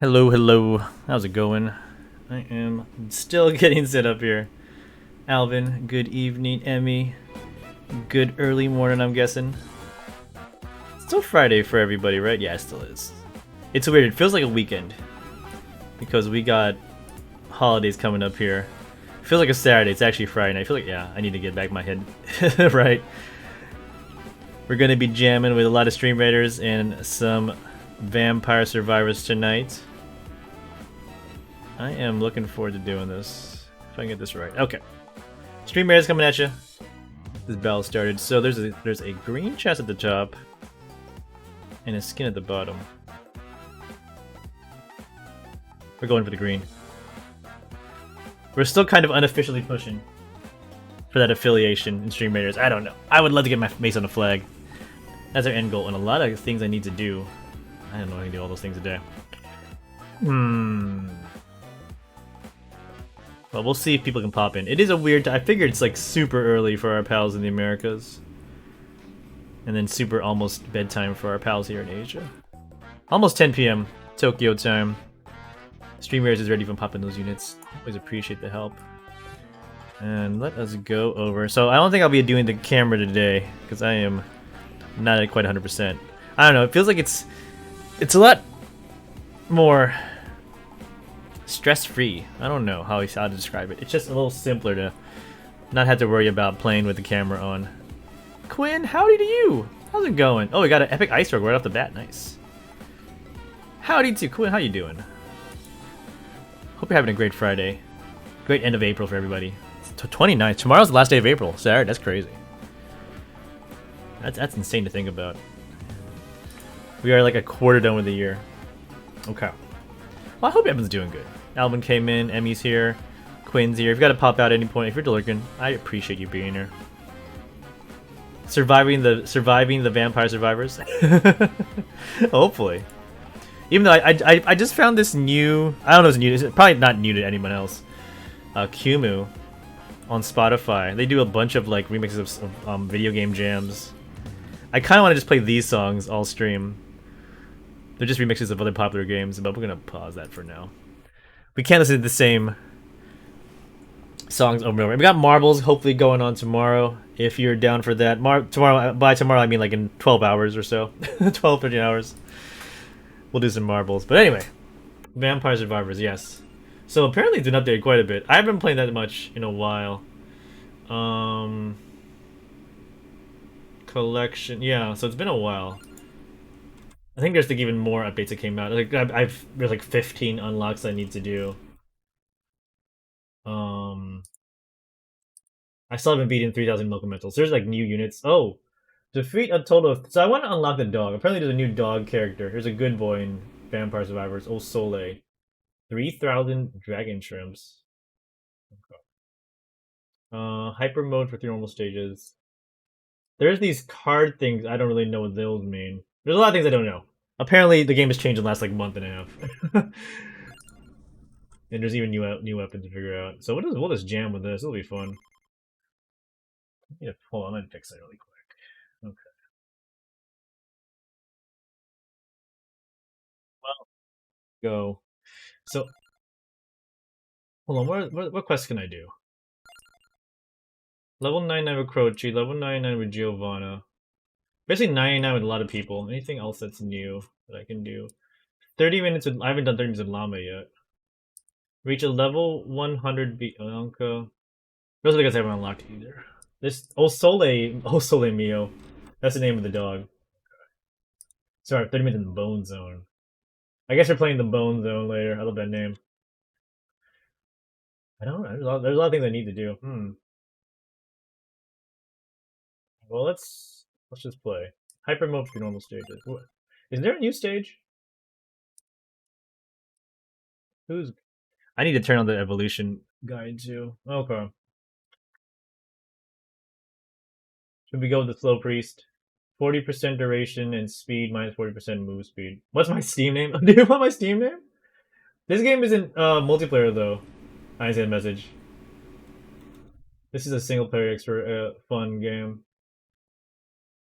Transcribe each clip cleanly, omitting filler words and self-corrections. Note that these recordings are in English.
Hello, hello. How's it going? I am still getting set up here. Alvin, good evening. Emmy, good early morning, I'm guessing. It's still Friday for everybody, right? Yeah, it still is. It's weird. It feels like a weekend because we got holidays coming up here. It feels like a Saturday. It's actually Friday night. I feel like, yeah, I need to get back my head right. We're going to be jamming with a lot of Stream Raiders and some Vampire Survivors tonight. I am looking forward to doing this. If I can get this right. Okay. Stream Raiders coming at you. This battle started. So there's a green chest at the top and a skin at the bottom. We're going for the green. We're still kind of unofficially pushing for that affiliation in Stream Raiders. I don't know. I would love to get my Mace on a flag. That's our end goal, and a lot of things I need to do. I don't know if I can do all those things today. Well, we'll see if people can pop in. It is a weird I figured it's like super early for our pals in the Americas. And then super almost bedtime for our pals here in Asia. Almost 10 p.m. Tokyo time. Stream Raiders is ready for popping those units. Always appreciate the help. And let us go over. So I don't think I'll be doing the camera today because I am not at quite 100%. I don't know. It feels like it's a lot more stress-free. I don't know how to describe it. It's just a little simpler to not have to worry about playing with the camera on. Quinn, howdy to you. How's it going? Oh, we got an epic ice rogue right off the bat. Nice. Howdy to Quinn. How you doing? Hope you're having a great Friday. Great end of April for everybody. It's 29th. Tomorrow's the last day of April. Saturday. That's crazy. That's insane to think about. We are like a quarter done with the year. Okay. Well, I hope Evan's doing good. Alvin came in, Emmy's here, Quinn's here. If you got to pop out at any point, if you're lurking, I appreciate you being here. Surviving the Vampire Survivors. Hopefully. Even though I just found this new, I don't know if it's new, it's probably not new to anyone else. Kumu on Spotify. They do a bunch of like remixes of video game jams. I kind of want to just play these songs all stream. They're just remixes of other popular games, but we're gonna pause that for now. We can't listen to the same songs over and over. We got Marbles hopefully going on tomorrow. If you're down for that, by tomorrow I mean like in 12 hours or so, 12, 13 hours. We'll do some Marbles. But anyway, Vampire Survivors, yes. So apparently it's been updated quite a bit. I haven't been playing that much in a while. Collection, yeah. So it's been a while. I think there's like even more updates that came out. Like there's like 15 unlocks I need to do. I still haven't beaten 3,000 Milkmentals. There's like new units. Oh, defeat a total of. So I want to unlock the dog. Apparently there's a new dog character. There's a good boy in Vampire Survivors. Oh, Soleil. 3,000 dragon shrimps. Okay. Hyper mode for 3 normal stages. There's these card things. I don't really know what those mean. There's a lot of things I don't know. Apparently, the game has changed in the last like month and a half. And there's even new weapons to figure out. So we'll just jam with this. It'll be fun. Yeah, hold on, let me fix that really quick. Okay. Well, go. So, hold on. What quest can I do? Level 99 with Croce, level 99 with Giovanna. Basically 99 with a lot of people. Anything else that's new that I can do? 30 minutes with, I haven't done 30 minutes with Llama yet. Reach a level 100 Bianca. Those are the guys I haven't unlocked either. This O Sole Mio. That's the name of the dog. Sorry, 30 minutes in the Bone Zone. I guess we're playing the Bone Zone later. I love that name. I don't know. There's a lot of things I need to do. Well, let's just play. Hyper mode for normal stages. What? Is there a new stage? Who's? I need to turn on the evolution guide too. Okay. Should we go with the slow priest? 40% duration and speed minus 40% move speed. What's my Steam name? Do you want my Steam name? This game isn't multiplayer though. I sent a message. This is a single player extra fun game.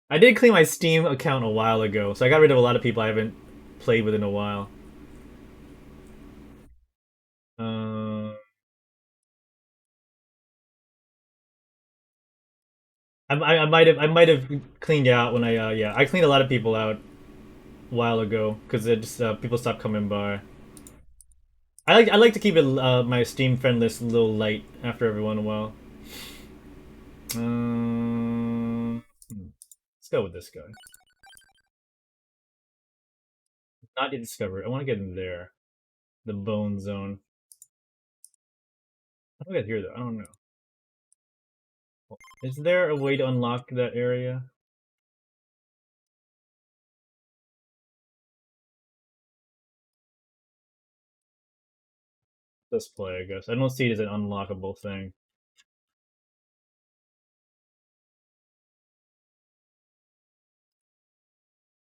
I did clean my Steam account a while ago, so I got rid of a lot of people I haven't played with in a while. I might have cleaned out when I yeah, I cleaned a lot of people out a while ago because it just people stopped coming by. I like to keep it my Steam friend list a little light after every once in a while. Let's go with this guy. Not yet discovered. I want to get in there. The Bone Zone. How do I get here though? I don't know. Is there a way to unlock that area? Let's play, I guess. I don't see it as an unlockable thing.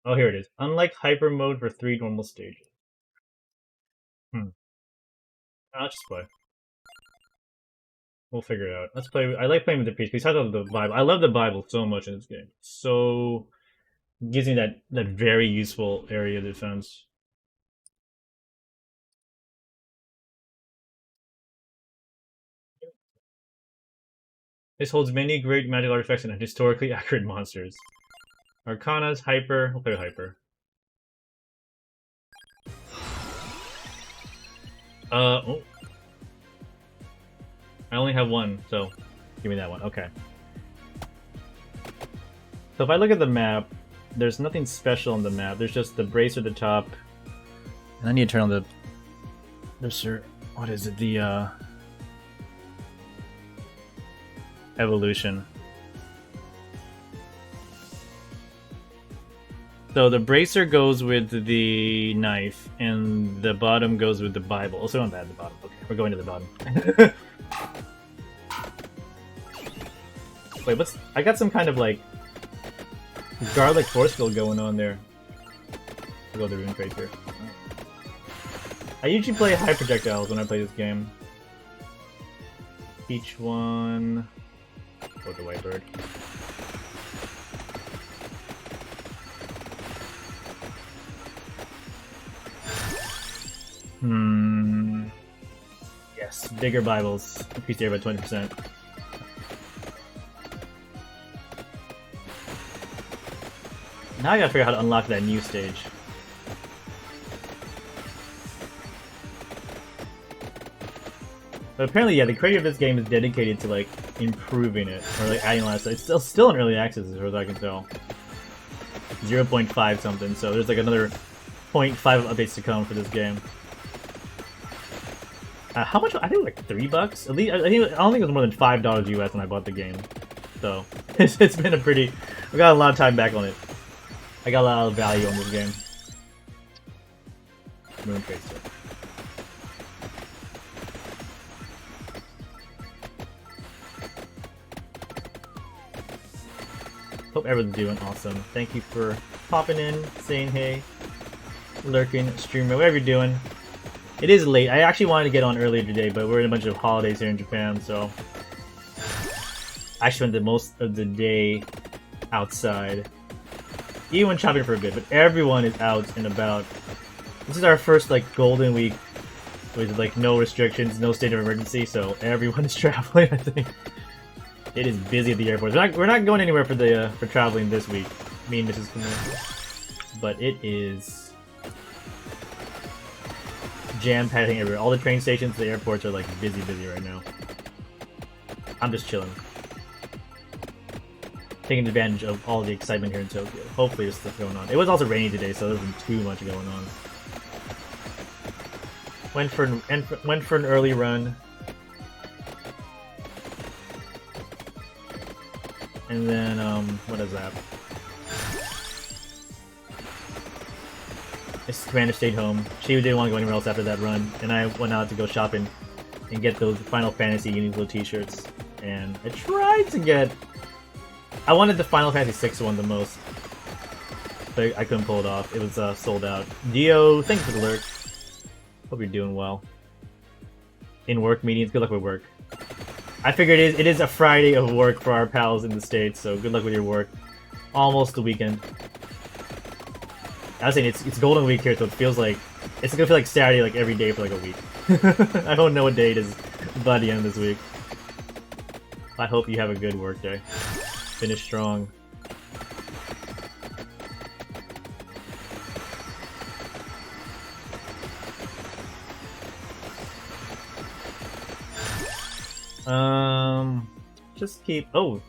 Oh, here it is. Unlike hyper mode for 3 normal stages. I'll just play. We'll figure it out. Let's play. I like playing with the priest. Besides of the Bible, I love the Bible so much in this game. So gives me that very useful area of defense. This holds many great magical artifacts and historically accurate monsters. Arcana's hyper. We'll play hyper. Oh. I only have one, so give me that one. Okay. So if I look at the map, there's nothing special on the map. There's just the bracer at the top. And I need to turn on the... What is it? The, evolution. So the bracer goes with the knife, and the bottom goes with the Bible. Also, not bad, the bottom. Okay, we're going to the bottom. Wait, what's... I got some kind of, like, garlic force field going on there. I'll go to the rune crate here. I usually play high projectiles when I play this game. Each one... Go with the white bird. Yes, bigger Bibles. Increase the area by 20%. Now I gotta figure out how to unlock that new stage. But apparently, yeah, the creator of this game is dedicated to, like, improving it, or, like, adding a lot of stuff. It's still in early access, as far as I can tell. 0.5 something, so there's, like, another 0.5 updates to come for this game. How much? I think like $3. At least I don't think it was more than $5 US when I bought the game. So it's been a pretty. I got a lot of time back on it. I got a lot of value on this game. Moon Tracer. Hope everyone's doing awesome. Thank you for popping in, saying hey, lurking, streaming, whatever you're doing. It is late. I actually wanted to get on earlier today, but we're in a bunch of holidays here in Japan, so I spent the most of the day outside. Even shopping for a bit, but everyone is out and about This is our first like golden week with like no restrictions, no state of emergency, so everyone is traveling. I think it is busy at the airports. We're not going anywhere for traveling this week. Me and Mrs. Commander. But it is jam-packed everywhere. All the train stations, the airports are like busy right now. I'm just chilling. Taking advantage of all the excitement here in Tokyo. Hopefully there's stuff going on. It was also rainy today, so there wasn't too much going on. Went for an early run. And then, what is that? Mrs. Commander stayed home. She didn't want to go anywhere else after that run, and I went out to go shopping and get those Final Fantasy Uniqlo t-shirts. And I tried to get... I wanted the Final Fantasy VI one the most, but I couldn't pull it off. It was sold out. Dio, thanks for the lurk. Hope you're doing well. In work meetings, good luck with work. I figured it is a Friday of work for our pals in the States, so good luck with your work. Almost the weekend. I was saying it's Golden Week here, so it feels like it's gonna feel like Saturday like every day for like a week. I don't know what day it is by the end of this week. I hope you have a good work day. Finish strong. Just keep... Oh!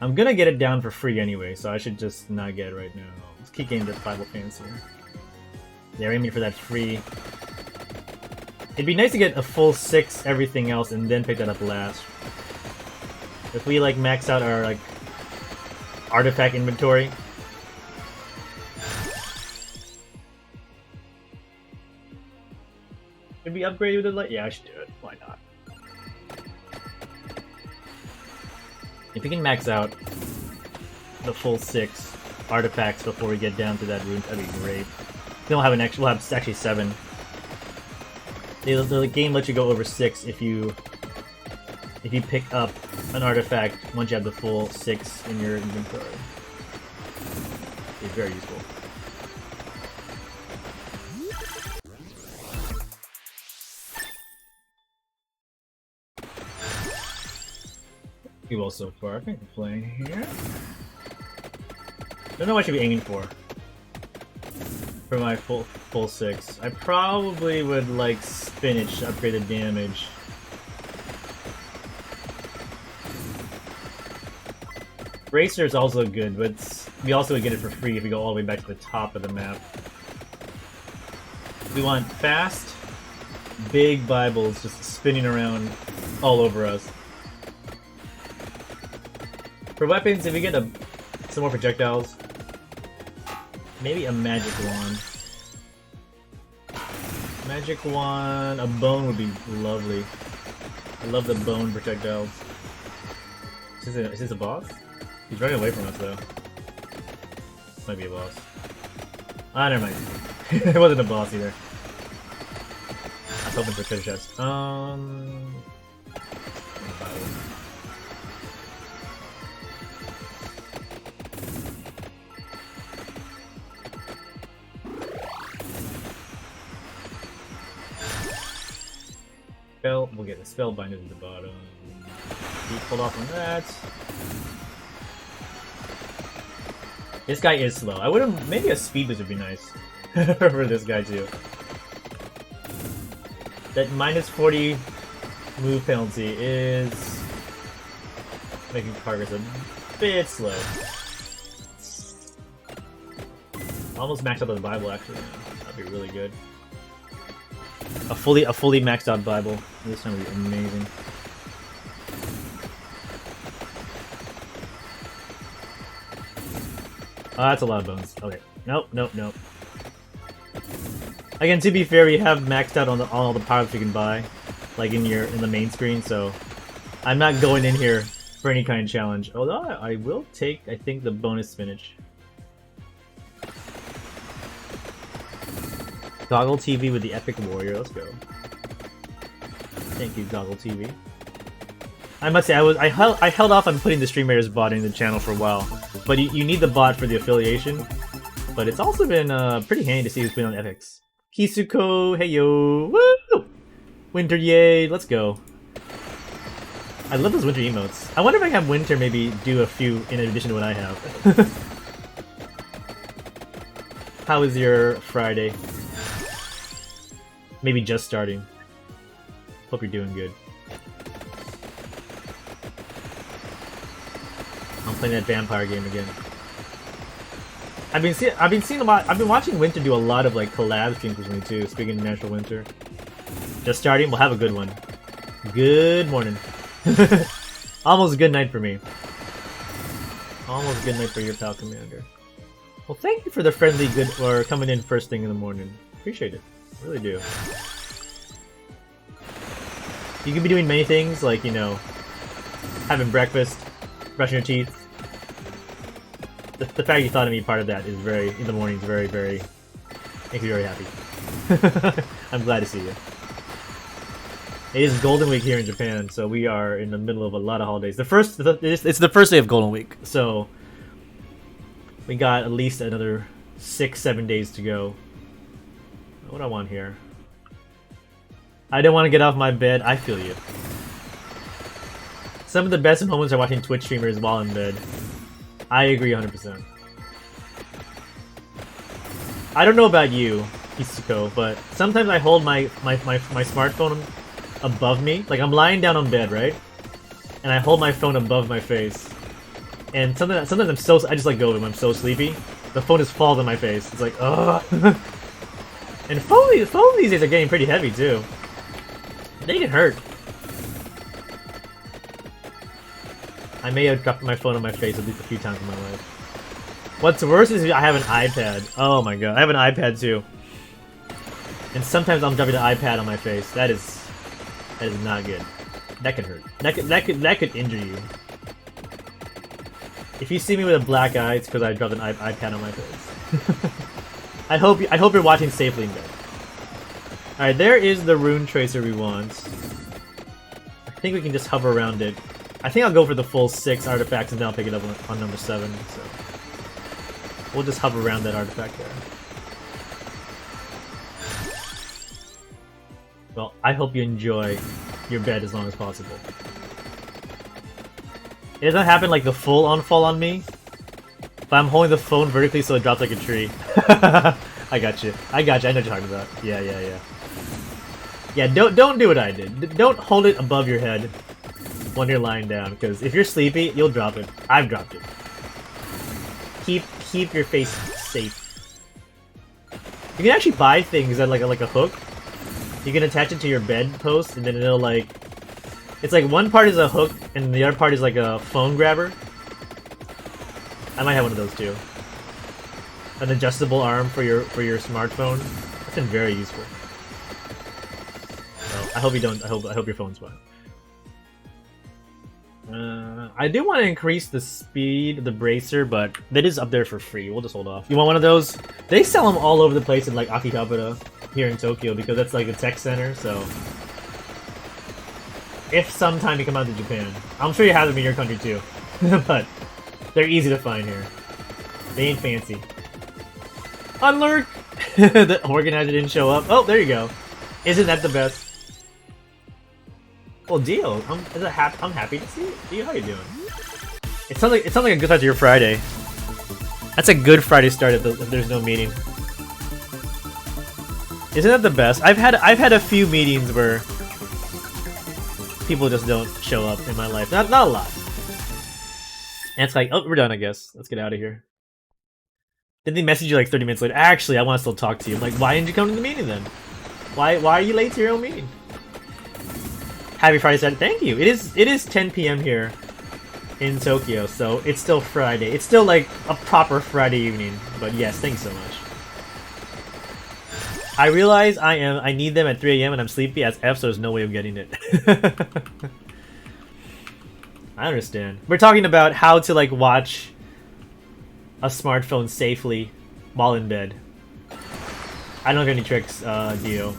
I'm gonna get it down for free anyway, so I should just not get it right now. Let's keep getting the Final Fantasy. They're aiming for that free... It'd be nice to get a full 6 everything else and then pick that up last. If we like max out our like artifact inventory. Should we upgrade with the light? Yeah, I should do it. Why not? If we can max out the full 6 artifacts before we get down to that room, that'd be great. We'll have we'll have actually 7. The game lets you go over 6 if you pick up an artifact once you have the full 6 in your inventory. It's very useful. Well, so far, I think we're playing here. Don't know what I should be aiming for my full 6. I probably would like spinach to upgrade the damage. Racer is also good, but we also would get it for free if we go all the way back to the top of the map. We want fast, big Bibles just spinning around all over us. For weapons, if we get some more projectiles, maybe a magic wand. Magic wand, a bone would be lovely. I love the bone projectiles. Is this a boss? He's running away from us though. Might be a boss. Ah, never mind. It wasn't a boss either. I was hoping for treasure chests. Spell, we'll get the spellbinder at the bottom. He pulled off on that. This guy is slow. I would've... Maybe a speed boost would be nice. For this guy too. That minus 40 move penalty is... making progress a bit slow. Almost maxed out the Bible actually. That'd be really good. A fully maxed out Bible. This time would be amazing. Oh, that's a lot of bones. Okay. Nope. Again, to be fair, we have maxed out on all the power-ups you can buy, like in the main screen. So I'm not going in here for any kind of challenge. Although I will take, I think, the bonus spinach. Goggle TV with the Epic Warrior. Let's go. Thank you, Goggle TV. I must say, I held off on putting the Stream Raiders bot in the channel for a while, but you need the bot for the affiliation. But it's also been pretty handy to see who's been on Epics. Kisuko, hey yo, woo! Winter, yay, let's go. I love those winter emotes. I wonder if I have winter maybe do a few in addition to what I have. How is your Friday? Maybe just starting. Hope you're doing good. I'm playing that vampire game again. I've been seeing a lot. I've been watching Winter do a lot of like collab streams with me too. Speaking of Natural Winter, just starting. We'll have a good one. Good morning. Almost a good night for me. Almost a good night for your pal Commander. Well, thank you for the friendly good or coming in first thing in the morning. Appreciate it. Really do. You could be doing many things like, you know, having breakfast, brushing your teeth. The fact you thought of me part of that is very, in the mornings, very, very, makes me very happy. I'm glad to see you. It is Golden Week here in Japan, so we are in the middle of a lot of holidays. It's the first day of Golden Week, so we got at least another 6-7 days to go. What do I want here? I don't want to get off my bed. I feel you. Some of the best moments are watching Twitch streamers while in bed. I agree 100%. I don't know about you, Kisuko, but sometimes I hold my smartphone above me. Like, I'm lying down on bed, right? And I hold my phone above my face. And sometimes I just let go of it when I'm so sleepy. The phone just falls on my face. It's like, ugh. And phone these days are getting pretty heavy, too. They can hurt. I may have dropped my phone on my face at least a few times in my life. What's worse is I have an iPad. Oh my god, I have an iPad too. And sometimes I'm dropping the iPad on my face. That is not good. That could hurt. That could injure you. If you see me with a black eye, it's because I dropped an iPad on my face. I hope you're watching safely in bed. All right, there is the rune tracer we want. I think we can just hover around it. I think I'll go for the full 6 artifacts and then I'll pick it up on number 7. So we'll just hover around that artifact there. Well, I hope you enjoy your bed as long as possible. It doesn't happen like the full on fall on me, but I'm holding the phone vertically so it drops like a tree. I got you. I know what you're talking about. Yeah. Yeah, don't do what I did. Don't hold it above your head when you're lying down, because if you're sleepy, you'll drop it. I've dropped it. Keep your face safe. You can actually buy things that like a hook. You can attach it to your bed post, and then it'll like, it's like one part is a hook, and the other part is like a phone grabber. I might have one of those too. An adjustable arm for your smartphone. That's been very useful. So I hope you don't. I hope your phone's fine. I do want to increase the speed of the bracer, but that is up there for free. We'll just hold off. You want one of those? They sell them all over the place in like Akihabara here in Tokyo because that's like a tech center. So if sometime you come out to Japan, I'm sure you have them in your country too, but they're easy to find here. They ain't fancy. Unlurk! The organizer didn't show up. Oh, there you go. Isn't that the best? Well, Dio, I'm happy to see you. Dio, how you doing? It sounds like a good start to your Friday. That's a good Friday start if there's no meeting. Isn't that the best? I've had a few meetings where people just don't show up in my life. Not a lot. And it's like, oh, we're done, I guess. Let's get out of here. Then they message you like 30 minutes later. Actually, I want to still talk to you. I'm like, why didn't you come to the meeting then? Why are you late to your own meeting? Happy Friday, Saturday. Thank you. It is 10 p.m. here in Tokyo, so it's still Friday. It's still like a proper Friday evening. But yes, thanks so much. I realize I need them at 3 a.m. and I'm sleepy as F, so there's no way of getting it. I understand. We're talking about how to like watch a smartphone safely while in bed. I don't have any tricks, Dio.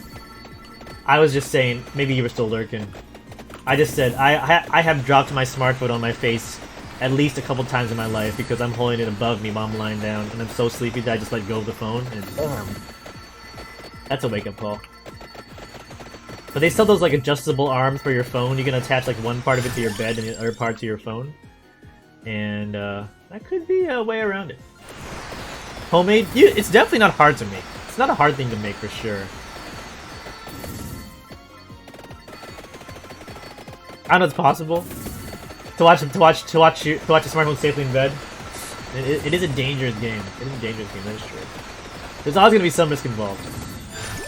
I was just saying, maybe you were still lurking. I just said, I have dropped my smartphone on my face at least a couple times in my life because I'm holding it above me while I'm lying down, and I'm so sleepy that I just let go of the phone, and That's a wake-up call. But they sell those like adjustable arms for your phone. You can attach like one part of it to your bed and the other part to your phone. And that could be a way around it. Homemade, it's definitely not hard to make. It's not a hard thing to make for sure. I don't know it's possible to watch a smartphone safely in bed. It is a dangerous game. It is a dangerous game. That is true. There's always gonna be some risk involved.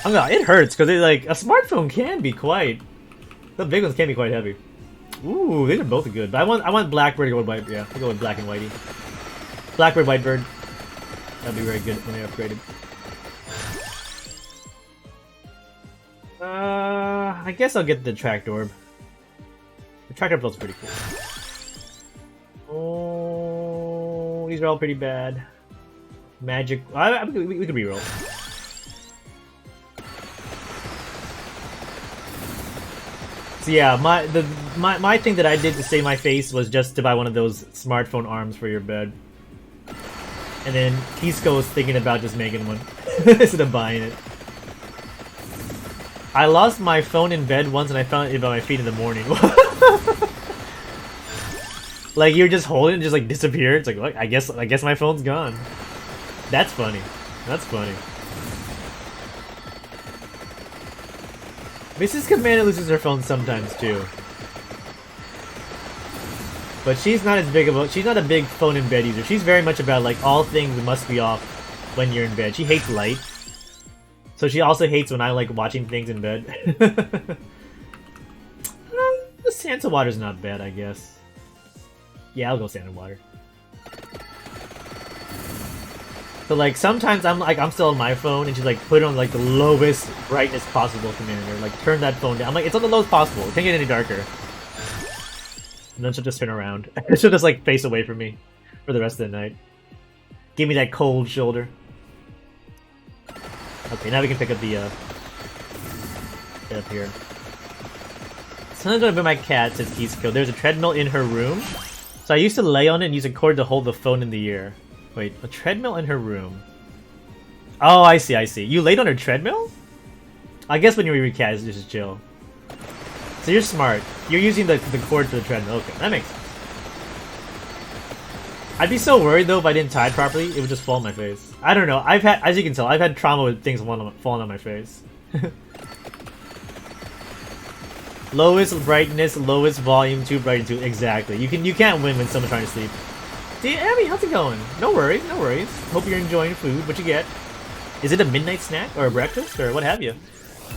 It hurts because like a smartphone can be quite. The big ones can be quite heavy. Ooh, these are both good. But I want Blackbird to go with white. Yeah, I'll go with Black and Whitey. Blackbird, Whitebird. That'd be very good when they're upgraded. I guess I'll get the Tracked Orb. The Tracked Orb looks pretty cool. Oh, these are all pretty bad. Magic. We could reroll. So yeah, my thing that I did to save my face was just to buy one of those smartphone arms for your bed. And then Kisco was thinking about just making one instead of buying it. I lost my phone in bed once and I found it by my feet in the morning. Like you're just holding it and just like disappeared. It's like, look, I guess my phone's gone. That's funny. That's funny. Mrs. Commander loses her phone sometimes too. But she's not as big of a, she's not a big phone in bed user. She's very much about like all things must be off when you're in bed. She hates light. So she also hates when I like watching things in bed. The Santa Water's not bad, I guess. Yeah, I'll go Santa Water. So like sometimes I'm still on my phone and she's like put it on like the lowest brightness possible, Commander. Like turn that phone down. I'm like, it's on the lowest possible. It can't get any darker. And then she'll just spin around. She'll just like face away from me for the rest of the night. Give me that cold shoulder. Okay, now we can pick up the up here. Sometimes when I bring my cat, says Kisco, there's a treadmill in her room. So I used to lay on it and use a cord to hold the phone in the air. Wait, a treadmill in her room. Oh, I see, I see. You laid on her treadmill? I guess when you were a cat, it's just chill. So you're smart. You're using the cord to the treadmill. Okay, that makes sense. I'd be so worried though if I didn't tie it properly, it would just fall on my face. I don't know. I've had, as you can tell, I've had trauma with things falling on my face. Lowest brightness, lowest volume, too bright and too exactly. You can't win when someone's trying to sleep. Hey, Abby, how's it going? No worries, no worries. Hope you're enjoying food. What you get? Is it a midnight snack or a breakfast or what have you?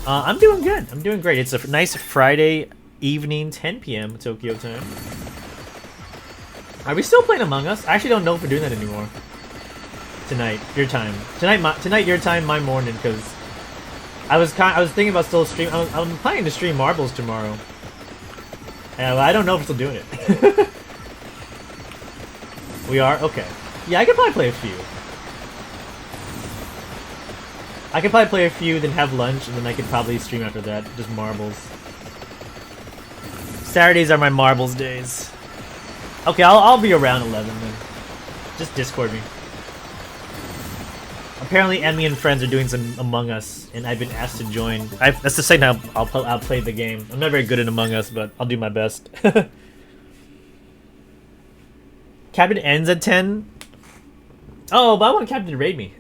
I'm doing good. I'm doing great. It's a nice Friday evening, 10 p.m. Tokyo time. Are we still playing Among Us? I actually don't know if we're doing that anymore. Tonight, your time. Tonight, your time, my morning. Because I was thinking about still stream. I'm planning to stream Marbles tomorrow. I don't know if we're still doing it. We are? Okay. Yeah, I could probably play a few. I could probably play a few, then have lunch, and then I could probably stream after that. Just Marbles. Saturdays are my Marbles days. Okay, I'll be around 11 then. Just Discord me. Apparently, Emmy and friends are doing some Among Us, and I've been asked to join. That's the second time I'll play the game. I'm not very good at Among Us, but I'll do my best. Captain ends at 10. Oh, but I want Captain to raid me.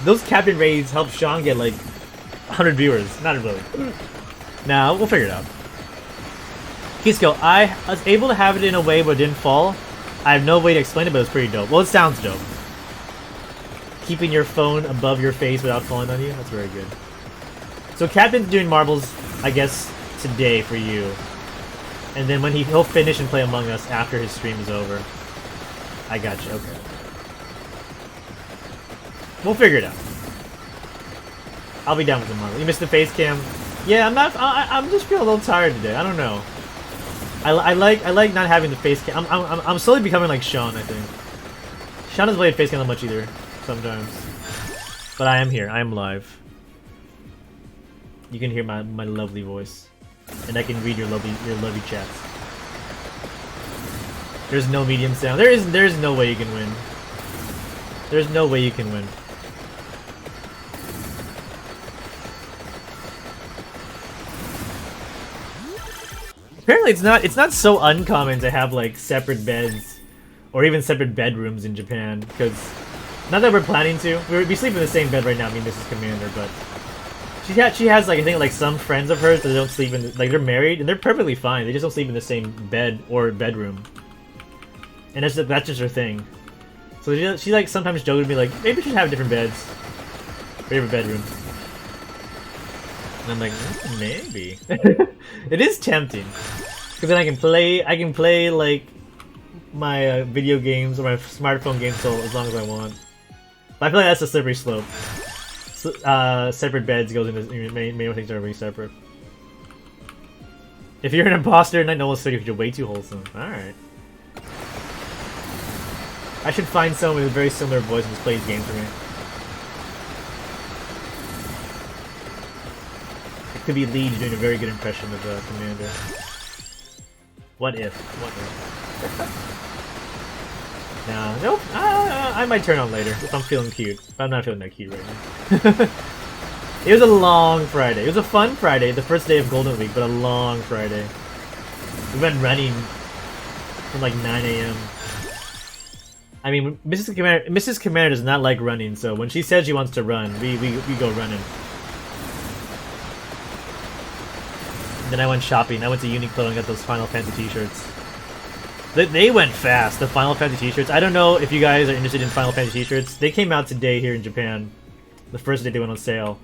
Those Captain raids help Sean get like 100 viewers. Not really. Nah, we'll figure it out. Kisco, I was able to have it in a way where it didn't fall. I have no way to explain it, but it's pretty dope. Well, it sounds dope. Keeping your phone above your face without falling on you, that's very good. So Captain's doing Marbles, I guess, today for you. And then when he'll finish and play Among Us after his stream is over. I got you, okay. We'll figure it out. I'll be down with the Marvel. You missed the face cam? Yeah, I'm just feeling a little tired today. I don't know. I like not having the face cam. I'm slowly becoming like Sean, I think. Sean doesn't play face cam that much either, sometimes. But I am here. I am live. You can hear my lovely voice. And I can read your lovely chats. There's no medium sound. There's no way you can win. There's no way you can win. Apparently it's not so uncommon to have like separate beds or even separate bedrooms in Japan, because not that we're planning to. We sleep in the same bed right now, me and Mrs. Commander, but she has like I think like some friends of hers that don't sleep in like they're married and they're perfectly fine. They just don't sleep in the same bed or bedroom. And that's just her thing. So she like sometimes joked with me like maybe we should have different beds. Favorite bedroom. And I'm like, maybe. It is tempting. Because then I can play like my video games or my smartphone games so as long as I want. But I feel like that's a slippery slope. So, separate beds goes into many things are really separate. If you're an imposter, Night Nola City, you're way too wholesome. Alright. I should find someone with a very similar voice and just plays games for me. It could be Lee doing a very good impression of Commander. What if? What if? No, nope. I might turn on later if I'm feeling cute. But I'm not feeling that cute right now. It was a long Friday. It was a fun Friday, the first day of Golden Week, but a long Friday. We went running from like 9 AM. I mean, Mrs. Commander does not like running, so when she says she wants to run, we go running. And then I went shopping. I went to Uniqlo and got those Final Fantasy t-shirts. They went fast, the Final Fantasy t-shirts. I don't know if you guys are interested in Final Fantasy t-shirts. They came out today here in Japan. The first day they went on sale.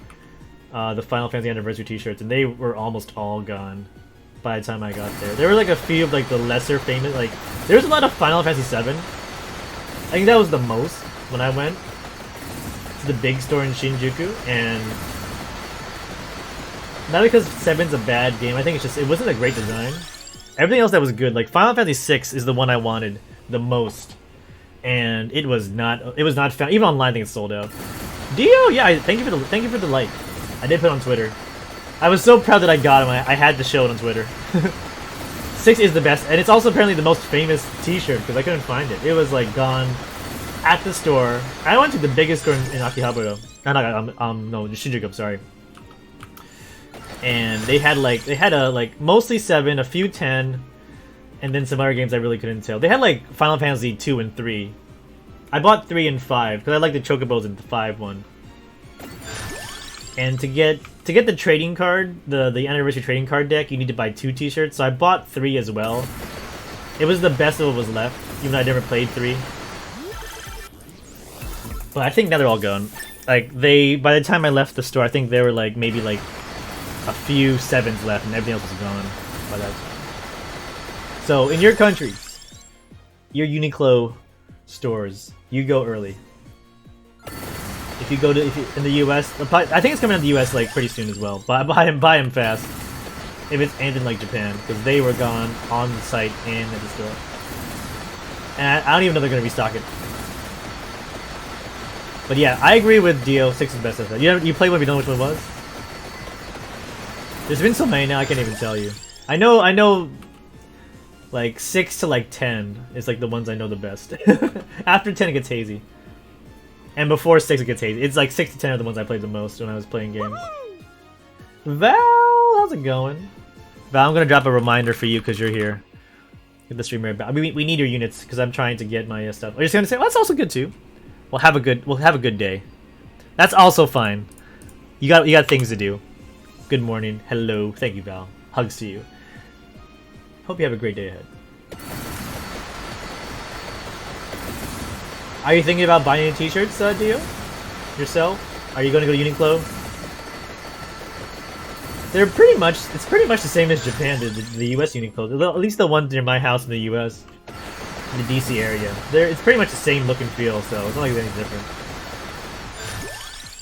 The Final Fantasy Anniversary t-shirts, and they were almost all gone by the time I got there. There were like a few of like the lesser famous, like there was a lot of Final Fantasy 7. I think that was the most when I went to the big store in Shinjuku, and not because 7's a bad game, I think it's just it wasn't a great design. Everything else that was good, like Final Fantasy 6 is the one I wanted the most, and it was not found. Even online, I think it's sold out. Dio, yeah, thank you for the like. I did put it on Twitter. I was so proud that I got him. I had to show it on Twitter. 6 is the best, and it's also apparently the most famous t-shirt because I couldn't find it. It was like gone at the store. I went to the biggest store in Akihabara. No, Shinjuku, I'm sorry. And they had mostly 7, a few 10, and then some other games I really couldn't tell. They had like Final Fantasy 2 and 3. I bought 3 and 5 because I like the Chocobos in the 5 one. And to get the trading card, the anniversary trading card deck, you need to buy 2 t-shirts. So I bought 3 as well. It was the best of what was left, even though I never played 3. But I think now they're all gone. Like by the time I left the store, I think there were like maybe like a few 7s left, and everything else was gone by that time. So in your countries, your Uniqlo stores, you go early. If you go to in the U.S., I think it's coming out in the U.S. like pretty soon as well. Buy them fast. If it's anything like Japan, because they were gone on the site and at the store. And I don't even know they're gonna restock it. But yeah, I agree with Dio. 6 is best of that. You played one, you know which one it was? There's been so many now I can't even tell you. I know. Like 6 to like 10 is like the ones I know the best. After 10 it gets hazy. And before 6 it gets hazy. It's like 6 to 10 are the ones I played the most when I was playing games. Val, how's it going? Val, I'm gonna drop a reminder for you because you're here. Get the streamer back. We need your units because I'm trying to get my stuff. Are you just gonna say, well, that's also good too. We'll have a good day. That's also fine. You got things to do. Good morning. Hello. Thank you, Val. Hugs to you. Hope you have a great day ahead. Are you thinking about buying any t-shirts, Dio? Yourself? Are you going to go to Uniqlo? It's pretty much the same as Japan, the US Uniqlo. At least the ones near my house in the US. In the DC area. It's pretty much the same look and feel, so it's not like it's any different.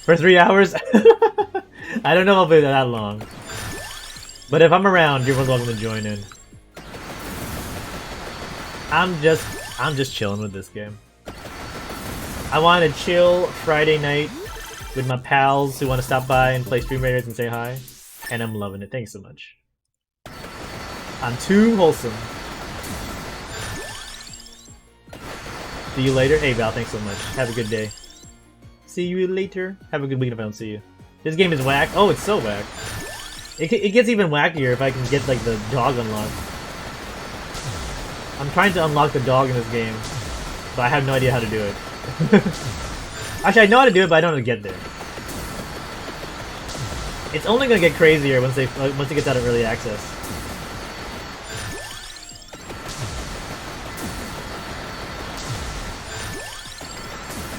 For 3 hours? I don't know if I'll be that long. But if I'm around, you're welcome to join in. I'm just chilling with this game. I want to chill Friday night with my pals who want to stop by and play Stream Raiders and say hi. And I'm loving it. Thanks so much. I'm too wholesome. See you later. Hey Val, thanks so much. Have a good day. See you later. Have a good weekend if I don't see you. This game is whack. Oh, it's so whack. It gets even wackier if I can get like the dog unlocked. I'm trying to unlock the dog in this game, but I have no idea how to do it. Actually, I know how to do it, but I don't know how to get there. It's only gonna get crazier once it gets out of early access.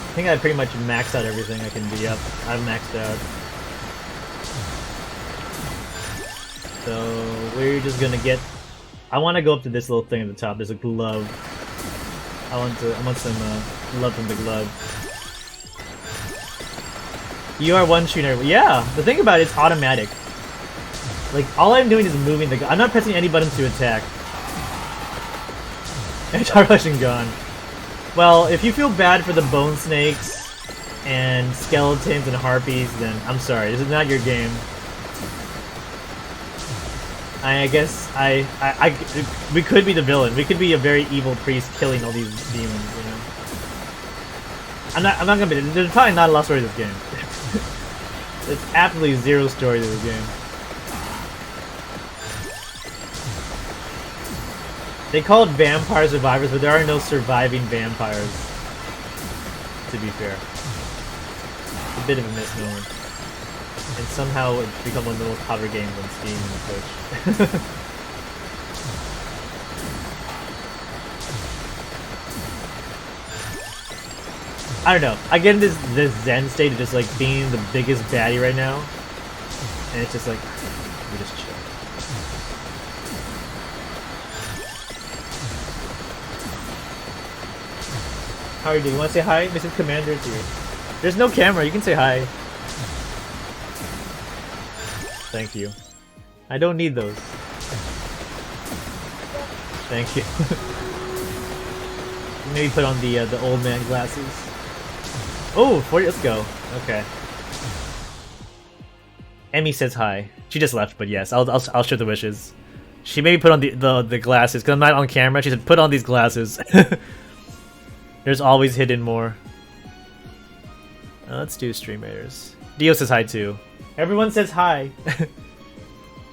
I think I pretty much maxed out everything I can be up. I've maxed out. So we're just gonna get. I want to go up to this little thing at the top. There's a glove. I want some love from the glove. You are one shooter. Yeah, the thing about it, it's automatic. Like all I'm doing is moving the gun. I'm not pressing any buttons to attack. And charge flashing gone. Well, if you feel bad for the bone snakes and skeletons and harpies, then I'm sorry. This is not your game. I guess we could be the villain. We could be a very evil priest killing all these demons, you know. I'm not gonna be. There's probably not a lot of story to this game. There's absolutely zero story to this game. They call it Vampire Survivors, but there are no surviving vampires. To be fair, it's a bit of a misnomer. And somehow it's become one of the most popular games on Steam and Twitch. I don't know. I get in this zen state of just like being the biggest baddie right now, and it's just like we just chill. How are you doing? You want to say hi? Mrs. Commander's here. There's no camera. You can say hi. Thank you. I don't need those. Thank you. Maybe put on the old man glasses. Oh, 40. Let's go. Okay. Emmy says hi. She just left, but yes, I'll share the wishes. She maybe put on the glasses because I'm not on camera. She said put on these glasses. There's always hidden more. Let's do Stream Raiders. Dio says hi too. Everyone says hi.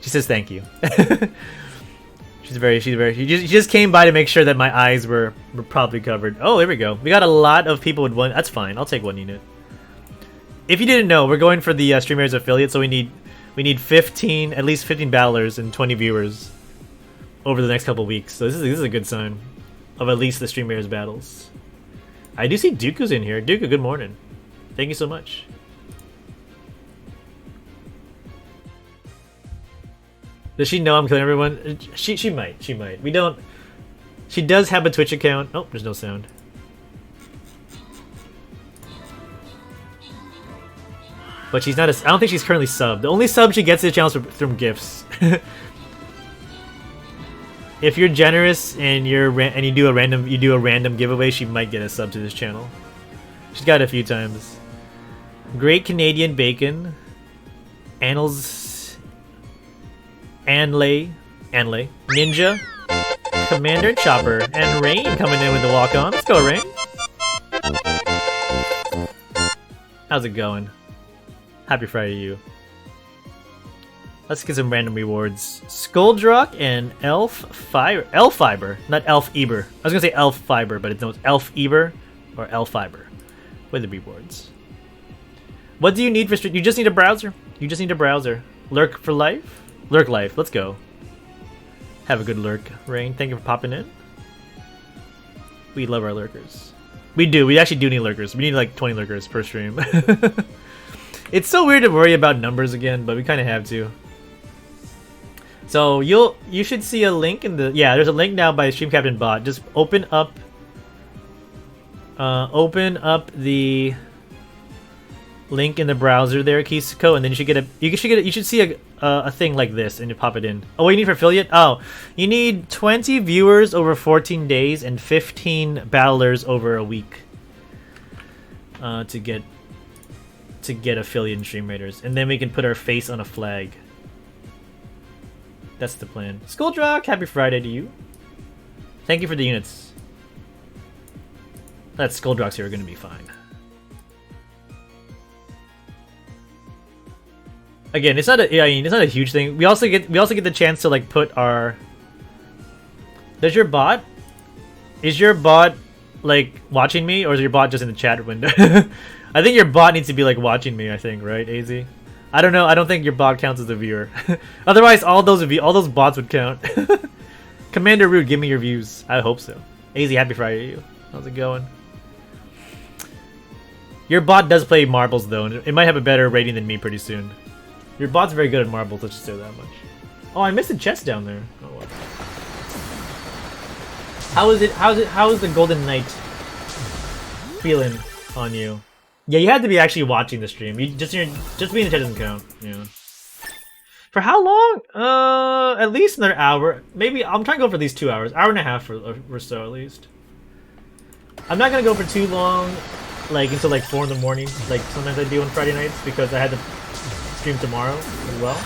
She says thank you. She just came by to make sure that my eyes were properly covered. Oh, there we go. We got a lot of people with one. That's fine. I'll take one unit. If you didn't know, we're going for the Stream Raiders affiliate, so we need at least 15 battlers and 20 viewers over the next couple weeks. So this is a good sign of at least the Stream Raiders battles. I do see Dooku's in here. Dooku, good morning. Thank you so much. Does she know I'm killing everyone? She might. We don't. She does have a Twitch account. Oh, there's no sound. But she's not. I don't think she's currently subbed. The only sub she gets to the channel is from gifts. If you're generous and you do a random giveaway, she might get a sub to this channel. She's got it a few times. Great Canadian Bacon, Annals, Anlay, Ninja, Commander Chopper, and Rain coming in with the walk-on. Let's go, Rain. How's it going? Happy Friday to you. Let's get some random rewards. Skulldrock and Elf Fiber, not Elf Eber. I was gonna say Elf Fiber, but it's Elf Eber or Elf Fiber with the rewards. What do you need for stream? You just need a browser. Lurk for life? Lurk life. Let's go. Have a good lurk, Rain. Thank you for popping in. We love our lurkers. We do. We actually do need lurkers. We need like 20 lurkers per stream. It's so weird to worry about numbers again, but we kind of have to. So you should see a link in the there's a link now by Stream Captain Bot. Just open up the link in the browser there, Kisako, and then you should see a thing like this, and you pop it in. Oh, what you need for affiliate? Oh, you need 20 viewers over 14 days and 15 battlers over a week to get affiliate in Stream Raiders, and then we can put our face on a flag. That's the plan. Skulldrock, happy Friday to you. Thank you for the units. That Skulldrocks here are going to be fine. Again, it's not a huge thing. We also get the chance to like put our. Does your bot Is your bot like watching me, or is your bot just in the chat window? I think your bot needs to be like watching me. I think, right, AZ? I don't know. I don't think your bot counts as a viewer. Otherwise, all those bots would count. Commander Rude, give me your views. I hope so. AZ, happy Friday to you. How's it going? Your bot does play marbles though, and it might have a better rating than me pretty soon. Your bot's very good at marbles. Let's just say that much. Oh, I missed a chest down there. Oh well. How is it? How is the Golden Knight feeling on you? Yeah, you had to be actually watching the stream. You just being in the chat doesn't count. Yeah. For how long? At least another hour. Maybe I'm trying to go for at least 2 hours, hour and a half or so at least. I'm not gonna go for too long, like until like 4 in the morning, like sometimes I do on Friday nights because I had to stream tomorrow as well.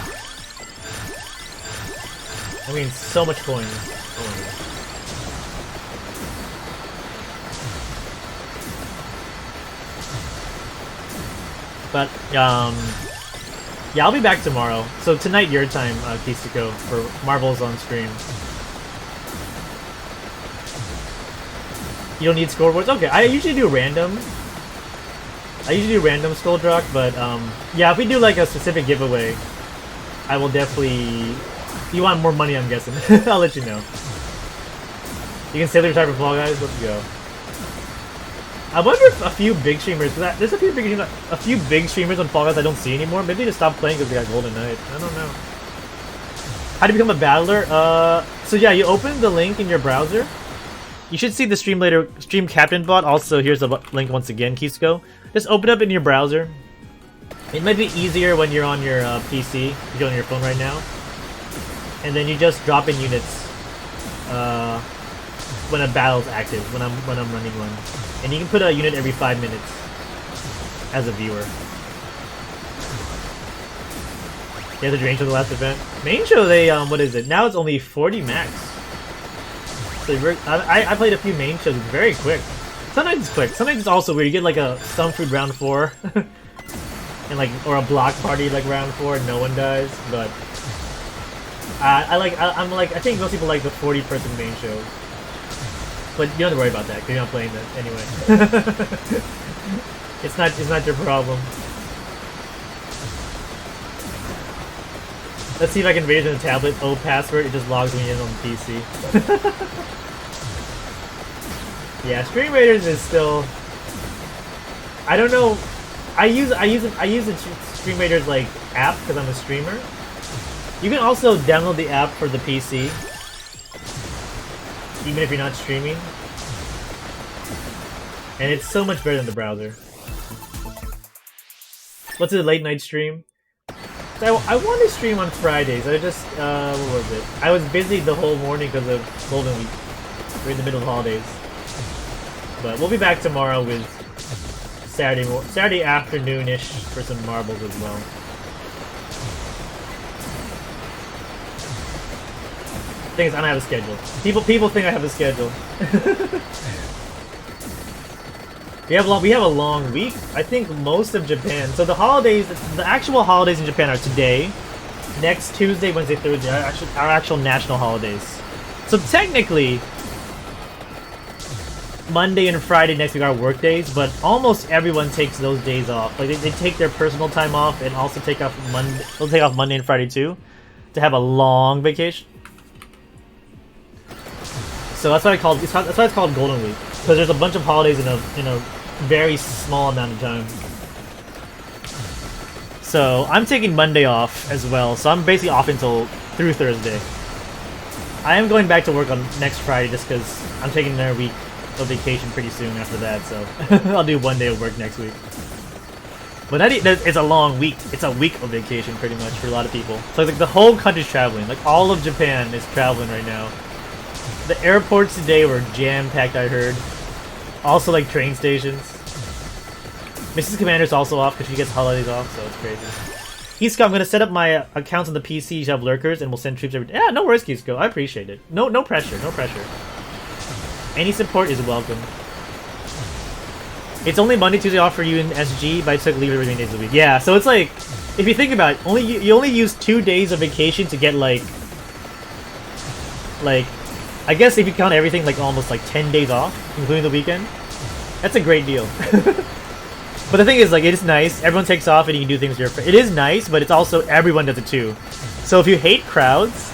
I mean, so much coins. Oh my god. But, yeah, I'll be back tomorrow. So tonight, your time, Kisuko, for Marbles on stream. You don't need scoreboards? Okay, I usually do random. Skulldrock, but, yeah, if we do, like, a specific giveaway, I will definitely... You want more money, I'm guessing. I'll let you know. You can save your time for Fall Guys? Let's go. I wonder if a few big streamers, cause there's a few big streamers on Fall Guys I don't see anymore. Maybe they just stopped playing because they got Golden Knight. I don't know. How do you become a battler? So yeah, you open the link in your browser. You should see the Stream Captain bot. Also, here's the link once again, Kisuko. Just open up in your browser. It might be easier when you're on your PC. You're on your phone right now. And then you just drop in units when a battle's active, when I'm running one. And you can put a unit every 5 minutes as a viewer. Yeah, the main show the last event. Main show, they what is it? Now it's only 40 max. So I played a few main shows. It's very quick. Sometimes it's quick. Sometimes it's also weird. You get like a Stunfruit round 4, and like or a block party like round 4, and no one dies. But I think most people like the 40-person main shows. But you don't have to worry about that, because you're not playing that anyway. It's not your problem. Let's see if I can raise it on the tablet. Oh, password, it just logs me in on the PC. Yeah, Stream Raiders is still... I don't know. I use the Stream Raiders like app because I'm a streamer. You can also download the app for the PC. Even if you're not streaming. And it's so much better than the browser. What's a late night stream? So I want to stream on Fridays. I just, what was it? I was busy the whole morning because of Golden Week. We're in the middle of holidays. But we'll be back tomorrow with Saturday afternoon-ish for some marbles as well. Thing is, I don't have a schedule. People think I have a schedule. we have a long week. I think most of Japan. So the holidays, the actual holidays in Japan are today, next Tuesday, Wednesday, Thursday. Our actual national holidays. So technically, Monday and Friday next week are work days, but almost everyone takes those days off. Like they take their personal time off and also take off Monday. They'll take off Monday and Friday too, to have a long vacation. So that's why it's called Golden Week, because there's a bunch of holidays in a very small amount of time. So I'm taking Monday off as well, so I'm basically off through Thursday. I am going back to work on next Friday just because I'm taking another week of vacation pretty soon after that, so I'll do 1 day of work next week. But it's a long week. It's a week of vacation pretty much for a lot of people. So like the whole country's traveling. Like all of Japan is traveling right now. The airports today were jam-packed, I heard. Also, like, train stations. Mrs. Commander's also off because she gets holidays off, so it's crazy. Kisuko, I'm going to set up my accounts on the PC to have lurkers, and we'll send troops every day. Yeah, no worries, Kisuko. I appreciate it. No pressure, no pressure. Any support is welcome. It's only Monday, Tuesday off for you in SG, but I took leave every 9 days of the week. Yeah, so it's like, if you think about it, you only use 2 days of vacation to get, like I guess if you count everything, like almost like 10 days off, including the weekend, that's a great deal. But the thing is, like, it is nice. Everyone takes off and you can do things with your friends. It is nice, but it's also everyone does it too. So if you hate crowds,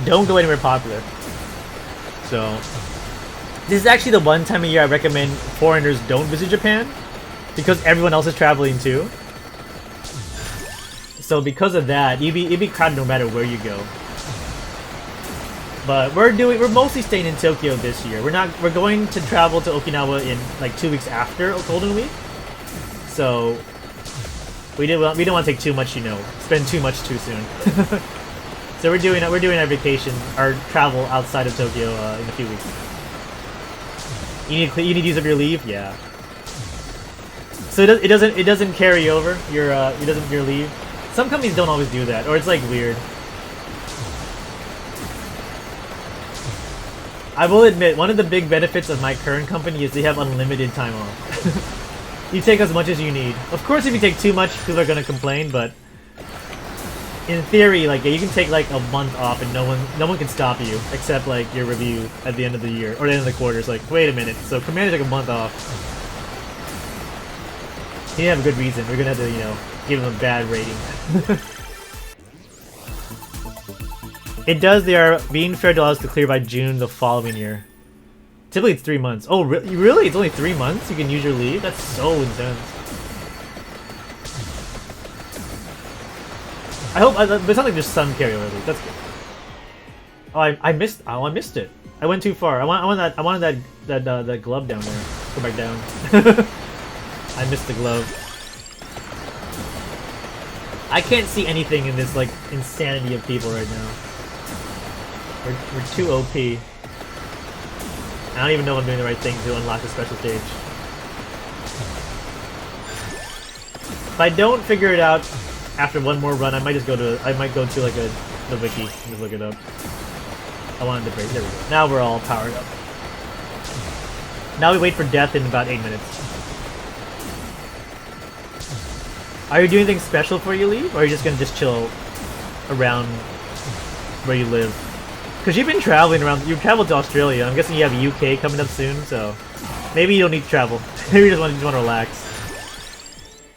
don't go anywhere popular. So this is actually the one time a year I recommend foreigners don't visit Japan, because everyone else is traveling too. So because of that, you'd be crowded no matter where you go. But we're mostly staying in Tokyo this year. We're going to travel to Okinawa in like 2 weeks after Golden Week. So we don't want to take too much, you know, spend too much too soon. So we're doing our vacation, our travel outside of Tokyo in a few weeks. You need to use up your leave, yeah. So it doesn't carry over your leave. Some companies don't always do that, or it's like weird. I will admit, one of the big benefits of my current company is they have unlimited time off. You take as much as you need. Of course, if you take too much, people are gonna complain, but in theory, like, you can take like a month off and no one can stop you, except like your review at the end of the year or the end of the quarter. It's like, wait a minute, so Commander took a month off. He didn't have a good reason. We're gonna have to, you know, give him a bad rating. It does. They are being fair to us to clear by June the following year. Typically it's 3 months. Oh, really? It's only 3 months? You can use your leave? That's so intense. I hope, but it sounds like there's some carryover leave. That's good. Oh, I missed it. I went too far. I wanted that glove down there. Go back down. I missed the glove. I can't see anything in this, like, insanity of people right now. We're too OP. I don't even know if I'm doing the right thing to unlock the special stage. If I don't figure it out after one more run, I might go to like the wiki and just look it up. I wanted to break. There we go. Now we're all powered up. Now we wait for death in about 8 minutes. Are you doing anything special before you leave, or are you just gonna chill around where you live? Because you've been traveling around. You traveled to Australia. I'm guessing you have UK coming up soon, so maybe you don't need to travel. Maybe you just want to relax,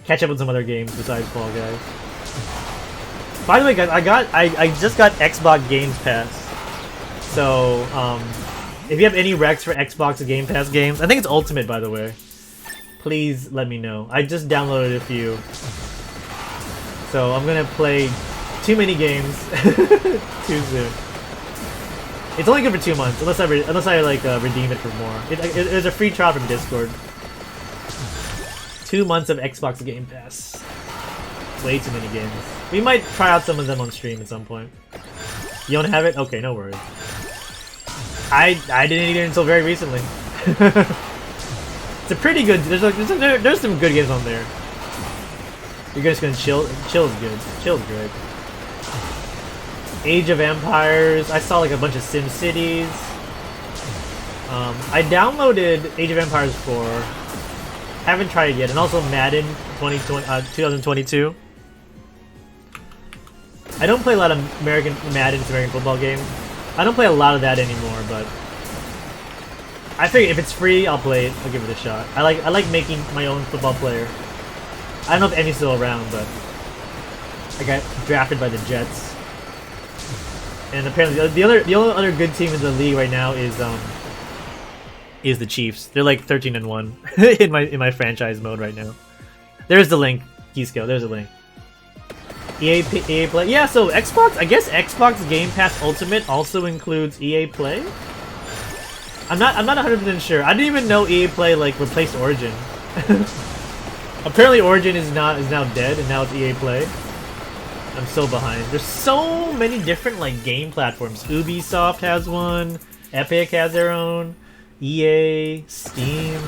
catch up on some other games besides Fall Guys. By the way, guys, I just got Xbox Game Pass. So if you have any recs for Xbox Game Pass games, I think it's Ultimate, by the way. Please let me know. I just downloaded a few, so I'm gonna play too many games too soon. It's only good for 2 months, unless I redeem it for more. There's a free trial from Discord. 2 months of Xbox Game Pass. Way too many games. We might try out some of them on stream at some point. You don't have it? Okay, no worries. I didn't get it until very recently. It's a pretty good. There's some good games on there. You're just gonna chill. Chill is good. Chill's good. Age of Empires. I saw like a bunch of Sim Cities. I downloaded Age of Empires 4. Haven't tried it yet, and also Madden 2022. I don't play a lot of Madden, American football games. I don't play a lot of that anymore, but I figure if it's free, I'll play it. I'll give it a shot. I like making my own football player. I don't know if Emmy's still around, but I got drafted by the Jets. And apparently, the only other good team in the league right now is the Chiefs. They're like 13-1 in my franchise mode right now. There's the link, Kisco. There's a link. EA Play. Yeah, so Xbox. I guess Xbox Game Pass Ultimate also includes EA Play. I'm not 100% sure. I didn't even know EA Play like replaced Origin. Apparently, Origin is now dead, and now it's EA Play. I'm so behind. There's so many different like game platforms. Ubisoft has one. Epic has their own. EA, Steam,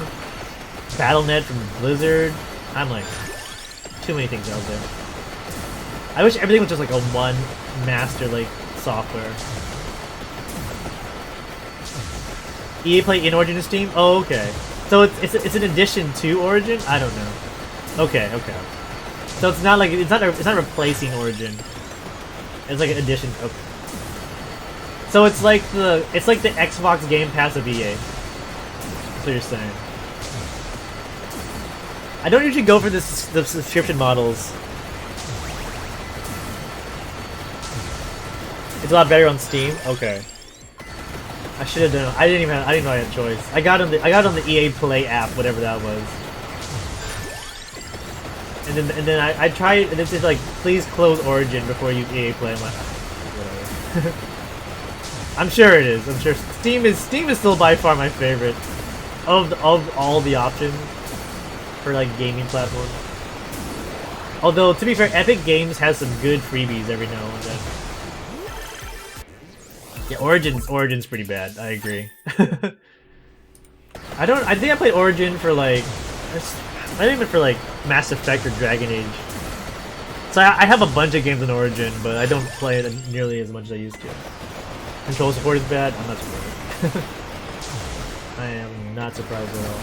Battle.net from Blizzard. I'm like, too many things out there. I wish everything was just like a one master like software. EA Play in Origin and Steam? Oh, okay. So it's an addition to Origin? I don't know. Okay. So it's not like it's not replacing Origin. It's like an addition. Okay. So it's like the Xbox Game Pass of EA. That's what you're saying. I don't usually go for the subscription models. It's a lot better on Steam. Okay. I should have done. I didn't know I had a choice. I got on the EA Play app, whatever that was. And then I tried, and it said like, please close Origin before you EA Play. I'm like, whatever. I'm sure it is. I'm sure Steam is still by far my favorite of all the options for like gaming platforms. Although to be fair, Epic Games has some good freebies every now and then. Yeah, Origin's pretty bad. I agree. I think I played Origin for like, not even for like Mass Effect or Dragon Age. So I have a bunch of games on Origin, but I don't play it nearly as much as I used to. Control support is bad. I'm not surprised. I am not surprised at all.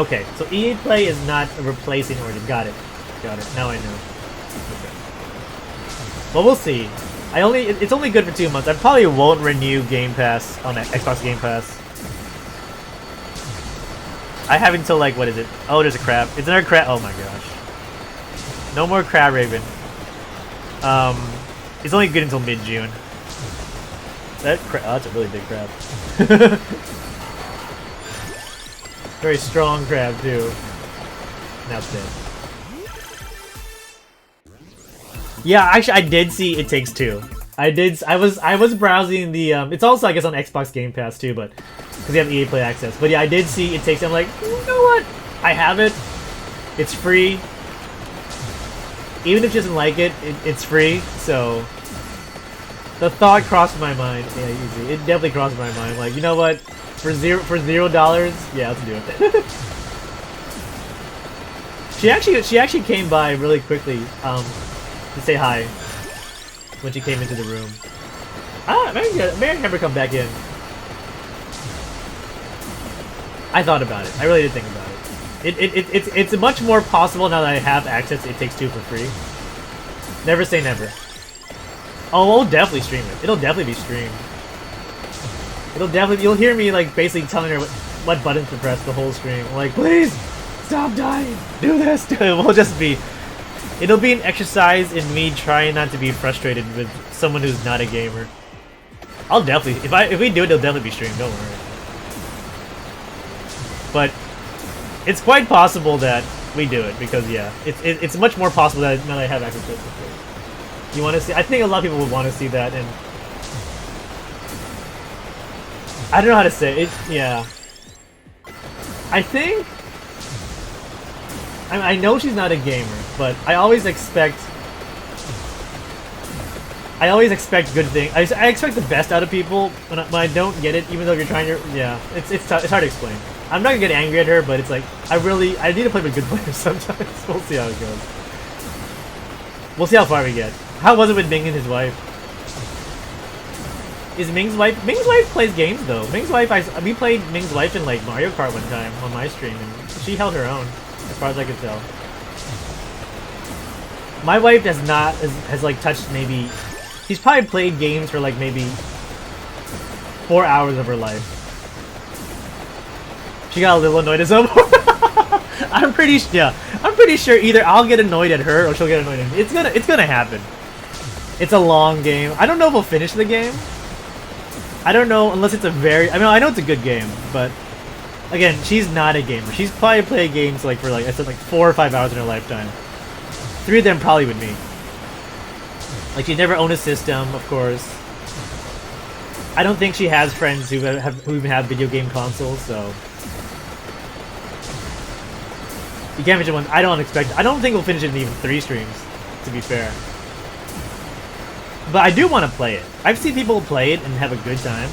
Okay, so EA Play is not replacing Origin. Got it. Now I know. Okay. Well, we'll see. It's only good for 2 months. I probably won't renew Game Pass on Xbox Game Pass. I have until like, what is it? Oh, there's a crab. It's another crab. Oh my gosh. No more Crab Raven. It's only good until mid-June. That's a really big crab. Very strong crab too. Now it's dead. Yeah, actually, I did see It Takes Two. I was browsing the it's also I guess on Xbox Game Pass too, but because you have EA Play access. But yeah, I did see It Takes Two. I'm like, you know what? I have it. It's free. Even if she doesn't like it, it's free. So the thought crossed my mind. Yeah, easy. It definitely crossed my mind. Like, you know what? For $0, yeah, let's do it. She actually came by really quickly. To say hi when she came into the room. Maybe have her come back in. I thought about it. I really did think about it. It's much more possible now that I have access to It Takes Two for free. Never say never. Oh, we'll definitely stream it. It'll definitely be streamed. You'll hear me like basically telling her what buttons to press the whole stream. Like, please stop dying. Do this. We'll just be. It'll be an exercise in me trying not to be frustrated with someone who's not a gamer. I'll definitely, if we do it, it'll definitely be streamed. Don't worry. But it's quite possible that we do it because yeah, it's much more possible that now that I have access to it. You want to see? I think a lot of people would want to see that, and I don't know how to say it. Yeah, I think. I know she's not a gamer, but I always expect good things. I expect the best out of people when I don't get it, even though you're trying to. Yeah, it's hard to explain. I'm not gonna get angry at her, but it's like I need to play with good players sometimes. We'll see how it goes. We'll see how far we get. How was it with Ming and his wife? Is Ming's wife? Ming's wife plays games though. Ming's wife, we played Ming's wife in like Mario Kart one time on my stream, and she held her own. As far as I can tell. My wife has like touched maybe. She's probably played games for like maybe 4 hours of her life. She got a little annoyed at some point. I'm pretty sure either I'll get annoyed at her or she'll get annoyed at me. It's gonna happen. It's a long game. I don't know if we'll finish the game. I don't know unless it's I know it's a good game, but again, she's not a gamer. She's probably played games like for like I said, like 4 or 5 hours in her lifetime. 3 of them probably with me. Like she never owned a system, of course. I don't think she has friends who even have video game consoles, so you can't mention one. I don't think we'll finish it in even 3 streams, to be fair. But I do want to play it. I've seen people play it and have a good time.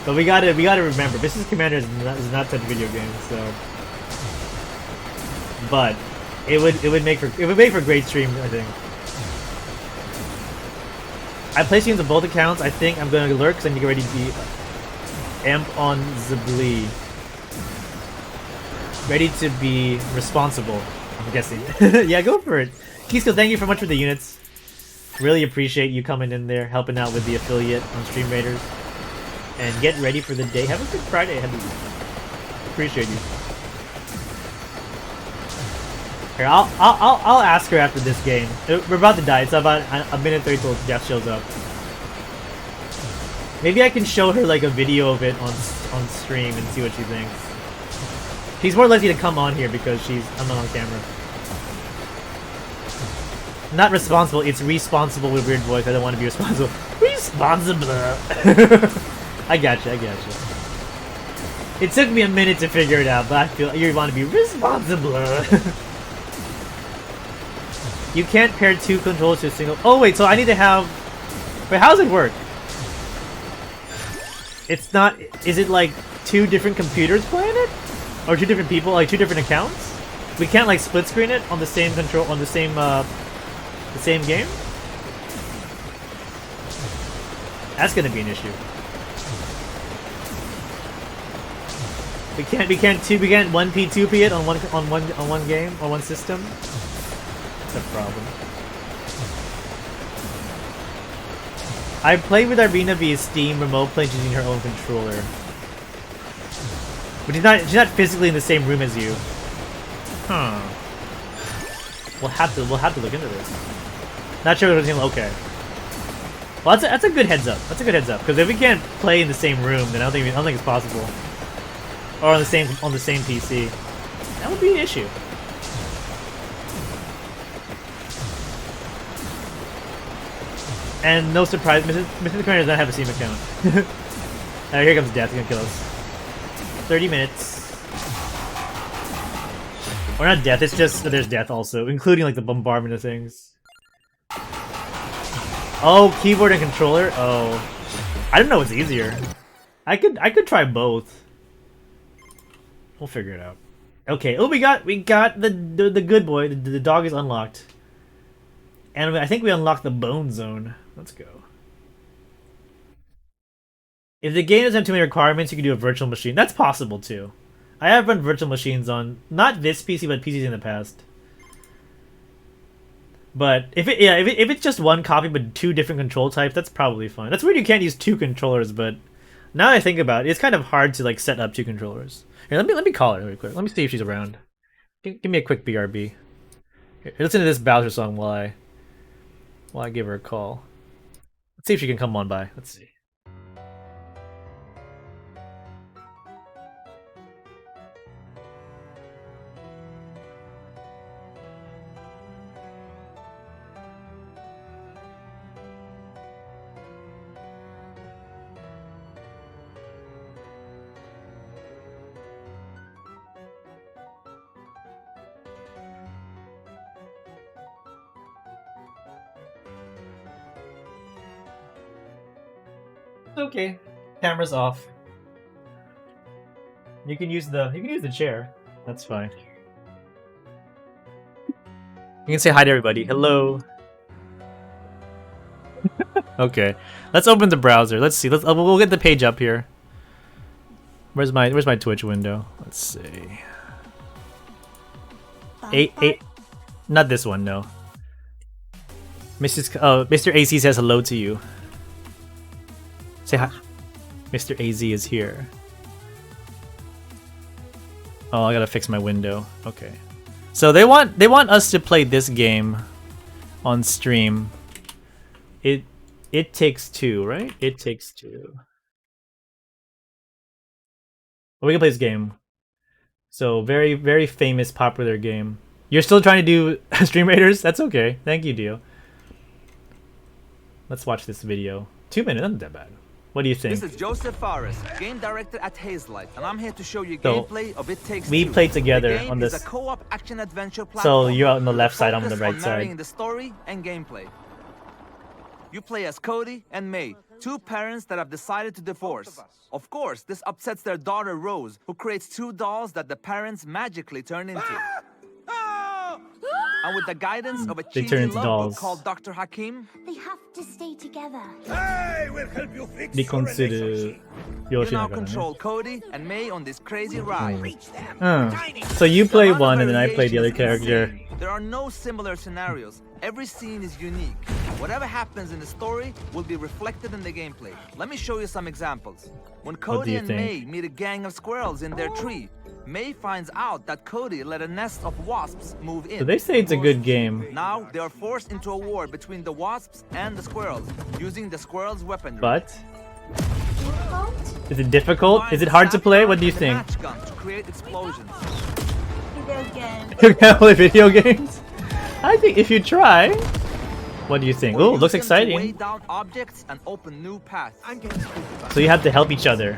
But we gotta remember, Business Commander is not such a video game, so. But it would make for great streams, I think. I play streams on both accounts. I think I'm gonna lurk because I need to get ready to be amp on Zibli. Ready to be responsible, I'm guessing. Yeah, go for it. Kisko, thank you so much for the units. Really appreciate you coming in there, helping out with the affiliate on Stream Raiders. And get ready for the day. Have a good Friday ahead of you. Appreciate you. Here, I'll ask her after this game. We're about to die. It's about a minute 30 till Jeff shows up. Maybe I can show her like a video of it on stream and see what she thinks. She's more likely to come on here because I'm not on camera. Not responsible, it's responsible with weird voice. I don't want to be responsible. Responsible. I gotcha. It took me a minute to figure it out, but I feel you want to be responsible. You can't pair two controllers to a single. Oh wait, so I need to have. Wait, how does it work? It's not. Is it like two different computers playing it, or two different people, like two different accounts? We can't like split screen it on the same control on the same game. That's gonna be an issue. We can't 1P 2P it on one game on one system. That's a problem. I played with Arena via Steam remote play using her own controller. But she's not physically in the same room as you. Huh. We'll have to look into this. Not sure if it's gonna okay. Well, that's a good heads up. That's a good heads up because if we can't play in the same room, then I don't think it's possible. Or on the same PC, that would be an issue. And no surprise, Mr. Commander does not have a Steam account. Here comes Death, he's gonna kill us. 30 minutes. Or not Death, it's just there's Death also, including like the bombardment of things. Oh, keyboard and controller? Oh. I don't know what's easier. I could try both. We'll figure it out. Okay, oh we got the good boy, the dog is unlocked. And I think we unlocked the bone zone. Let's go. If the game doesn't have too many requirements, you can do a virtual machine. That's possible too. I have run virtual machines on not this PC, but PCs in the past. But if it's just one copy but two different control types, that's probably fine. That's weird you can't use two controllers, but now that I think about it, it's kind of hard to like set up two controllers. Here, let me call her really quick. Let me see if she's around. Give me a quick BRB. Here, listen to this Bowser song while I give her a call. Let's see if she can come on by. Let's see. Okay, camera's off. You can use the chair. That's fine. You can say hi to everybody. Hello. Okay, let's open the browser. Let's see. We'll get the page up here. Where's my Twitch window? Let's see. Eight. Not this one. No. Mr. AC says hello to you. Say hi. Mr. AZ is here. Oh, I gotta fix my window. Okay. So they want us to play this game on stream. It Takes Two, right? It Takes Two. Well, we can play this game. So very, very famous, popular game. You're still trying to do Stream Raiders? That's okay. Thank you, Dio. Let's watch this video. 2 minutes, not that bad. What do you think? This is Joseph Fares, game director at Hazelight, and I'm here to show you gameplay of It Takes Two. We played together on this. Is a co-op action adventure platform. So you're on the left side, I'm on the right side. The story and gameplay. You play as Cody and May, two parents that have decided to divorce. Of course, this upsets their daughter Rose, who creates two dolls that the parents magically turn into. And with the guidance of a cheesy love book called Dr. Hakim, they have to stay together. I will help you fix your relationship. You now control Cody and May on this crazy ride. So you play one and then I play the other character. There are no similar scenarios. Every scene is unique. Whatever happens in the story will be reflected in the gameplay. Let me show you some examples. When What do Cody you and think? May meet a gang of squirrels in their tree, May finds out that Cody let a nest of wasps move in. So they say it's a good game, Now they are forced into a war between the wasps and the squirrels, using the squirrels' weaponry. but Difficult? is it difficult? Combine Is it hard to play? What do you the think? match gun to create explosions. Video game. You can't play video games? I think if you try. What do you think? Or Oh, use looks them to weigh exciting. down objects and open new paths. So you have to help each other.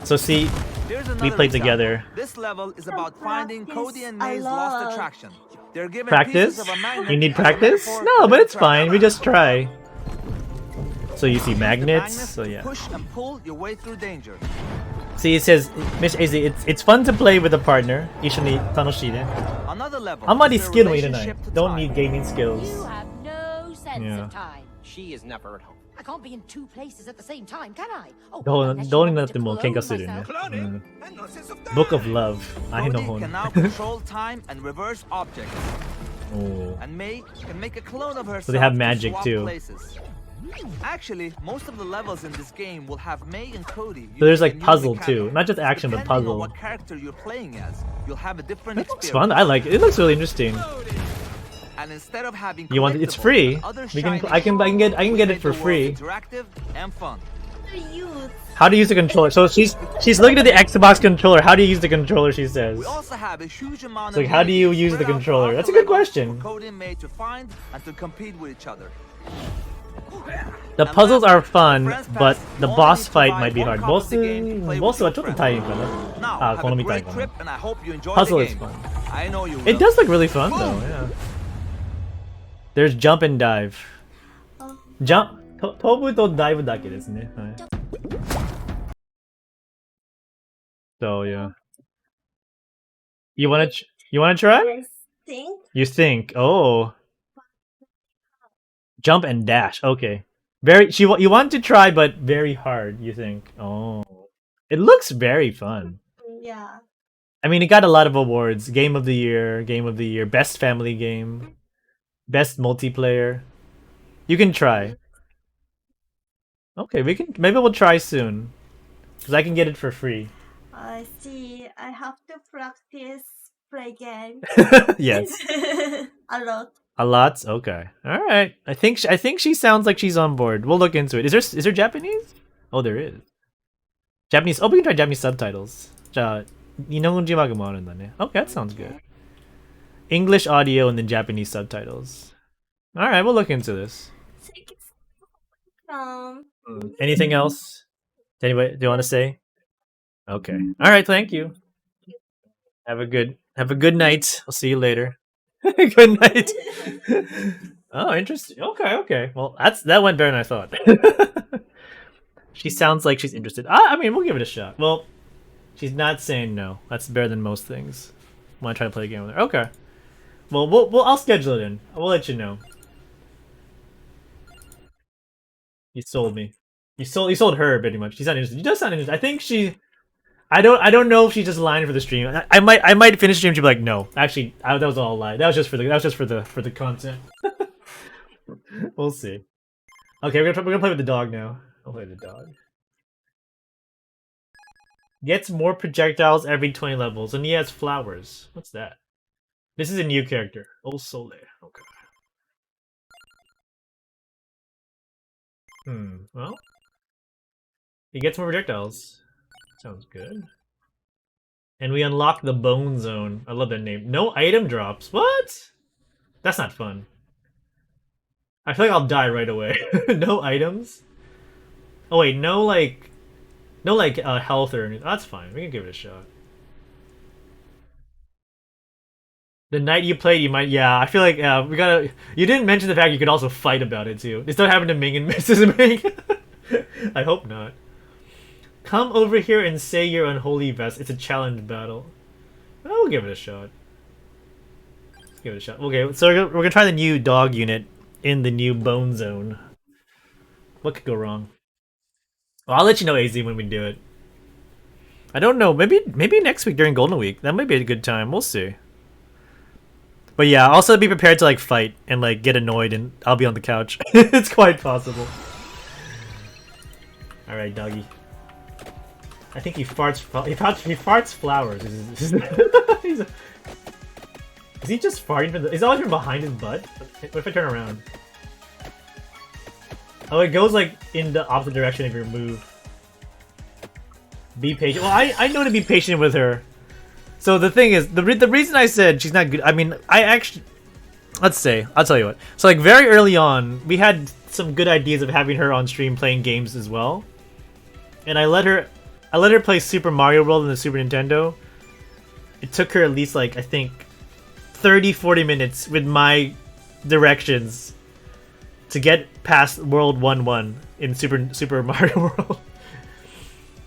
So see, Here's we another play example. together. This level is about finding practice Cody and a May's lot. lost attraction. They're given Practice? pieces of a magnet You need as a practice? metaphor No, for but their it's fine. We attraction. just try. So you see Use the magnets. magnets So to yeah. Push and pull your way through danger. See, it says, Miss AZ, it's fun to play with a partner. 一緒に楽しいね。 Another level. あんまり is ス the キルもいらない。 relationship to Don't time. need gaming skills. You have no sense Yeah. of time. She is never at home. I can't be in two places at the same time, can I? Oh, どう unless you どう want に me なっ to ても clone 喧嘩するね。 myself. うん and no sense of time. Book of Love. 愛の Cody 本。 can now control time and reverse objects. おー And May can make a clone of herself they have to magic swap too. places. Actually, most of the levels in this game will have May and Cody. So there's using like a new puzzle mechanic. too, not just action but Depending on puzzle. what character you're playing as, you'll have a different It looks experience. fun. I like it. It looks really interesting. And instead of having You want it's collectibles free. and other We can shiny I can get we'll it make for the world free. Interactive and fun. The youth. How to use the controller. So she's looking at the Xbox controller. How do you use the controller? She says. We also have a huge amount It's like, of how do you enemies use the spread out controller? throughout That's a the good level question. for Cody and May to find and to compete with each other. The And puzzles lastly, are fun, Friends but Pass the only boss needs to fight buy might be one hard. copy of the game to play with Boss your はちょっと friends. 大変かな。 Now, あ、 have この a みたい great か trip な。 and I hope you enjoy Puzzle the is game. fun. I know you will. It does look really fun though. Yeah. There's jump and dive. Jump 飛ぶとダイブだけですね。はい。So yeah. You wanna try? I think. You think? Oh. Jump and dash. Okay. You want to try, but very hard. You think? Oh. It looks very fun. Yeah. I mean, it got a lot of awards. Game of the Year, Best Family Game, Best Multiplayer. You can try. Okay, maybe we'll try soon. Cause I can get it for free. I see. I have to practice play game Yes. a lot. A lot? Okay. Alright. I think she sounds like she's on board. We'll look into it. Is there Japanese? Oh, there is. Japanese. Oh, we can try Japanese subtitles. じゃあ、日本語字幕もあるんだね. Okay, that sounds good. English audio and then Japanese subtitles. Alright, we'll look into this. Anything else? Anybody, do you want to say? Okay. Alright, thank you. Have a good night. I'll see you later. Good night. Oh, interesting. Okay. Well, that went better than I thought. She sounds like she's interested. I mean, we'll give it a shot. Well, she's not saying no. That's better than most things. Want to try to play a game with her? Okay. Well, I'll schedule it in. We'll let you know. You sold me. You sold her pretty much. She's not interested. She does sound interested. I think she. I don't know if she's just lying for the stream. I might finish the stream. She'll be like, no, actually, that was all a lie. That was just for the content. We'll see. Okay, we're gonna play with the dog now. I'll play the dog. Gets more projectiles every 20 levels, and he has flowers. What's that? This is a new character. Oh, Sole. Okay. Well, he gets more projectiles. Sounds good. And we unlock the Bone Zone. I love that name. No item drops. What? That's not fun. I feel like I'll die right away. No items? Oh wait, no health or anything. That's fine. We can give it a shot. The night you played, you might. Yeah, I feel like we gotta. You didn't mention the fact you could also fight about it too. It's not happened to Ming and Mrs. Ming. I hope not. Come over here and say your unholy vest. It's a challenge battle. Well, we'll give it a shot. Let's give it a shot. Okay, so we're gonna try the new dog unit in the new Bone Zone. What could go wrong? Well, I'll let you know, AZ, when we do it. I don't know. Maybe next week during Golden Week. That might be a good time. We'll see. But yeah, also be prepared to like fight and like get annoyed, and I'll be on the couch. It's quite possible. All right, doggy. I think he farts. He farts flowers. Is he just farting from the? Is it always from behind his butt? What if I turn around? Oh, it goes like in the opposite direction of your move. Be patient. Well, I know to be patient with her. So the thing is, the reason I said she's not good. I mean, I actually. Let's say, I'll tell you what. So like very early on, we had some good ideas of having her on stream playing games as well, and I let her play Super Mario World on the Super Nintendo. It took her at least like I think 30-40 minutes with my directions to get past World 1-1 in Super Mario World.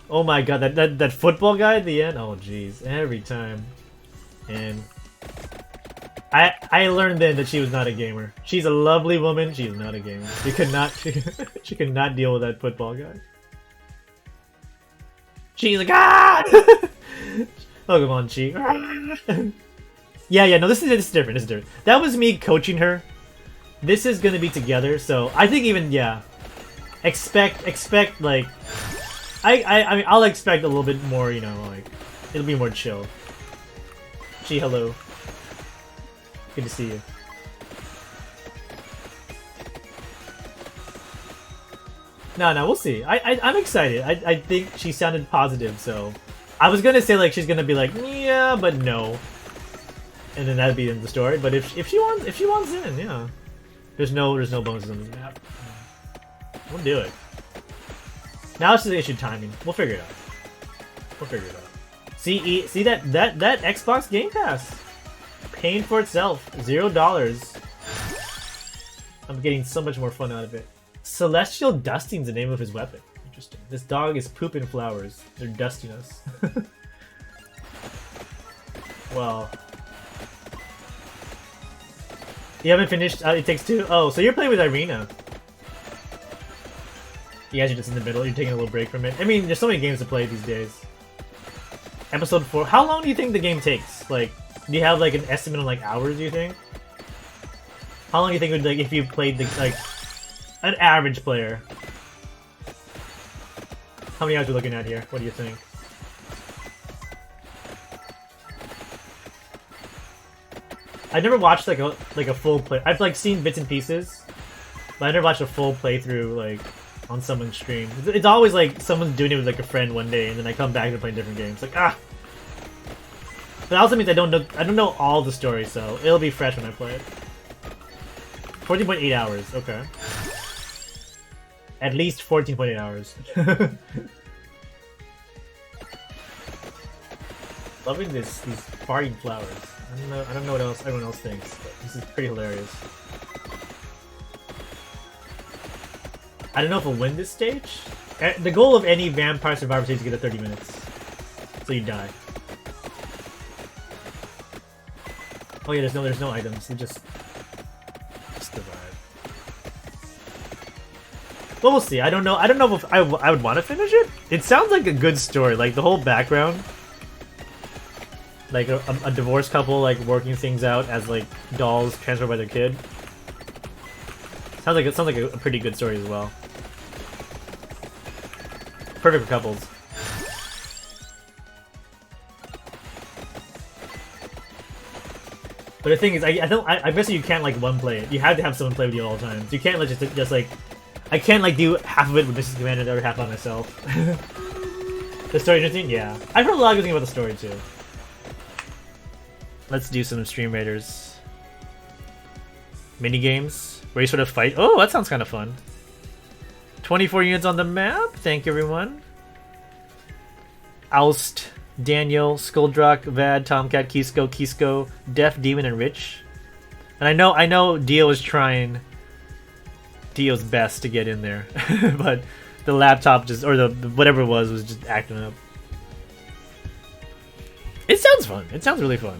Oh my god, that football guy at the end. Oh jeez, every time. And I learned then that she was not a gamer. She's a lovely woman. She is not a gamer. She could not she could not deal with that football guy. She's like ah. Oh come on, she. Yeah, no, this is different. This is different. That was me coaching her. This is gonna be together, so I think even yeah. Expect like I mean I'll expect a little bit more, you know, like it'll be more chill. Gee, hello. Good to see you. No, we'll see. I'm excited. I think she sounded positive, so I was gonna say like she's gonna be like yeah, but no, and then that'd be in the story. But if she wants in, yeah, there's no bonuses on this map. We'll do it. Now it's just the issue of timing. We'll figure it out. See that Xbox Game Pass paying for itself, $0. I'm getting so much more fun out of it. Celestial Dusting's the name of his weapon. Interesting. This dog is pooping flowers. They're dusting us. Well, you haven't finished It Takes Two? Oh, so you're playing with Irina. You guys are just in the middle. You're taking a little break from it. I mean, there's so many games to play these days. Episode 4. How long do you think the game takes? Like, do you have like an estimate on like hours? Do you think? How long do you think it would like if you played the like an average player? How many hours are we looking at here? What do you think? I never watched like a full play. I've like seen bits and pieces, but I never watched a full playthrough like on someone's stream. It's always like someone's doing it with like a friend one day, and then I come back and play different games. Like ah. But that also means I don't know all the story, so it'll be fresh when I play it. 14.8 hours. Okay. At least 14.8 hours. Loving these farting flowers. I don't know what else everyone else thinks, but this is pretty hilarious. I don't know if we'll win this stage. The goal of any Vampire Survivor stage is to get to 30 minutes, so you die. Oh yeah, there's no items. You just survive. Well, we'll see. I don't know if I would want to finish it. It sounds like a good story. Like the whole background. Like a divorced couple like working things out as like dolls transferred by their kid. Sounds like a pretty good story as well. Perfect for couples. But the thing is, I guess you can't like one play it. You have to have someone play with you all the time. So you can't like just like I can't like do half of it with Mrs. Commander and the other half by myself. The story interesting? Yeah. I've heard a lot of good things about the story too. Let's do some Stream Raiders. Mini games where you sort of fight. Oh, that sounds kind of fun. 24 units on the map. Thank you, everyone. Oust, Daniel, Skuldrock, Vad, Tomcat, Kisko, Def, Demon, and Rich. And I know Dio is trying Dio's best to get in there, but the laptop just, or the whatever it was just acting up. It sounds fun. It sounds really fun.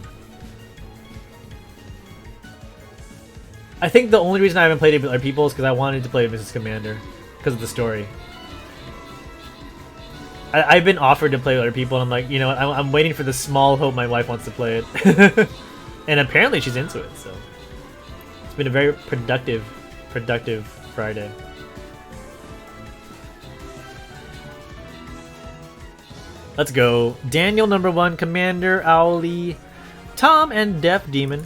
I think the only reason I haven't played it with other people is because I wanted to play Mrs. Commander because of the story. I've been offered to play with other people, and I'm like, you know what, I'm waiting for the small hope my wife wants to play it. And apparently she's into it, so it's been a very productive Friday. Let's go. Daniel #1, Commander, Owly, Tom, and Deaf Demon.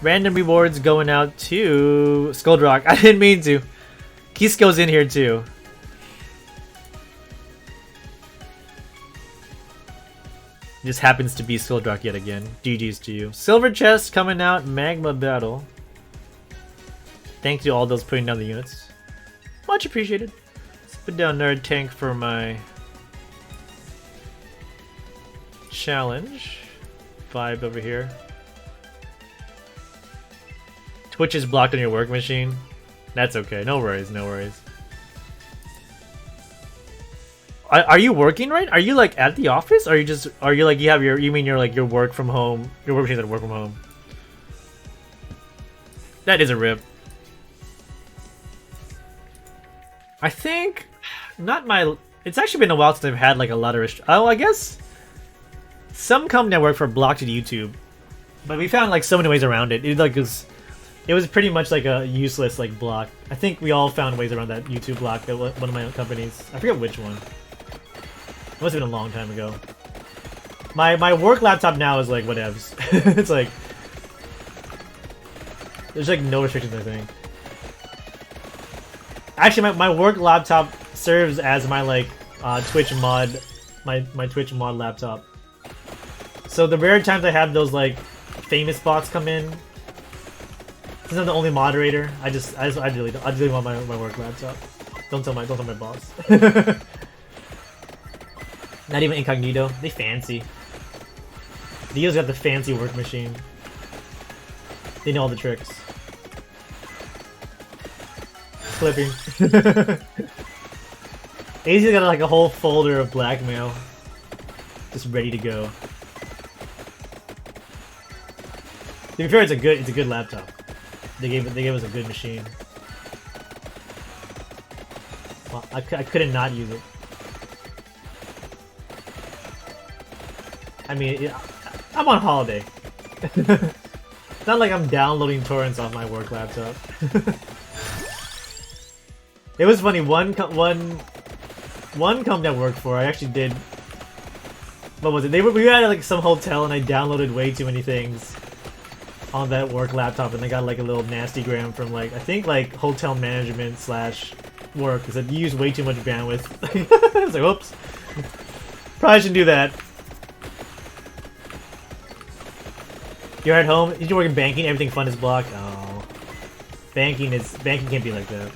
Random rewards going out to Skuldrock. I didn't mean to. Kisco's in here too. Just happens to be Skuldrock yet again. GG's to you. Silver chest coming out. Magma battle. Thank you to all those putting down the units. Much appreciated. Let's put down Nerd Tank for my challenge. Vibe over here. Twitch is blocked on your work machine. That's okay. No worries. No worries. Are you working right? Are you like at the office? Or are you like you have your your work from home? Your work machine at work from home. That is a rip. I think not my. It's actually been a while since I've had like a lot of oh, I guess some company I work for blocked YouTube, but we found like so many ways around it. It was pretty much like a useless like block. I think we all found ways around that YouTube block at one of my companies. I forget which one. It must have been a long time ago. My work laptop now is like whatevs. It's like there's like no restrictions, I think. Actually, my work laptop serves as my like Twitch mod, my Twitch mod laptop. So the rare times I have those like famous bots come in, since I'm the only moderator, I really want my work laptop. Don't tell my boss. Not even incognito. They fancy. Dio's got the fancy work machine. They know all the tricks. Clipping. AZ's got like a whole folder of blackmail, just ready to go. To be fair, it's a good laptop. They gave us a good machine. Well, I couldn't not use it. I mean, I'm on holiday. It's not like I'm downloading torrents off my work laptop. It was funny. One company I worked for, I actually did. What was it? We were at like some hotel, and I downloaded way too many things on that work laptop, and I got like a little nasty gram from like I think like hotel management / work because it used way too much bandwidth. I was like, oops. Probably shouldn't do that. You're at home. Did you work in banking? Everything fun is blocked. Oh, banking can't be like that.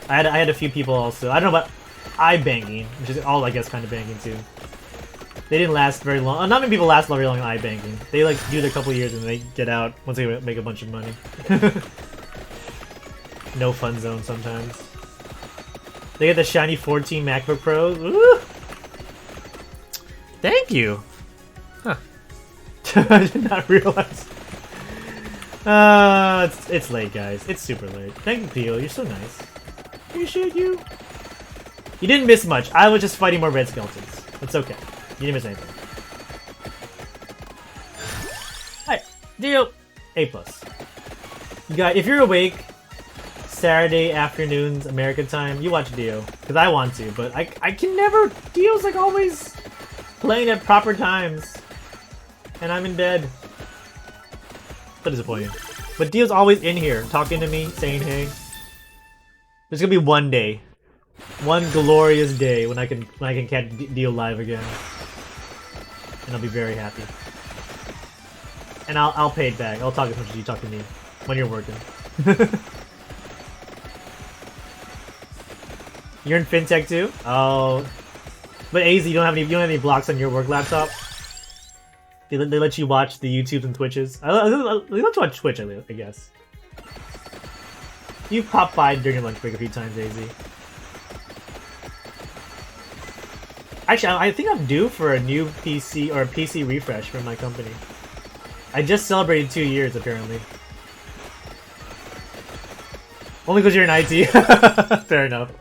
I had a few people also. I don't know about iBanking, which is all I guess kind of banking too. They didn't last very long. Not many people last very long in iBanking. They like do their couple years and they get out once they make a bunch of money. No fun zone sometimes. They get the shiny 14 MacBook Pros. Ooh! Thank you. Huh. I did not realize. It's late, guys. It's super late. Thank you, Pio. You're so nice. Appreciate you. You didn't miss much. I was just fighting more red skeletons. It's okay. You didn't miss anything. Alright, Dio, A+. You got, if you're awake Saturday afternoons American time, you watch Dio. Because I want to, but I can never. Dio's like always playing at proper times. And I'm in bed. So disappointing. But Dio's always in here, talking to me, saying hey. There's gonna be one day. One glorious day when I can catch Dio live again. And I'll be very happy. And I'll pay it back. I'll talk as much as you talk to me when you're working. You're in fintech too? Oh. But AZ, you don't have any blocks on your work laptop? They let you watch the YouTubes and Twitches. I love to watch Twitch, I guess. You've popped by during your lunch break a few times, AZ. Actually, I think I'm due for a new PC or a PC refresh from my company. I just celebrated 2 years, apparently. Only because you're in IT. Fair enough.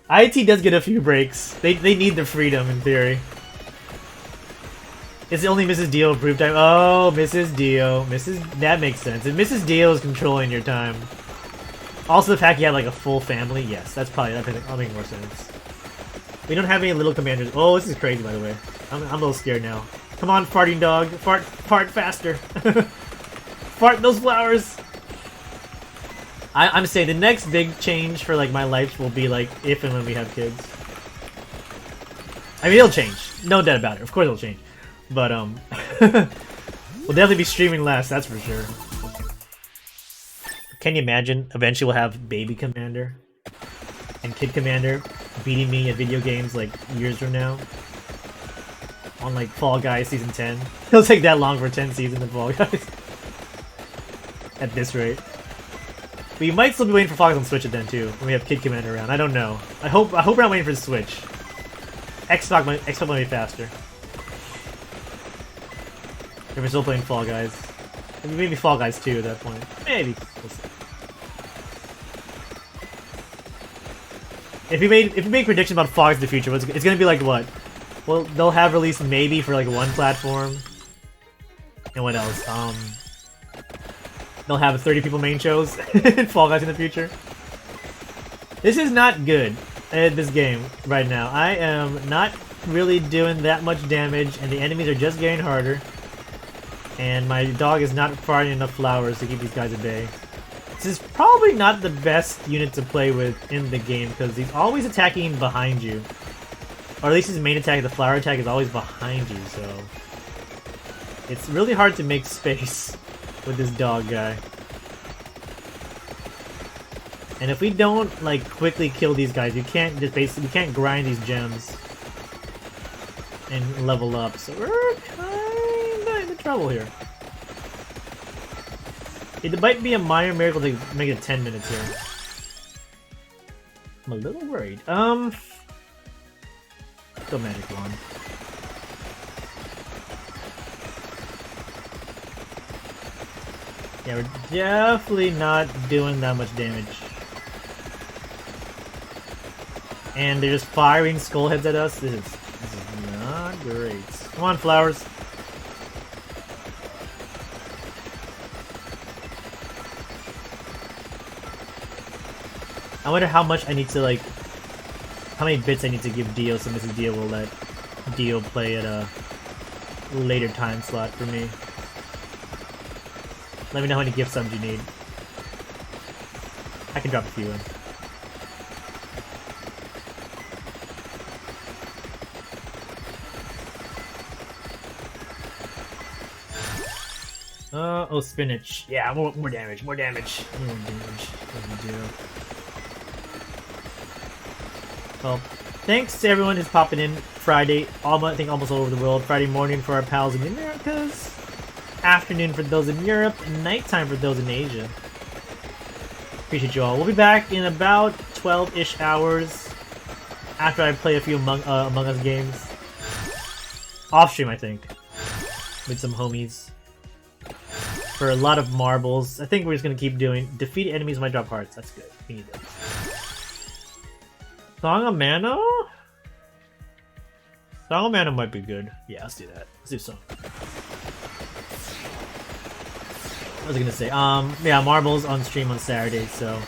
IT does get a few breaks. They need the freedom, in theory. It's only Mrs. Dio approved time. Oh, Mrs. Dio. That makes sense. If Mrs. Dio is controlling your time. Also, the fact you have like a full family. Yes, that'll make more sense. We don't have any little commanders. Oh, this is crazy, by the way. I'm a little scared now. Come on, farting dog. Fart faster. Fart those flowers. I'm saying the next big change for like my life will be like if and when we have kids. I mean, it'll change. No doubt about it. Of course it'll change. But we'll definitely be streaming less, that's for sure. Can you imagine? Eventually we'll have Baby Commander and Kid Commander beating me at video games like years from now. On like Fall Guys Season 10. It'll take that long for 10 seasons of Fall Guys. At this rate. But you might still be waiting for Fall Guys on Switch then too, when we have Kid Commander around. I don't know. I hope we're not waiting for the Switch. Xbox might be faster. If we're still playing Fall Guys. Maybe Fall Guys 2 at that point. Maybe. We'll see. If we made predictions about Fall Guys in the future, it's gonna be like what? Well, they'll have released maybe for like one platform. And what else? They'll have 30 people main shows in Fall Guys in the future. This is not good at this game right now. I am not really doing that much damage, and the enemies are just getting harder. And my dog is not farting enough flowers to keep these guys at bay. This is probably not the best unit to play with in the game, because he's always attacking behind you. Or at least his main attack, the flower attack, is always behind you, so... It's really hard to make space with this dog guy. And if we don't, like, quickly kill these guys, you can't just basically... You can't grind these gems and level up, so we're kinda in trouble here. It might be a minor miracle to make it 10 minutes here. I'm a little worried. Go Magic Wand. Yeah, we're definitely not doing that much damage. And they're just firing skull heads at us. This is not great. Come on, flowers. I wonder how much I need to, like, how many bits I need to give Dio so Mrs. Dio will let Dio play at a later time slot for me. Let me know how many gift subs you need. I can drop a few in. Oh, spinach. Yeah, more damage, more damage. More damage. What do we do? Well, thanks to everyone who's popping in Friday, I think almost all over the world. Friday morning for our pals in the Americas, afternoon for those in Europe, and nighttime for those in Asia. Appreciate you all. We'll be back in about 12-ish hours after I play a few Among Us games. Off stream, I think, with some homies. For a lot of marbles. I think we're just gonna keep doing defeat enemies when I drop hearts. That's good. We need those. Song of Mana? Song of Mana might be good. Yeah, let's do that. Let's do Song. What was I gonna say? Yeah, marbles on stream on Saturday, so...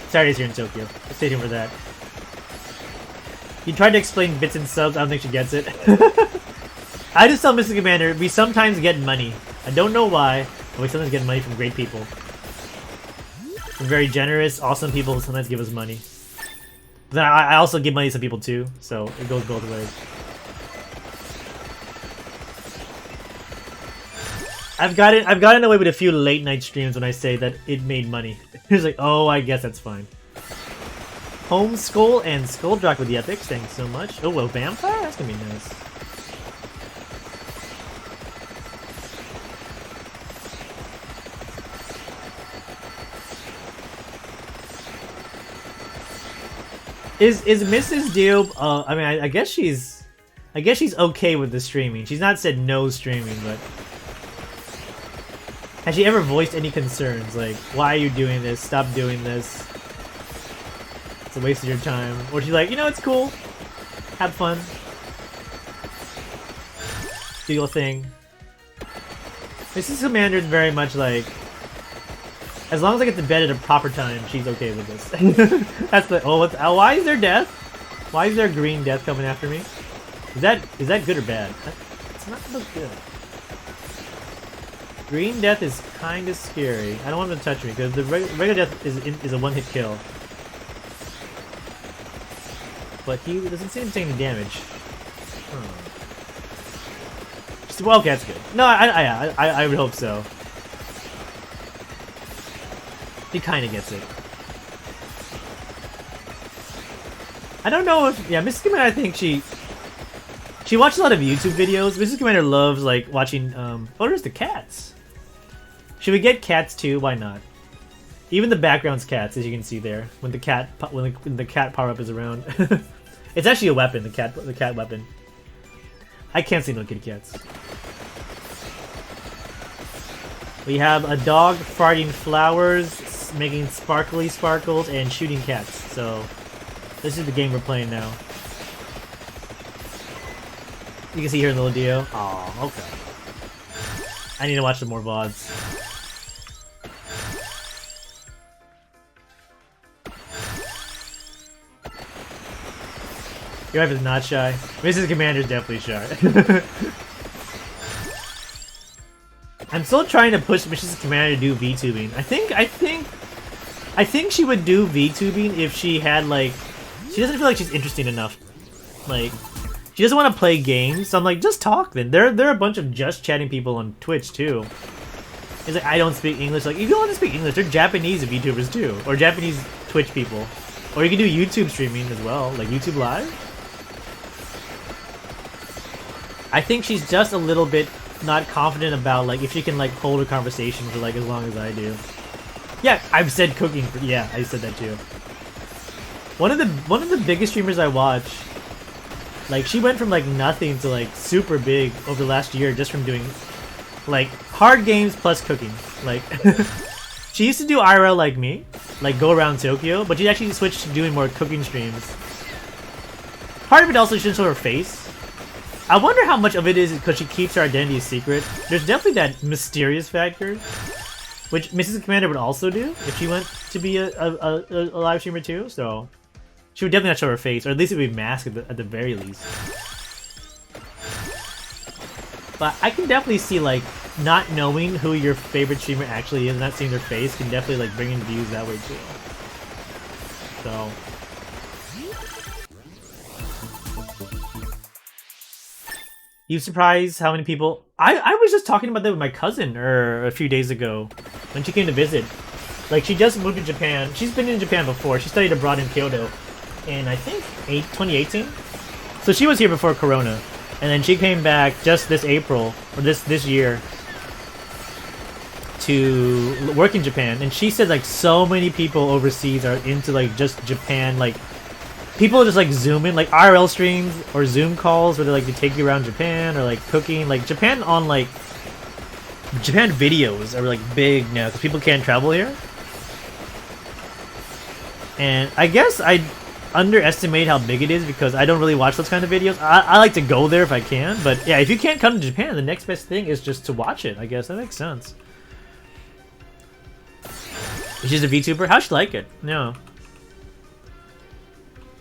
Saturday's here in Tokyo. Stay tuned for that. You tried to explain bits and subs, I don't think she gets it. I just tell Mr. Commander, we sometimes get money. I don't know why, but we sometimes get money from great people. From very generous, awesome people who sometimes give us money. Then I also give money to some people too, so it goes both ways. I've gotten away with a few late night streams when I say that it made money. It's like, oh, I guess that's fine. Home Skull and Skulldrak with the epics, thanks so much. Oh, a vampire? That's gonna be nice. Is Mrs. Dio? I mean, I guess she's okay with the streaming. She's not said no streaming, but has she ever voiced any concerns? Like, why are you doing this? Stop doing this. It's a waste of your time. Or she's like, you know, it's cool. Have fun. do your thing. Mrs. Commander's very much like, as long as I get to bed at a proper time, she's okay with this. That's the why is there death? Why is there green death coming after me? Is that good or bad? It's not so good. Green death is kind of scary. I don't want him to touch me because the regular death is a one-hit kill. But he doesn't seem to take any damage. Well, okay, that's good. No, I would hope so. He kind of gets it. I don't know if Mrs. Commander. I think she watches a lot of YouTube videos. Mrs. Commander loves like watching. Oh, there's the cats. Should we get cats too? Why not? Even the background's cats, as you can see there. When the cat power up is around, it's actually a weapon. The cat weapon. I can't see no kitty cats. We have a dog farting flowers, making sparkly sparkles, and shooting cats. So this is the game we're playing now. You can see here in the little Dio. Oh, okay. I need to watch some more VODs. Your wife is not shy. Mrs. Commander is definitely shy. I'm still trying to push Mrs. Commander to do VTubing. I think she would do VTubing if she had like, she doesn't feel like she's interesting enough. Like, she doesn't want to play games. So I'm like, just talk then. There are a bunch of just chatting people on Twitch too. It's like, I don't speak English. Like, if you don't want to speak English, there are Japanese VTubers too, or Japanese Twitch people, or you can do YouTube streaming as well, like YouTube Live. I think she's just a little bit not confident about like if she can like hold a conversation for like as long as I do. Yeah, I've said cooking for, yeah, I said that too. One of the biggest streamers I watch, like she went from like nothing to like super big over the last year just from doing like hard games plus cooking. Like she used to do IRL like me, like go around Tokyo, but she actually switched to doing more cooking streams. Part of it also she didn't show her face. I wonder how much of it is because she keeps her identity a secret. There's definitely that mysterious factor, which Mrs. Commander would also do if she went to be a live streamer too. So she would definitely not show her face, or at least it would be masked at the very least. But I can definitely see like not knowing who your favorite streamer actually is, and not seeing their face, can definitely like bring in views that way too. So. You surprised how many people... I was just talking about that with my cousin a few days ago when she came to visit. Like, she just moved to Japan. She's been in Japan before. She studied abroad in Kyoto in, I think, 2018? So she was here before Corona. And then she came back just this April, or this year, to work in Japan. And she said, like, so many people overseas are into, like, just Japan, like... People just like zoom in, like IRL streams or Zoom calls where they like to take you around Japan, or like cooking, like Japan on like Japan videos are like big now because people can't travel here. And I guess I underestimate how big it is because I don't really watch those kind of videos. I like to go there if I can, but yeah, if you can't come to Japan, the next best thing is just to watch it. I guess that makes sense. She's a VTuber. How'd she like it? No.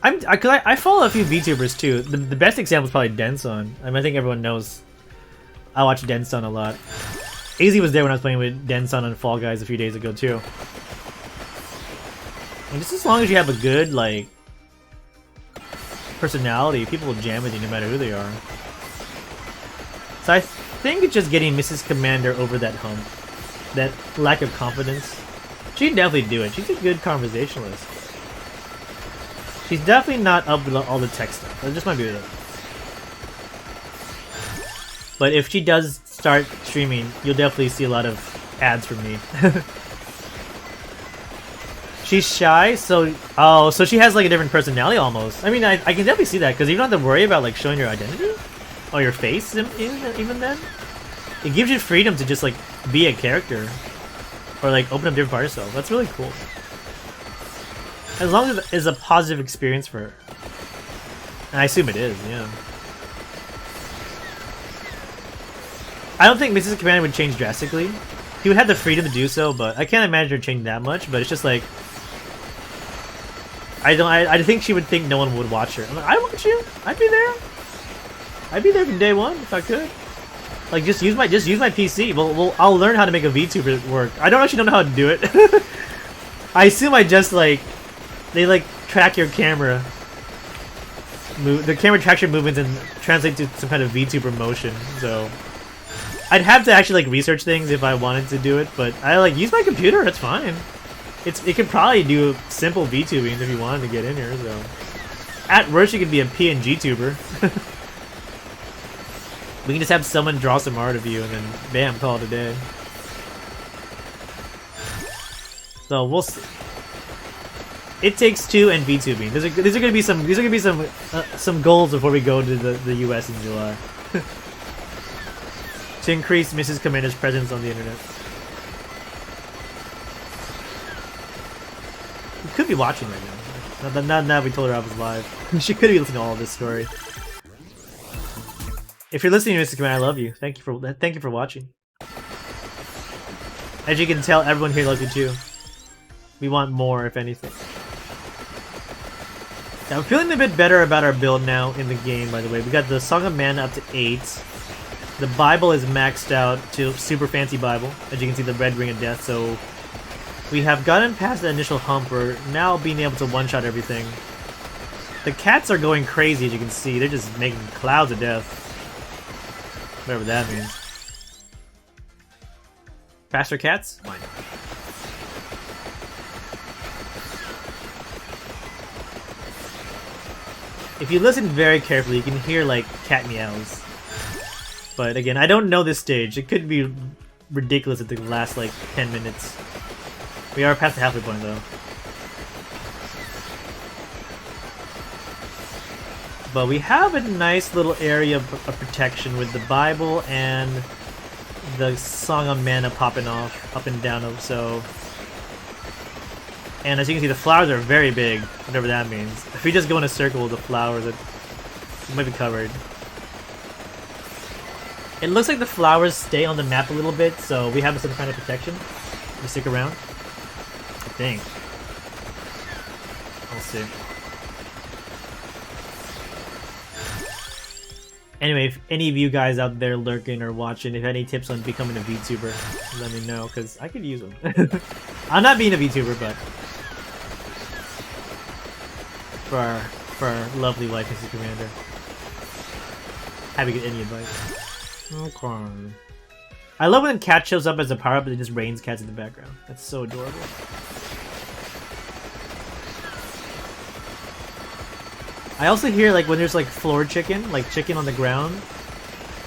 I follow a few VTubers too. The best example is probably Denson. I mean, I think everyone knows. I watch Denson a lot. AZ was there when I was playing with Denson on Fall Guys a few days ago too. And just as long as you have a good like personality, people will jam with you no matter who they are. So I think it's just getting Mrs. Commander over that hump, that lack of confidence. She can definitely do it. She's a good conversationalist. She's definitely not up with all the tech stuff. That just might be it. But if she does start streaming, you'll definitely see a lot of ads from me. She's shy, so... Oh, so she has like a different personality almost. I mean, I can definitely see that, because you don't have to worry about like showing your identity. Or your face, even then. It gives you freedom to just like be a character. Or like open up different parts of yourself. That's really cool. As long as it's a positive experience for her. And I assume it is, yeah. I don't think Mrs. Commander would change drastically. He would have the freedom to do so, but I can't imagine her changing that much. But it's just like I think she would think no one would watch her. I'm like, I watch you. I'd be there. I'd be there from day one if I could. Like just use my PC. Well, I'll learn how to make a VTuber work. I don't actually know how to do it. I assume I just like they like track your camera. The camera tracks your movements and translate to some kind of VTuber motion. So I'd have to actually like research things if I wanted to do it, but I like use my computer. It's fine. It could probably do simple VTubing if you wanted to get in here. So at worst, you could be a PNG tuber. We can just have someone draw some art of you and then bam, call it a day. So we'll see. It Takes Two and VTubing. These are gonna be some goals before we go to the US in July. To increase Mrs. Commander's presence on the internet. You could be watching right now. Not now we told her I was live. She could be listening to all of this story. If you're listening to Mrs. Commander, I love you. Thank you for watching. As you can tell, everyone here loves you too. We want more, if anything. Now, I'm feeling a bit better about our build now in the game, by the way. We got the Song of Mana up to 8. The Bible is maxed out to Super Fancy Bible. As you can see, the Red Ring of Death. So we have gotten past the initial hump. We're now being able to one-shot everything. The cats are going crazy, as you can see. They're just making clouds of death. Whatever that means. Faster cats? Why not? If you listen very carefully, you can hear, like, cat meows. But again, I don't know this stage. It could be ridiculous at the last, like, 10 minutes. We are past the halfway point, though. But we have a nice little area of protection with the Bible and the Song of Mana popping off up and down, so... And as you can see, the flowers are very big, whatever that means. If we just go in a circle with the flowers, it might be covered. It looks like the flowers stay on the map a little bit, so we have some kind of protection. You stick around. I think. We'll see. Anyway, if any of you guys out there lurking or watching, if any tips on becoming a VTuber, let me know, because I could use them. I'm not being a VTuber, but for our lovely wife, Mrs. Commander. Happy to get any advice. Okay. I love when a cat shows up as a power-up and it just rains cats in the background. That's so adorable. I also hear like when there's like floor chicken, like chicken on the ground.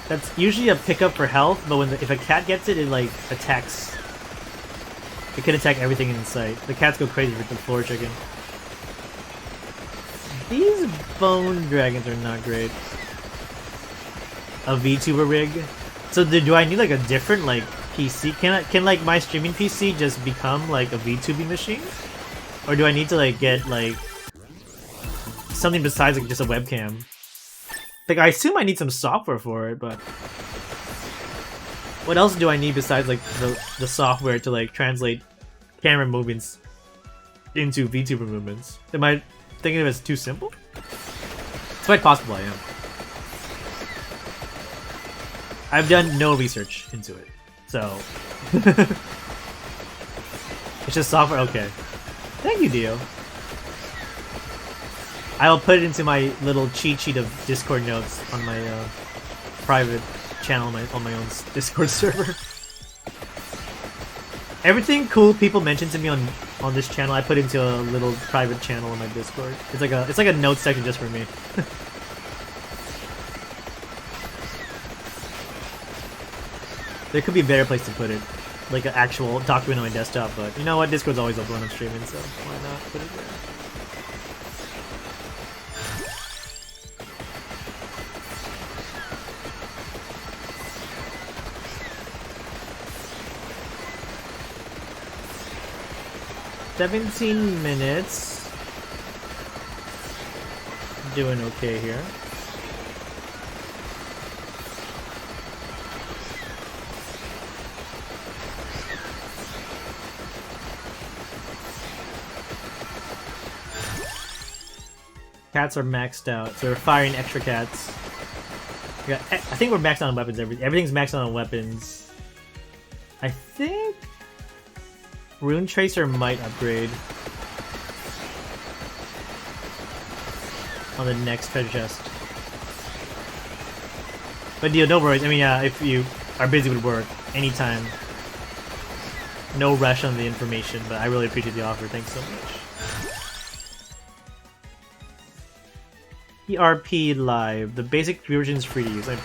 That's usually a pickup for health, but if a cat gets it, it like attacks. It can attack everything in sight. The cats go crazy for the floor chicken. These bone dragons are not great. A VTuber rig. So do I need like a different like PC? Can like my streaming PC just become like a VTubing machine? Or do I need to like get like something besides like just a webcam? Like I assume I need some software for it, but what else do I need besides like the software to like translate camera movements into VTuber movements? Am I thinking of it as too simple? It's quite possible I am. I've done no research into it, so it's just software. Okay, thank you, Dio. I'll put it into my little cheat sheet of Discord notes on my private channel on my own Discord server. Everything cool people mention to me on this channel, I put into a little private channel on my Discord. It's like a notes section just for me. There could be a better place to put it, like an actual document on my desktop. But you know what? Discord's always open when I'm streaming, so why not put it there? "17 minutes. Doing okay here. Cats are maxed out, so we're firing extra cats. I think we're maxed out on weapons. Everything's maxed out on weapons. I think Rune Tracer might upgrade on the next treasure chest. But deal, no worries. I mean, yeah, if you are busy with work, anytime. No rush on the information, but I really appreciate the offer. Thanks so much. ERP Live. The basic version is free to use. Let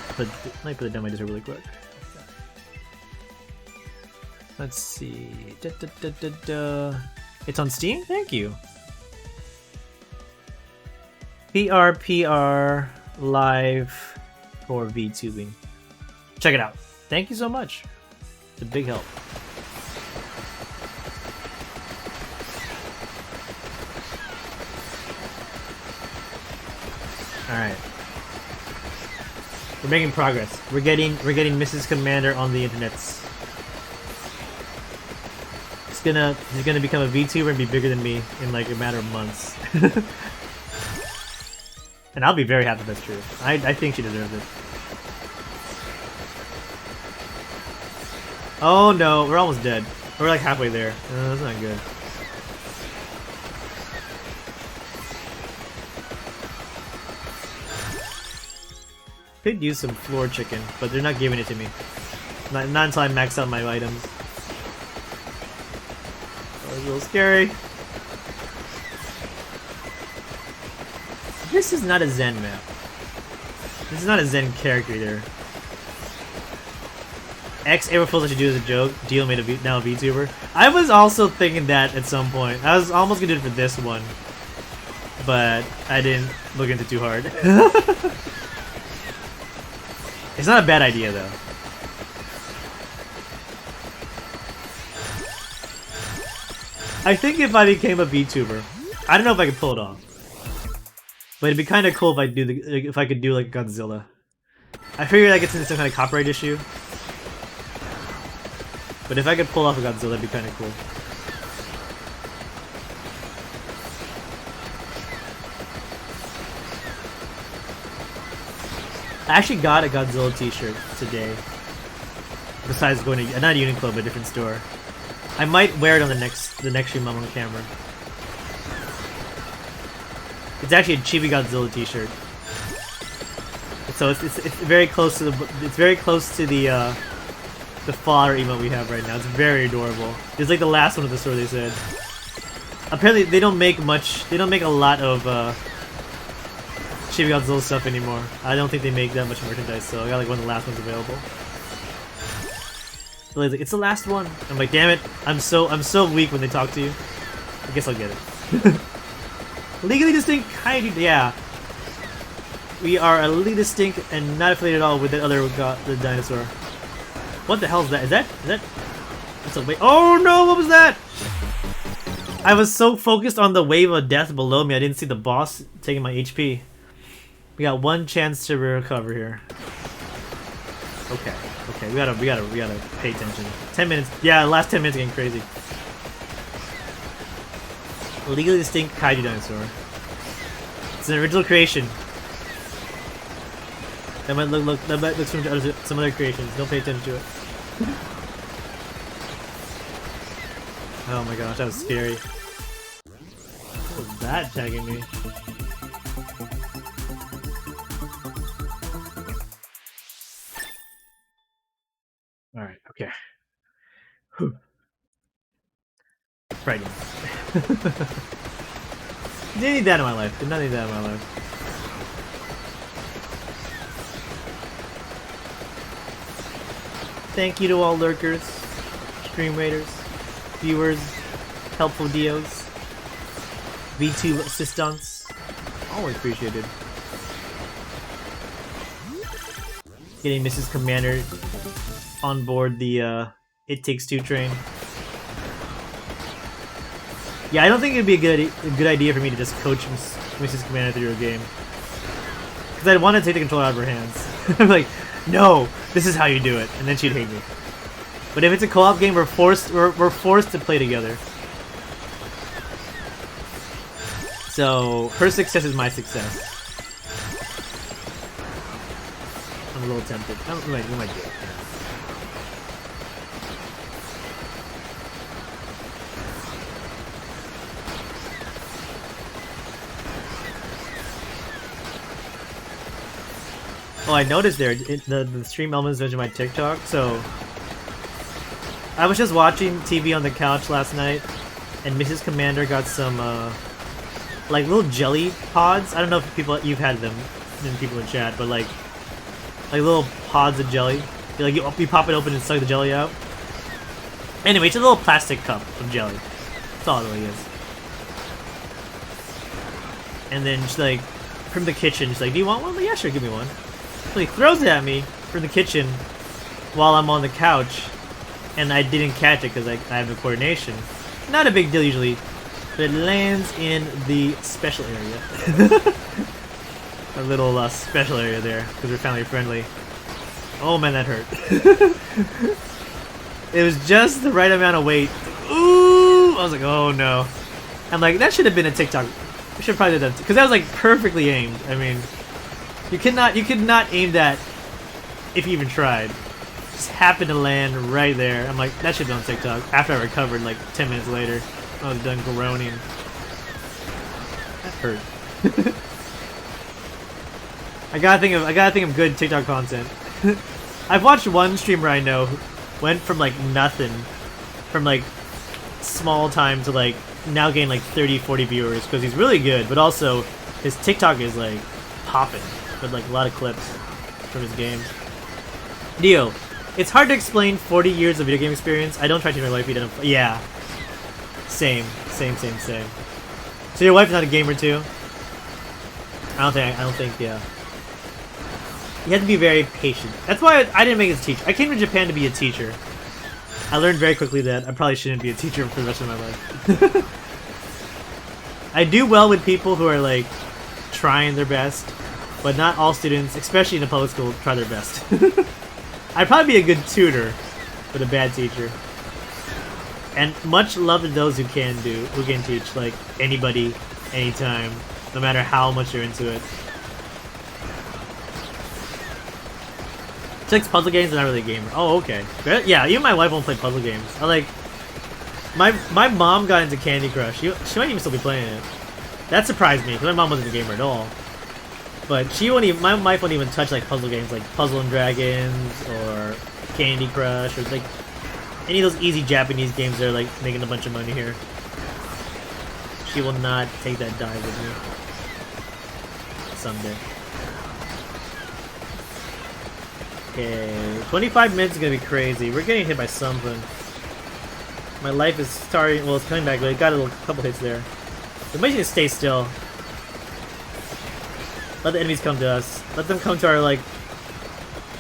me put it down my Discord really quick. Let's see. It's on Steam? Thank you. PRPR Live for VTubing. Check it out. Thank you so much. It's a big help. Alright. We're making progress. We're getting Mrs. Commander on the internets. He's gonna become a VTuber and be bigger than me in like a matter of months. And I'll be very happy if that's true. I think she deserves it. Oh no, we're almost dead. We're like halfway there. That's not good. Could use some floor chicken, but they're not giving it to me. Not until I max out my items. That was a little scary. This is not a Zen map. This is not a Zen character either. April Fools I should do as a joke. Deal made now a VTuber. I was also thinking that at some point. I was almost gonna do it for this one, but I didn't look into it too hard. It's not a bad idea though. I think if I became a VTuber, I don't know if I could pull it off, but it'd be kind of cool if I could do like Godzilla. I figure that gets into some kind of copyright issue, but if I could pull off a Godzilla, it'd be kind of cool. I actually got a Godzilla t-shirt today. Besides going to not a Uniqlo, but a different store. I might wear it on the next stream I'm on the camera. It's actually a Chibi Godzilla t-shirt. So it's very close to the fodder emote we have right now. It's very adorable. It's like the last one of the store, they said. Apparently they don't make a lot of Chibi Godzilla stuff anymore. I don't think they make that much merchandise, so I got like one of the last ones available. Like, it's the last one. I'm like, damn it! I'm so weak when they talk to you. I guess I'll get it. Legally distinct kaiju. Yeah, we are a legally distinct and not affiliated at all with the other the dinosaur. What the hell is that? Is that? That's a wave. Oh no! What was that? I was so focused on the wave of death below me, I didn't see the boss taking my HP. We got one chance to recover here. Okay, we gotta pay attention. 10 minutes. Yeah, the last 10 minutes are getting crazy. Legally distinct kaiju dinosaur. It's an original creation. That might look from some other creations. Don't pay attention to it. Oh my gosh, that was scary. What was that tagging me? Alright, okay. Whew. Frightening. Didn't need that in my life. Did not need that in my life. Thank you to all lurkers, stream raiders, viewers, helpful DOs, VTube assistants. Always appreciated. Getting Mrs. Commander on board the It Takes Two train. Yeah, I don't think it'd be a good idea for me to just coach Mrs. Commander through a game, because I'd want to take the controller out of her hands. I'm like, no, this is how you do it, and then she'd hate me. But if it's a co-op game, we're forced to play together. So her success is my success. I'm a little tempted. We might do it. Oh, I noticed there the stream elements mentioned my TikTok. So I was just watching TV on the couch last night, and Mrs. Commander got some like little jelly pods. I don't know if you've had them, and people in chat, but like little pods of jelly. You pop it open and suck the jelly out. Anyway, it's a little plastic cup of jelly. That's all it really is. And then she's like, from the kitchen, she's like, "Do you want one?" I'm like, "Yeah, sure, give me one." So he throws it at me from the kitchen while I'm on the couch, and I didn't catch it because I have no coordination. Not a big deal usually, but it lands in the special area. A little special area there, because we're family friendly. Oh man, that hurt. It was just the right amount of weight. Ooh! I was like, oh no. I'm like, that should have been a TikTok. We should probably have done, because that was like perfectly aimed. I mean, you could not aim that if you even tried. Just happened to land right there. I'm like, that should be on TikTok. After I recovered, like 10 minutes later, I was done groaning. That hurt. I gotta think of good TikTok content. I've watched one streamer I know who went from like nothing, from like small time to like now getting like 30-40 viewers because he's really good, but also his TikTok is like popping with like a lot of clips from his games. Dio, it's hard to explain 40 years of video game experience. I don't try to my wife. Yeah. Same. So your wife's not a gamer too? I don't think, yeah. You have to be very patient. That's why I didn't make it a teacher. I came to Japan to be a teacher. I learned very quickly that I probably shouldn't be a teacher for the rest of my life. I do well with people who are like trying their best, but not all students, especially in a public school, try their best. I'd probably be a good tutor, but a bad teacher. And much love to those who can teach, like anybody, anytime, no matter how much you're into it. Six puzzle games, and not really a gamer. Oh, okay. Yeah, even my wife won't play puzzle games. I like my mom got into Candy Crush. She might even still be playing it. That surprised me because my mom wasn't a gamer at all. But my wife won't even touch like puzzle games like Puzzle and Dragons or Candy Crush or like any of those easy Japanese games that are like making a bunch of money here. She will not take that dive with me someday. Okay, 25 minutes is gonna be crazy. We're getting hit by something. My life is starting. Well, it's coming back, but it got a couple hits there. We might need to stay still. Let the enemies come to us. Let them come to our like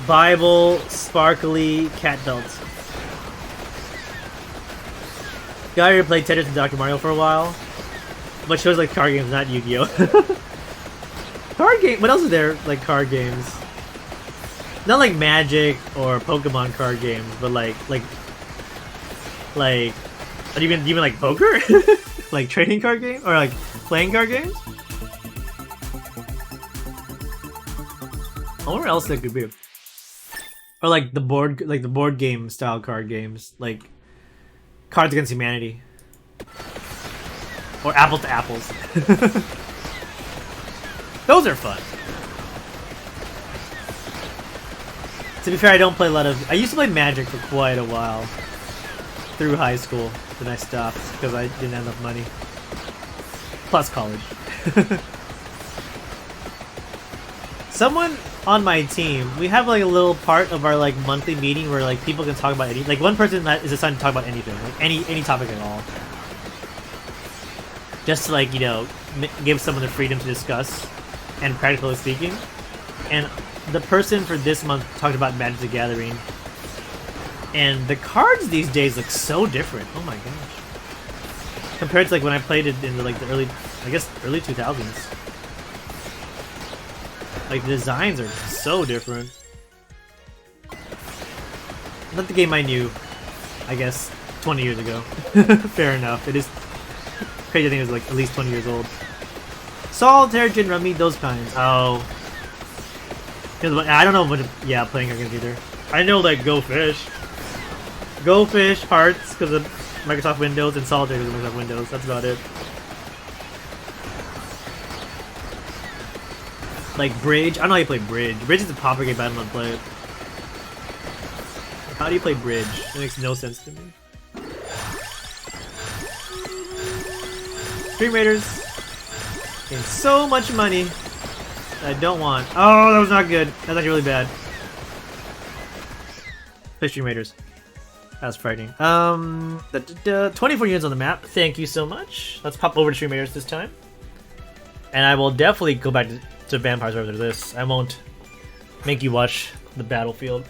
Bible sparkly cat belts. Guy here played Tetris and Dr. Mario for a while, but shows like card games, not Yu-Gi-Oh. Card game. What else is there? Like card games. Not like Magic or Pokemon card games, but like, do you mean like poker? Like trading card game or like playing card games? I wonder what else that could be. Or like the board game style card games, like Cards Against Humanity, or Apple to Apples. Those are fun. To be fair, I don't play a lot of... I used to play Magic for quite a while. Through high school. Then I stopped because I didn't have enough money. Plus college. Someone on my team, we have like a little part of our like monthly meeting where like people can talk about anything. Like one person that is assigned to talk about anything. Like any topic at all. Just to like, you know, give someone the freedom to discuss. And practically speaking. And the person for this month talked about Magic the Gathering, and the cards these days look so different. Oh my gosh! Compared to like when I played it in the, like the early 2000s. Like the designs are so different. Not the game I knew, I guess, 20 years ago. Fair enough. It is crazy. I think it was like at least 20 years old. Solitaire, Gin Rummy, those kinds. Oh. Because I don't know what, yeah, playing against either. I know, like, Go Fish. Go Fish, Hearts, because of Microsoft Windows, and Solitaire because of Microsoft Windows. That's about it. Like, Bridge. I don't know how you play Bridge. Bridge is a popper game, but I don't know how to play it. How do you play Bridge? It makes no sense to me. Stream Raiders. Getting so much money that I don't want. Oh, that was not good. That's actually really bad. Play Stream Raiders. That was frightening. 24 units on the map. Thank you so much. Let's pop over to Stream Raiders this time. And I will definitely go back to Vampires after this. I won't make you watch the battlefield.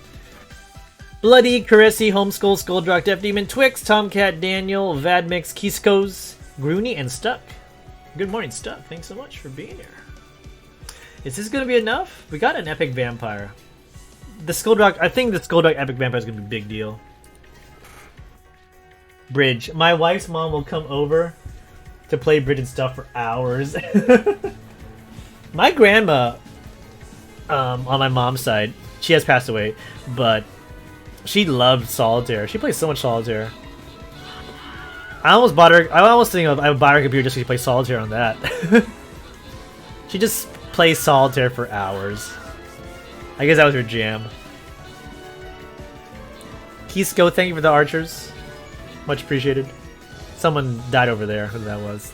Bloody, Caressy, Homeschool, Skulldrock, Deaf Demon, Twix, Tomcat, Daniel, Vadmix, Kiskos, Groony, and Stuck. Good morning, Stuck. Thanks so much for being here. Is this gonna be enough? We got an epic vampire. The Skulldrock, I think the Skulldrock epic vampire is gonna be a big deal. Bridge. My wife's mom will come over to play Bridge and stuff for hours. My grandma, on my mom's side, she has passed away, but she loved Solitaire. She plays so much Solitaire. I almost bought her. I almost think I would buy her a computer just to play Solitaire on that. She just plays Solitaire for hours. I guess that was her jam. Kisco, thank you for the archers. Much appreciated. Someone died over there. Who that was?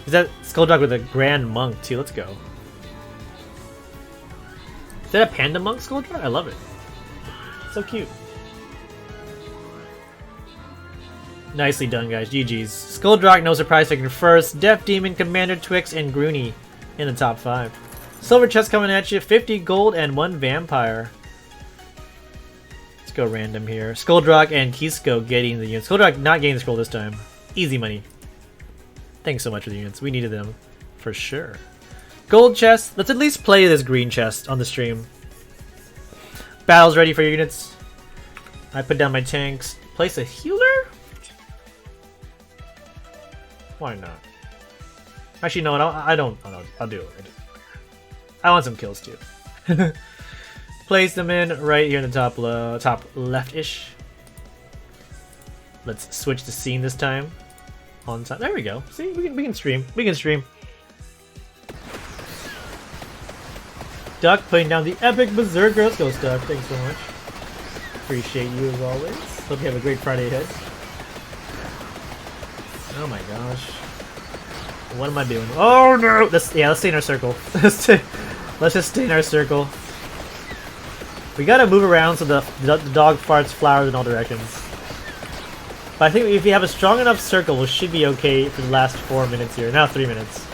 Is that Skulldog with a Grand Monk too? Let's go. Is that a Panda Monk Skulldog? I love it. So cute. Nicely done, guys. GG's. Skulldrock, no surprise, taking first. Deaf Demon, Commander, Twix, and Groony in the top 5. Silver chest coming at you. 50 gold and 1 vampire. Let's go random here. Skulldrock and Kisco getting the units. Skulldrock not getting the scroll this time. Easy money. Thanks so much for the units. We needed them for sure. Gold chest. Let's at least play this green chest on the stream. Battles ready for your units. I put down my tanks. Place a healer? Why not? Actually, no, I don't. I'll do it. I want some kills too. Place them in right here in the top left-ish. Let's switch the scene this time. On time. There we go. See, we can stream. We can stream. Duck putting down the epic berserker. Let's go, Duck. Thanks so much. Appreciate you as always. Hope you have a great Friday ahead. Oh my gosh. What am I doing? Oh no! Let's stay in our circle. Let's just stay in our circle. We gotta move around so the dog farts flowers in all directions. But I think if we have a strong enough circle, we should be okay for the last 4 minutes here. Now 3 minutes.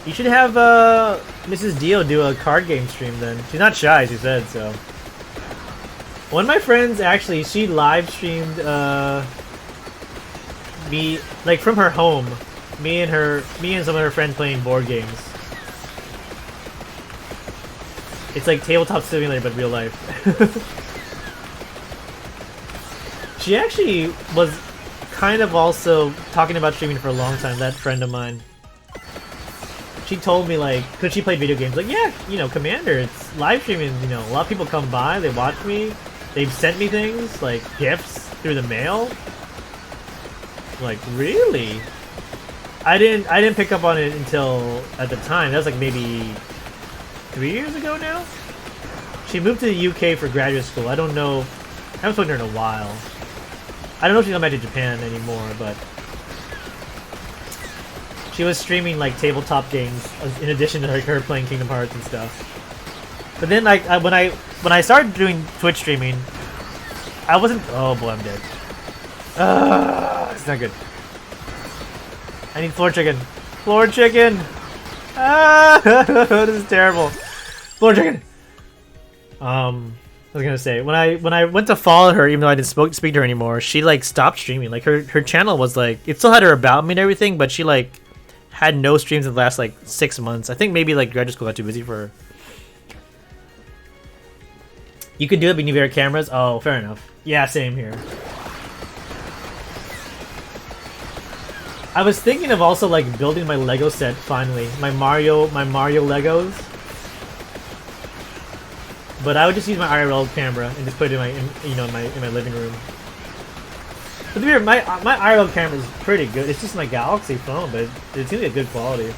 You should have Mrs. Dio do a card game stream then. She's not shy, she said, so. One of my friends actually, she live streamed me, like from her home. Me and some of her friends playing board games. It's like Tabletop Simulator but real life. She actually was kind of also talking about streaming for a long time, that friend of mine. She told me, like, because she played video games, like, yeah, you know, Commander, it's live streaming, you know, a lot of people come by, they watch me, they've sent me things, like, gifts through the mail. Like, really? I didn't pick up on it until, at the time, that was like maybe 3 years ago now? She moved to the UK for graduate school, I don't know, I haven't spoken to her in a while. I don't know if she's come back to Japan anymore, but she was streaming like tabletop games in addition to her playing Kingdom Hearts and stuff. But then like when I started doing Twitch streaming, I wasn't. Oh boy, I'm dead. It's not good. I need floor chicken. Floor chicken. This is terrible. Floor chicken. I was gonna say when I went to follow her, even though I didn't speak to her anymore, she like stopped streaming. Like her channel was like, it still had her about me and everything, but she like had no streams in the last like 6 months. I think maybe like graduate school got too busy for her. You could do it, but you need better cameras. Oh, fair enough. Yeah, same here. I was thinking of also like building my Lego set finally, my Mario Legos. But I would just use my IRL camera and just put it in my, in my living room. But to be fair, my IRL camera is pretty good. It's just my Galaxy phone, but it seems like good quality.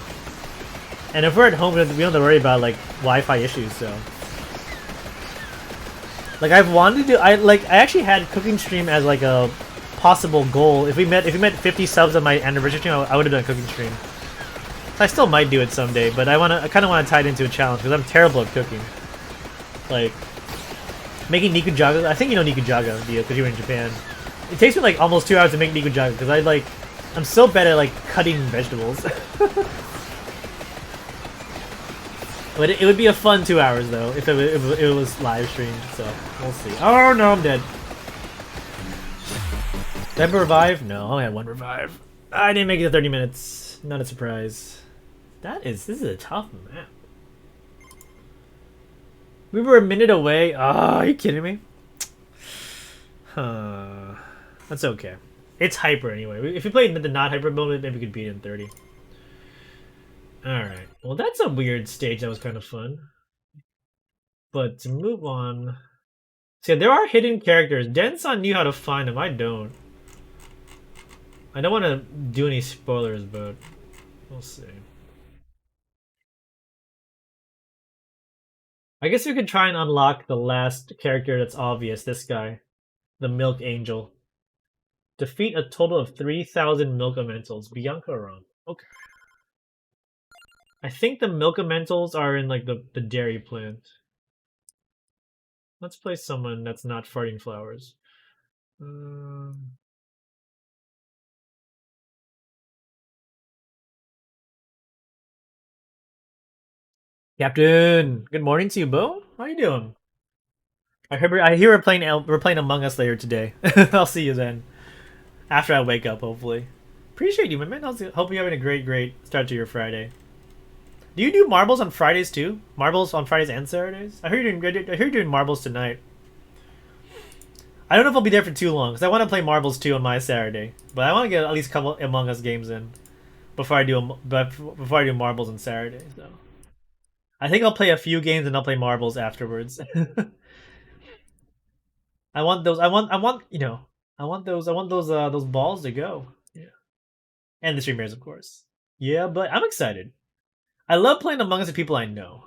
And if we're at home, we don't have to worry about like Wi-Fi issues. So, like I've wanted to, I actually had cooking stream as like a possible goal. If we met 50 subs on my anniversary stream, I would have done a cooking stream. So I still might do it someday, but I kind of want to tie it into a challenge because I'm terrible at cooking. Like making nikujaga. I think you know nikujaga, because you were in Japan. It takes me like almost 2 hours to make nikujaga because I'm so bad at like cutting vegetables. But it would be a fun 2 hours though if it was live streamed. So we'll see. Oh no, I'm dead. Did I have a revive? No, I only had one revive. I didn't make it to 30 minutes. Not a surprise. This is a tough map. We were a minute away. Oh, are you kidding me? Huh. That's okay. It's hyper anyway. If we played the not hyper mode, maybe we could beat it in 30. Alright. Well, that's a weird stage that was kind of fun. But to move on... See, there are hidden characters. Denson knew how to find them. I don't. I don't want to do any spoilers, but we'll see. I guess we could try and unlock the last character that's obvious, this guy. The Milk Angel. Defeat a total of 3,000 Milk Elementals. Bianca around. Okay. I think the Milk Elementals are in like the dairy plant. Let's play someone that's not farting flowers. Captain, good morning to you, Bo. How you doing? I hear we're playing Among Us later today. I'll see you then. After I wake up, hopefully. Appreciate you, my man. Hope you're having a great start to your Friday. Do you do marbles on Fridays too? Marbles on Fridays and Saturdays? I heard you're doing marbles tonight. I don't know if I'll be there for too long because I want to play marbles too on my Saturday, but I want to get at least a couple Among Us games in before I do marbles on Saturday. So I think I'll play a few games and I'll play marbles afterwards. I want those balls to go. Yeah. And the streamers, of course. Yeah, but I'm excited. I love playing Among Us with people I know.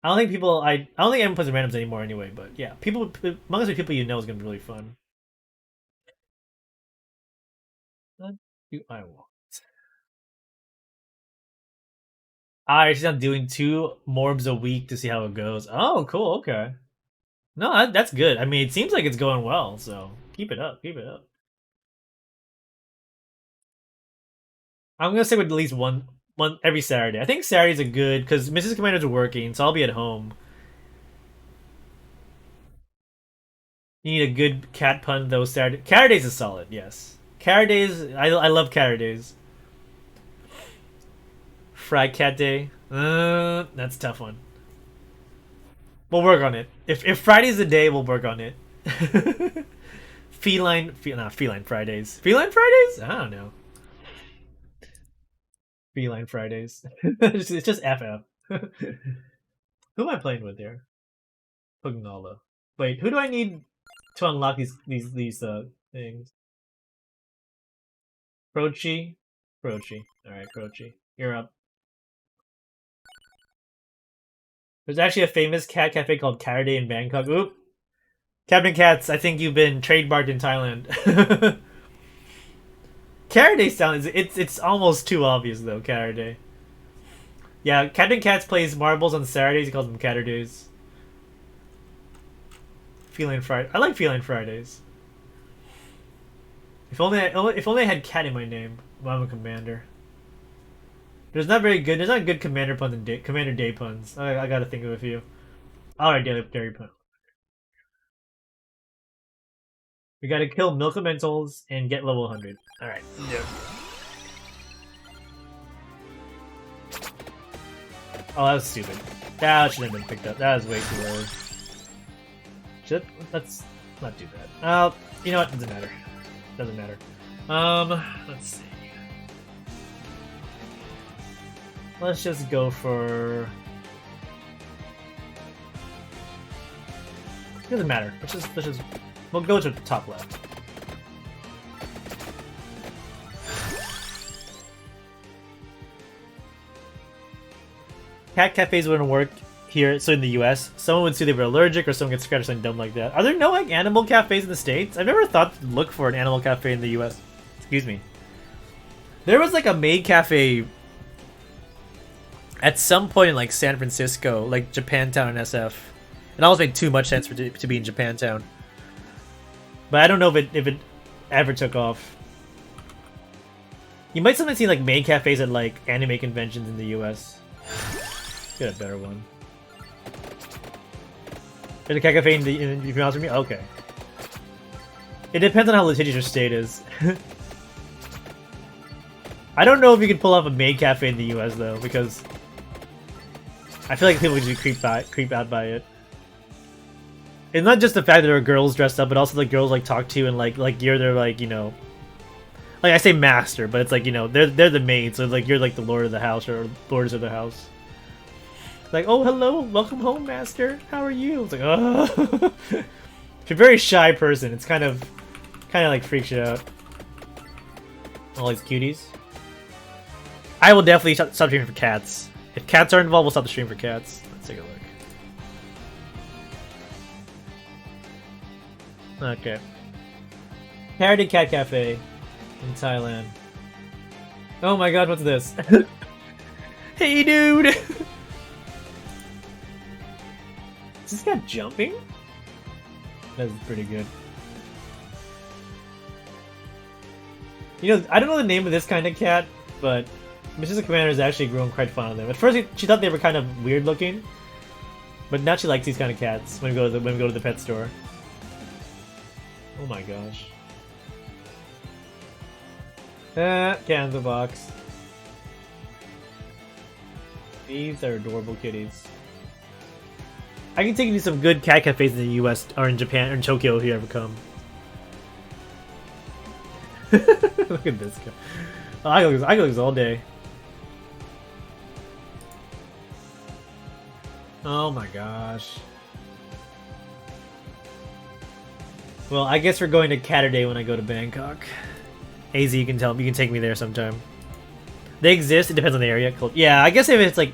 I don't think anyone plays randoms anymore anyway, but yeah, Among Us with people you know is gonna be really fun. What do I want? She's not doing 2 morbs a week to see how it goes. Oh, cool, okay. No, that's good. I mean, it seems like it's going well, so keep it up, keep it up. I'm gonna stick with at least one every Saturday. I think Saturdays are good because Mrs. Commander's working, so I'll be at home. You need a good cat pun though. Saturdays is solid, yes. Saturdays, I love Saturdays. Fried Cat Day. That's a tough one. We'll work on it. If Friday's the day, we'll work on it. Feline Fridays. Feline Fridays? I don't know. Feline Fridays. It's just FF. Who am I playing with there? Pugnala. Wait, who do I need to unlock these things? Croci? Croci. Alright, Croci. You're up. There's actually a famous cat cafe called Saturday in Bangkok. Oop! Captain Cats, I think you've been trademarked in Thailand. Saturday sounds it's almost too obvious though, Saturday. Yeah, Captain Cats plays marbles on Saturdays, he calls them Saturdays. Feline Friday. I like Feline Fridays. If only I had cat in my name, well, I'm a commander. There's not good commander puns and commander day puns. I gotta think of a few. Alright, dairy pun. We gotta kill Milk Elementals and get level 100. Alright. Yeah. Oh, that was stupid. That shouldn't have been picked up. That was way too early. Let's not do that. You know what? Doesn't matter. Doesn't matter. Let's see. Let's just go for. Doesn't matter. Let's just. We'll go to the top left. Cat cafes wouldn't work here, so in the US, someone would say they were allergic or someone gets scratched or something dumb like that. Are there no like animal cafes in the States? I've never thought to look for an animal cafe in the US. Excuse me. There was like a maid cafe at some point in like San Francisco, like Japantown and SF. It always made too much sense for to be in Japantown. But I don't know if it ever took off. You might sometimes see like maid cafes at like anime conventions in the US. Get a better one. There's a cat cafe in the house with me? Okay. It depends on how litigious your state is. I don't know if you can pull off a maid cafe in the US though, because I feel like people would just creep out by it. It's not just the fact that there are girls dressed up, but also the girls like talk to you and like you're their like, you know, like I say master, but it's like, you know, they're the maid, so like you're like the lord of the house or lords of the house. Like, oh hello, welcome home, master. How are you? It's like, oh. If you're a very shy person, it's kind of like freaks you out. All these cuties. I will definitely stop streaming for cats. If cats are involved, we'll stop the stream for cats. Let's take a look. Okay. Parody Cat Cafe in Thailand. Oh my god, what's this? Hey dude! Is this guy jumping? That's pretty good. You know, I don't know the name of this kind of cat, but Mrs. Commander has actually grown quite fond of them. At first, she thought they were kind of weird looking, but now she likes these kind of cats when we go to the pet store. Oh my gosh. Candle box. These are adorable kitties. I can take you to some good cat cafes in the US or in Japan or in Tokyo if you ever come. Look at this guy. Oh, I go this all day. Oh my gosh. Well, I guess we're going to Catterday when I go to Bangkok. AZ, you can take me there sometime. They exist. It depends on the area. Cool. Yeah, I guess if it's like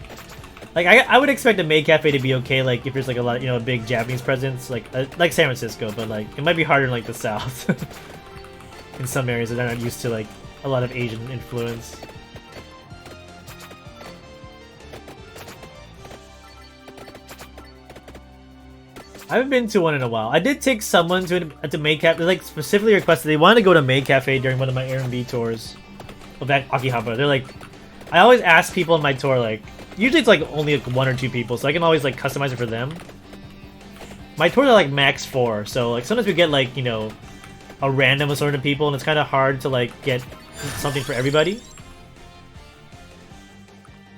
I would expect a maid cafe to be okay. Like if there's like a lot, you know, a big Japanese presence, like San Francisco, but like it might be harder in like the South. In some areas that are not used to like a lot of Asian influence. I haven't been to one in a while. I did take someone to maid cafe. They like specifically requested they wanted to go to maid cafe during one of my Airbnb tours of that Akihabara. They're like, I always ask people on my tour like, usually it's like only like 1 or 2 people, so I can always like customize it for them. My tours are like max 4, so like sometimes we get like, you know, a random assortment of people, and it's kind of hard to like get something for everybody.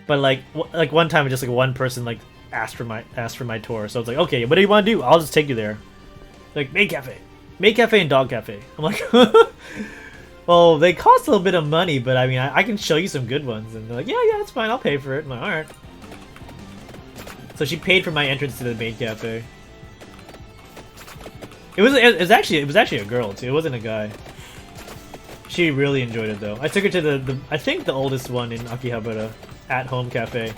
But like one time, just like one person like asked for my tour, so it's like, okay, what do you want to do? I'll just take you there. Like maid cafe and dog cafe. I'm like, well, they cost a little bit of money, but I mean, I can show you some good ones. And they're like, yeah, it's fine, I'll pay for it. I'm like, all right. So she paid for my entrance to the maid cafe. It was actually a girl too. It wasn't a guy. She really enjoyed it though. I took her to the I think the oldest one in Akihabara, at home cafe.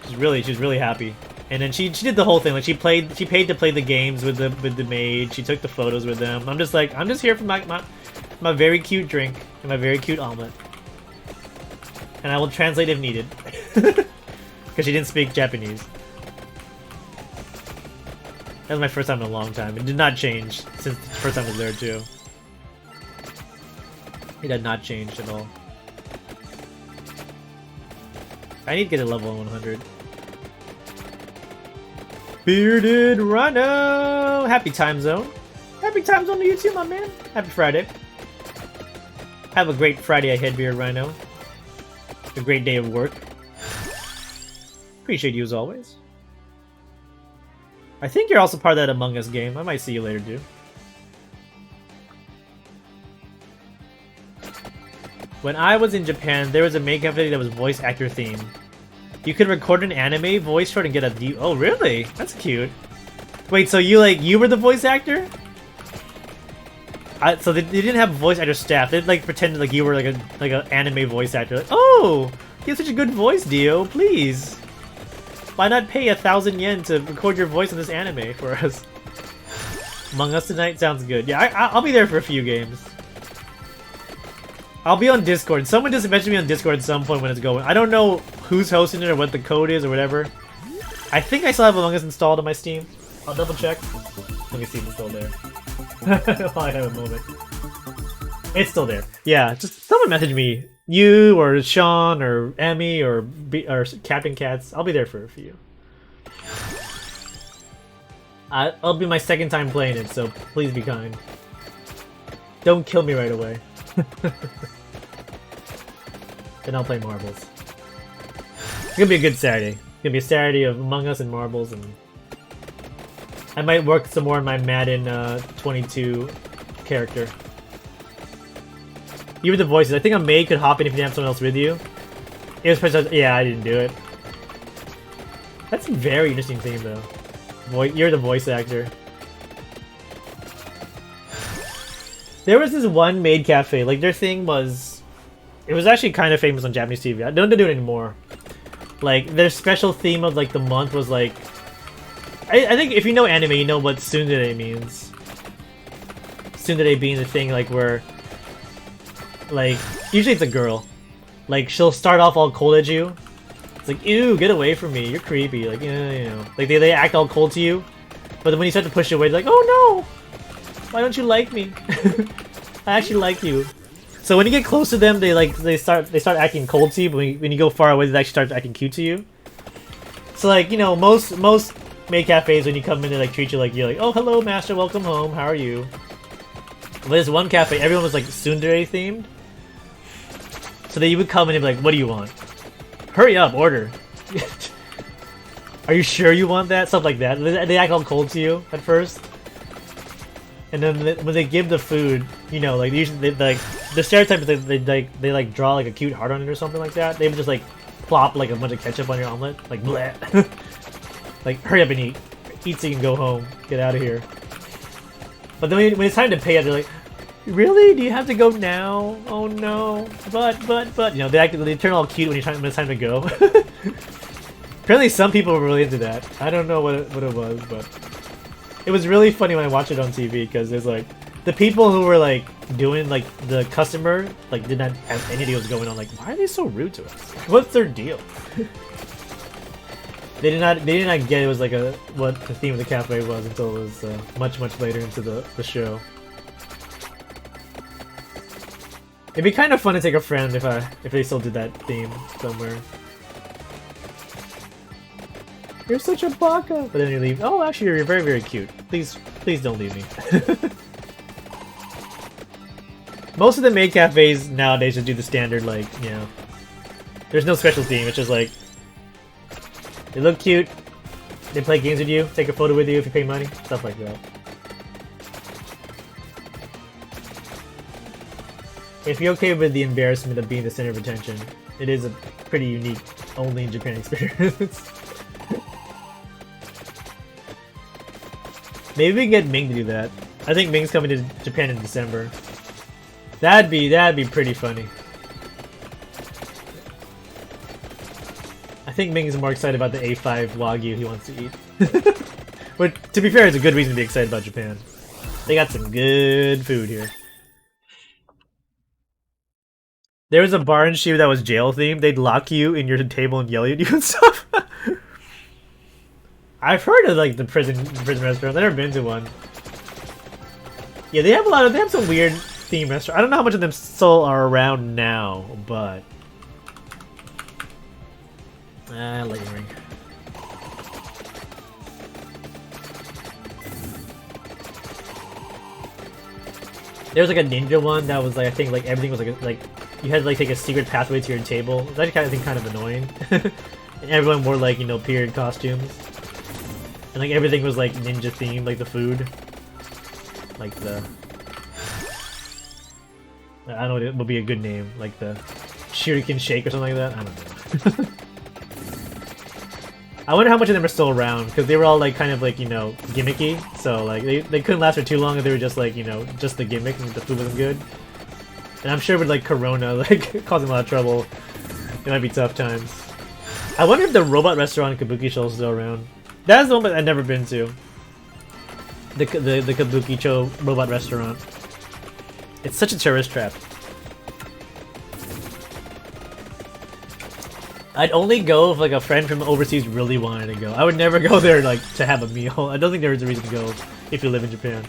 She's really happy. And then she did the whole thing. Like she paid to play the games with the maid. She took the photos with them. I'm just here for my very cute drink and my very cute omelet. And I will translate if needed. Because she didn't speak Japanese. That was my first time in a long time. It did not change since the first time I was there too. It had not changed at all. I need to get a level 100. Bearded Rhino! Happy time zone. Happy time zone to you too, my man. Happy Friday. Have a great Friday ahead, Bearded Rhino. A great day of work. Appreciate you as always. I think you're also part of that Among Us game. I might see you later, dude. When I was in Japan, there was a main cafe that was voice actor themed. You could record an anime voice short and get a view. Oh, really? That's cute. Wait, so you were the voice actor? So they didn't have voice actor staff. They like pretended like you were like an anime voice actor. Like, oh, you have such a good voice, Dio. Please, why not pay 1,000 yen to record your voice in this anime for us? Among Us tonight sounds good. Yeah, I'll be there for a few games. I'll be on Discord. Someone just messaged me on Discord at some point when it's going. I don't know who's hosting it or what the code is or whatever. I think I still have Among Us installed on my Steam. I'll double check. Let me see if it's still there. While I have a moment. It's still there. Yeah, just someone message me. You or Sean or Emmy or Captain Cats. I'll be there for a few. It'll be my second time playing it, so please be kind. Don't kill me right away. Then I'll play marbles. It's gonna be a good Saturday. It's gonna be a Saturday of Among Us and marbles, and I might work some more on my Madden 22 character. You were the voices. I think a maid could hop in if you didn't have someone else with you. It was pretty. Yeah, I didn't do it. That's a very interesting theme, though. You're the voice actor. There was this one maid cafe. Like, their thing was... It was actually kind of famous on Japanese TV. I don't do it anymore. Like, their special theme of, like, the month was, like... I think if you know anime, you know what tsundere means. Tsundere being the thing, like, where... Like, usually it's a girl. Like, she'll start off all cold at you. It's like, ew, get away from me, you're creepy. Like, yeah, you know. Like, they act all cold to you. But then when you start to push away, they're like, oh no! Why don't you like me? I actually like you. So when you get close to them, they start acting cold to you, but when you go far away, they actually start acting cute to you. So like, you know, most maid cafes, when you come in, they like treat you like you're like, oh hello master, welcome home, how are you? But there's one cafe, everyone was like tsundere themed. So that you would come in and be like, what do you want? Hurry up, order. Are you sure you want that? Stuff like that. They act all cold to you at first. And then when they give the food, you know, like usually like the stereotype is they like draw like a cute heart on it or something like that. They would just like plop like a bunch of ketchup on your omelet, like bleh. Like hurry up and eat so you can go home, get out of here. But then when it's time to pay it, they're like, really? Do you have to go now? Oh no! But you know they turn all cute when it's time to go. Apparently some people were really into that. I don't know what it was, but. It was really funny when I watched it on TV because there's like the people who were like doing like the customer like did not have any idea what was going on. Like, why are they so rude to us? What's their deal? They did not get it was like what the theme of the cafe was until it was much later into the show. It'd be kind of fun to take a friend if they still did that theme somewhere. You're such a baka! But then you leave. Oh, actually, you're very, very cute. Please don't leave me. Most of the maid cafes nowadays just do the standard, like, you know... There's no special theme, it's just like... They look cute, they play games with you, take a photo with you if you pay money, stuff like that. If you're okay with the embarrassment of being the center of attention, it is a pretty unique, only in Japan experience. Maybe we can get Ming to do that. I think Ming's coming to Japan in December. That'd be pretty funny. I think Ming's more excited about the A5 Wagyu he wants to eat. But to be fair, it's a good reason to be excited about Japan. They got some good food here. There was a bar in Shibu that was jail themed. They'd lock you in your table and yell at you and stuff. I've heard of like the prison restaurants. I've never been to one. Yeah, they have some weird theme restaurants. I don't know how much of them still are around now, but Lightning Ring. There was like a ninja one that was like I think like everything was like you had to like take a secret pathway to your table. That kind of thing kind of annoying. And everyone wore like, you know, period costumes. And like everything was like ninja themed, like the food. Like the... I don't know what it would be a good name, like the Shuriken Shake or something like that? I don't know. I wonder how much of them are still around, because they were all like kind of like, you know, gimmicky, so like they couldn't last for too long if they were just like, you know, just the gimmick and the food wasn't good. And I'm sure with like Corona like causing a lot of trouble, it might be tough times. I wonder if the robot restaurant in Kabukicho is still around. That's the one I've never been to. The Kabukicho robot restaurant. It's such a tourist trap. I'd only go if like a friend from overseas really wanted to go. I would never go there like to have a meal. I don't think there's a reason to go if you live in Japan.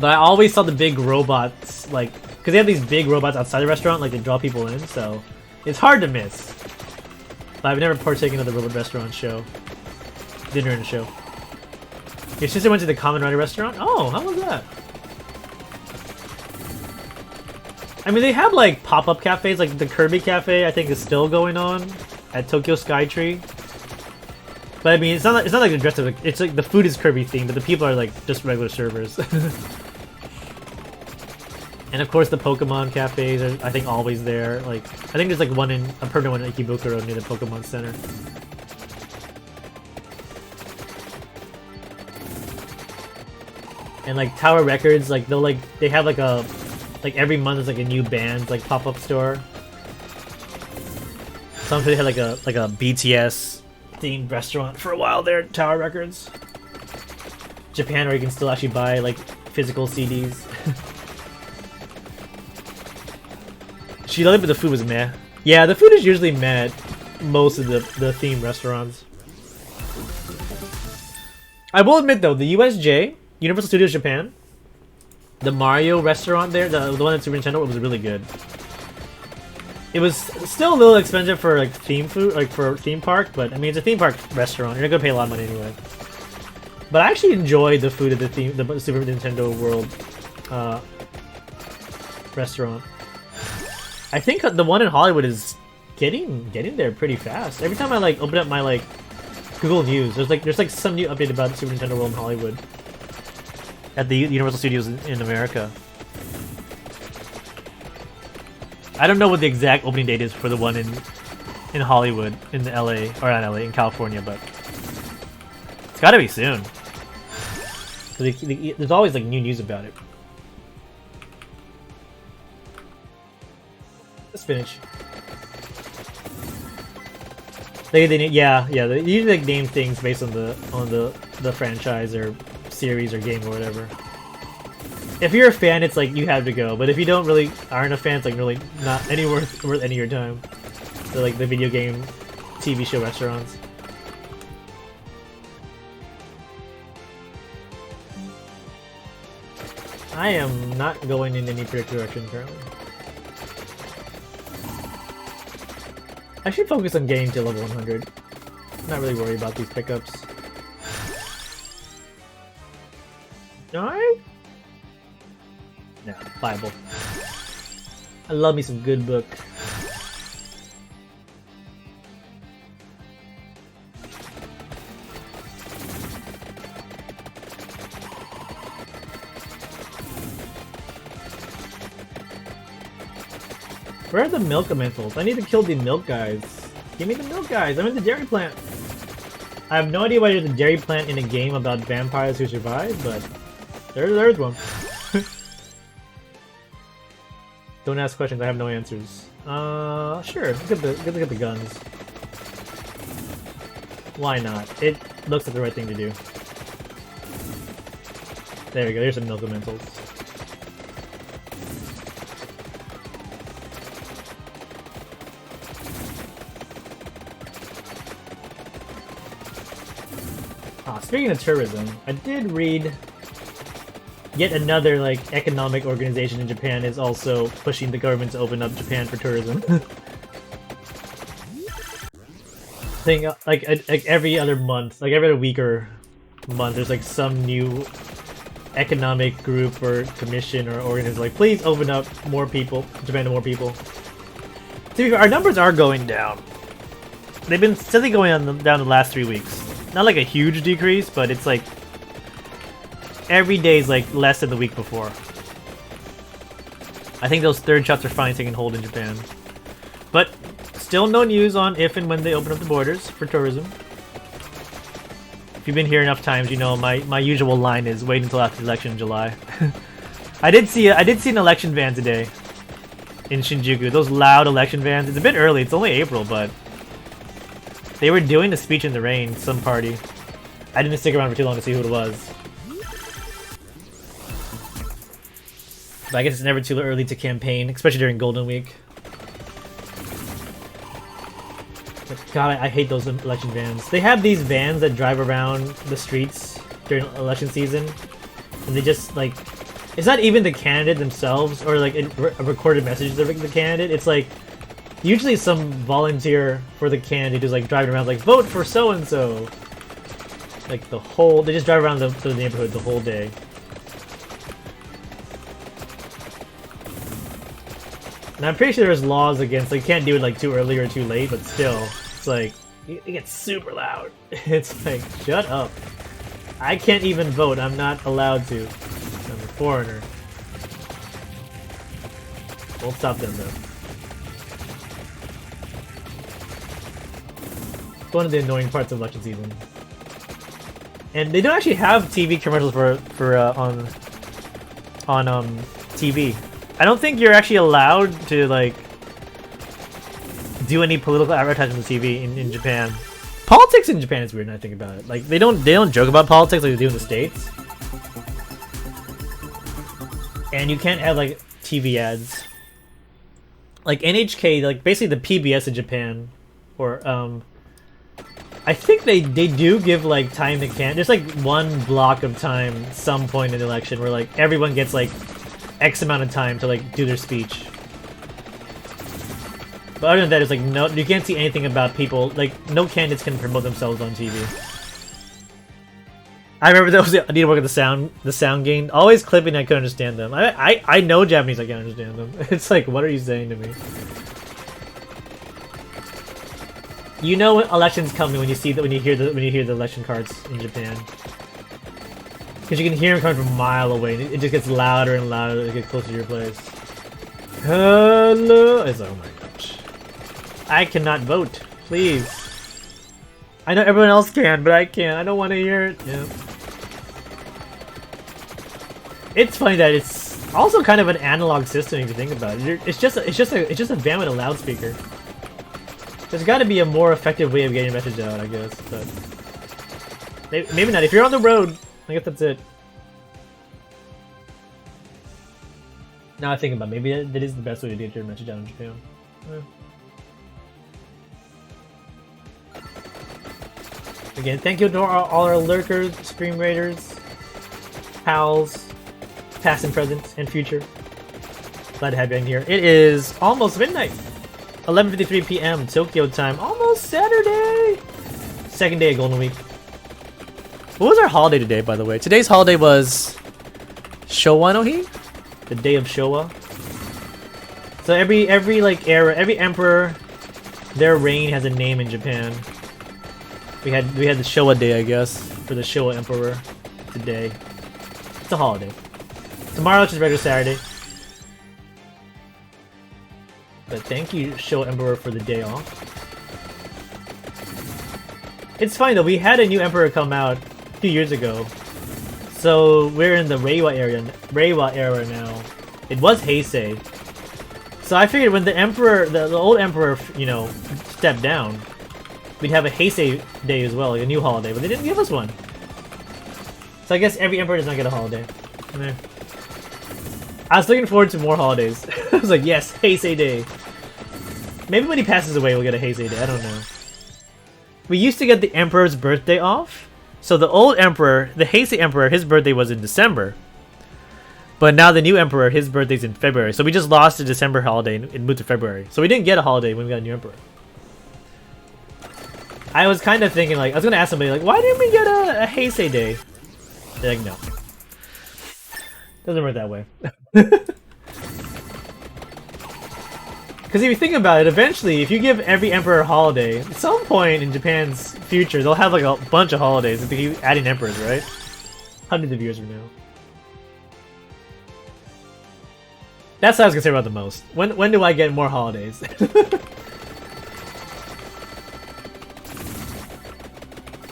But I always saw the big robots, like, because they have these big robots outside the restaurant, like they draw people in, so it's hard to miss. But I've never partaken of the robot restaurant show. Dinner and show. Your sister went to the Kamen Rider restaurant? Oh, how was that? I mean, they have like pop-up cafes, like the Kirby Cafe. I think is still going on at Tokyo Skytree. But I mean, it's not like they're dressed up. It's like the food is Kirby themed, but the people are like just regular servers. And of course, the Pokemon cafes are, I think, always there. Like, I think there's like one in a permanent one in Ikebukuro near the Pokemon Center. And like Tower Records, like they have like a. Like every month there's like a new band like pop-up store. Some people had like a BTS themed restaurant for a while there at Tower Records. Japan, where you can still actually buy like physical CDs. She loved it, but the food was meh. Yeah, the food is usually meh at most of the themed restaurants. I will admit though, the USJ, Universal Studios Japan, the Mario restaurant there, the one at Super Nintendo, was really good. It was still a little expensive for like theme food, like for theme park, but I mean it's a theme park restaurant. You're not gonna pay a lot of money anyway. But I actually enjoyed the food at the Super Nintendo World restaurant. I think the one in Hollywood is getting there pretty fast. Every time I like open up my like Google News, there's like some new update about Super Nintendo World in Hollywood. At the Universal Studios in America. I don't know what the exact opening date is for the one in Hollywood, in LA, or not LA, in California, but it's gotta be soon. There's always like new news about it. Let's finish. They usually like name things based on the franchise or series or game or whatever. If you're a fan, it's like you have to go, but if you aren't a fan, it's like really not worth any of your time. They're like the video game, TV show restaurants. I am not going in any particular direction currently. I should focus on getting to level 100. Not really worried about these pickups. Alright? No, Bible. I love me some good book. Where are the milk elementals? I need to kill the milk guys. Give me the milk guys. I'm in the dairy plant. I have no idea why there's a dairy plant in a game about vampires who survive, but there's one. Don't ask questions. I have no answers. Sure. Look at the guns. Why not? It looks like the right thing to do. There we go. There's some milk elementals. Speaking of tourism, I did read yet another like economic organization in Japan is also pushing the government to open up Japan for tourism. Thing like every other month, like every other week or month, there's like some new economic group or commission or organization like, please open up more people, Japan to more people. To be fair, our numbers are going down. They've been steadily going down the last 3 weeks. not like a huge decrease, but it's like every day is like less than the week before. I think those third shots are finally taking hold in Japan. But still no news on if and when they open up the borders for tourism. If you've been here enough times, you know my usual line is wait until after the election in July. I did see an election van today in Shinjuku. Those loud election vans. It's a bit early. It's only April, but they were doing a speech in the rain. Some party. I didn't stick around for too long to see who it was. But I guess it's never too early to campaign, especially during Golden Week. But God, I hate those election vans. They have these vans that drive around the streets during election season, and they just like, it's not even the candidate themselves or like a recorded message to the candidate. It's like usually some volunteer for the candidate who's like driving around like vote for so and so. Like they just drive around the neighborhood the whole day. And I'm pretty sure there's laws against, like, you can't do it like too early or too late, but still, it's like, it gets super loud. It's like, shut up. I can't even vote, I'm not allowed to. I'm a foreigner. Won't stop them though. It's one of the annoying parts of election season. And they don't actually have TV commercials on TV. I don't think you're actually allowed to like do any political advertising on TV in Japan. Politics in Japan is weird when I think about it. Like they don't joke about politics like they do in the States. And you can't have like TV ads. Like NHK, like basically the PBS in Japan, or I think they do give like time to can. There's like one block of time, some point in the election where like everyone gets like X amount of time to like do their speech. But other than that, it's like no, you can't see anything about people. Like no candidates can promote themselves on TV. I remember that was I need to work at the sound gain. Always clipping, I couldn't understand them. I know Japanese, I can't understand them. It's like, what are you saying to me? You know when elections coming when you see that when you hear the election cards in Japan. Because you can hear them coming from a mile away, and it just gets louder and louder as it gets closer to your place. Hello! It's like, oh my gosh. I cannot vote. Please. I know everyone else can, but I can't. I don't want to hear it. Yeah. It's funny that it's also kind of an analog system if you think about it. It's just a van with a loudspeaker. There's got to be a more effective way of getting a message out, I guess. But maybe not. If you're on the road, I guess that's it. Now I think about it, maybe that is the best way to get your message out in Japan. Yeah. Again, thank you to all our lurkers, stream raiders, pals, past and present, and future. Glad to have you in here. It is almost midnight. 11:53 p.m. Tokyo time. Almost Saturday! Second day of Golden Week. What was our holiday today, by the way? Today's holiday was Showa no Hi? The day of Showa. So every like era, every emperor, their reign has a name in Japan. We had the Showa day, I guess, for the Showa emperor today. It's a holiday. Tomorrow it's just regular Saturday. But thank you, Showa emperor, for the day off. It's fine though, we had a new emperor come out a few years ago. So we're in the Reiwa era now. It was Heisei. So I figured when the emperor, the old emperor, you know, stepped down, we'd have a Heisei day as well, like a new holiday, but they didn't give us one. So I guess every emperor does not get a holiday. I was looking forward to more holidays. I was like, yes, Heisei day. Maybe when he passes away, we'll get a Heisei day. I don't know. We used to get the emperor's birthday off. So the old emperor, the Heisei emperor, his birthday was in December. But now the new emperor, his birthday's in February. So we just lost the December holiday and moved to February. So we didn't get a holiday when we got a new emperor. I was kind of thinking, like, I was going to ask somebody, like, why didn't we get a Heisei day? They're like, no. Doesn't work that way. Because if you think about it, eventually, if you give every emperor a holiday, at some point in Japan's future, they'll have like a bunch of holidays if they keep adding emperors, right? Hundreds of years from now. That's what I was concerned about the most. When do I get more holidays?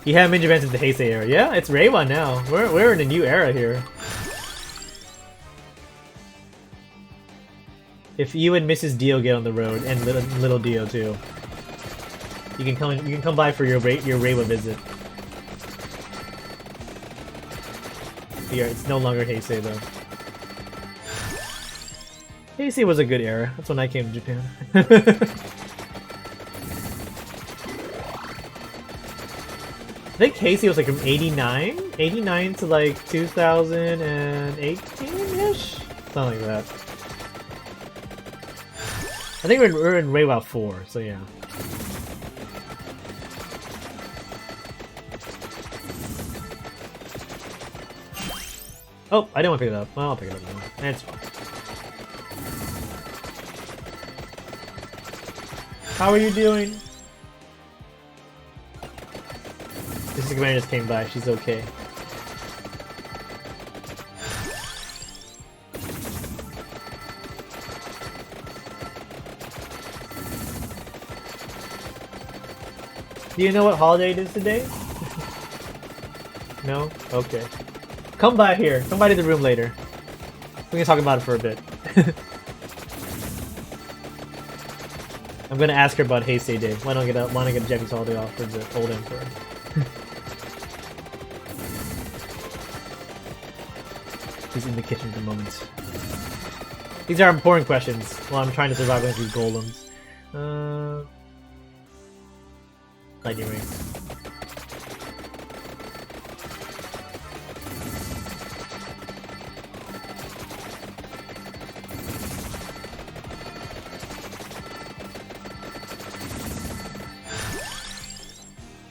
You haven't been in Japan since the Heisei era. Yeah, it's Reiwa now. We're in a new era here. If you and Mrs. Dio get on the road, and little Dio too, you can come by for your Reiwa visit. Yeah, it's no longer Heisei though. Heisei was a good era. That's when I came to Japan. I think Heisei was like from 89 to like 2018-ish? Something like that. I think we're in Reiwa 4, so yeah. Oh, I didn't want to pick it up. Well, I'll pick it up now. That's fine. How are you doing? This commander just came by. She's okay. Do you know what holiday it is today? No? Okay. Come by here. Come by to the room later. We can talk about it for a bit. I'm gonna ask her about Heisei Day. Why don't I get a Japanese holiday off for the old emperor? He's in the kitchen at the moment. These are important questions while I'm trying to survive against these golems. Lightning ring.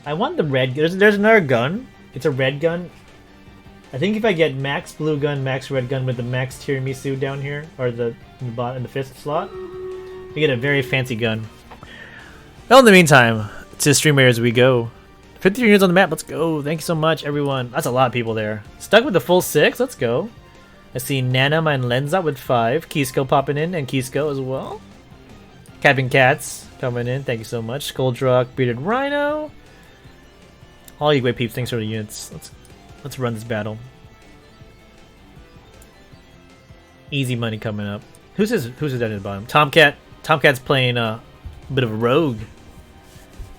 I want the red. There's another gun. It's a red gun. I think if I get max blue gun, max red gun with the max tiramisu down here, or in the 5th slot, we get a very fancy gun. Well, in the meantime, to streamer as we go. 53 units on the map. Let's go. Thank you so much, everyone. That's a lot of people there. Stuck with the full 6. Let's go. I see Nanama and Lenza with 5. Kisko popping in, and Kisko as well. Captain Cats coming in. Thank you so much. Skuldruck, Bearded Rhino. All you great peeps, thanks for the units. Let's run this battle. Easy money coming up. Who's his down at the bottom? Tomcat. Tomcat's playing a bit of a rogue.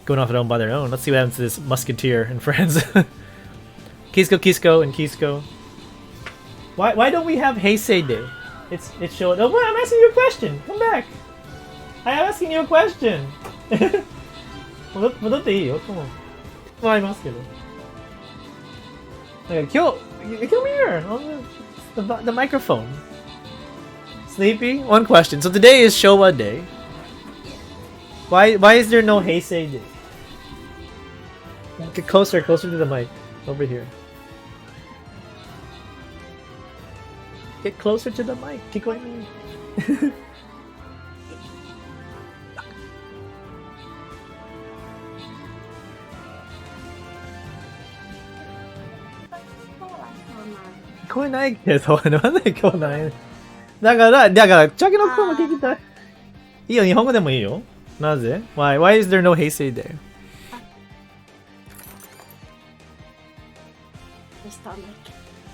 Going off their own by their own. Let's see what happens to this musketeer and friends. Kisko, and Kisko. Why don't we have Heisei Day? It's showing. Oh, I'm asking you a question. Come back. I am asking you a question. 戻っていいよ。Come on. ありますけど。Come here on the microphone. Sleepy? One question. So today is Showa Day. Why is there no Heisei Day? Get closer to the mic. Over here. Get closer to the mic. Keep going. Why? Why is there no Heisei Day?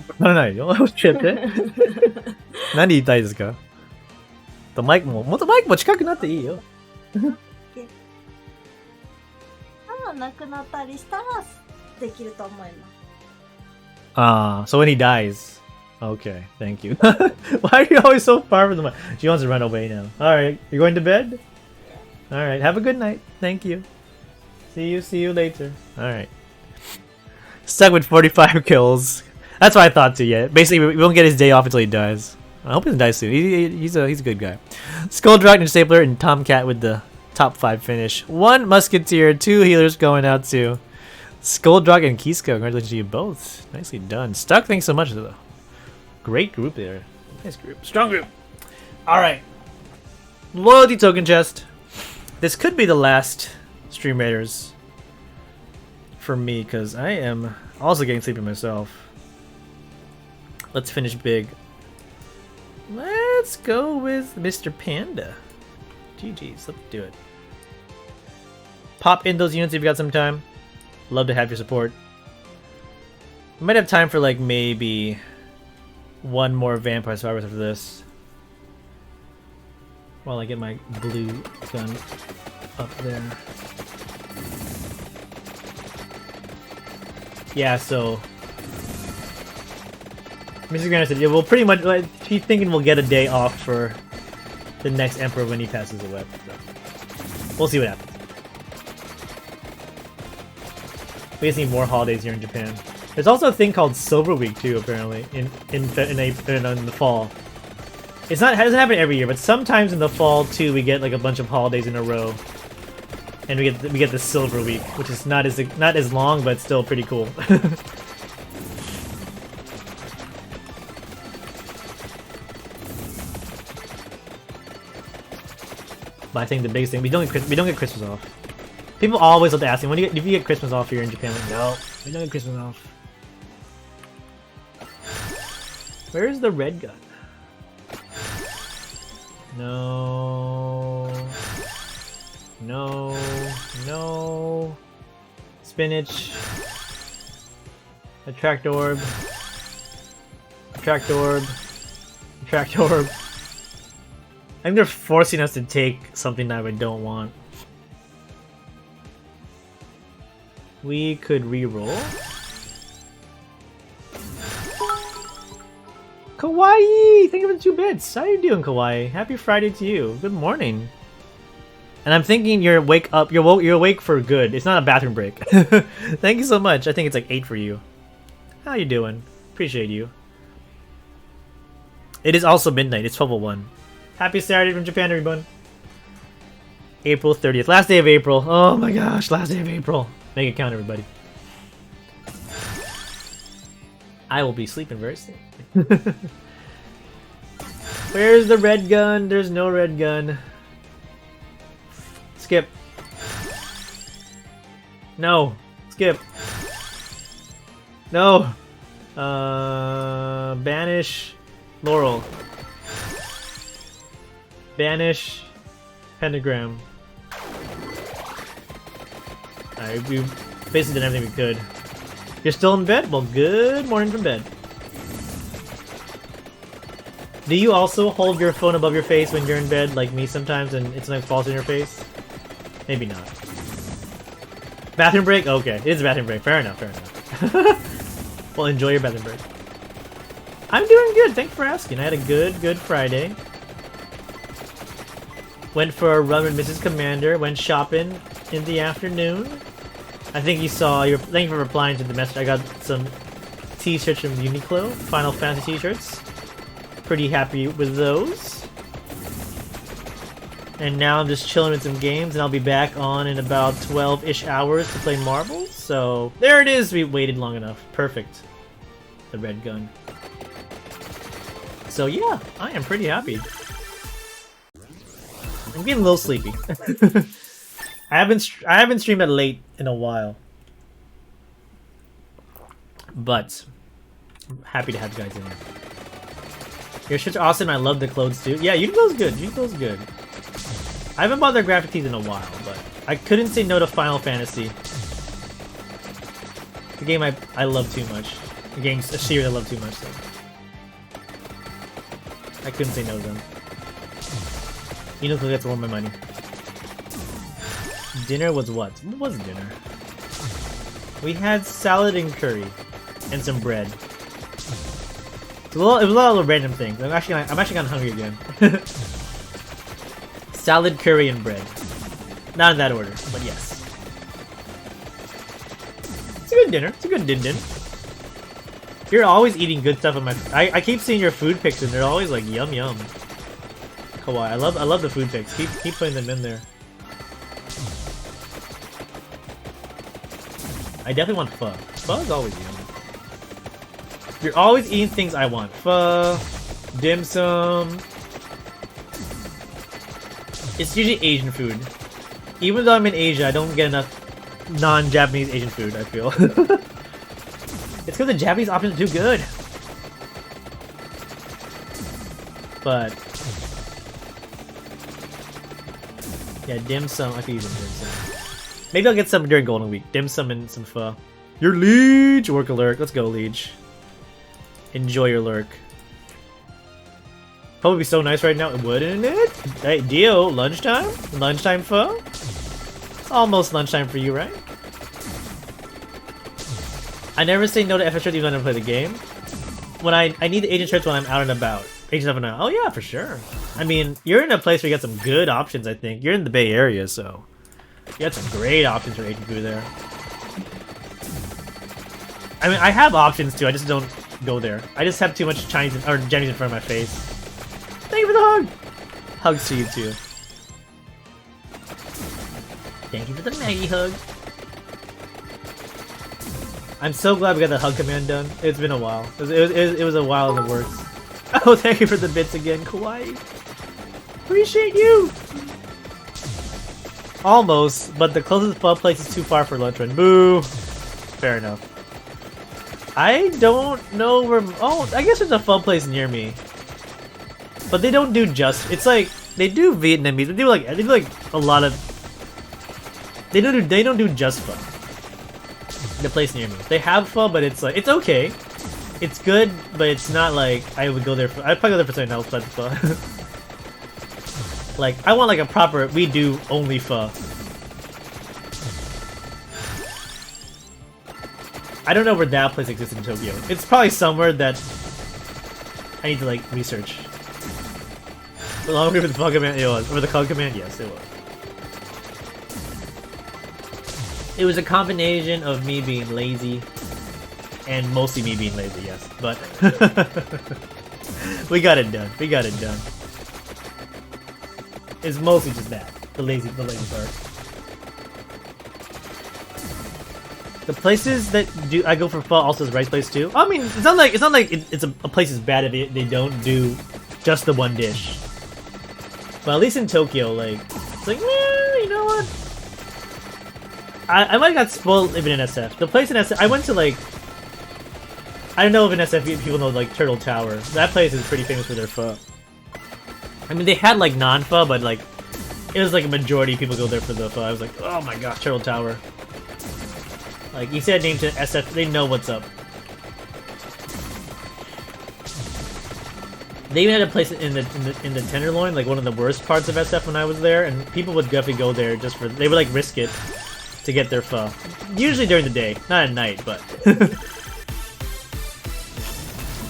わからないよ。教えて。何言いたいですか？マイクも近くなっていいよ。歯がなくなったりしたらできると思います。So when he dies. Okay, thank you. Why are you always so far from the mic? She wants to run away now. Alright, you're going to bed? Alright, have a good night. Thank you. See you later. Alright. Stuck with 45 kills. That's what I thought too, yeah. Basically, we won't get his day off until he dies. I hope he doesn't die soon. He's a good guy. Skuldruck and Stapler and Tomcat with the top 5 finish. 1 Musketeer, 2 healers going out to Skuldruck and Kisko. Congratulations to you both. Nicely done. Stuck, thanks so much though. Great group there. Nice group. Strong group. Alright. Loyalty token chest. This could be the last Stream Raiders for me because I am also getting sleepy myself. Let's finish big. Let's go with Mr. Panda. GG's, let's do it. Pop in those units if you got some time. Love to have your support. We might have time for like maybe one more Vampire Survivors after this. While I get my blue gun up there. Yeah, so Mr. Granite said, yeah, we'll pretty much, like, he's thinking we'll get a day off for the next Emperor when he passes away. So we'll see what happens. We just need more holidays here in Japan. There's also a thing called Silver Week too, apparently, in the fall. It doesn't happen every year, but sometimes in the fall too, we get like a bunch of holidays in a row, and we get the Silver Week, which is not as long, but still pretty cool. But I think the biggest thing, we don't get Christmas off. People always love to ask me, if you get Christmas off here in Japan? Like, no, we don't get Christmas off. Where's the red gun? No. No. No. Spinach. Attract orb. Attract orb. Attract orb. I think they're forcing us to take something that we don't want. We could reroll. Kawaii! Thank you for the 2 bits. How you doing, Kawaii? Happy Friday to you. Good morning. And I'm thinking you're you're awake for good. It's not a bathroom break. Thank you so much. I think it's like 8 for you. How you doing? Appreciate you. It is also midnight. It's 12:01. Happy Saturday from Japan, everyone. April 30th. Last day of April. Oh my gosh, last day of April. Make it count, everybody. I will be sleeping very soon. Where's the red gun? There's no red gun. Skip. No. Skip. No. Banish Laurel. Banish Pentagram. Alright, we basically did everything we could. You're still in bed? Well, good morning from bed. Do you also hold your phone above your face when you're in bed, like me sometimes, and it sometimes falls in your face? Maybe not. Bathroom break? Okay, it is a bathroom break. Fair enough, fair enough. Well, enjoy your bathroom break. I'm doing good, thanks for asking. I had a good Friday. Went for a run with Mrs. Commander, went shopping in the afternoon. I think you saw, thank you for replying to the message. I got some t-shirts from Uniqlo, Final Fantasy t-shirts. Pretty happy with those. And now I'm just chilling with some games, and I'll be back on in about 12-ish hours to play marbles. So there it is. We waited long enough. Perfect. The red gun. So yeah, I am pretty happy. I'm getting a little sleepy. I haven't streamed at late in a while, but I'm happy to have you guys in here. Your shit's awesome. I love the clothes too. Yeah, Uniqlo's good. Uniqlo's good. I haven't bought their graphic tees in a while, but I couldn't say no to Final Fantasy. The game I love too much. The game's a series I love too much, so I couldn't say no to them. Uniqlo gets all my money. Dinner was what? What was dinner? We had salad and curry, and some bread. It was a lot of random things. I'm actually kind of hungry again. Salad, curry, and bread. Not in that order, but yes. It's a good dinner. It's a good din-din. You're always eating good stuff on my. I keep seeing your food pics, and they're always like yum yum. Kawaii, I love the food pics. Keep putting them in there. I definitely want pho. Pho is always yummy. You're always eating things I want. Pho, dim sum. It's usually Asian food. Even though I'm in Asia, I don't get enough non-Japanese Asian food, I feel. It's because the Japanese options are too good. But yeah, dim sum. I could use some dim sum. Maybe I'll get some during Golden Week. Dim sum and some pho. Your liege! Work alert. Let's go, liege. Enjoy your lurk. Pho would be so nice right now, wouldn't it? Hey, Dio, lunchtime? Lunchtime pho? Almost lunchtime for you, right? I never say no to FF shirts even when I play the game. When I need the agent shirts when I'm out and about. Agent up and out. Oh yeah, for sure. I mean, you're in a place where you got some good options, I think. You're in the Bay Area, so you got some great options for agent food there. I mean, I have options too, I just don't go there. I just have too much Chinese or Japanese in front of my face. Thank you for the hug! Hugs to you too. Thank you for the Maggie hug. I'm so glad we got the hug command done. It's been a while. It was a while in the works. Oh, thank you for the bits again, Kawaii. Appreciate you! Almost, but the closest pub place is too far for lunch run. Boo! Fair enough. I don't know where... Oh, I guess there's a pub place near me. But they don't do just... It's like... They do Vietnamese. They do like a lot of... They don't do just pho. The place near me. They have pho, but it's like... It's okay. It's good, but it's not like I would go there for... I'd probably go there for something else, but pho. Like, I want like a proper... We do only pho. I don't know where that place exists in Tokyo. It's probably somewhere that I need to like research. The longer with the Pho command, it was. Or the Cog command, yes, it was. It was a combination of me being lazy and mostly me being lazy, yes. But we got it done. We got it done. It's mostly just that. The lazy part. The places that do I go for pho also is the right place too. I mean, it's not like it's a place is bad if they don't do just the one dish. But at least in Tokyo, like it's like, you know what? I might have got spoiled even in SF. The place in SF, I went to like, I don't know if in SF people know like Turtle Tower. That place is pretty famous for their pho. I mean, they had like non-pho, but like it was like a majority of people go there for the pho. I was like, oh my gosh, Turtle Tower. Like, you said name to SF, they know what's up. They even had a place in the Tenderloin, like one of the worst parts of SF when I was there, and people would definitely go there just for... They would like risk it to get their pho. Usually during the day, not at night, but...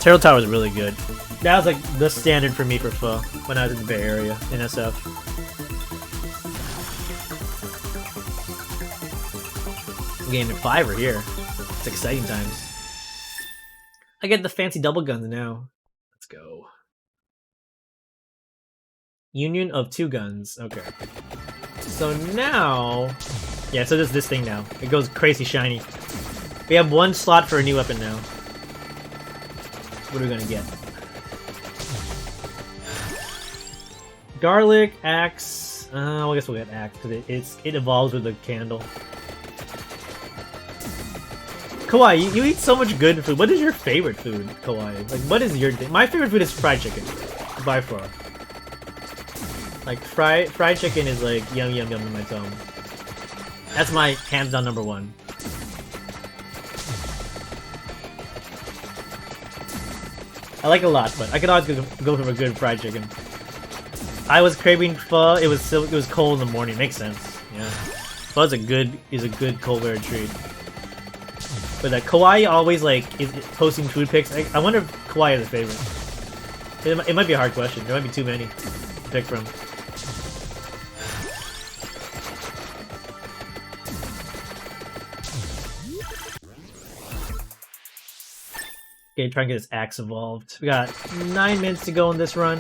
Turtle Tower was really good. That was like the standard for me for pho when I was in the Bay Area in SF. Game at 5 here. It's exciting times. I get the fancy double guns now. Let's go. Union of 2 guns. Okay. So now... Yeah, so there's this thing now. It goes crazy shiny. We have 1 slot for a new weapon now. What are we gonna get? Garlic, axe... I guess we'll get axe, because it evolves with the candle. Kawaii, you eat so much good food. What is your favorite food, Kawaii? Like, what is your thing? My favorite food is fried chicken, by far. Like, fried chicken is like yum yum yum in my tongue. That's my hands down number 1. I like it a lot, but I could always go for a good fried chicken. I was craving pho. It was cold in the morning. Makes sense. Yeah, pho is a good cold weather treat. But that Kawaii always like is posting food pics. I wonder if Kawaii is a favorite. It might be a hard question. There might be too many to pick from. Okay, try and get this axe evolved. We got 9 minutes to go in this run.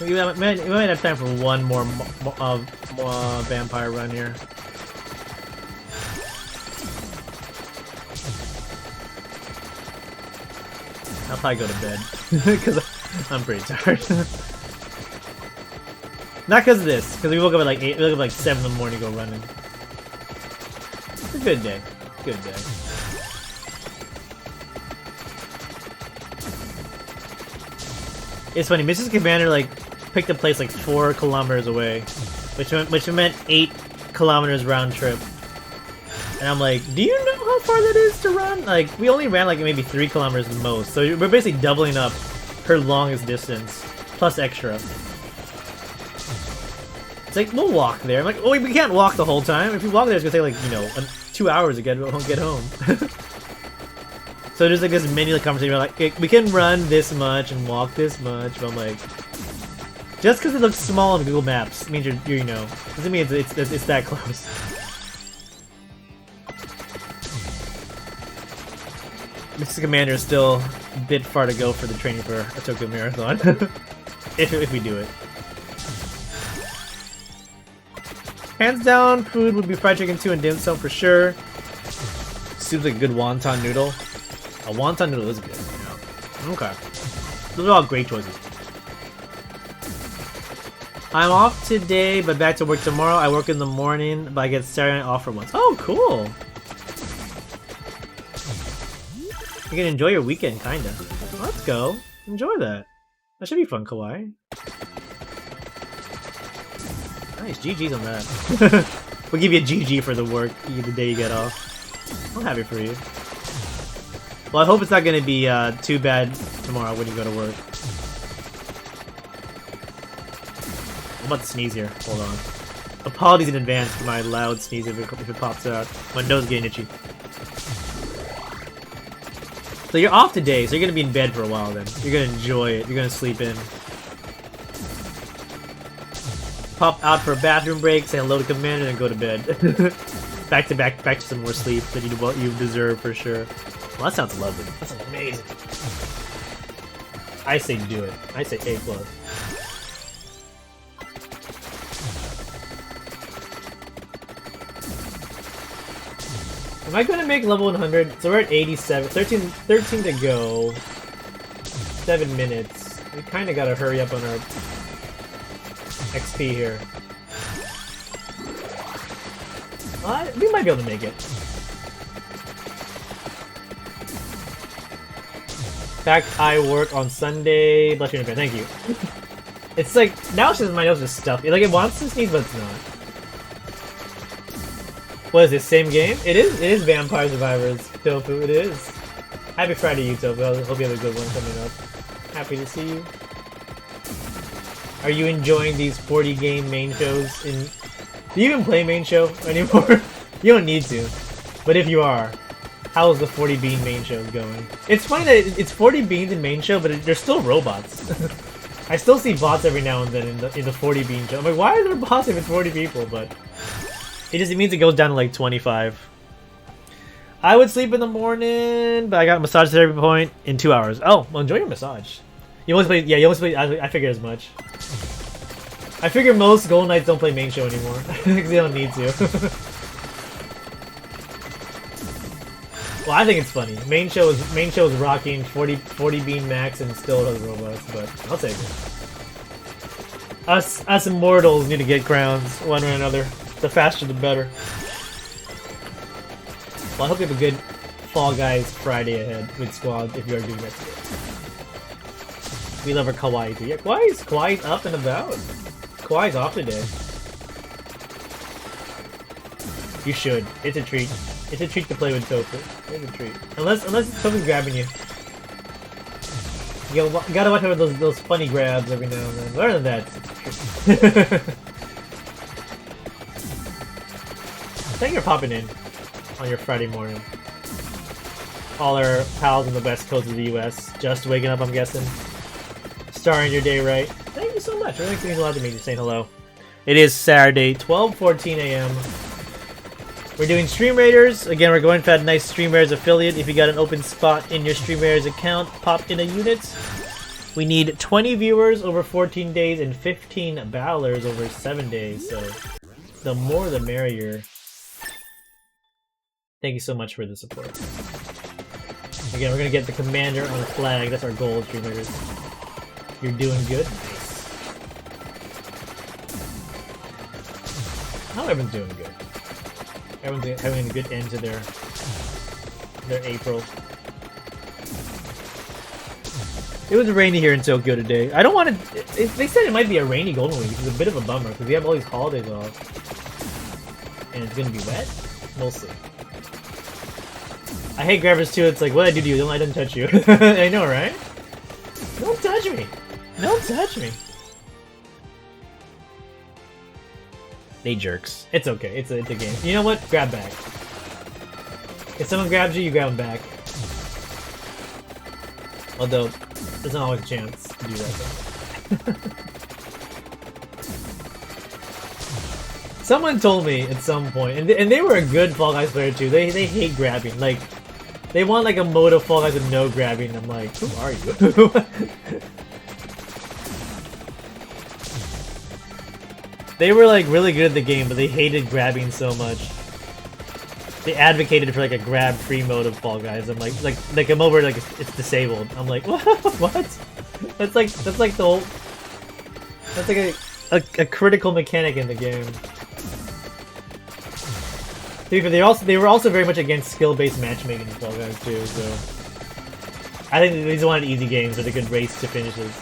We might have time for one more vampire run here. I'll probably go to bed because I'm pretty tired. Not because of this, because we woke up at like 8, we woke up like 7 in the morning to go running. It's a good day. Good day. It's funny, Mrs. Commander like picked a place like 4 kilometers away, which meant 8 kilometers round trip. And I'm like, do you know how far that is to run? Like, we only ran like maybe 3 kilometers the most, so we're basically doubling up her longest distance plus extra. It's like, we'll walk there. I'm like, oh, we can't walk the whole time. If we walk there, it's gonna take like, you know, 2 hours to get home. So there's like this mini like conversation about like, we can run this much and walk this much, but I'm like, just because it looks small on Google Maps means you're you know, doesn't mean it's that close. Mrs. Commander is still a bit far to go for the training for a Tokyo Marathon, if we do it. Hands down, food would be fried chicken too and dim sum for sure. Seems like a good wonton noodle. A wonton noodle is good. Yeah. Okay. Those are all great choices. I'm off today, but back to work tomorrow. I work in the morning, but I get Saturday night off for once. Oh, cool! You can enjoy your weekend, kinda. Let's go. Enjoy that. That should be fun, Kawaii. Nice, GG's on that. We'll give you a GG for the work the day you get off. I'm happy for you. Well, I hope it's not gonna be too bad tomorrow when you go to work. I'm about to sneeze here. Hold on. Apologies in advance for my loud sneeze if it pops out. My nose is getting itchy. So you're off today, so you're gonna be in bed for a while then. You're gonna enjoy it. You're gonna sleep in. Pop out for a bathroom break, say hello to Commander, and then go to bed. back to some more sleep that you deserve for sure. Well, that sounds lovely. That sounds amazing. I say do it. I say A+. Am I gonna make level 100? So we're at 87. 13 to go. 7 minutes. We kinda gotta hurry up on our XP here. We might be able to make it. Back, I work on Sunday. Bless you in advance. Thank you. It's like, now it's just my nose is stuffy. Like, it wants to sneeze, but it's not. What is this, same game? It is Vampire Survivors, Tofu, it is. Happy Friday, you, Tofu. I hope you have a good one coming up. Happy to see you. Are you enjoying these 40 game main shows? Do you even play main show anymore? You don't need to. But if you are, how's the 40 bean main show going? It's funny that it's 40 beans in main show, but they're still robots. I still see bots every now and then in the 40 bean show. I'm like, why are there bots if it's 40 people? But it means it goes down to like 25. I would sleep in the morning, but I got a massage therapy point in 2 hours. Oh, well, enjoy your massage. You always play, yeah, you always play, I figured as much. I figure most Golden Knights don't play main show anymore, because they don't need to. Well, I think it's funny. Main show is rocking 40 bean max and still has robots, but I'll take it. Us immortals need to get crowns, one or another. The faster the better. Well, I hope you have a good Fall Guys Friday ahead with Squad if you are doing that today. We love our Kawaii too. Yeah, Kawaii's up and about. Kawaii's off today. You should. It's a treat. It's a treat to play with Tofu. It's a treat. Unless Tofu's grabbing you. You gotta watch out for those funny grabs every now and then. But other than that, it's a treat. Thank you for popping in on your Friday morning. All our pals in the west coast of the US just waking up, I'm guessing. Starting your day right. Thank you so much. It really means a lot to me just saying hello. It is Saturday, 12:14 a.m. We're doing Stream Raiders. Again, we're going for that nice Stream Raiders affiliate. If you got an open spot in your Stream Raiders account, pop in a unit. We need 20 viewers over 14 days and 15 bowlers over 7 days. So the more the merrier. Thank you so much for the support. Again, we're gonna get the commander on the flag. That's our goal, Stream Raiders. You're doing good. Nice. How everyone's doing good. Everyone's having a good end to their April. It was rainy here in Tokyo today. I don't want to. They said it might be a rainy Golden Week, which is a bit of a bummer because we have all these holidays off, and it's gonna be wet. We'll see. I hate grabbers too. It's like, what I do to you? Don't let them touch you. I know, right? Don't touch me. Don't touch me. They jerks. It's okay. It's a game. You know what? Grab back. If someone grabs you, you grab them back. Although, there's not always a chance to do that though. Someone told me at some point, and they were a good Fall Guys player too, they hate grabbing. Like, they want like a mode of Fall Guys with no grabbing. I'm like, who are you? They were like really good at the game, but they hated grabbing so much. They advocated for like a grab-free mode of Fall Guys. I'm like a mode where like it's disabled. I'm like, what? That's like the whole. That's like a critical mechanic in the game. They were also very much against skill-based matchmaking in Fall Guys too. So I think these wanted easy games with a good race to finishes.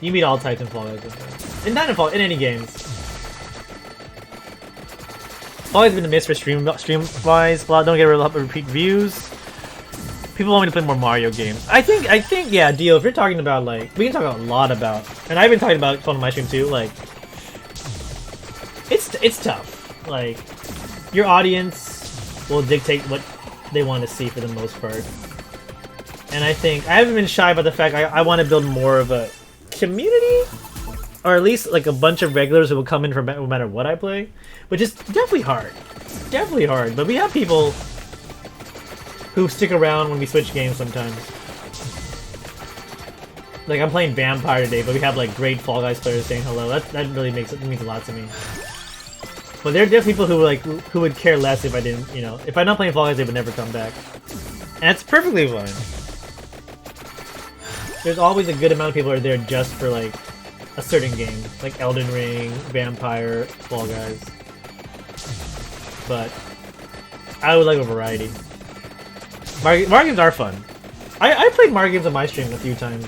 You meet all types in Fall Guys. And not in any games. Always been a miss for stream-wise. Don't get a lot of repeat views. People want me to play more Mario games. I think, yeah, Dio, if you're talking about, like, we can talk a lot about, and I've been talking about it on my stream too, like, it's tough. Like, your audience will dictate what they want to see for the most part. And I haven't been shy about the fact I want to build more of a community, or at least like a bunch of regulars who will come in for no matter what I play, which is definitely hard. Definitely hard, but we have people who stick around when we switch games sometimes. Like, I'm playing Vampire today, but we have like great Fall Guys players saying hello. That really means a lot to me. But there are definitely people who would care less if I didn't, you know, if I'm not playing Fall Guys, they would never come back. And that's perfectly fine. There's always a good amount of people who are there just for like a certain game, like Elden Ring, Vampire, Fall Guys. But I would like a variety. Mario games are fun. I played Mario games on my stream a few times.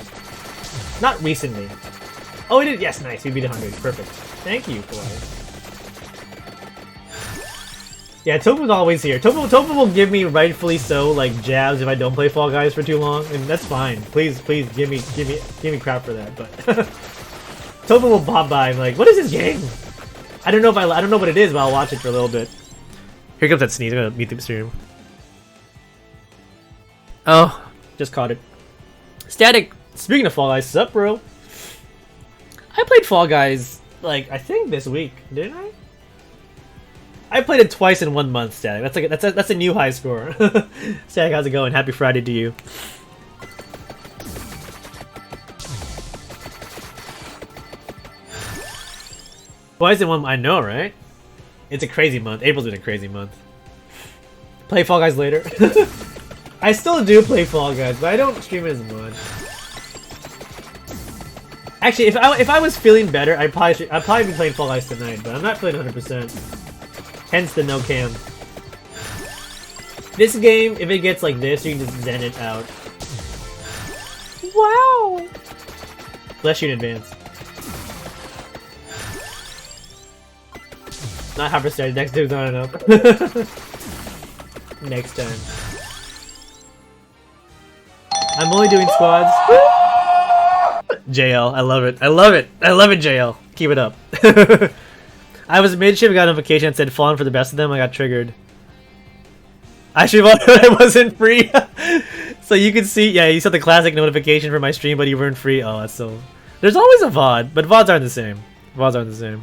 Not recently. Oh, we did. Yes, nice. We beat 100. Perfect. Thank you, Kawhi. Yeah, Topa was always here. Topa will give me, rightfully so, like jabs if I don't play Fall Guys for too long, and that's fine. Please give me crap for that. But Topa will pop by and like, what is this game? I don't know what it is, but I'll watch it for a little bit. Here comes that sneeze. I'm gonna mute the stream. Oh, just caught it. Static. Speaking of Fall Guys, sup, bro? I played Fall Guys like I think this week, didn't I? I played it twice in 1 month, Static. That's a new high score. Static, how's it going? Happy Friday to you. Twice in 1 month, I know, right? It's a crazy month. April's been a crazy month. Play Fall Guys later. I still do play Fall Guys, but I don't stream it as much. Actually, if I was feeling better, I'd probably be playing Fall Guys tonight, but I'm not feeling 100%. Hence the no cam. This game, if it gets like this, you can just zen it out. Wow! Bless you in advance. Not hyper started. Next dude's not enough. Next time. I'm only doing squads. JL, I love it. I love it. I love it, JL. Keep it up. I was mid-ship, got a notification and said falling for the best of them. I got triggered. I should have I wasn't free. So you can see, yeah, you saw the classic notification for my stream, but you weren't free. Oh, that's so. There's always a VOD, but VODs aren't the same. VODs aren't the same.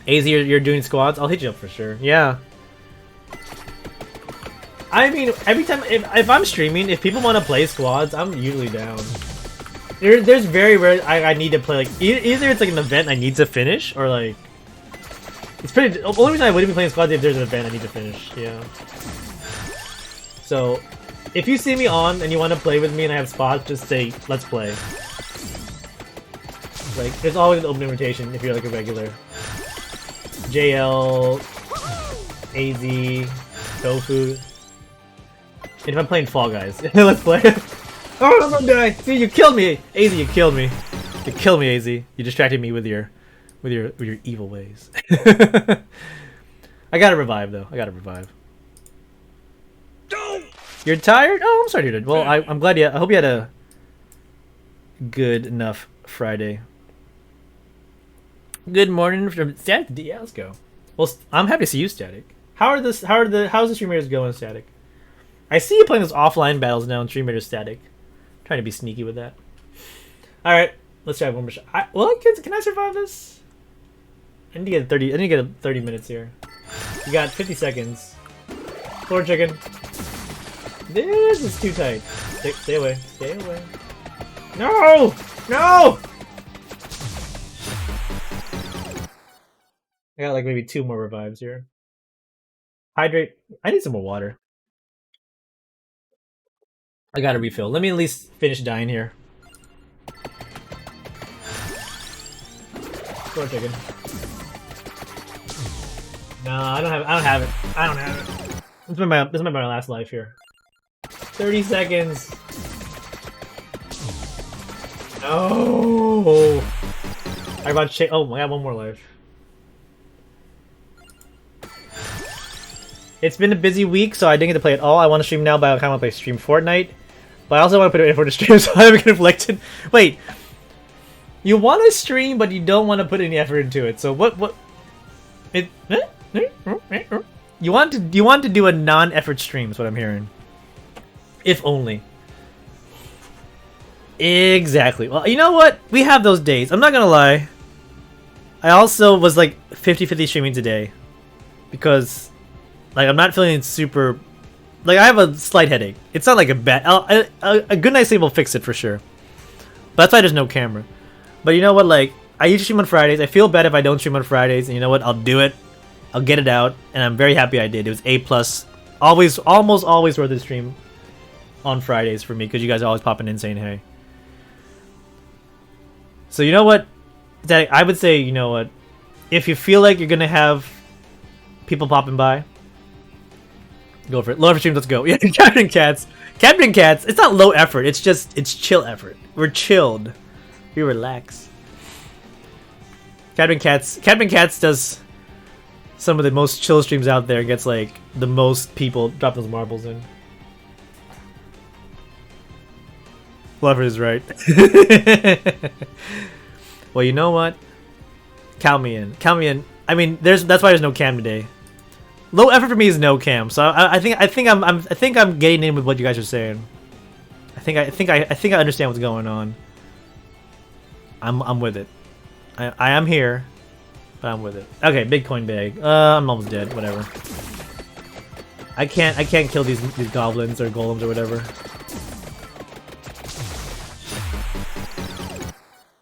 AZ, you're doing squads? I'll hit you up for sure. Yeah. I mean, every time, if I'm streaming, if people want to play squads, I'm usually down. There's very rare I need to play, like, either it's like an event I need to finish, or like, it's pretty, the only reason I wouldn't be playing squads is if there's an event I need to finish, yeah. So, If you see me on and you want to play with me and I have spots, just say, let's play. Like, there's always an open invitation if you're like a regular. JL, AZ, Tofu. And if I'm playing Fall Guys, let's play. Oh, I'm gonna die! See, you killed me! AZ, you killed me. You killed me, AZ. You distracted me with your evil ways. I gotta revive, though. I gotta revive. You're tired? Oh, I'm sorry to hear that. Well, I'm glad you... I hope you had a good enough Friday. Good morning from Static. Yeah, let's go. Well, I'm happy to see you, Static. How's the streamers going, Static? I see you playing those offline battles now in streamers Static. Trying to be sneaky with that. All right, let's try one more shot. Well, can I survive this? I need to get 30. I need to get 30 minutes here. You got 50 seconds. Floor chicken. This is too tight. Stay away. Stay away. No! No! I got like maybe 2 more revives here. Hydrate. I need some more water. I gotta refill. Let me at least finish dying here. Floor chicken. No, I don't have it. I don't have it. This is my last life here. 30 seconds. No. I about to check. Oh, I got 1 more life. It's been a busy week, so I didn't get to play at all. I want to stream now, but I kind of want to stream Fortnite. But I also want to put it in for the stream, so I'm conflicted. Wait. You want to stream, but you don't want to put any effort into it. So what? You want to do a non-effort stream, is what I'm hearing. If only. Exactly. Well, you know what? We have those days. I'm not gonna lie. I also was like 50-50 streaming today. Because, like, I'm not feeling super... Like, I have a slight headache. It's not like a bad... A good night's sleep will fix it for sure. But that's why there's no camera. But you know what? Like, I usually stream on Fridays. I feel bad if I don't stream on Fridays. And you know what? I'll do it. I'll get it out. And I'm very happy I did. It was A+. Always, almost always worth the stream on Fridays for me. Because you guys are always popping in saying hey. So you know what? I would say, you know what? If you feel like you're going to have people popping by, go for it. Low effort streams, let's go. Yeah, Captain Cats. Captain Cats, it's not low effort. It's chill effort. We're chilled. We relax. Captain Cats does some of the most chill streams out there and gets like the most people drop those marbles in. Lover is right. Well, you know what? Count me in. Count me in. I mean, that's why there's no cam today. Low effort for me is no cam. So I think I'm getting in with what you guys are saying. I think I understand what's going on. I'm with it. I am here, but I'm with it. Okay, big coin bag. I'm almost dead. Whatever. I can't kill these goblins or golems or whatever.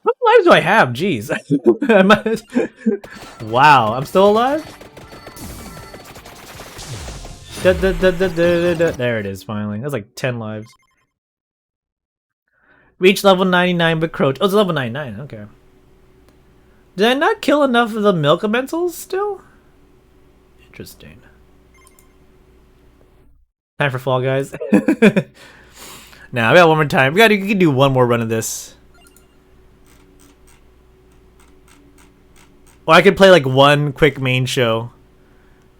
What lives do I have? Jeez. Wow, I'm still alive? There it is, finally. That's like 10 lives. Reach level 99 with Croach. Oh, it's level 99, okay. Did I not kill enough of the milk elementals still? Interesting. Time for Fall Guys. Nah, we got one more time. We can do one more run of this. Or I could play like one quick main show.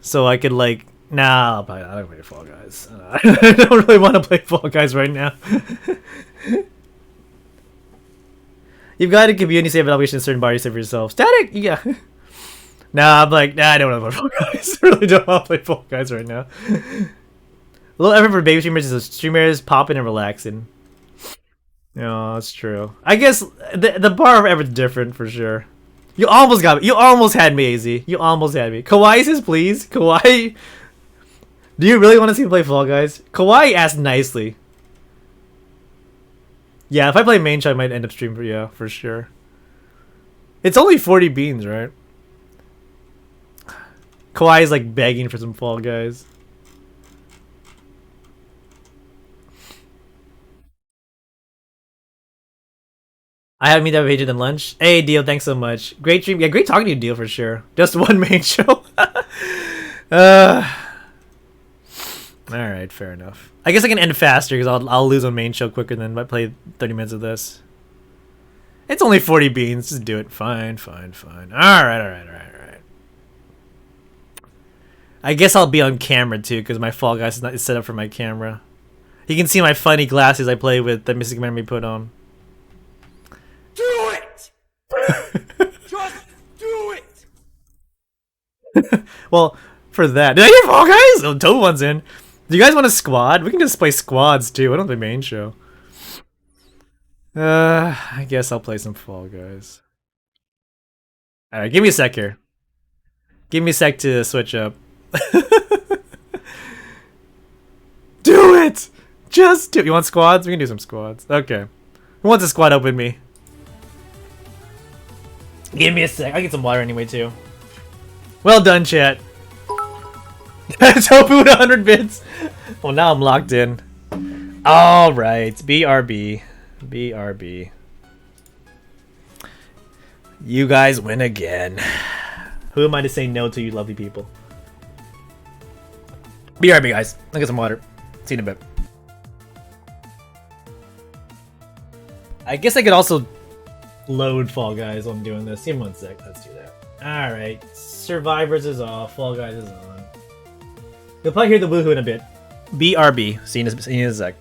So I could like... Nah, I don't play Fall Guys. I don't really want to play Fall Guys right now. You've got a community save evaluation in certain bodies save for yourself. Static! Yeah. Nah, I'm like, nah, I don't want to play Fall Guys. I really don't want to play Fall Guys right now. A little effort for baby streamers is streamers popping and relaxing. No, that's true. I guess the bar of effort's different for sure. You almost got me. You almost had me, AZ. You almost had me. Kawaii says, please. Kawaii. Do you really want to see me play Fall Guys? Kawaii asked nicely. Yeah, if I play main show, I might end up streaming for you, for sure. It's only 40 beans, right? Kawaii's like begging for some Fall Guys. I have meet up with Adrian at lunch. Hey, Deal, thanks so much. Great dream. Yeah, great talking to you, Deal, for sure. Just one main show. Alright, fair enough. I guess I can end faster because I'll lose on main show quicker than if I play 30 minutes of this. It's only 40 beans. Just do it. Fine. Alright. I guess I'll be on camera too because my Fall Guys is set up for my camera. You can see my funny glasses I play with that Mystic Memory put on. Do it! Just do it! Well, for that. Did I hear Fall Guys? Oh, Toad one's in. Do you guys want a squad? We can just play squads too. I don't have the main show. I guess I'll play some Fall Guys. Alright, give me a sec here. Give me a sec to switch up. Do it! Just do it. You want squads? We can do some squads. Okay. Who wants a squad up with me? Give me a sec. I'll get some water anyway too. Well done, chat. Tofu with 100 bits. Well, now I'm locked in. Alright. BRB. BRB. You guys win again. Who am I to say no to, you lovely people? BRB, guys. I'll get some water. See you in a bit. I guess I could also load Fall Guys while I'm doing this. Give me 1 sec. Let's do that. Alright. Survivors is off. Fall Guys is on. You'll probably hear the woohoo in a bit. BRB. See you in a sec.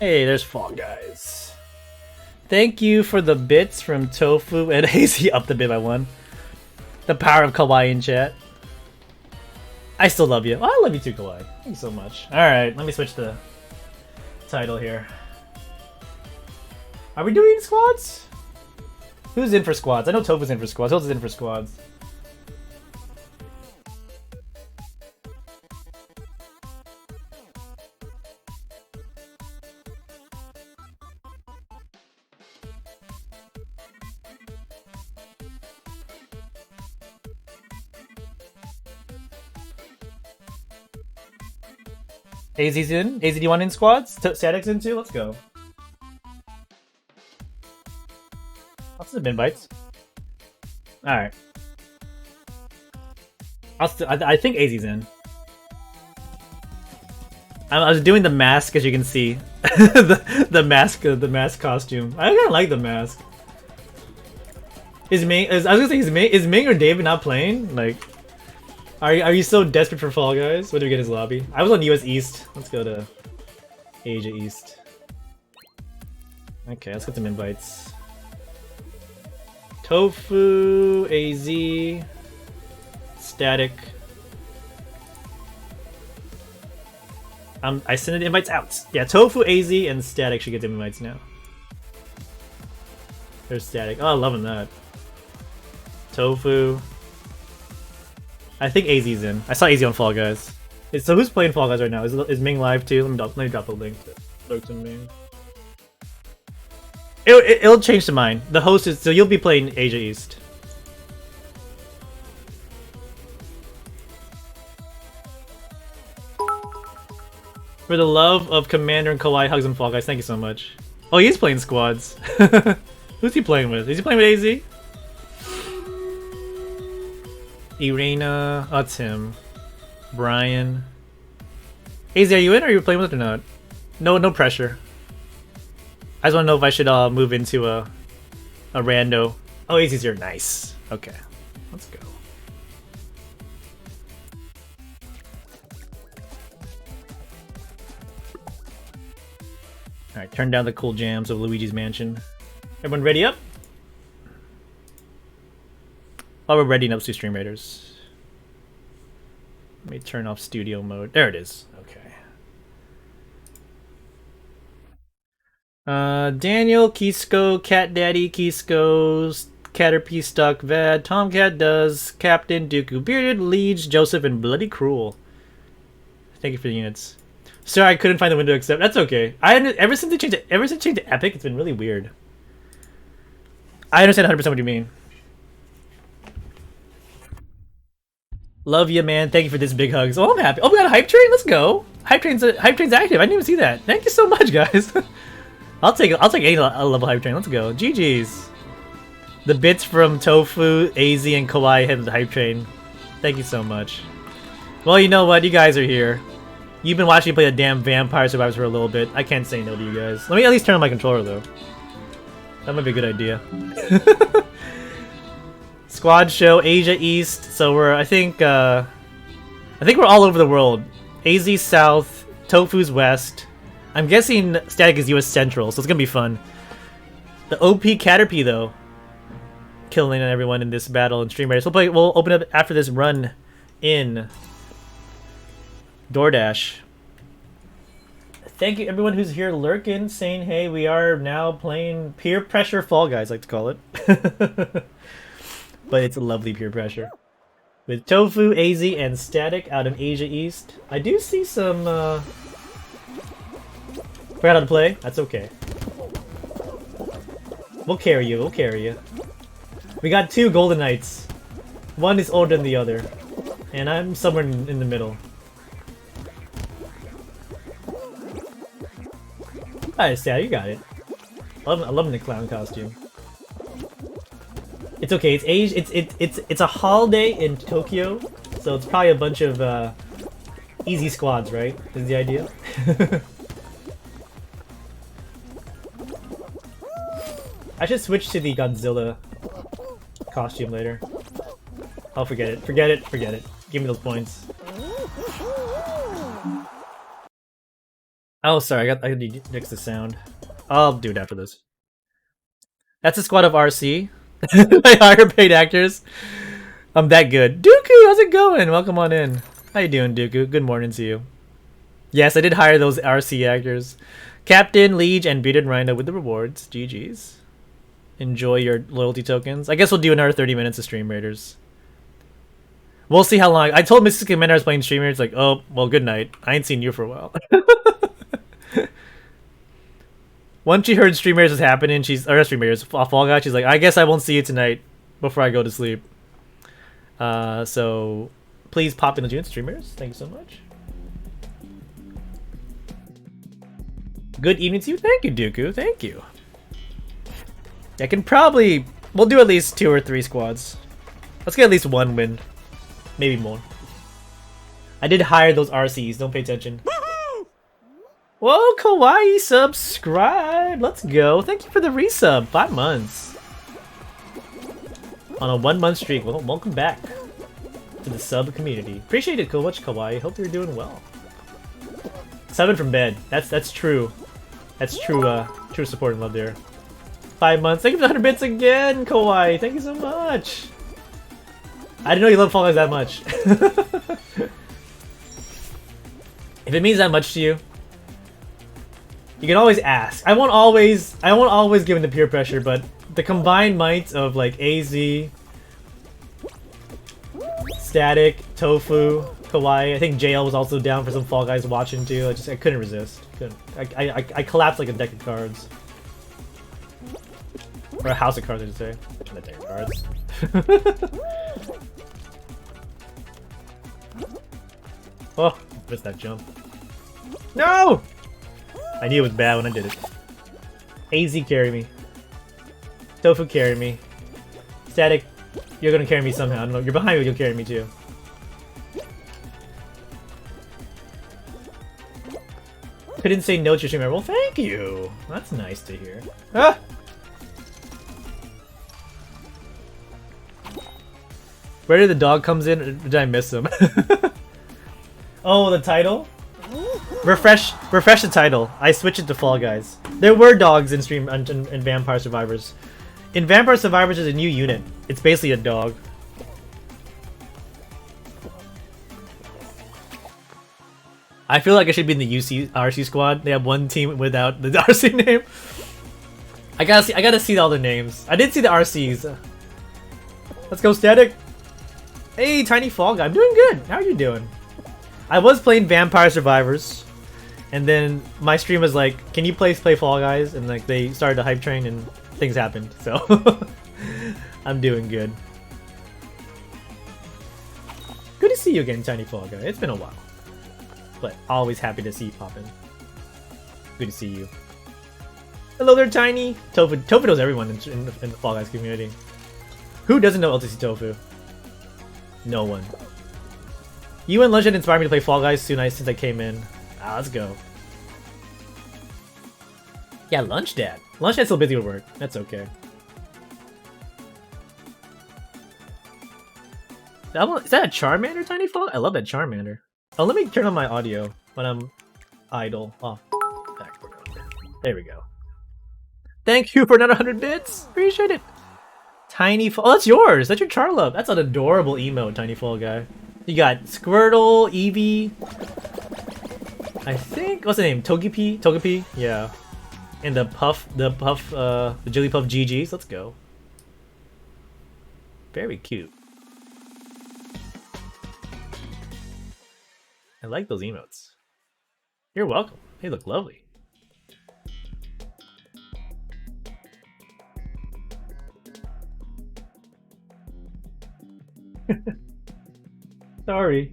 Hey, there's Fall Guys. Thank you for the bits from Tofu and Hazy up the bit by 1. The power of Kawaii in chat. I still love you. Oh, I love you too, Kawaii. Thank you so much. Alright, let me switch the title here. Are we doing squads? Who's in for squads? I know Tofu's in for squads. Hilda's in for squads. AZ's in? AZ, do you want in squads? Static's in too? Let's go. Lots of invites. Alright. I think AZ's in. I was doing the mask, as you can see. the mask costume. I kind of like the mask. I was gonna say, is Ming or David not playing? Like, are you so desperate for Fall Guys? When do we get his lobby? I was on US East. Let's go to Asia East. Okay, let's get some invites. Tofu, AZ, Static. I sent the invites out. Yeah, Tofu, AZ, and Static should get the invites now. There's Static. Oh, loving that. Tofu. I think AZ's in. I saw AZ on Fall Guys. So who's playing Fall Guys right now? Is Ming live too? Let me drop the link to Ming. It'll change to mine. The host is, so you'll be playing Asia East. For the love of Commander and Kawaii, hugs and Fall Guys. Thank you so much. Oh, he's playing squads. Who's he playing with? Is he playing with AZ? Irina. Oh, it's him. Brian. AZ, are you in or are you playing with it or not? No pressure. I just want to know if I should move into a rando. Oh, AZ's here. Nice. Okay. Let's go. Alright, turn down the cool jams of Luigi's Mansion. Everyone ready up? While we're readying up to Stream Raiders. Let me turn off studio mode. There it is. Okay. Daniel, Kisco, Cat Daddy, Kisco, Caterpie Stuck, Vad, Tomcat Does, Captain, Dooku, Bearded, Liege, Joseph, and Bloody Cruel. Thank you for the units. Sorry, I couldn't find the window to accept. That's okay. Ever since they changed to Epic, it's been really weird. I understand 100% what you mean. Love you, man. Thank you for this big hugs. Oh, I'm happy. Oh, we got a hype train. Let's go. Hype train's active. I didn't even see that. Thank you so much, guys. I'll take any level hype train. Let's go. GG's. The bits from Tofu, AZ, and Kawaii hit the hype train. Thank you so much. Well, you know what? You guys are here. You've been watching me play the damn Vampire Survivors for a little bit. I can't say no to you guys. Let me at least turn on my controller, though. That might be a good idea. Squad show, Asia East. So I think we're all over the world. AZ South, Tofu's West. I'm guessing Static is US Central, so it's gonna be fun. The OP Caterpie, though, killing everyone in this battle in Stream Raiders. We'll open up after this run in DoorDash. Thank you everyone who's here lurking, saying hey, we are now playing peer pressure Fall Guys, I like to call it. But it's a lovely peer pressure. With Tofu, AZ, and Static out in Asia East. I do see some forgot how to play? That's okay. We'll carry you, we'll carry you. We got 2 Golden Knights. One is older than the other. And I'm somewhere in the middle. Alright, Stat, you got it. I love the clown costume. It's okay. It's a holiday in Tokyo, so it's probably a bunch of easy squads, right? Is the idea? I should switch to the Godzilla costume later. I'll forget it. Forget it. Forget it. Give me those points. Oh, sorry, I got to fix the sound. I'll do it after this. That's a squad of RC. My higher paid actors. I'm that good. Dooku, how's it going? Welcome on in. How you doing, Dooku? Good morning to you. Yes, I did hire those RC actors. Captain, Liege, and Bearded Rhino with the rewards. GG's. Enjoy your loyalty tokens. I guess we'll do another 30 minutes of Stream Raiders. We'll see how long. I told Mrs. Commander I was playing Stream Raiders, like, oh, well, good night. I ain't seen you for a while. Once she heard Stream Raiders was happening, Stream Raiders, Fall Guys, she's like, I guess I won't see you tonight before I go to sleep. So, please pop in the units, Stream Raiders. Thank you so much. Good evening to you. Thank you, Dooku. Thank you. I can probably... We'll do at least 2 or 3 squads. Let's get at least 1 win. Maybe more. I did hire those RCs. Don't pay attention. Whoa, Kawaii, subscribe. Let's go. Thank you for the resub. 5 months. On a 1-month streak. Well, welcome back to the sub community. Appreciate it, so much, Kawaii. Hope you're doing well. 7 from bed. That's true. That's true. True support and love there. 5 months. Thank you for the 100 bits again, Kawaii. Thank you so much. I didn't know you love Fall Guys that much. If it means that much to you, you can always ask. I won't always give in to peer pressure, but the combined might of like AZ, Static, Tofu, Kawaii. I think JL was also down for some Fall Guys watching too. I couldn't resist. I collapsed like a deck of cards. Or a house of cards, I should say. Not a deck of cards. Oh, missed that jump. No! I knew it was bad when I did it. AZ carry me. Tofu carry me. Static, you're gonna carry me somehow. I don't know. You're behind me, you'll carry me too. Couldn't say no to your streamer. Well, thank you. That's nice to hear. Ah! Where did the dog comes in? Or did I miss him? Oh, the title? Refresh the title. I switched it to Fall Guys. There were dogs in Vampire Survivors. In Vampire Survivors, there's a new unit. It's basically a dog. I feel like I should be in the RC squad. They have one team without the RC name. I gotta see all the names. I did see the RCs. Let's go, Static. Hey, Tiny Fall Guy. I'm doing good. How are you doing? I was playing Vampire Survivors, and then my stream was like, "Can you play Fall Guys?" And like they started a hype train, and things happened. So I'm doing good. Good to see you again, Tiny Fall Guy. It's been a while, but always happy to see you pop in. Good to see you. Hello there, Tiny. Tofu knows everyone in the Fall Guys community. Who doesn't know LTC Tofu? No one. You and Legend inspired me to play Fall Guys since I came in. Ah, let's go. Yeah, Lunch Dad. Lunch Dad's still busy with work. That's okay. Is that a Charmander, Tiny Fall? I love that Charmander. Oh, let me turn on my audio when I'm idle. Oh, there we go. Thank you for another 100 bits. Appreciate it. Tiny Fall. Oh, that's yours. That's your Charlove. That's an adorable emote, Tiny Fall Guy. You got Squirtle, Eevee. I think what's the name? Togepi? Togepi? Yeah. And the Jigglypuff GGs. Let's go. Very cute. I like those emotes. You're welcome. They look lovely. Sorry.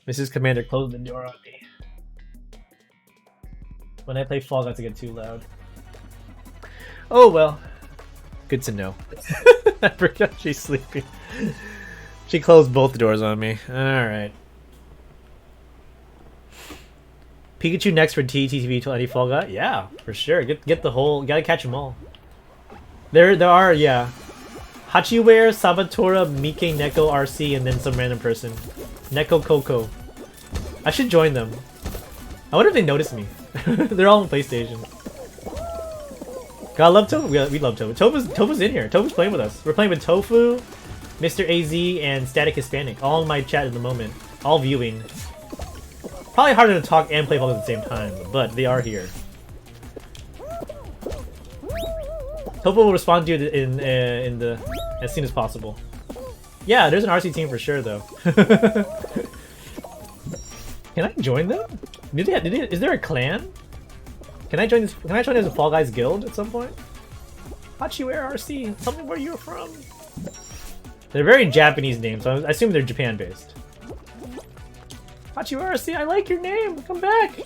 Mrs. Commander closed the door on me. When I play Fall Guys, I get too loud. Oh well. Good to know. I forgot she's sleeping. She closed both doors on me. Alright. Pikachu next for TTTV 20 Fall Guy? Yeah, for sure. Get the whole... Gotta catch them all. There are, yeah. Hachiware, Sabatora, Mike, Neko, RC, and then some random person. Neko Coco. I should join them. I wonder if they notice me. They're all on PlayStation. God, I love Tofu. We love Tofu. Tofu's in here. Tofu's playing with us. We're playing with Tofu, Mr. AZ, and Static Hispanic. All in my chat at the moment. All viewing. Probably harder to talk and play Fall at the same time, but they are here. Tofu will respond to you as soon as possible. Yeah, there's an RC team for sure, though. Can I join them? Is there a clan? Can I join this? Can I join as a Fall Guys guild at some point? Hachiware RC. Tell me where you're from. They're very Japanese names, so I assume they're Japan-based. Hachiware RC, I like your name. Come back.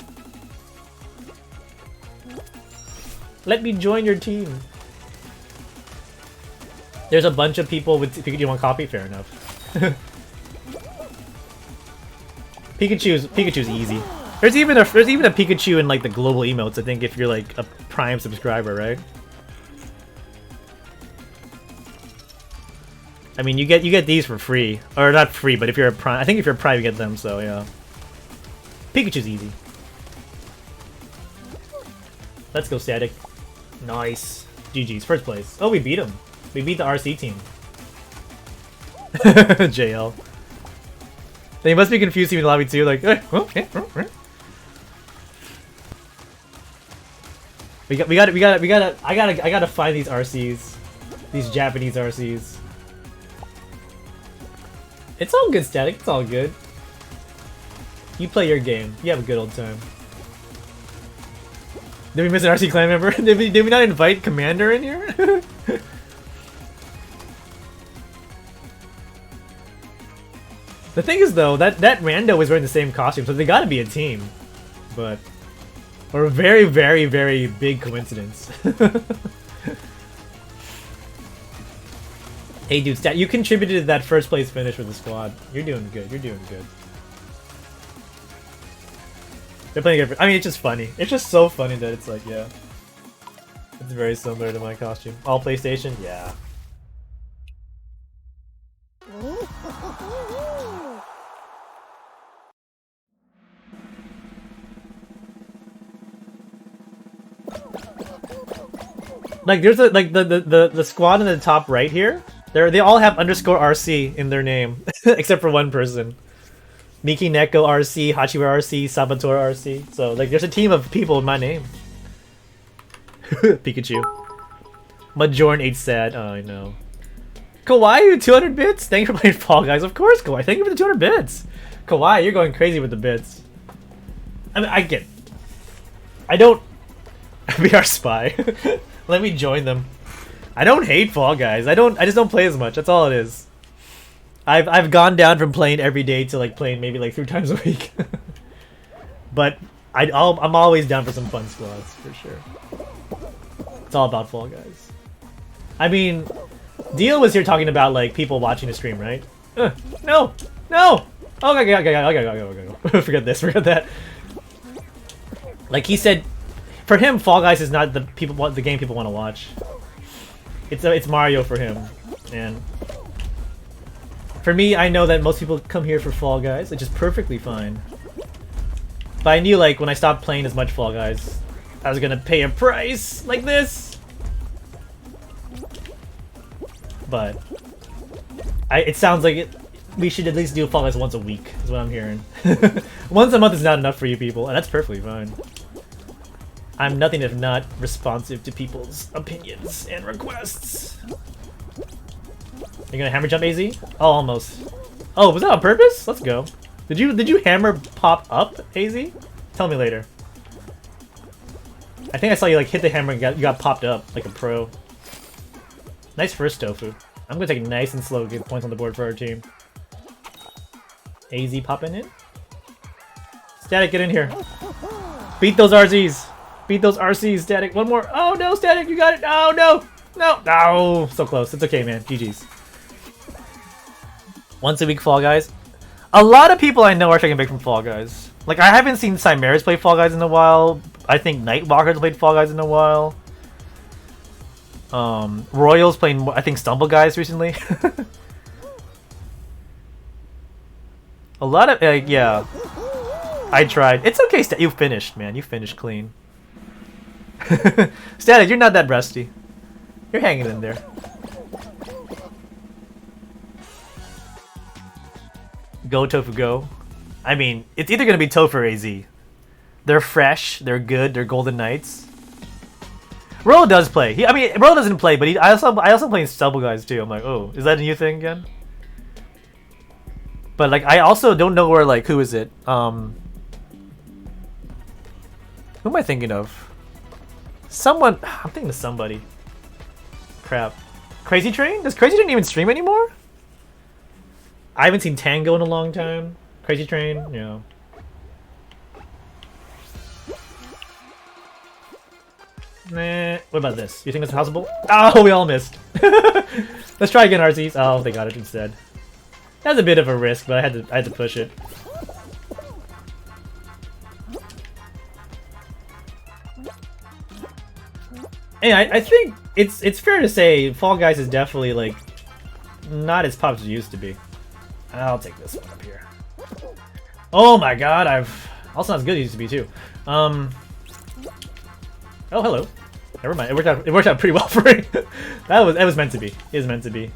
Let me join your team. There's a bunch of people with Pikachu want copy. Fair enough. Pikachu's easy. There's even a Pikachu in like the global emotes. I think if you're like a Prime subscriber, right? I mean, you get these for free, or not free, but if you're a Prime, I think if you're a Prime, you get them. So yeah, Pikachu's easy. Let's go, Static. Nice. GG's first place. Oh, we beat him. We beat the RC team. JL. They must be confused in the lobby too, like, I gotta find these RCs. These Japanese RCs. It's all good, Static, it's all good. You play your game. You have a good old time. Did we miss an RC clan member? Did we not invite Commander in here? The thing is though, that rando was wearing the same costume, so they gotta be a team. But or a very, very, very big coincidence. Hey dude, Stat, you contributed to that first place finish with the squad. You're doing good, you're doing good. They're playing good. I mean, it's just funny. It's just so funny that it's like, yeah. It's very similar to my costume. All PlayStation? Yeah. Like there's a like the squad in the top right here. They all have underscore RC in their name, except for one person. Miki Neko RC, Hachiwara RC, Saboteur RC. So like there's a team of people in my name. Pikachu. Majoran 8 sad. Oh, I know. Kawaii, 200 bits? Thank you for playing Fall Guys. Of course, Kawaii. Thank you for the 200 bits. Kawaii, you're going crazy with the bits. I mean, I get. I don't be our spy. Let me join them. I don't hate Fall Guys. I just don't play as much. That's all it is. I've gone down from playing every day to like playing maybe like 3 times a week. But I'm always down for some fun squads for sure. It's all about Fall Guys. I mean, Deal was here talking about like people watching the stream, right? No, no. Oh, okay. Forget this. Forget that. Like he said, for him, Fall Guys is not the game people want to watch. It's Mario for him, and for me, I know that most people come here for Fall Guys, which is perfectly fine. But I knew like when I stopped playing as much Fall Guys, I was gonna pay a price like this. But it sounds like we should at least do Fall Guys once a week, is what I'm hearing. Once a month is not enough for you people, and that's perfectly fine. I'm nothing if not responsive to people's opinions and requests. You gonna hammer jump, AZ? Oh, almost. Oh, was that on purpose? Let's go. Did you hammer pop up, AZ? Tell me later. I think I saw you like hit the hammer and you got popped up like a pro. Nice first tofu. I'm gonna take it nice and slow to get points on the board for our team. AZ popping in. Static, get in here. Beat those RZs. Beat those RCs, Static. One more. Oh no, Static, you got it. Oh no. No. No. So close. It's okay, man. GG's. Once a week Fall Guys. A lot of people I know are taking break from Fall Guys. Like, I haven't seen Chimeras play Fall Guys in a while. I think Nightwalker's played Fall Guys in a while. Royals playing, I think, Stumble Guys recently. A lot of, yeah. I tried. It's okay, you finished, man. You finished clean. Static, you're not that rusty. You're hanging in there. Go Tofu Go. I mean, it's either gonna be Tofu or AZ. They're fresh, they're good, they're Golden Knights. Roll does play. I mean, Roll doesn't play, but I also play Stumble Guys too. I'm like, oh, is that a new thing again? But like, I also don't know where like who is it? Who am I thinking of? Someone. I'm thinking of somebody. Crap. Crazy Train? Does Crazy Train even stream anymore? I haven't seen Tango in a long time. Crazy Train, yeah. Nah. What about this? You think it's possible? Oh, we all missed. Let's try again, RZs. Oh, they got it instead. That was a bit of a risk, but I had to push it. And I think it's fair to say Fall Guys is definitely like not as popular as it used to be. I'll take this one up here. Oh my god, also not as good as it used to be too. Oh, hello. Never mind. It worked out pretty well for me. That was meant to be. It was meant to be.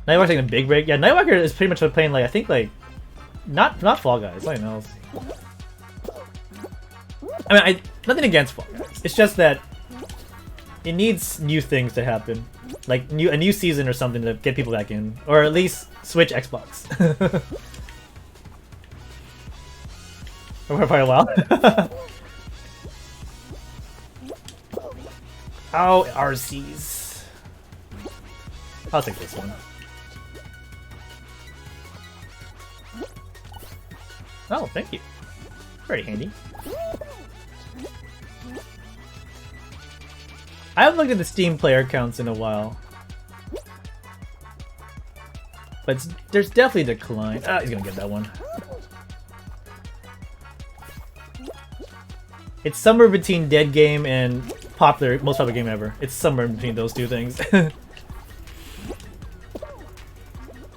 Nightwalker's taking a big break. Yeah, Nightwalker is pretty much playing like I think like not Fall Guys, something else. I mean, nothing against Fall Guys. It's just that it needs new things to happen, like a new season or something to get people back in, or at least switch Xbox. For quite a while. Oh, RCs. I'll take this one. Oh, thank you. Very handy. I haven't looked at the Steam player counts in a while. But there's definitely a decline. Ah, he's gonna get that one. It's somewhere between Dead Game and most popular game ever. It's somewhere in between those two things.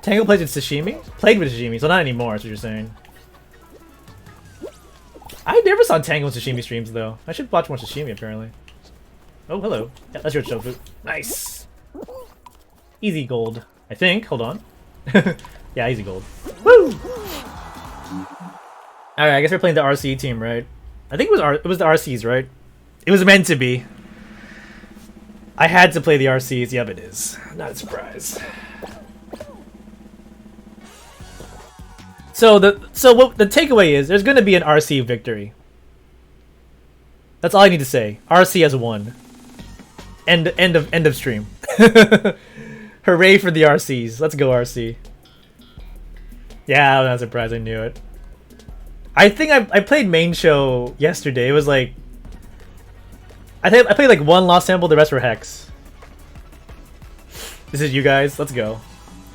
Tango plays with Sashimi? Played with Sashimi, so not anymore, that's what you're saying. I never saw Tango and Sashimi streams, though. I should watch more Sashimi, apparently. Oh, hello. Yeah, that's your tofu. Nice. Easy gold, I think. Hold on. Yeah, easy gold. Woo! Alright, I guess we're playing the RC team, right? I think it was the RCs, right? It was meant to be. I had to play the RCs. Yep, it is. Not a surprise. So what the takeaway is, there's going to be an RC victory. That's all I need to say. RC has won. End of stream. Hooray for the RCs. Let's go RC. Yeah, I'm not surprised. I knew it. I think I played main show yesterday. It was like I played like one Lost Temple, the rest were Hex. This is you guys. Let's go.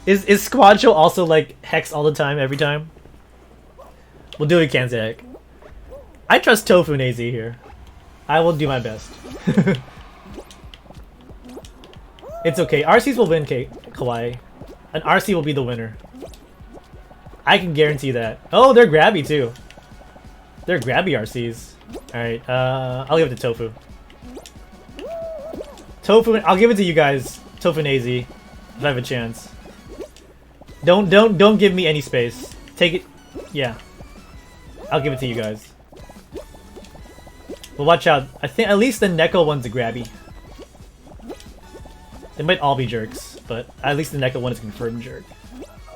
Is Squad Show also like Hex all the time, every time? We'll do what we can, Zach. I trust Tofu and AZ here. I will do my best. It's okay. RCs will win, Kawaii. An RC will be the winner. I can guarantee that. Oh, they're grabby too. They're grabby RCs. Alright, I'll give it to Tofu. Tofu, I'll give it to you guys. Tofu and AZ. If I have a chance. Don't give me any space. Take it. Yeah. I'll give it to you guys. But watch out. I think at least the Neko one's a grabby. They might all be jerks, but at least the Neko one is confirmed jerk.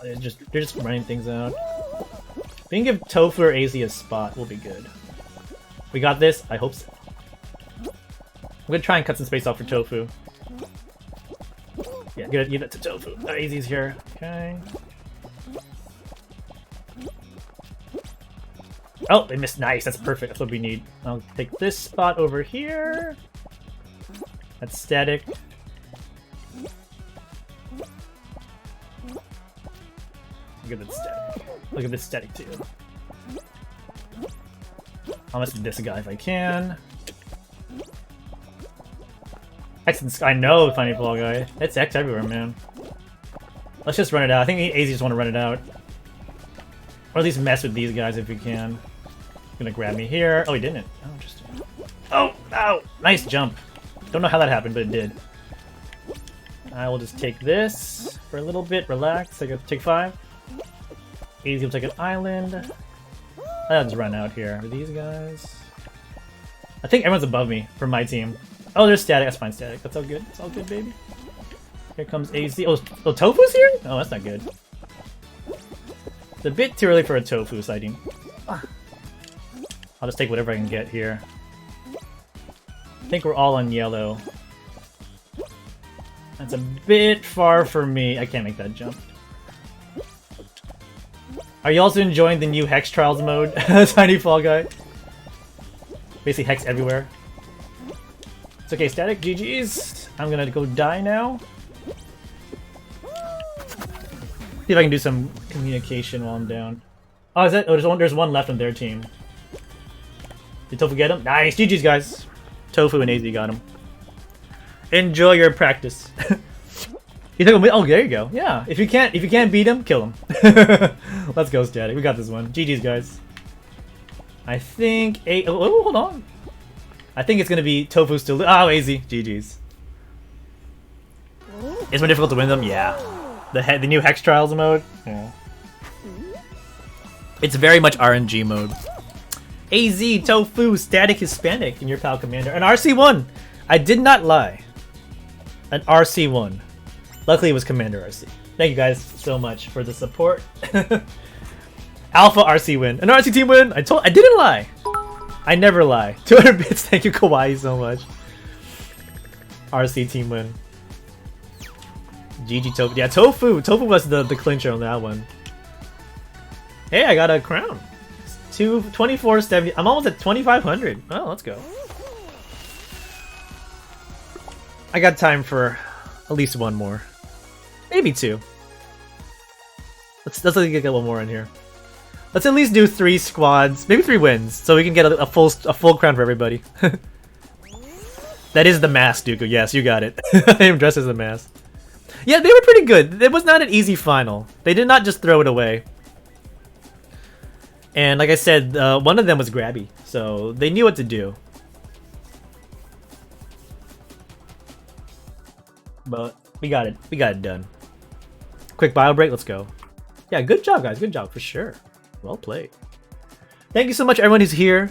They're just running things out. We can give Tofu or AZ a spot. We'll be good. We got this? I hope so. I'm gonna try and cut some space off for Tofu. Yeah, give that to Tofu. AZ's here. Okay. Oh, they missed. Nice. That's perfect. That's what we need. I'll take this spot over here. That's static. Look at that static. Look at this static too. I'll mess with this guy if I can. X in the sky. No, Funny Fall Guy. It's X everywhere, man. Let's just run it out. I think AZ just want to run it out. Or at least mess with these guys if we can. Gonna grab me here. Oh, he didn't. Oh, interesting. Oh, ow! Nice jump. Don't know how that happened, but it did. I will just take this for a little bit. Relax. I got take 5. AZ will take an island. I'll just run out here. Are these guys? I think everyone's above me from my team. Oh, there's static. That's fine, static. That's all good. It's all good, baby. Here comes AZ. Oh, Tofu's here? Oh, that's not good. It's a bit too early for a Tofu sighting. I'll just take whatever I can get here. I think we're all on yellow. That's a bit far for me. I can't make that jump. Are you also enjoying the new Hex Trials mode? Tiny Fall Guy. Basically Hex everywhere. It's okay, static. GG's. I'm gonna go die now. See if I can do some communication while I'm down. Oh, is that? Oh, there's one left on their team. Did Tofu get him? Nice, GG's guys. Tofu and AZ got him. Enjoy your practice. You took him. Oh, there you go. Yeah, if you can't beat him, kill him. Let's go, static. We got this one. GG's guys. I think oh, hold on. I think it's gonna be Tofu still. Oh, AZ. GG's. It's more difficult to win them. Yeah. The new Hex Trials mode. Yeah. It's very much RNG mode. AZ, Tofu, Static Hispanic in your pal commander. An RC1! I did not lie. An RC1. Luckily it was Commander RC. Thank you guys so much for the support. Alpha RC win. An RC team win! I didn't lie! I never lie. 200 bits, thank you Kawaii so much. RC team win. GG Tofu. Yeah, Tofu was the clincher on that one. Hey, I got a crown. 2470. I'm almost at 2500. Oh, let's go. I got time for at least one more. Maybe two. Let's get a little more in here. Let's at least do 3 squads, maybe 3 wins, so we can get a full crown for everybody. That is the mask, Dooku. Yes, you got it. I am dressed as the mask. Yeah, they were pretty good. It was not an easy final. They did not just throw it away. And like I said, one of them was grabby, so they knew what to do. But we got it. We got it done. Quick bio break. Let's go. Yeah, good job, guys. Good job for sure. Well played. Thank you so much, everyone who's here.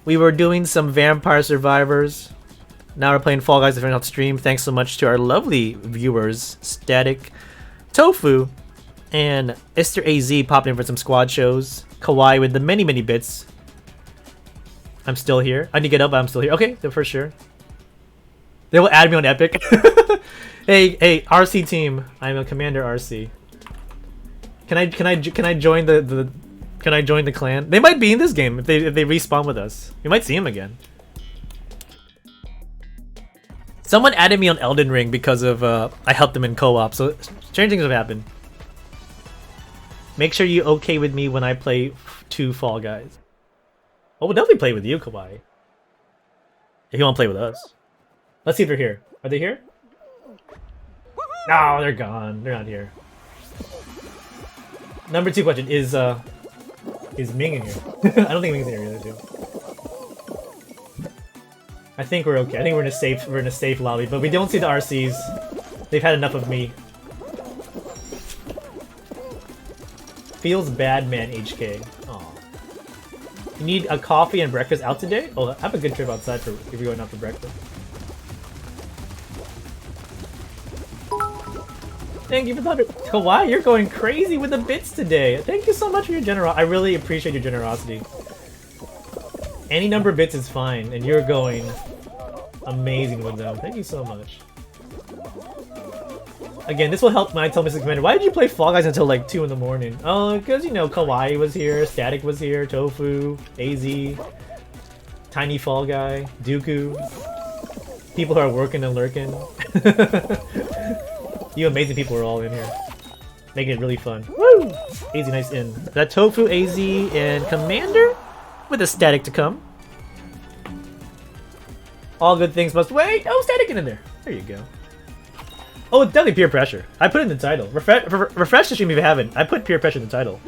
We were doing some Vampire Survivors. Now we're playing Fall Guys to finish out the stream. Thanks so much to our lovely viewers, Static, Tofu, and Esther AZ popping in for some squad shows. Kawaii with the many bits. I'm still here. I need to get up, but I'm still here. Okay, for sure. They will add me on Epic. Hey, RC team. I'm a Commander RC. Can I join the can I join the clan? They might be in this game if they respawn with us. We might see them again. Someone added me on Elden Ring because of I helped them in co-op, so strange things have happened. Make sure you okay with me when I play 2 Fall Guys. Oh, we'll definitely play with you, Kawaii. If you want to play with us. Let's see if they're here. Are they here? No, they're gone. They're not here. Number 2 question is Ming in here? I don't think Ming's in here either, too. I think we're okay. I think we're in a safe lobby, but we don't see the RCs. They've had enough of me. Feels bad, man. HK. Aw. You need a coffee and breakfast out today? Oh, have a good trip outside for if you're going out for breakfast. Thank you for the Kawaii, you're going crazy with the bits today. Thank you so much for your generosity. I really appreciate your generosity. Any number of bits is fine, and you're going amazing with them. Thank you so much. Again, this will help when I tell Mrs. Commander, why did you play Fall Guys until like 2 in the morning? Oh, because, you know, Kawaii was here, Static was here, Tofu, AZ, Tiny Fall Guy, Dooku. People who are working and lurking. You amazing people are all in here. Making it really fun. Woo! AZ nice in. That Tofu, AZ, and Commander? With a Static to come. All good things must wait. Oh, Static in there. There you go. Oh, it's definitely peer pressure. I put it in the title. Refresh the stream if you haven't. I put peer pressure in the title.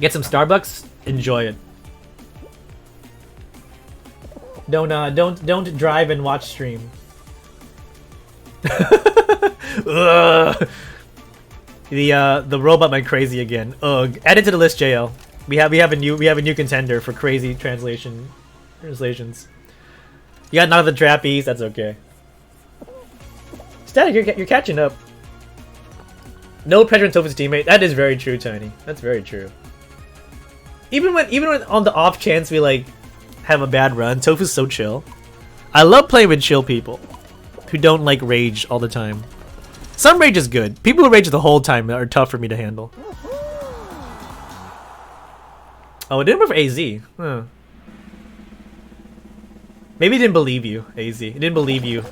Get some Starbucks. Enjoy it. Don't drive and watch stream. The robot went crazy again. Ugh. Add it to the list, JL. We have a new contender for crazy translations. You got none of the trapeze. That's okay. Static, you're catching up. No pressure on Tofu's teammate. That is very true, Tiny. That's very true. Even when on the off chance we like have a bad run, Tofu's so chill. I love playing with chill people who don't like rage all the time. Some rage is good. People who rage the whole time are tough for me to handle. Oh, it didn't remember AZ. Huh. Maybe it didn't believe you, AZ. It didn't believe you.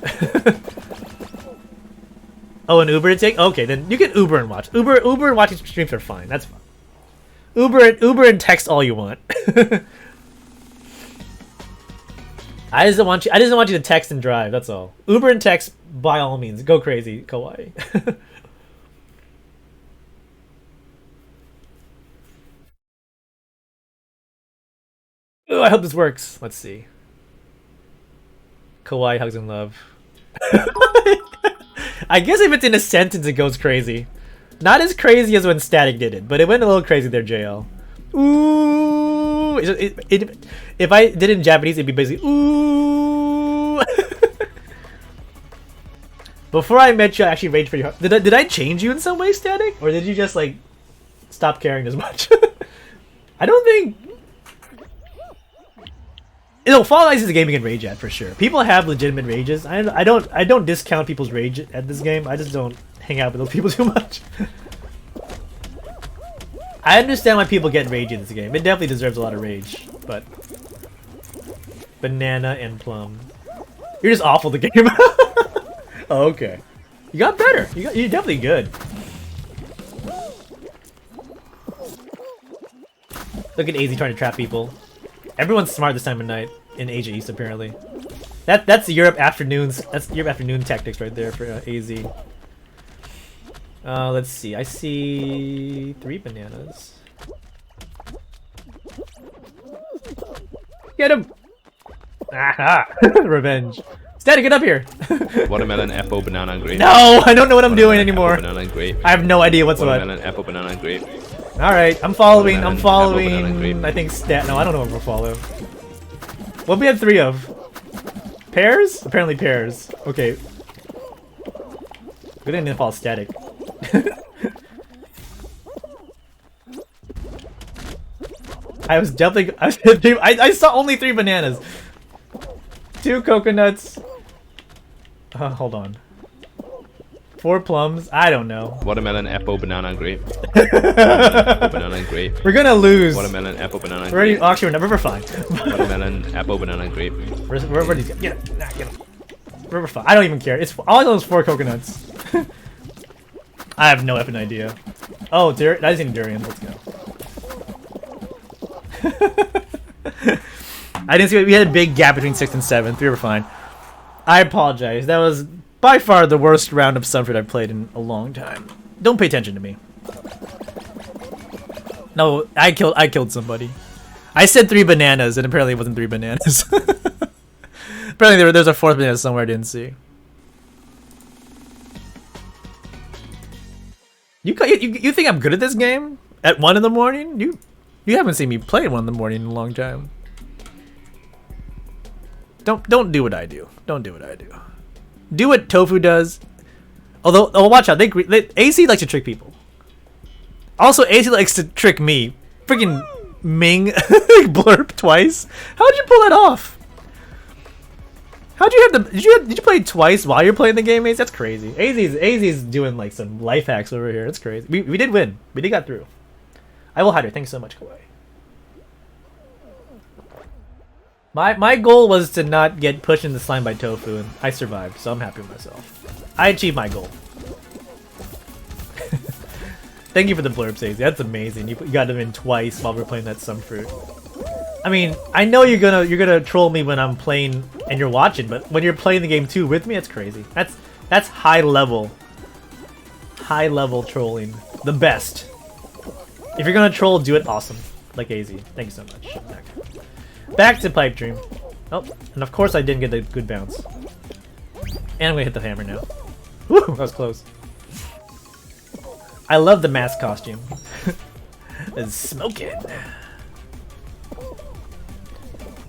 Oh, an Uber to take? Okay, then you can Uber and watch. Uber and watching streams are fine. That's fine. Uber and text all you want. I just don't want you to text and drive, that's all. Uber and text by all means. Go crazy, Kawaii. Ooh, I hope this works. Let's see. Kawaii hugs and love. I guess if it's in a sentence, it goes crazy. Not as crazy as when Static did it, but it went a little crazy there, JL. Ooh. If I did it in Japanese, it'd be basically ooh. Before I met you, I actually raged pretty hard. Did I change you in some way, Static? Or did you just, like, stop caring as much? I don't think... No, Fall Guys is a game you can rage at for sure. People have legitimate rages. I don't discount people's rage at this game. I just don't hang out with those people too much. I understand why people get rage in this game. It definitely deserves a lot of rage, but banana and plum. You're just awful at the game. Oh, okay. You got better. You're definitely good. Look at AZ trying to trap people. Everyone's smart this time of night in Asia East apparently. That's Europe afternoons. That's Europe afternoon tactics right there for AZ. Let's see. I see 3 bananas. Get him! Aha! Revenge. Static, get up here! Watermelon, apple, banana, grape. No! I don't know what I'm doing Watermelon, anymore. Apple, banana, grape. I have no idea what's what. Watermelon, apple, banana, grape. Alright, I'm following. I'm Watermelon, apple, banana, following. grape. I think stat. No, I don't know what we'll follow. What we had 3 of? Pears? Apparently pears. Okay. We didn't even follow static. I was definitely. I saw only 3 bananas. 2 coconuts. Hold on. 4 plums. I don't know. Watermelon, apple, banana, grape. Apple, banana, grape. We're gonna lose. Watermelon, apple, banana, We're already. grape. Actually, we're fine. Watermelon, apple, banana, grape. Where these guys? Get him. Nah, get him. We're fine. I don't even care. It's all I know is 4 coconuts. I have no effing idea. Oh, that isn't durian. Let's go. I didn't see. We had a big gap between 6 and 7. 3 were fine. I apologize. That was by far the worst round of Sunfruit I've played in a long time. Don't pay attention to me. No, I killed somebody. I said 3 bananas, and apparently it wasn't 3 bananas. Apparently there's a 4th banana somewhere I didn't see. You think I'm good at this game? At 1 in the morning? You haven't seen me play at 1 in the morning in a long time. Don't do what I do. Don't do what I do. Do what Tofu does. Although, watch out. AC likes to trick people. Also, AC likes to trick me. Freaking Ming blurp twice. How'd you pull that off? How'd you have the? Did you play twice while you're playing the game, Ace? That's crazy. AZ's doing like some life hacks over here. That's crazy. We did win. We did got through. I will hide her. Thanks so much, Kawaii. My goal was to not get pushed in the slime by Tofu, and I survived, so I'm happy with myself. I achieved my goal. Thank you for the blurb, Stacey. That's amazing. You got them in twice while we're playing that Sunfruit. I mean, I know you're gonna troll me when I'm playing and you're watching, but when you're playing the game too with me, that's crazy. That's high level trolling. The best. If you're gonna troll, do it awesome, like AZ. Thank you so much. Back to Pipe Dream. Oh, and of course I didn't get the good bounce. And I'm gonna hit the hammer now. Woo, that was close. I love the mask costume. It's smoking.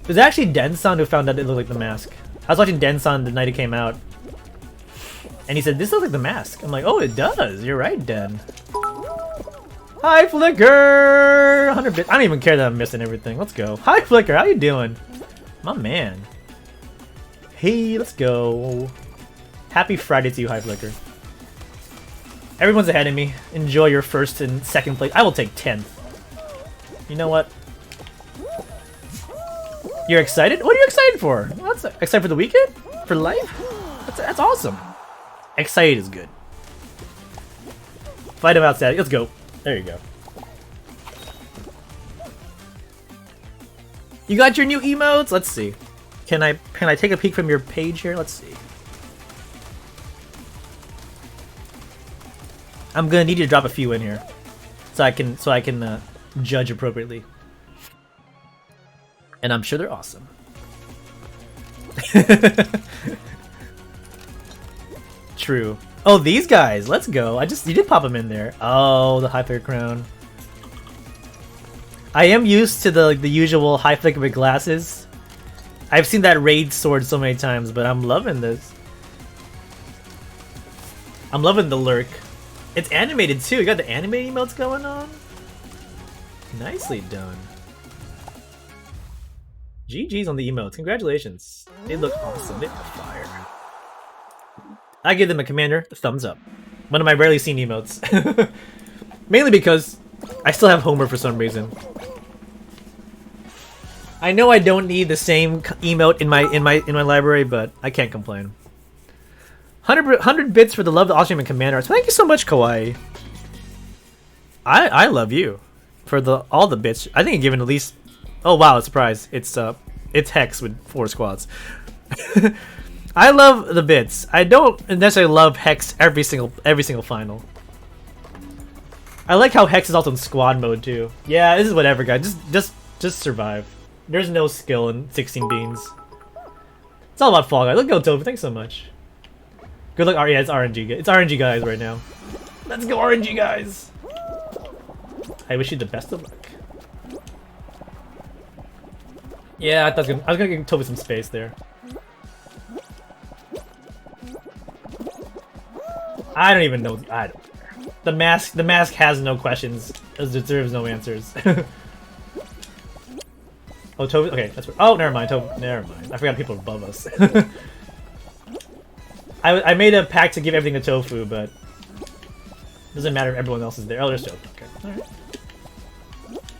It was actually Denson who found out it looked like the mask. I was watching Denson the night it came out, and he said, "This looks like the mask." I'm like, "Oh, it does. You're right, Den." Hi, Flicker! 100 bits. I don't even care that I'm missing everything. Let's go. Hi, Flicker. How you doing? My man. Hey, let's go. Happy Friday to you, Hi, Flicker. Everyone's ahead of me. Enjoy your 1st and 2nd place. I will take 10th. You know what? You're excited? What are you excited for? What's excited for the weekend? For life? That's awesome. Excited is good. Fight him outside. Let's go. There you go. You got your new emotes? Let's see. Can I take a peek from your page here? Let's see. I'm gonna need you to drop a few in here, so I can judge appropriately. And I'm sure they're awesome. True. Oh, these guys. Let's go. You did pop them in there. Oh, the High Flicker crown. I am used to the usual High Flicker with glasses. I've seen that raid sword so many times, but I'm loving this. I'm loving the lurk. It's animated too. You got the animated emotes going on. Nicely done. GG's on the emotes. Congratulations. They look awesome. They look fire. I give them a commander thumbs up. One of my rarely seen emotes. Mainly because I still have Homer for some reason. I know I don't need the same emote in my library, but I can't complain. 100 bits for the love of Austrian commander. So thank you so much, Kawaii. I love you for all the bits. I think I've given at least. Oh wow, surprise! It's Hex with 4 squads. I love the bits. I don't necessarily love Hex every single final. I like how Hex is also in squad mode too. Yeah, this is whatever, guys. Just survive. There's no skill in 16 beans. It's all about Fall Guys. Let's go, Tofu. Thanks so much. Good luck. Yeah, it's RNG. It's RNG guys right now. Let's go, RNG guys. I wish you the best of luck. Yeah, I was gonna give Tofu some space there. I don't even know. I don't care. The mask has no questions. It deserves no answers. Oh, Tofu. Okay, that's right. Oh, never mind. Never mind. I forgot people above us. I made a pact to give everything to Tofu, but it doesn't matter if everyone else is there. Oh, there's Tofu. Okay. All right.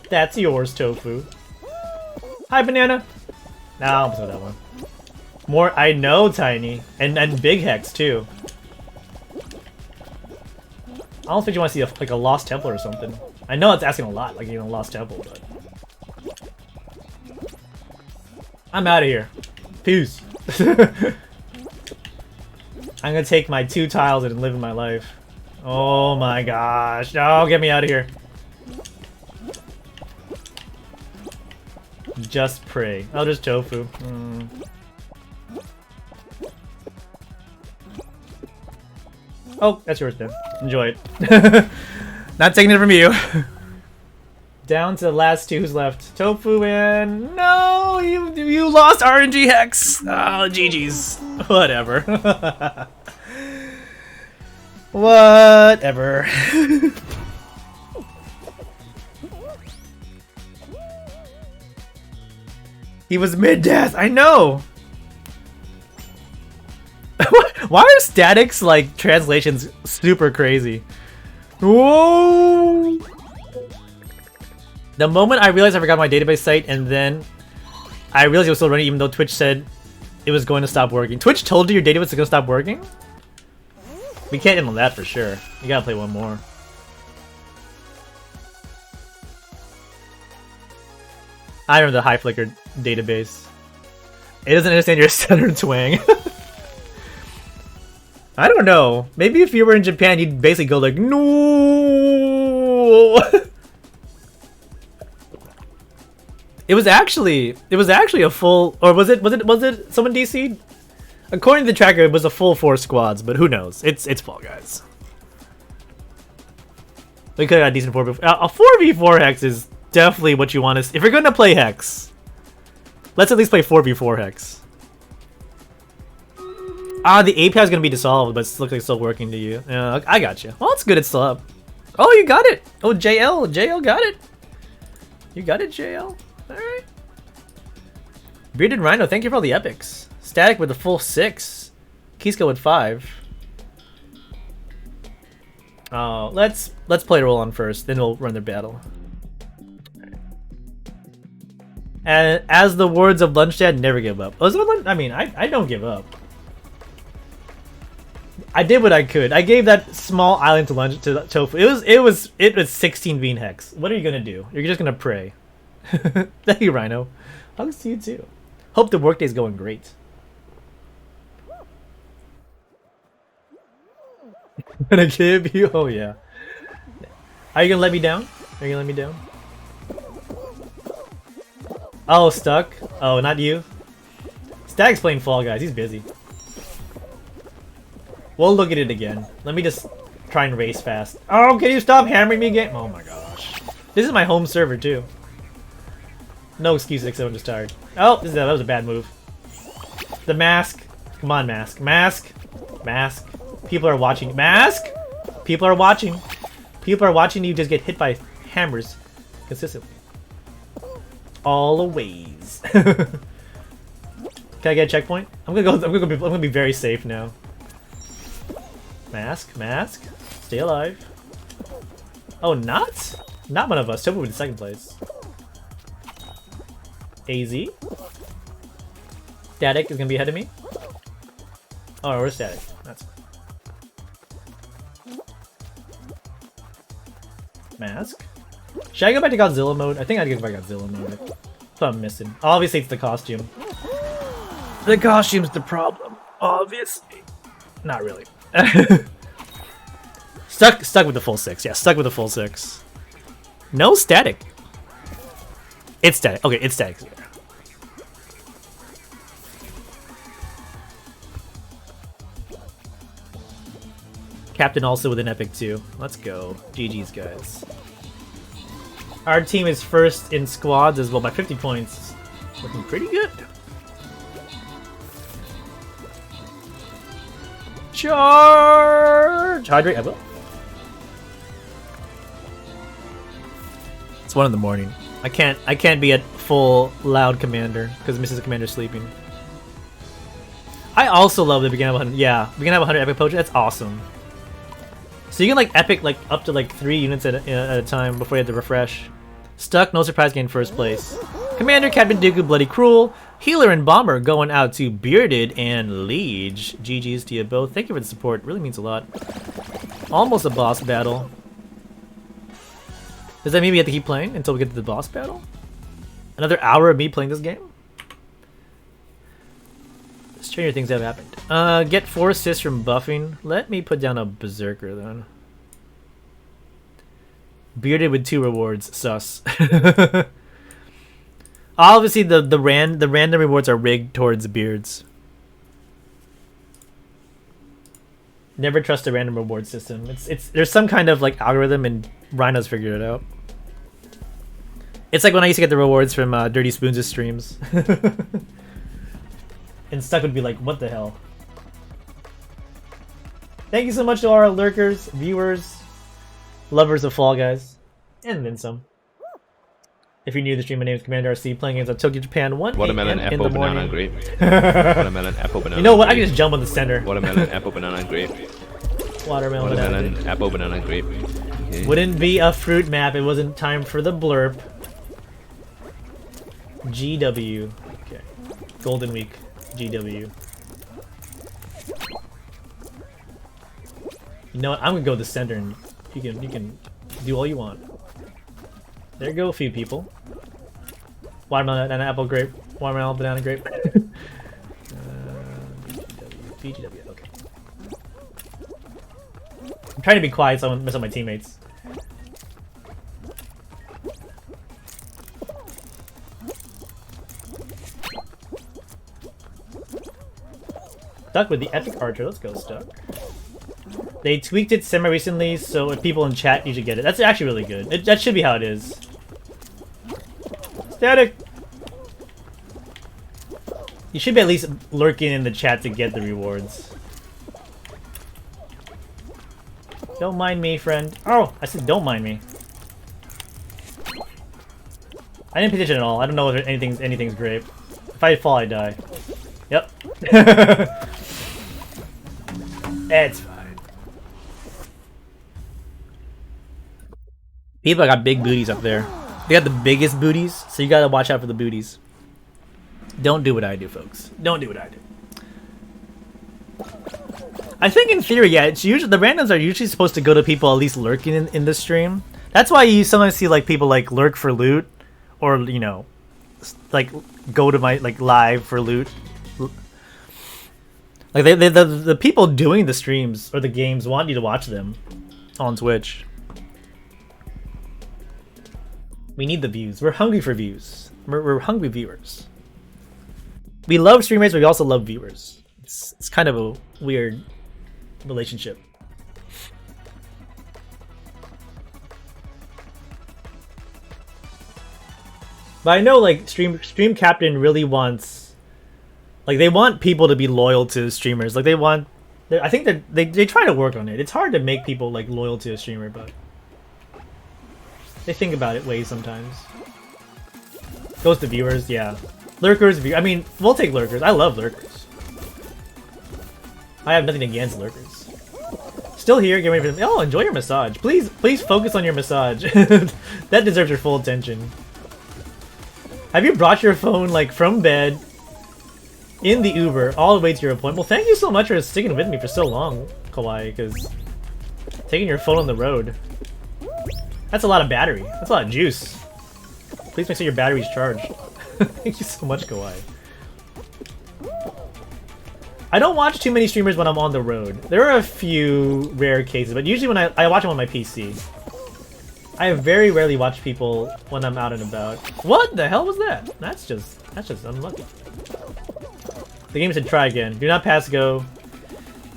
That's yours, Tofu. Hi, Banana. Nah, I'll put that one. More. I know, Tiny, and Big Hex too. I don't think you want to see like a Lost Temple or something. I know it's asking a lot, like Lost Temple, but I'm out of here. Peace. I'm gonna take my 2 tiles and live my life. Oh my gosh! No, get me out of here. Just pray. Oh, there's Tofu. Oh, that's yours, then. Enjoy it. Not taking it from you. Down to the last 2 who's left. Tofu and no, you lost RNG Hex. Oh, GG's. Whatever. Whatever. He was mid-death. I know. Why are statics like translations super crazy? Whoa! The moment I realized I forgot my database site, and then I realized it was still running, even though Twitch said it was going to stop working. Twitch told you your database is going to stop working? We can't handle that for sure. You gotta play one more. I remember the high flicker database. It doesn't understand your center twang. I don't know. Maybe if you were in Japan, you'd basically go like, no. It was actually a full, or was it someone DC'd? According to the tracker, it was a full 4 squads, but who knows? It's Fall Guys. We could have got a decent 4v4. A 4v4 Hex is definitely what you want to. If you're gonna play Hex, let's at least play 4v4 Hex. The API is gonna be dissolved, but it looks like it's still working to you. Yeah, I got you. Well, it's good. It's still up. Oh, you got it. Oh, JL got it. You got it, JL. All right. Bearded Rhino, thank you for all the epics. Static with a full 6. Kisko with 5. Oh, let's play roll on first, then we'll run their battle. And as the words of Lunchstad, never give up. I mean, I don't give up. I did what I could. I gave that small island to Tofu. It was 16 bean Hex. What are you gonna do? You're just gonna pray. Thank you, Rhino. Hugs to you too. Hope the workday's going great. Gonna give you? Oh yeah. Are you gonna let me down? Are you gonna let me down? Oh, stuck. Oh, not you. Stag's playing Fall Guys. He's busy. We'll look at it again. Let me just try and race fast. Oh, can you stop hammering me again? Oh my gosh. This is my home server too. No excuses except I'm just tired. Oh, that was a bad move. The mask. Come on, mask. Mask. Mask. People are watching. Mask! People are watching. People are watching you just get hit by hammers consistently. All the ways. Please. Can I get a checkpoint? I'm gonna be very safe now. Mask. Stay alive. Oh, not one of us. Toby with second place. AZ. Static is gonna be ahead of me. Oh, we're Static. That's fine. Mask. Should I go back to Godzilla mode? I think I'd go back to Godzilla mode. That's what I'm missing. Obviously, it's the costume. The costume's the problem. Obviously. Not really. Stuck with the full 6. Yeah, stuck with the full 6. No Static. It's Static. Okay, it's Static. Captain also with an epic too. Let's go. GG's, guys. Our team is first in squads as well by 50 points. Looking pretty good. Charge! Hydrate, I will. It's 1 in the morning. I can't be at full loud commander because Mrs. Commander's sleeping. I also love that we can have 100. Yeah, we can have 100 epic potion. That's awesome. So you can like epic like up to like 3 units at a time before you have to refresh. Stuck, no surprise, gain first place. Commander, Captain Dooku, Bloody Cruel, Healer, and Bomber going out to Bearded and Liege. GG's to you both. Thank you for the support. Really means a lot. Almost a boss battle. Does that mean we have to keep playing until we get to the boss battle? Another hour of me playing this game? Stranger things have happened. Get 4 assists from buffing. Let me put down a Berserker then. Bearded with 2 rewards. Sus. Obviously, the random rewards are rigged towards beards. Never trust a random reward system. There's some kind of like algorithm, and Rhino's figured it out. It's like when I used to get the rewards from Dirty Spoons' streams. And Stuck would be like, what the hell? Thank you so much to our lurkers, viewers, lovers of Fall Guys, and then some. If you're new to the stream, my name is Commander RC, playing games on Tokyo, Japan, 1 Watermelon, a.m. in apple, the morning. banana, grape. Watermelon, apple, banana. You know what? I grape. can just jump on the center. Watermelon, apple, banana, grape. Watermelon, Watermelon, apple, banana, grape. Okay. Wouldn't be a fruit map. It wasn't time for the blurb. GW. Okay. Golden Week. GW. You know what? I'm gonna go to the center, and you can do all you want. There go a few people. Watermelon, banana, apple, grape. Watermelon, banana, grape. BGW. Okay. I'm trying to be quiet so I don't mess up my teammates. Stuck with the epic archer. Let's go, Stuck. They tweaked it semi-recently, so if people in chat, you should get it. That's actually really good. That should be how it is. Static! You should be at least lurking in the chat to get the rewards. Don't mind me, friend. Oh, I said don't mind me. I didn't pay attention at all. I don't know if anything's great. If I fall, I die. Yep. It's fine. People got big booties up there. They got the biggest booties, so you gotta watch out for the booties. Don't do what I do, folks. Don't do what I do. I think in theory, yeah, it's usually the randoms are usually supposed to go to people at least lurking in the stream. That's why you sometimes see like people like lurk for loot, or you know, like go to my like live for loot. Like the people doing the streams or the games want you to watch them on Twitch. We need the views. We're hungry for views. We're hungry viewers. We love streamers, but we also love viewers. It's kind of a weird relationship. But I know like Stream Captain really wants, like they want people to be loyal to streamers. Like I think that they try to work on it. It's hard to make people like loyal to a streamer, but they think about it ways sometimes. Goes to viewers, yeah. Lurkers, I mean, we'll take lurkers. I love lurkers. I have nothing against lurkers. Still here, get ready for them. Oh, enjoy your massage. Please focus on your massage. That deserves your full attention. Have you brought your phone, like, from bed, in the Uber, all the way to your appointment? Well, thank you so much for sticking with me for so long, Kawaii, because taking your phone on the road, that's a lot of battery. That's a lot of juice. Please make sure your battery's charged. Thank you so much, Kawaii. I don't watch too many streamers when I'm on the road. There are a few rare cases, but usually when I watch them on my PC. I very rarely watch people when I'm out and about. What the hell was that? That's just unlucky. The game said try again. Do not pass go.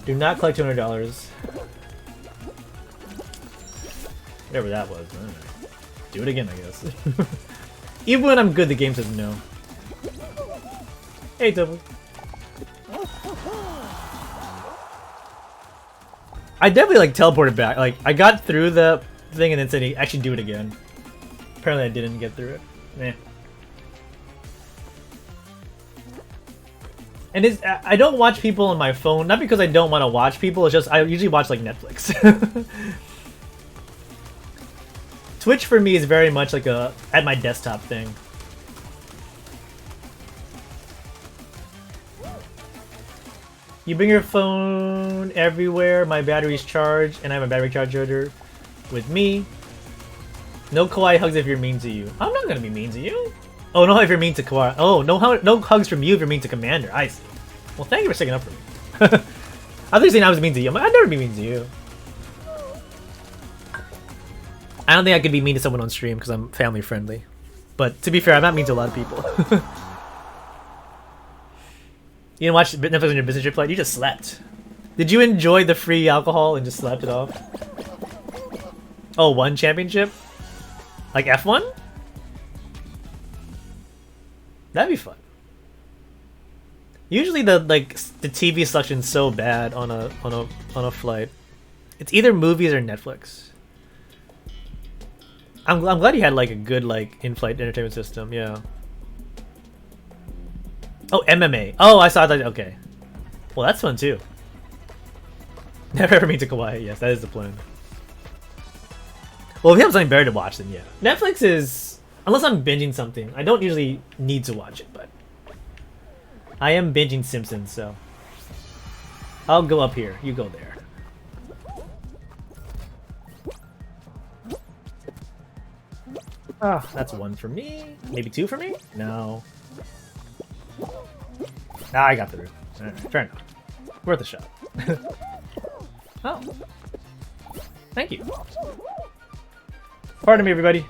Do not collect $200. Whatever that was. I don't know. Do it again, I guess. Even when I'm good, the game says no. Hey, Tofu. I definitely like teleported back. Like I got through the thing and then said, actually do it again. Apparently I didn't get through it. Eh. And I don't watch people on my phone, not because I don't want to watch people, it's just I usually watch like Netflix. Twitch for me is very much like a at my desktop thing. You bring your phone everywhere, my battery's charged, and I have a battery charger with me. No kawaii hugs if you're mean to you. I'm not gonna be mean to you. Oh, no, if you're mean to kawaii. Oh, no hugs from you if you're mean to Commander. I see. Well, thank you for sticking up for me. I thought you saying I was mean to you. I'd never be mean to you. I don't think I could be mean to someone on stream because I'm family friendly. But to be fair, I'm not mean to a lot of people. You didn't watch Netflix on your business trip flight? You just slept. Did you enjoy the free alcohol and just slept it off? Oh, one championship? Like F1? That'd be fun. Usually the TV selection's so bad on a flight. It's either movies or Netflix. I'm glad you had like a good like in-flight entertainment system. Yeah. Oh, MMA. Oh, I saw that. Okay. Well, that's fun too. Never ever mean to kawaii. Yes, that is the plan. Well, if you have something better to watch, then yeah. Netflix is, unless I'm binging something, I don't usually need to watch it, but I am binging Simpsons, so I'll go up here. You go there. Oh, that's one for me. Maybe two for me? No. Nah, I got through. Alright, fair enough. Worth a shot. Oh. Thank you. Pardon me, everybody.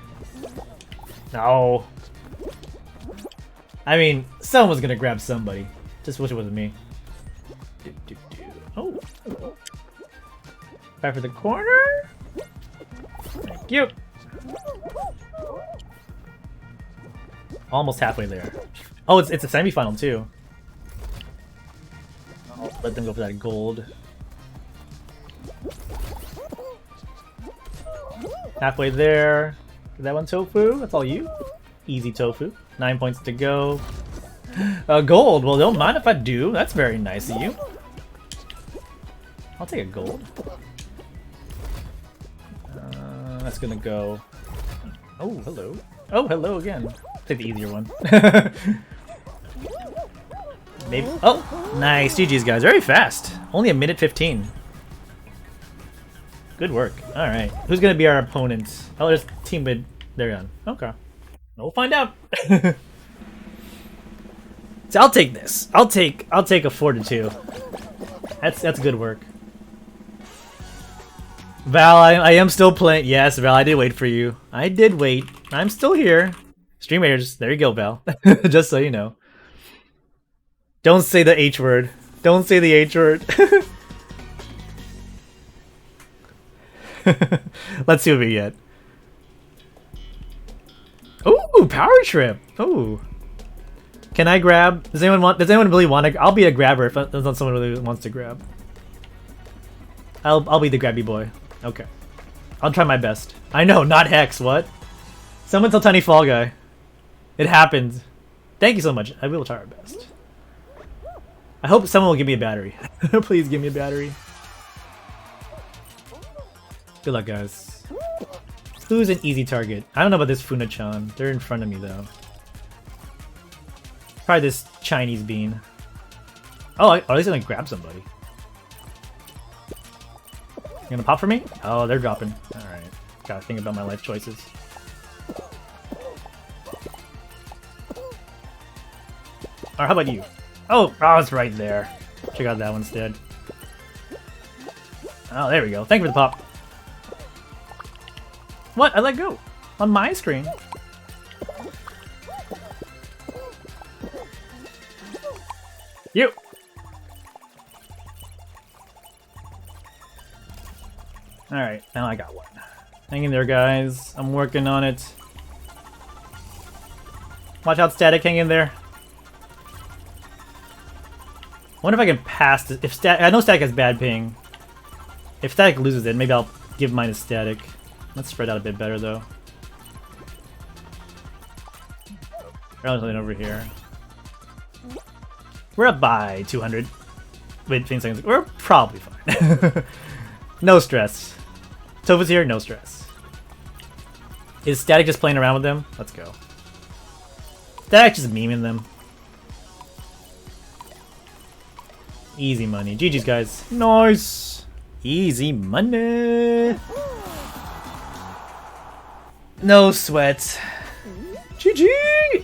No. I mean, someone was gonna grab somebody. Just wish it wasn't me. Oh. Back for the corner. Thank you. Almost halfway there. Oh, it's a semifinal too. I'll let them go for that gold. Halfway there. Is that one Tofu? That's all you? Easy Tofu. 9 points to go. Gold. Well, don't mind if I do. That's very nice of you. I'll take a gold. That's gonna go. Oh, hello. Oh, hello again. Take the easier one. Maybe. Oh, nice. GG's, guys. Very fast. Only a minute 15. Good work. All right. Who's gonna be our opponent? Oh, there's team mid. They're on. Okay. We'll find out. So I'll take this. I'll take a 4-2. That's good work. Val, I am still playing. Yes, Val, I did wait for you. I did wait. I'm still here. Streamers, there you go, Val. Just so you know. Don't say the H word. Don't say the H word. Let's see what we get. Ooh, power trip. Ooh. Can I grab? Does anyone really want to? I'll be a grabber if there's not someone really wants to grab. I'll be the grabby boy. Okay. I'll try my best. I know, not Hex. What? Someone tell Tiny Fall Guy. It happened. Thank you so much. I will try our best. I hope someone will give me a battery. Please give me a battery. Good luck, guys. Who's an easy target? I don't know about this Funa-chan. They're in front of me, though. Probably this Chinese bean. Oh, at least I can grab somebody. You gonna pop for me? Oh, they're dropping. Alright. Gotta think about my life choices. Alright, how about you? Oh, it's right there. Check out that one instead. Oh, there we go. Thank you for the pop. What? I let go. On my screen. You! Alright, now I got one. Hang in there, guys. I'm working on it. Watch out, Static. Hang in there. I wonder if I can pass this. If I know Static has bad ping. If Static loses it, maybe I'll give mine to Static. Let's spread out a bit better, though. There's something over here. We're up by 200. Wait, 15 seconds. We're probably fine. No stress. Tofu's here, no stress. Is Static just playing around with them? Let's go. Static just memeing them. Easy money. GG's, guys. Nice. Easy money. No sweat. GG!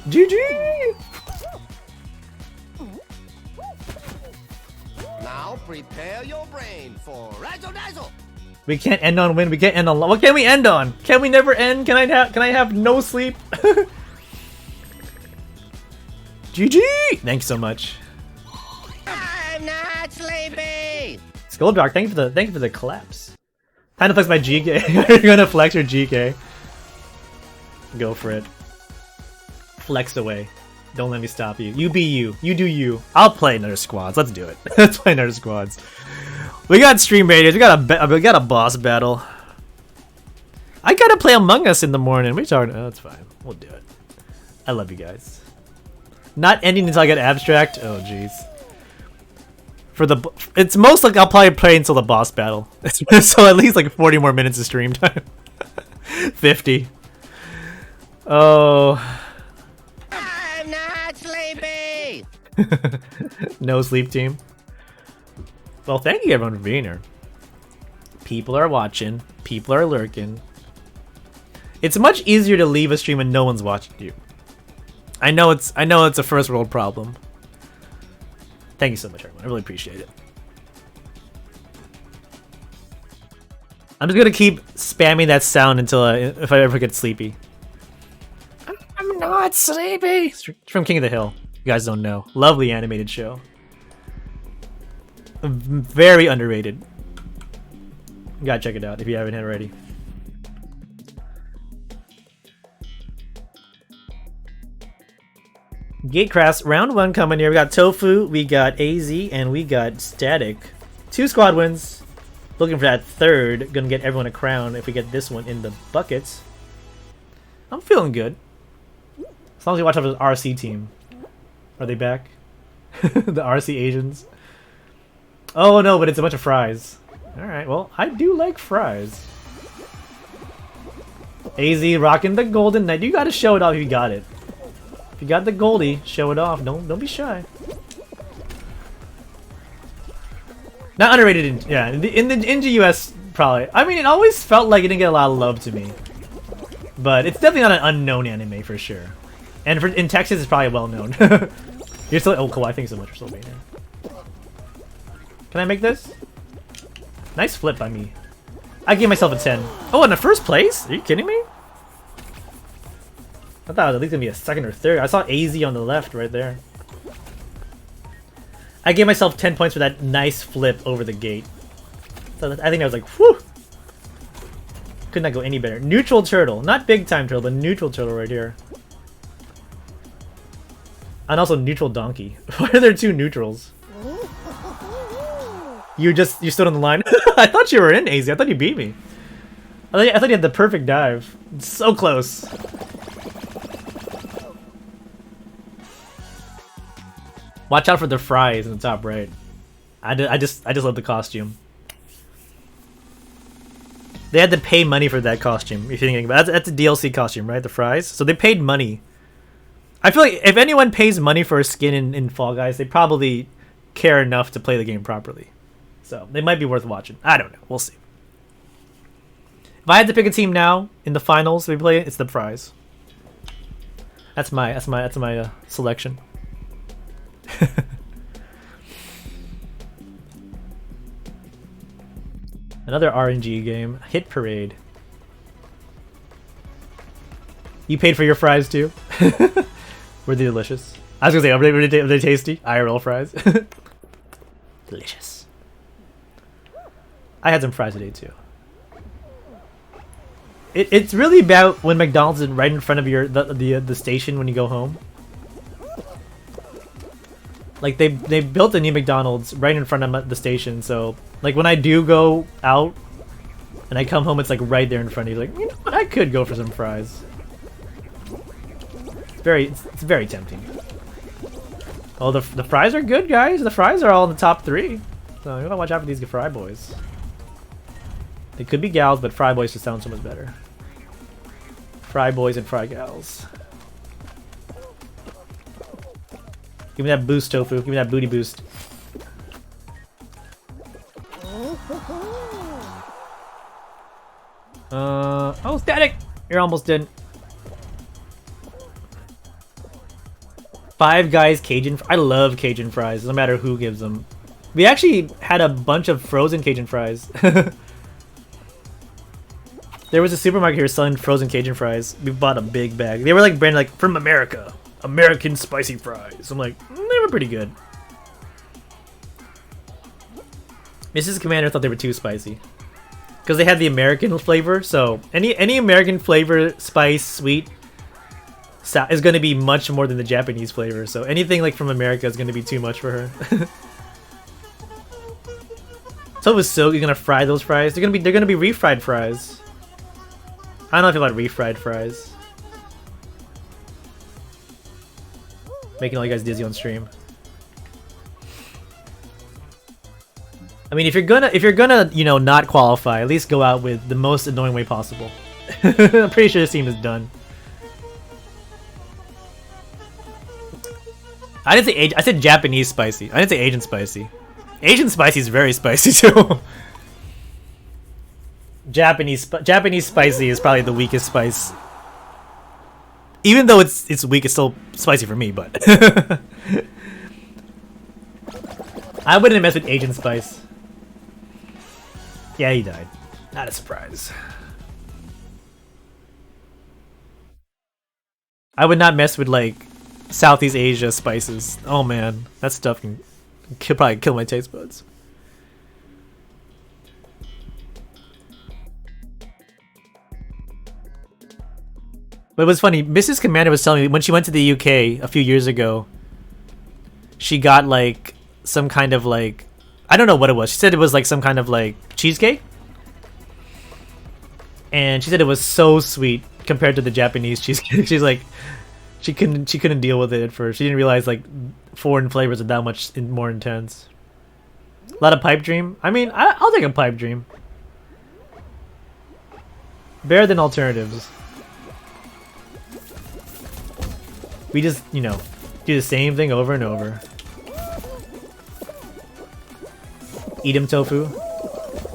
GG! Now prepare your brain for Razzle Dazzle. We can't end on win. We can't end on. What can we end on? Can we never end? Can I have no sleep? GG! Thanks so much. I'm not sleepy. Skulldark, thank you for the collapse. Time to flex my GK. You're gonna flex your GK. Go for it. Flex away. Don't let me stop you. You be you. You do you. I'll play another squads. Let's do it. Let's play another squads. We got stream radios. We got a boss battle. I gotta play Among Us in the morning. We're talking. Oh, that's fine. We'll do it. I love you guys. Not ending until I get abstract. Oh jeez. It's most like I'll probably play until the boss battle. So at least like 40 more minutes of stream time. 50. Oh. I'm not sleepy. No sleep team. Well, thank you everyone for being here. People are watching. People are lurking. It's much easier to leave a stream when no one's watching you. I know it's a first world problem. Thank you so much, everyone. I really appreciate it. I'm just gonna keep spamming that sound until if I ever get sleepy. I'm not sleepy. It's from King of the Hill. You guys don't know. Lovely animated show. Very underrated. You gotta check it out if you haven't already. Gatecraft, round 1 coming here. We got Tofu, we got AZ, and we got Static. 2 squad wins. Looking for that third. Gonna get everyone a crown if we get this one in the buckets. I'm feeling good. As long as you watch out for the RC team. Are they back? The RC Asians. Oh no, but it's a bunch of fries. Alright, well, I do like fries. AZ rocking the Golden Knight. You gotta show it off if you got it. If you got the Goldie, show it off. Don't be shy. Not underrated in the US probably. I mean, it always felt like it didn't get a lot of love to me. But it's definitely not an unknown anime for sure. And in Texas it's probably well known. You're still Kawhi, thank you so much for still being here. Can I make this? Nice flip by me. I gave myself a 10. Oh, in the first place? Are you kidding me? I thought it was at least gonna be a second or third. I saw AZ on the left right there. I gave myself 10 points for that nice flip over the gate. So I think I was like, whew! Could not go any better. Neutral turtle. Not big time turtle, but neutral turtle right here. And also neutral donkey. Why are there 2 neutrals? You stood on the line? I thought you were in, AZ. I thought you beat me. I thought you had the perfect dive. So close. Watch out for the fries in the top right. I just love the costume. They had to pay money for that costume. If you're thinking about it. That's a DLC costume, right? The fries. So they paid money. I feel like if anyone pays money for a skin in Fall Guys, they probably care enough to play the game properly. So they might be worth watching. I don't know. We'll see. If I had to pick a team now in the finals we play, it's the fries. That's my selection. Another RNG game, Hit Parade. You paid for your fries too? Were they delicious? I was gonna say, were they tasty? IRL fries. Delicious. I had some fries today too. It's really about when McDonald's is right in front of the station when you go home. Like they built a new McDonald's right in front of the station, so like when I do go out and I come home, it's like right there in front of you. Like, you know what? I could go for some fries. It's very tempting. Oh, the fries are good, guys. The fries are all in the top 3. So you gotta watch out for these fry boys. They could be gals, but fry boys just sound so much better. Fry boys and fry gals. Give me that boost, Tofu. Give me that booty boost. Oh, static! You're almost dead. Five Guys Cajun. I love Cajun fries, no matter who gives them. We actually had a bunch of frozen Cajun fries. There was a supermarket here selling frozen Cajun fries. We bought a big bag. They were like branded like from America. American spicy fries. I'm like, they were pretty good. Mrs. Commander thought they were too spicy. Because they had the American flavor, so any American flavor, spice, sweet, is going to be much more than the Japanese flavor. So anything like from America is going to be too much for her. So with Silk, you're gonna fry those fries. They're gonna be refried fries. I don't know if you like refried fries. Making all you guys dizzy on stream. I mean, if you're gonna, you know, not qualify, at least go out with the most annoying way possible. I'm pretty sure this team is done. I didn't say I said Japanese spicy. I didn't say Asian spicy. Asian spicy is very spicy too. Japanese spicy is probably the weakest spice. Even though it's weak, it's still spicy for me. But I wouldn't mess with Asian spice. Yeah, he died. Not a surprise. I would not mess with like Southeast Asia spices. Oh man, that stuff can probably kill my taste buds. But it was funny. Mrs. Commander was telling me when she went to the UK a few years ago, she got like some kind of like, I don't know what it was. She said it was like some kind of like cheesecake. And she said it was so sweet compared to the Japanese cheesecake. She's like, she couldn't deal with it at first. She didn't realize like foreign flavors are that much more intense. A lot of pipe dream. I mean, I'll take a pipe dream. Better than alternatives. We just, you know, do the same thing over and over. Eat him, Tofu.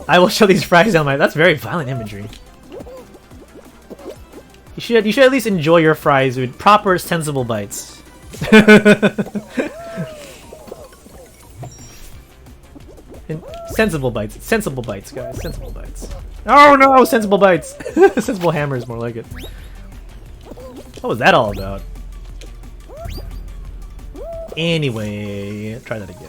I will show these fries on my... That's very violent imagery. You should at least enjoy your fries with proper, sensible bites. Sensible bites. Sensible bites, guys. Sensible bites. Oh no! Sensible bites! Sensible hammers, more like it. What was that all about? Anyway, try that again.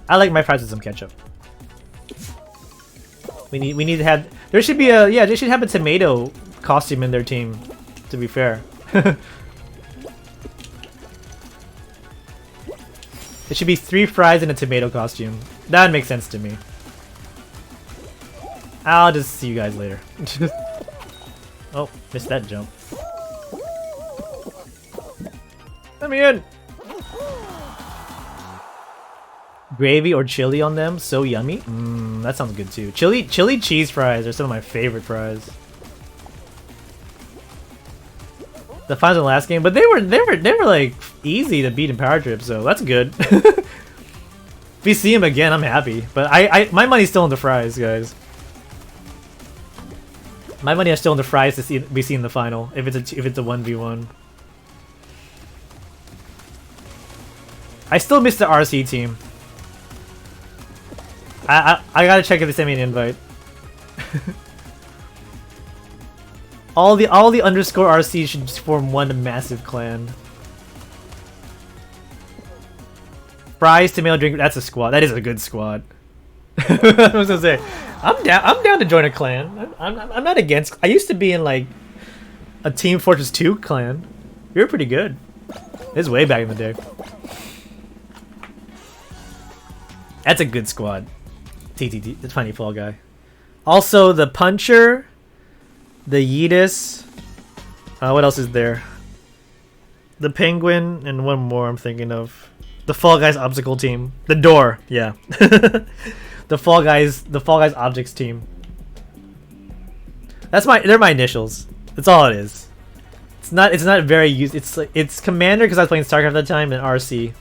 I like my fries with some ketchup. We need to have. There should be a they should have a tomato costume in their team. To be fair, it should be 3 fries in a tomato costume. That would make sense to me. I'll just see you guys later. Oh, missed that jump. Let me in. Gravy or chili on them, so yummy. That sounds good too. Chili cheese fries are some of my favorite fries. The finals in the last game, but they were like easy to beat in Power Trip, so that's good. If we see him again, I'm happy. But my money's still on the fries, guys. My money is still on the fries to be seen in the final. If it's a 1v1. I still miss the RC team. I gotta check if they sent me an invite. all the underscore RC should just form one massive clan. Fries, tomato drink. That's a squad. That is a good squad. I was gonna say, I'm down to join a clan. I'm not against. I used to be in like a Team Fortress 2 clan. We were pretty good. This is way back in the day. That's a good squad. TTT, the tiny fall guy. Also, the Puncher, the Yeetus. What else is there? The Penguin, and one more I'm thinking of. The Fall Guys obstacle team. The Door, yeah. the Fall Guys objects team. They're my initials. That's all it is. It's not very used. It's Commander because I was playing StarCraft at the time, and RC.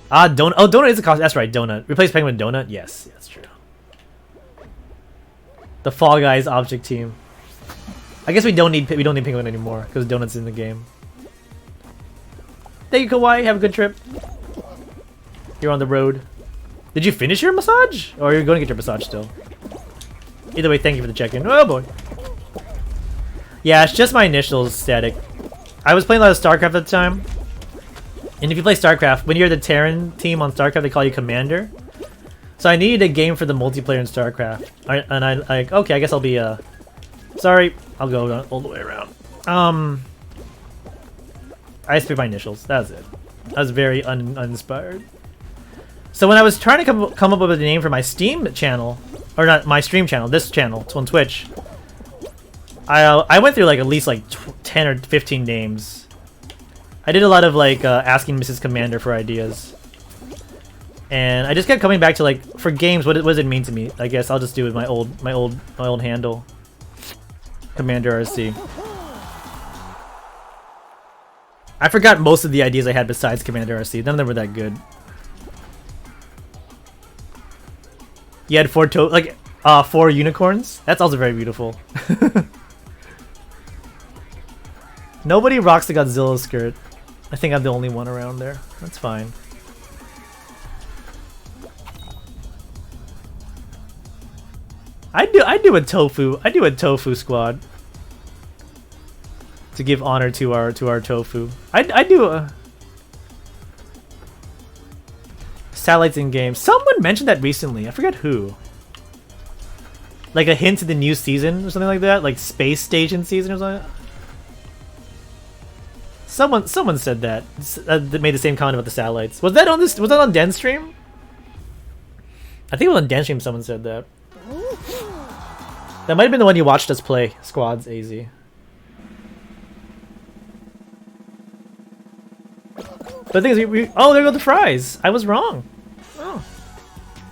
Donut. Oh, Donut is a cost. That's right, Donut. Replace Penguin with Donut? Yes, that's true. The Fall Guys object team. I guess we don't need Penguin anymore because Donut's in the game. Thank you, Kawhi. Have a good trip. You're on the road. Did you finish your massage? Or are you going to get your massage still? Either way, thank you for the check-in. Oh boy. Yeah, it's just my initials static. I was playing a lot of StarCraft at the time. And if you play StarCraft, when you're the Terran team on StarCraft, they call you Commander. So I needed a game for the multiplayer in StarCraft. And I like, okay, I guess I'll be sorry, I'll go all the way around. I just picked my initials. That was it. I was very uninspired. So when I was trying to come up with a name for my Steam channel, or not my stream channel, this channel, it's on Twitch. I went through like at least like 10 or 15 names. I did a lot of like asking Mrs. Commander for ideas, and I just kept coming back to like for games. What does it mean to me? I guess I'll just do with my old handle, Commander RC. I forgot most of the ideas I had besides Commander RC. None of them were that good. You had 4 unicorns? That's also very beautiful. Nobody rocks the Godzilla skirt. I think I'm the only one around there. That's fine. I do a tofu squad. To give honor to our tofu. I do a satellites in game. Someone mentioned that recently. I forget who. Like a hint to the new season or something like that, like space station season or something. Someone said that. That made the same comment about the satellites. Was that on this? Was that on Den stream? I think it was on Den stream. Someone said that. That might have been the one you watched us play. Squads AZ. But the thing is, oh, there go the fries. I was wrong. Oh,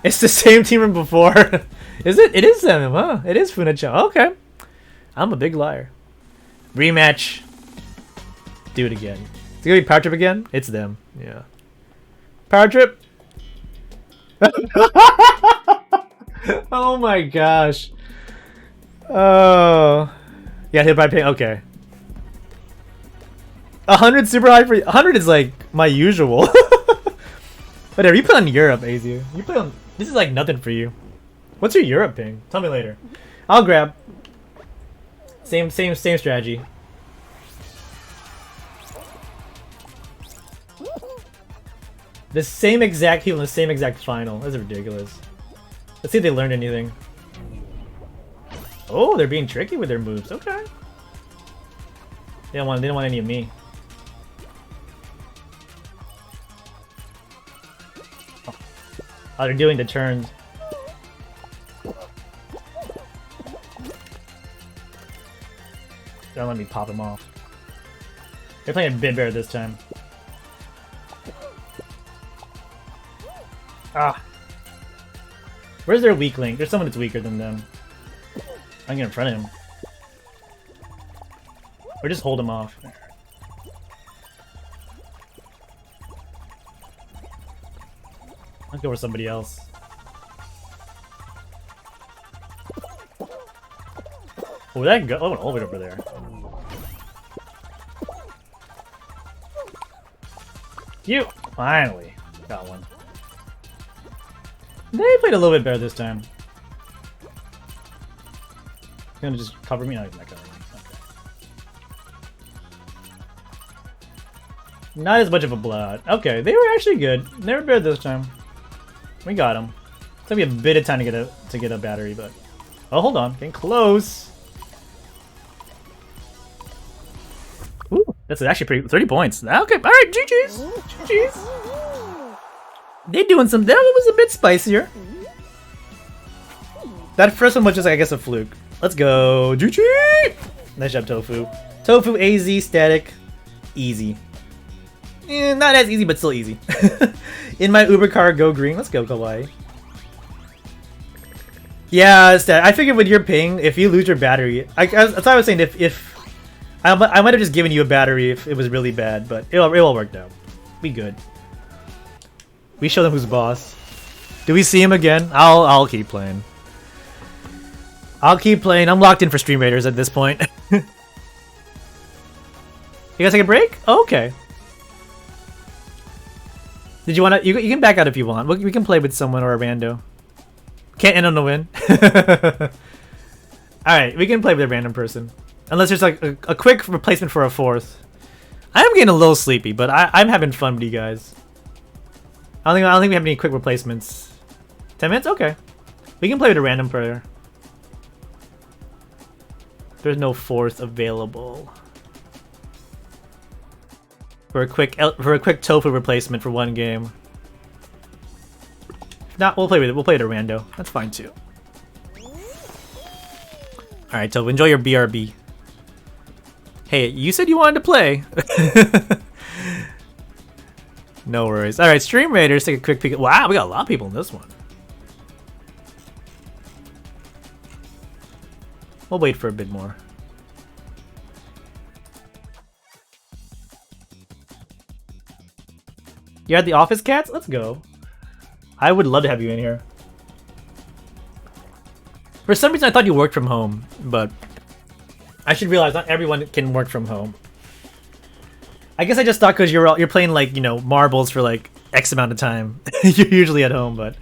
it's the same team from before. Is it? It is them, huh? It is Funachan. Okay, I'm a big liar. Rematch. Do it again. It's gonna be Power Trip again. It's them. Yeah. Power Trip. Oh my gosh. Oh. Yeah, hit by ping. Okay. 100 super high for 100 is like my usual. Whatever, you play on Europe, AZ. You play on. This is like nothing for you. What's your Europe ping? Tell me later. I'll grab. Same strategy. The same exact people in the same exact final. This is ridiculous. Let's see if they learned anything. Oh, they're being tricky with their moves. Okay. They don't want any of me. Oh, they're doing the turns. Don't let me pop him off. They're playing a bit better this time. Ah. Where's their weak link? There's someone that's weaker than them. I can get in front of him. Or just hold him off. I'll go with somebody else. Oh, that go all the way over there. You finally got one. They played a little bit better this time. Gonna just cover me? No, he's not covering me. Okay. Not as much of a blowout. Okay, they were actually good. They were better this time. We got them. Took me a bit of time to get a battery, but oh, hold on, getting close. Ooh, that's actually pretty. 30 points. Okay, all right, GG's. GG's. They doing some. That was a bit spicier. That first one was just, I guess, a fluke. Let's go, GG. Nice job, Tofu. Tofu, AZ, static, easy. Not as easy, but still easy. In my Uber car, go green. Let's go, Kawaii. Yeah, I figured with your ping, if you lose your battery, that's what I was saying. If I might have just given you a battery if it was really bad, but it all worked out. We good. We show them who's boss. Do we see him again? I'll keep playing. I'll keep playing. I'm locked in for Stream Raiders at this point. You guys take a break? Oh, okay. Did you want to? You can back out if you want. We can play with someone or a rando. Can't end on the win. Alright, we can play with a random person. Unless there's like a quick replacement for a fourth. I am getting a little sleepy, but I'm having fun with you guys. I don't think we have any quick replacements. 10 minutes? Okay. We can play with a random player. There's no fourth available. For a quick Tofu replacement for one game. If not, we'll play with it. We'll play it a rando. That's fine too. Alright, Tofu, enjoy your BRB. Hey, you said you wanted to play. No worries. Alright, Stream Raiders, take a quick peek. Wow, we got a lot of people in this one. We'll wait for a bit more. You're at the office, Cats? Let's go. I would love to have you in here. For some reason, I thought you worked from home, but I should realize not everyone can work from home. I guess I just thought because you're playing like, you know, marbles for like X amount of time. You're usually at home, but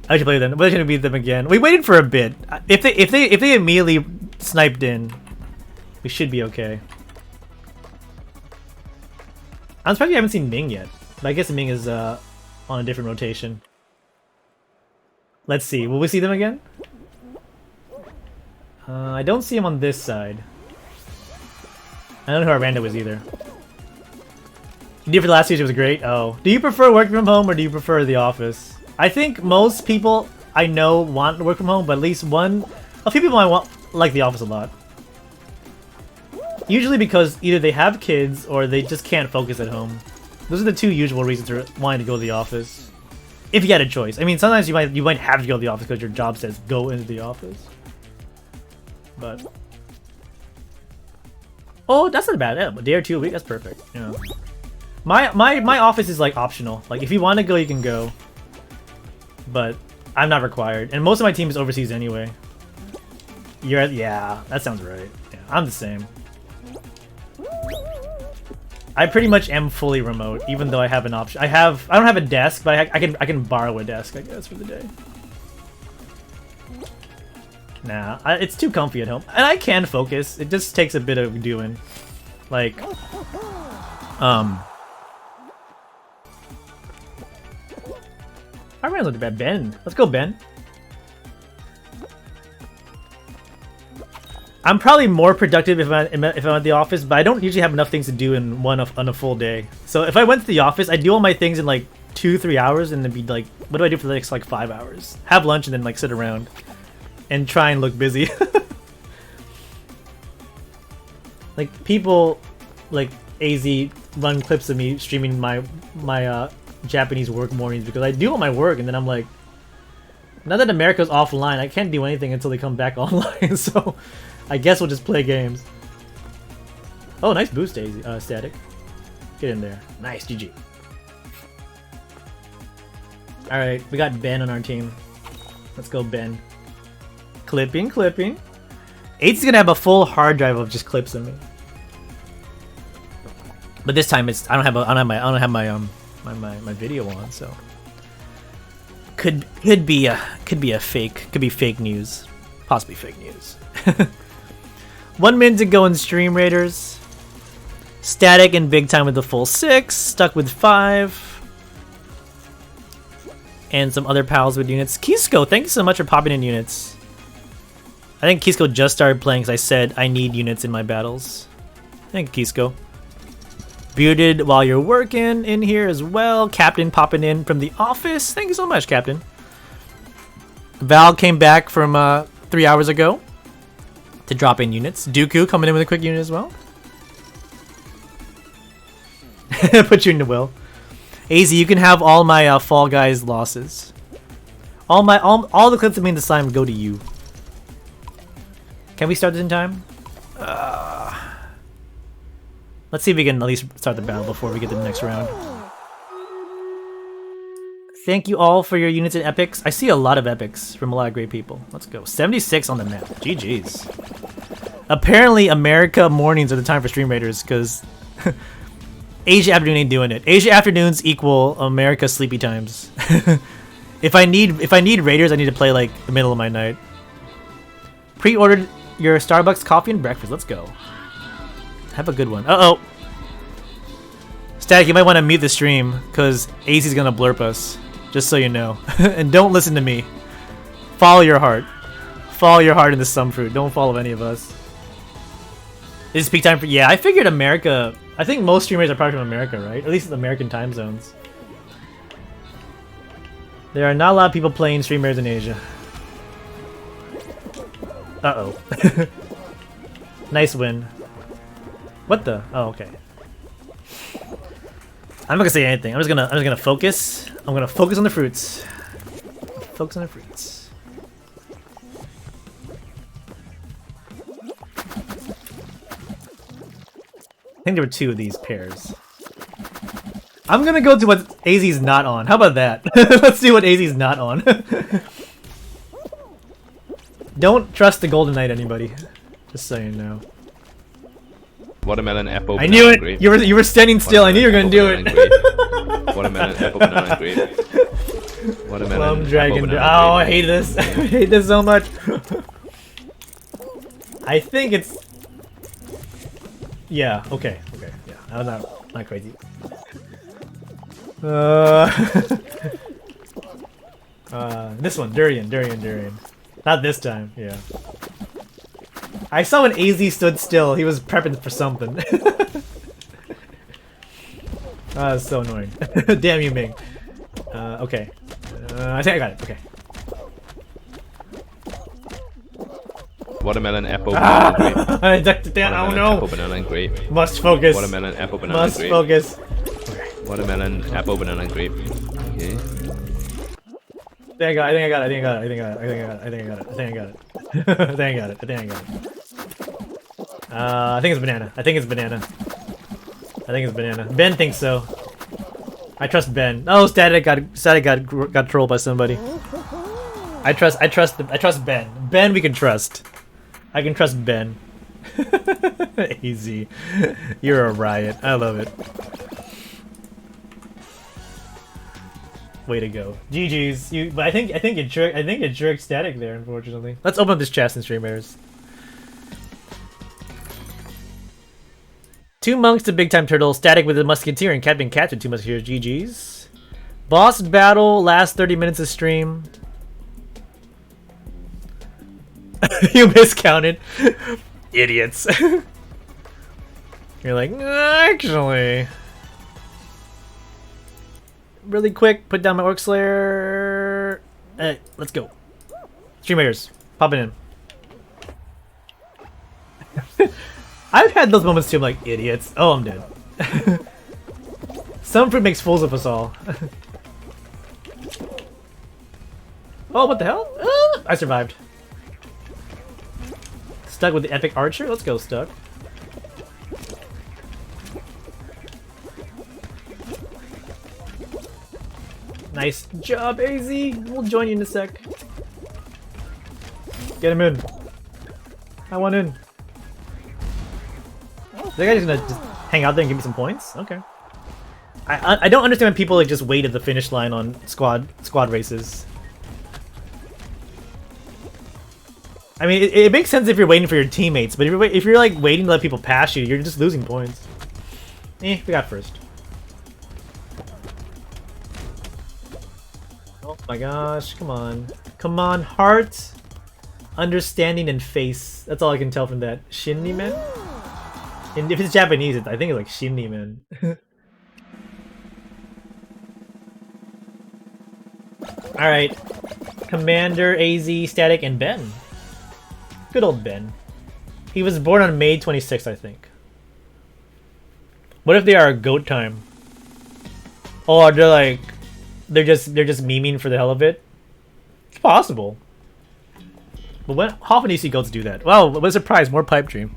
I should play them. We're gonna beat them again. We waited for a bit. If they immediately sniped in, we should be okay. I'm surprised we haven't seen Ming yet. But I guess Ming is on a different rotation. Let's see. Will we see them again? I don't see him on this side. I don't know who our rando was either. You did for the last season, it was great. Oh. Do you prefer working from home or do you prefer the office? I think most people I know want to work from home, but at least a few people I want like the office a lot. Usually because either they have kids or they just can't focus at home. Those are the two usual reasons for wanting to go to the office. If you had a choice. I mean, sometimes you might have to go to the office because your job says go into the office. But oh, that's not bad. Yeah, a day or 2 a week, that's perfect. You know. My office is like optional. Like if you want to go, you can go. But I'm not required. And most of my team is overseas anyway. Yeah, that sounds right. Yeah, I'm the same. I pretty much am fully remote, even though I have an option. I don't have a desk, but I can borrow a desk, I guess, for the day. Nah, it's too comfy at home, and I can focus. It just takes a bit of doing, like, I ran a bad Ben. Let's go, Ben. I'm probably more productive if I'm at the office, but I don't usually have enough things to do on a full day. So if I went to the office, I'd do all my things in like 2-3 hours, and then be like, what do I do for the next like 5 hours? Have lunch and then like sit around and try and look busy. Like people like AZ run clips of me streaming my Japanese work mornings because I do all my work and then I'm like, now that America's offline, I can't do anything until they come back online. So I guess we'll just play games. Oh, nice boost, AZ, Static. Get in there. Nice, GG. All right, we got Ben on our team. Let's go, Ben. Clipping. 8's gonna have a full hard drive of just clips of me. But this time I don't have my video on, so could be fake news, possibly fake news. 1 minute to go in Stream Raiders. Static and Big Time with the full 6, stuck with 5, and some other pals with units. Kisco, thank you so much for popping in units. I think Kisco just started playing because I said I need units in my battles. Thank you, Kisco. Bearded while you're working in here as well. Captain popping in from the office. Thank you so much, Captain. Val came back from 3 hours ago to drop in units. Dooku coming in with a quick unit as well. Put you in the will. AZ, you can have all my Fall Guys losses. All the clips of me in the slime go to you. Can we start this in time? Let's see if we can at least start the battle before we get to the next round. Thank you all for your units and epics. I see a lot of epics from a lot of great people. Let's go. 76 on the map. GG's. Apparently, America mornings are the time for Stream Raiders because Asia afternoon ain't doing it. Asia afternoons equal America sleepy times. If I need Raiders, I need to play like the middle of my night. Pre-ordered your Starbucks coffee and breakfast. Let's go. Have a good one. Uh-oh. Static, you might want to mute the stream because AZ's gonna blurp us. Just so you know. And don't listen to me. Follow your heart. Follow your heart in the Sunfruit. Don't follow any of us. Is peak time for... Yeah, I figured America... I think most streamers are probably from America, right? At least the American time zones. There are not a lot of people playing streamers in Asia. Uh-oh. Nice win. What the? Oh, okay. I'm not gonna say anything. I'm just gonna focus. I'm gonna focus on the fruits. Focus on the fruits. I think there were 2 of these pairs. I'm gonna go to what AZ's not on. How about that? Let's see what AZ's not on. Don't trust the Golden Knight, anybody. Just so you know. Watermelon, apple, I knew it! grape. You were standing still, I knew you were gonna do it! Watermelon, apple, banana, grape. Watermelon, Plum Dragon. apple, banana, Oh, I grape. hate this. I hate this so much. I think it's... Yeah, okay, yeah. I was not crazy. This one, durian. Not this time, yeah. I saw when AZ stood still, he was prepping for something. That's so annoying. Damn you, Ming. Okay. I think I got it, okay. Watermelon, apple, banana, grape. I ducked it down, oh Watermelon, apple, no! banana, grape. Must focus. Watermelon, apple, banana, Must grape. focus. Watermelon, apple, banana, grape. Okay. I think I got it. I think it's banana. Ben thinks so. I trust Ben. Oh, Static got trolled by somebody. I trust Ben. Ben we can trust. I can trust Ben. Easy. You're a riot. I love it. Way to go. GG's. But I think it jerked Static there, unfortunately. Let's open up this chest in Stream Raiders. 2 monks to Big Time Turtle, Static with a musketeer, and Captain Cat with 2 musketeers. GG's. Boss battle, last 30 minutes of stream. You miscounted. Idiots. You're like, actually. Really quick, put down my Orc Slayer. Hey, let's go. Stream Raiders, popping in. I've had those moments too. I'm like, idiots. Oh, I'm dead. Some fruit makes fools of us all. Oh, what the hell? Ah, I survived. Stuck with the epic archer? Let's go, Stuck. Nice job, AZ. We'll join you in a sec. Get him in. I want in. Oh, that guy's gonna just hang out there and give me some points? Okay. I don't understand when people like just wait at the finish line on squad races. I mean, it makes sense if you're waiting for your teammates, but if you're like waiting to let people pass you, you're just losing points. We got first. Oh my gosh, come on. Come on, heart, understanding, and face. That's all I can tell from that. Shinni men? And if it's Japanese, I think it's like Shinni men. Alright. Commander, AZ, Static, and Ben. Good old Ben. He was born on May 26th, I think. What if they are goat time? Or they're like they're just memeing for the hell of it? It's possible. But how often do you see goats do that? Wow, what a surprise, more Pipe Dream.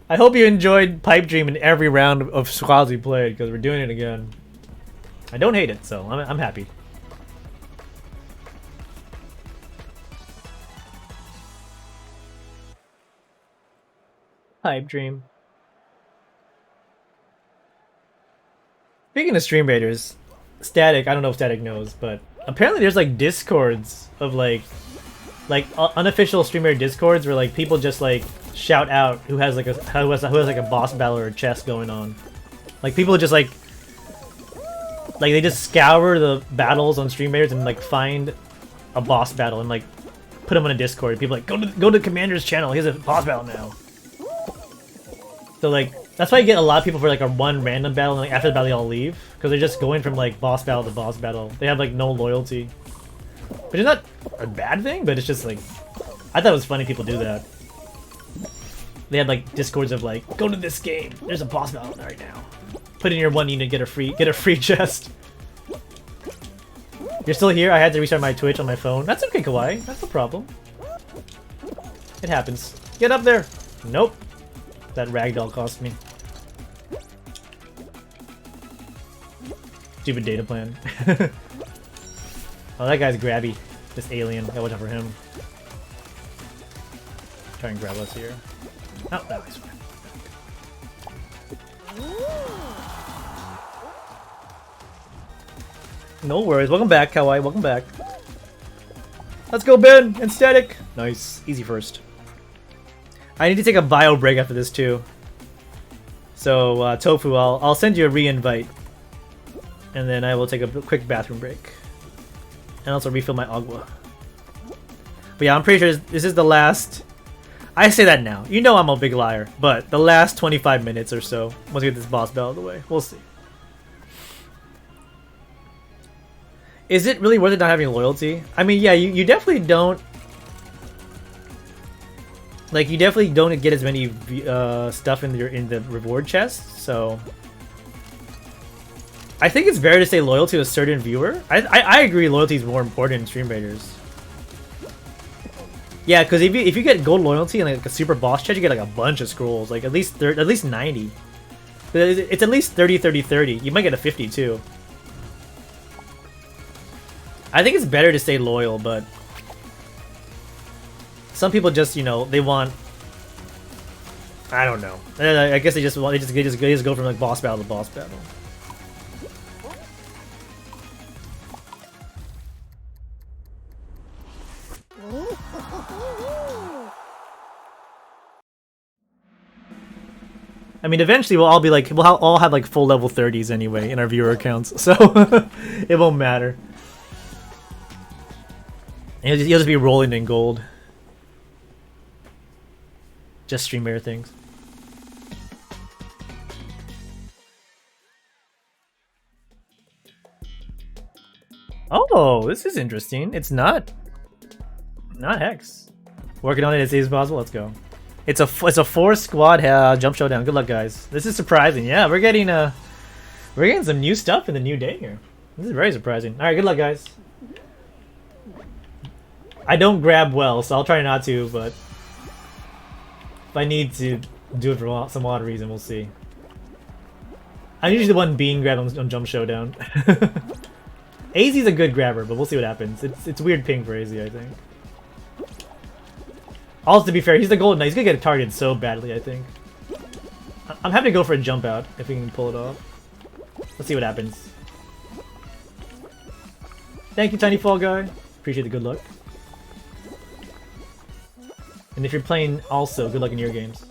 I hope you enjoyed Pipe Dream in every round of squads we played, because we're doing it again. I don't hate it, so I'm happy. Pipe Dream. Speaking of Stream Raiders, Static, I don't know if Static knows, but apparently there's like discords of like unofficial Stream Raider discords where like people just like shout out who has like a boss battle or a chest going on. Like people just like they just scour the battles on Stream Raiders and like find a boss battle and like put them on a Discord. People like go to Commander's channel. He has a boss battle now. So like that's why you get a lot of people for like a one random battle and like after the battle they all leave, because they're just going from like boss battle to boss battle. They have like no loyalty, which is not a bad thing, but it's just like I thought it was funny people do that. They had like discords of like, go to this game. There's a boss battle right now. Put in your one unit, get a free chest. You're still here? I had to restart my Twitch on my phone. That's okay, Kawaii. That's no problem. It happens. Get up there. Nope. That ragdoll cost me. Stupid data plan. Oh, that guy's grabby. This alien. Gotta watch out for him. Try and grab us here. Oh, that was fine. No worries. Welcome back, Kawaii. Welcome back. Let's go, Ben and Static. Nice. Easy first. I need to take a bio break after this too. So Tofu, I'll send you a re-invite, and then I will take a quick bathroom break, and also refill my agua. But yeah, I'm pretty sure this is the last. I say that now. You know I'm a big liar, but the last 25 minutes or so. Once we get this boss battle out of the way, we'll see. Is it really worth it not having loyalty? I mean, yeah, you definitely don't. Like, you definitely don't get as many stuff in the reward chest, so I think it's better to stay loyal to a certain viewer. I agree, loyalty is more important in Stream Raiders. Yeah, because if you get gold loyalty and like a super boss chest, you get like a bunch of scrolls, like at least 90. It's at least 30, 30, 30. You might get a 50 too. I think it's better to stay loyal, but some people just, you know, they want. I don't know. I guess they just go from like boss battle to boss battle. I mean, eventually we'll all be like, we'll all have like full level 30s anyway in our viewer accounts, so it won't matter. And you'll just be rolling in gold. Just Stream Raider things. Oh, this is interesting. It's not Hex. Working on it as easy as possible. Let's go. It's a 4 squad jump showdown. Good luck, guys. This is surprising. Yeah, we're getting some new stuff in the new day here. This is very surprising. All right, good luck, guys. I don't grab well, so I'll try not to. But if I need to do it for some odd reason, we'll see. I'm usually the one being grabbed on Jump Showdown. AZ's a good grabber, but we'll see what happens. It's weird ping for AZ, I think. Also, to be fair, he's the golden knight. He's gonna get targeted so badly, I think. I'm happy to go for a jump out if we can pull it off. Let's see what happens. Thank you, Tiny Fall Guy. Appreciate the good luck. And if you're playing also, good luck in your games.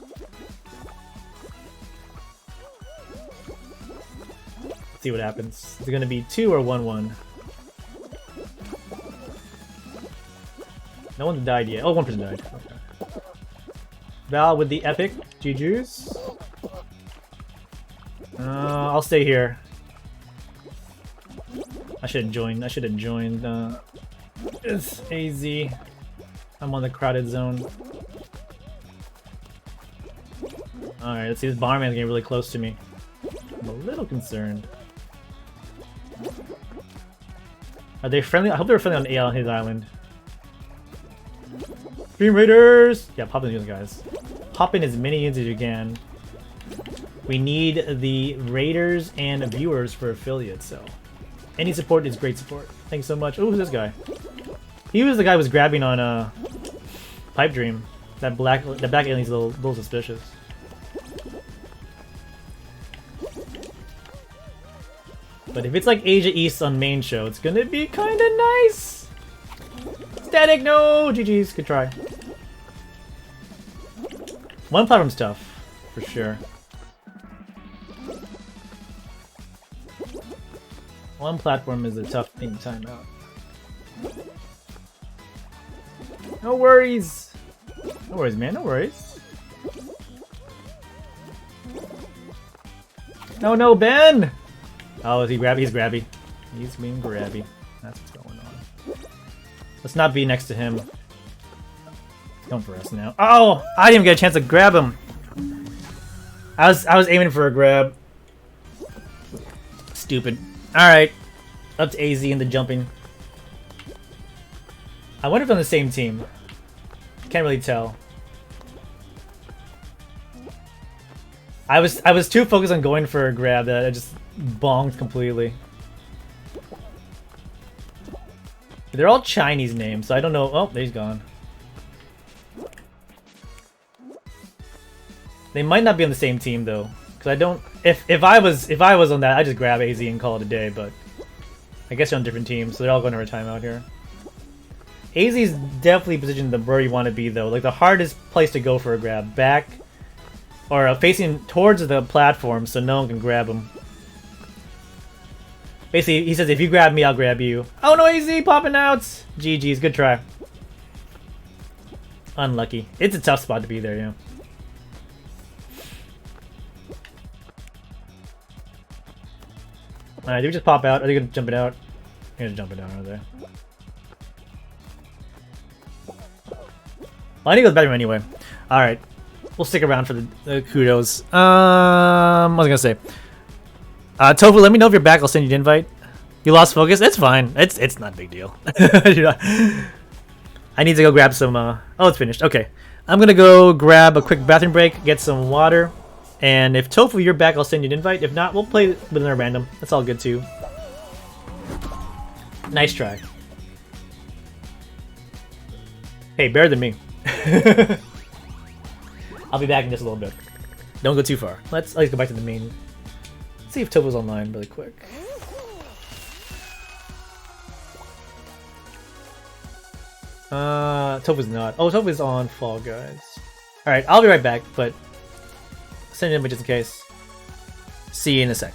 Let's see what happens. Is it gonna be 2 or 1-1? No one died yet. Oh, 1 person died. Okay. Val with the epic. GG's. I'll stay here. I should have joined. It's AZ. I'm on the crowded zone. Alright, let's see. This Bomberman's getting really close to me. I'm a little concerned. Are they friendly? I hope they're friendly on his island. Dream Raiders! Yeah, pop in these guys. Pop in as many units as you can. We need the Raiders and viewers for affiliates, so any support is great support. Thanks so much. Oh, who's this guy? He was the guy who was grabbing on Pipe Dream. That black alien's a little suspicious. But if it's like Asia East on main show, it's gonna be kinda nice! Static, no! GG's, good try. One platform's tough, for sure. One platform is a tough thing to time out. No worries! No worries, man, no worries. No, Ben! Oh, is he grabby? He's grabby. He's being grabby. That's what's going on. Let's not be next to him. He's going for us now. Oh! I didn't even get a chance to grab him! I was aiming for a grab. Stupid. Alright. Up to AZ in the jumping. I wonder if they're on the same team. Can't really tell. I was too focused on going for a grab that I just bonked completely. They're all Chinese names, so I don't know. Oh, he's gone. They might not be on the same team though, because I don't. If I was on that, I'd just grab AZ and call it a day. But I guess they're on different teams, so they're all going to a timeout here. AZ is definitely positioned where you want to be though, like the hardest place to go for a grab, back or facing towards the platform, so no one can grab him. Basically, he says, if you grab me, I'll grab you. Oh no, AZ popping out! GG's, good try. Unlucky. It's a tough spot to be there, yeah. Alright, do we just pop out? Are they gonna jump it out? They're gonna jump it out, are they? Well, I need to go to the bathroom anyway. Alright. We'll stick around for the kudos. What was I gonna say? Tofu, let me know if you're back. I'll send you an invite. You lost focus? It's fine. It's not a big deal. I need to go grab some. Oh, it's finished. Okay, I'm gonna go grab a quick bathroom break, get some water, and if Tofu you're back, I'll send you an invite. If not, we'll play within our random. That's all good too. Nice try. Hey, better than me. I'll be back in just a little bit. Don't go too far. Let's go back to the main. See if Tofu's online really quick. Tofu's not. Oh, Tofu's on Fall Guys. Alright, I'll be right back, but send it in just in case. See you in a sec.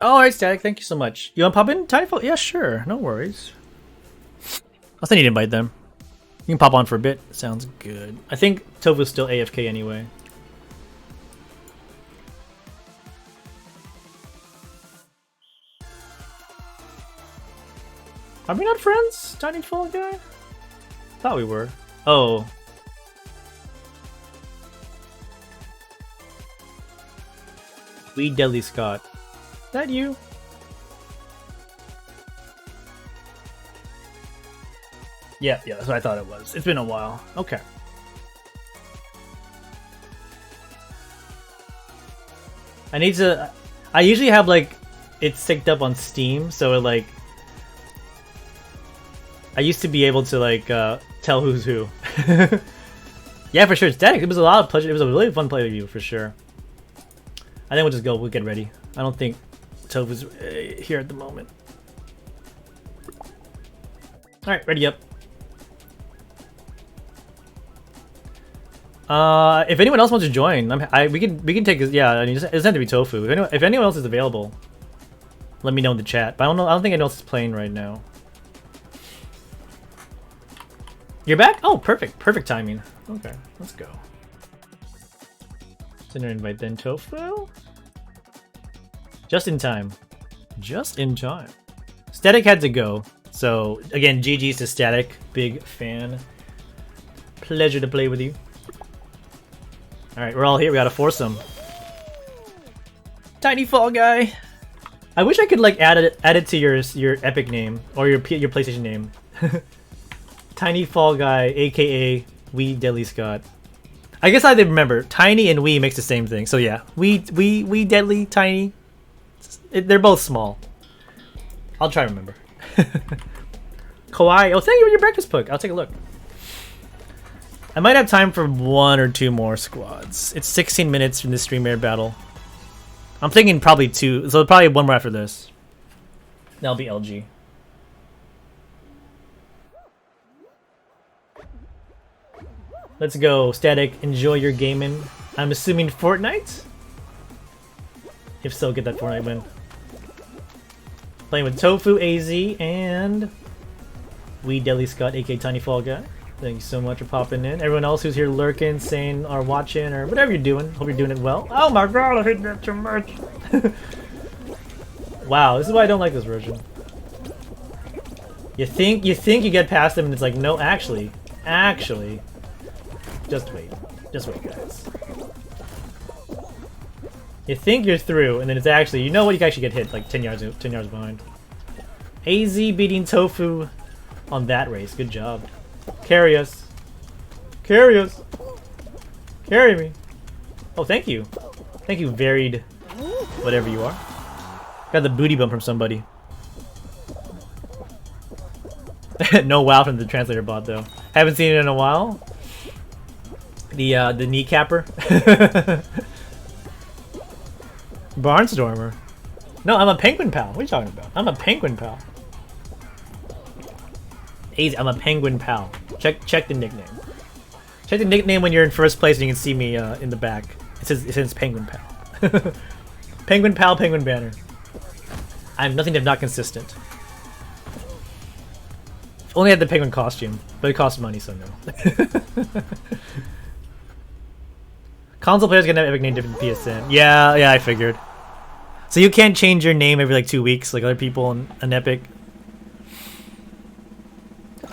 Oh, alright, Static, thank you so much. You wanna pop in, Tinyfall? Yeah, sure, no worries. I'll send you to invite them. You can pop on for a bit. Sounds good. I think Tofu's still AFK anyway. Are we not friends, Tinyfall guy? Thought we were. Oh. We Deadly Scott. Is that you? Yeah, that's what I thought it was. It's been a while. Okay. I need to... I usually have, like, it synced up on Steam, so it, like... I used to be able to, like, tell who's who. Yeah, for sure. Static. It was a lot of pleasure. It was a really fun play with you, for sure. I think we'll just go. We'll get ready. I don't think Tofu's here at the moment. Alright, ready up. If anyone else wants to join, we can take this. Yeah, I mean, it doesn't have to be Tofu. If anyone else is available, let me know in the chat. But I don't think anyone else is playing right now. You're back? Oh, perfect. Perfect timing. Okay, let's go. Send her invite then, Tofu. Just in time. Just in time. Static had to go. So, again, GG's to Static. Big fan. Pleasure to play with you. Alright, we're all here. We got a foursome. Tinyfall guy. I wish I could, like, add it to your Epic name. Or your PlayStation name. Tinyfall guy, aka We Deadly Scott. I guess I did remember. Tiny and Wee makes the same thing. So yeah, we Deadly, Tiny. They're both small. I'll try to remember. Kawaii. Oh, thank you for your breakfast book. I'll take a look. I might have time for 1 or 2 more squads. It's 16 minutes from the stream air battle. I'm thinking probably 2. So probably 1 more after this. That'll be LG. Let's go, Static. Enjoy your gaming. I'm assuming Fortnite? If so, get that Fortnite win. Playing with Tofu, AZ, and... We Deadly Scott, aka Tinyfall guy. Thank you so much for popping in. Everyone else who's here lurking, saying, or watching, or whatever you're doing. Hope you're doing it well. Oh my god, I hate that too much. Wow, this is why I don't like this version. You think you get past them, and it's like, no, actually. Just wait, guys. You think you're through, and then it's actually, you know what? You can actually get hit like 10 yards behind. AZ beating Tofu on that race. Good job. Carry us. Carry us. Carry me. Oh, thank you. Thank you, varied whatever you are. Got the booty bump from somebody. No wow from the translator bot though. Haven't seen it in a while. The kneecapper. Barnstormer. No, I'm a penguin pal. What are you talking about? I'm a penguin pal. Easy, I'm a penguin pal. Check the nickname. Check the nickname when you're in first place and you can see me in the back. It says penguin pal. Penguin pal, penguin banner. I'm nothing if not consistent. Only had the penguin costume, but it costs money, so no. Console players gonna have Epic name different PSN. Yeah, I figured. So you can't change your name every like 2 weeks like other people on Epic.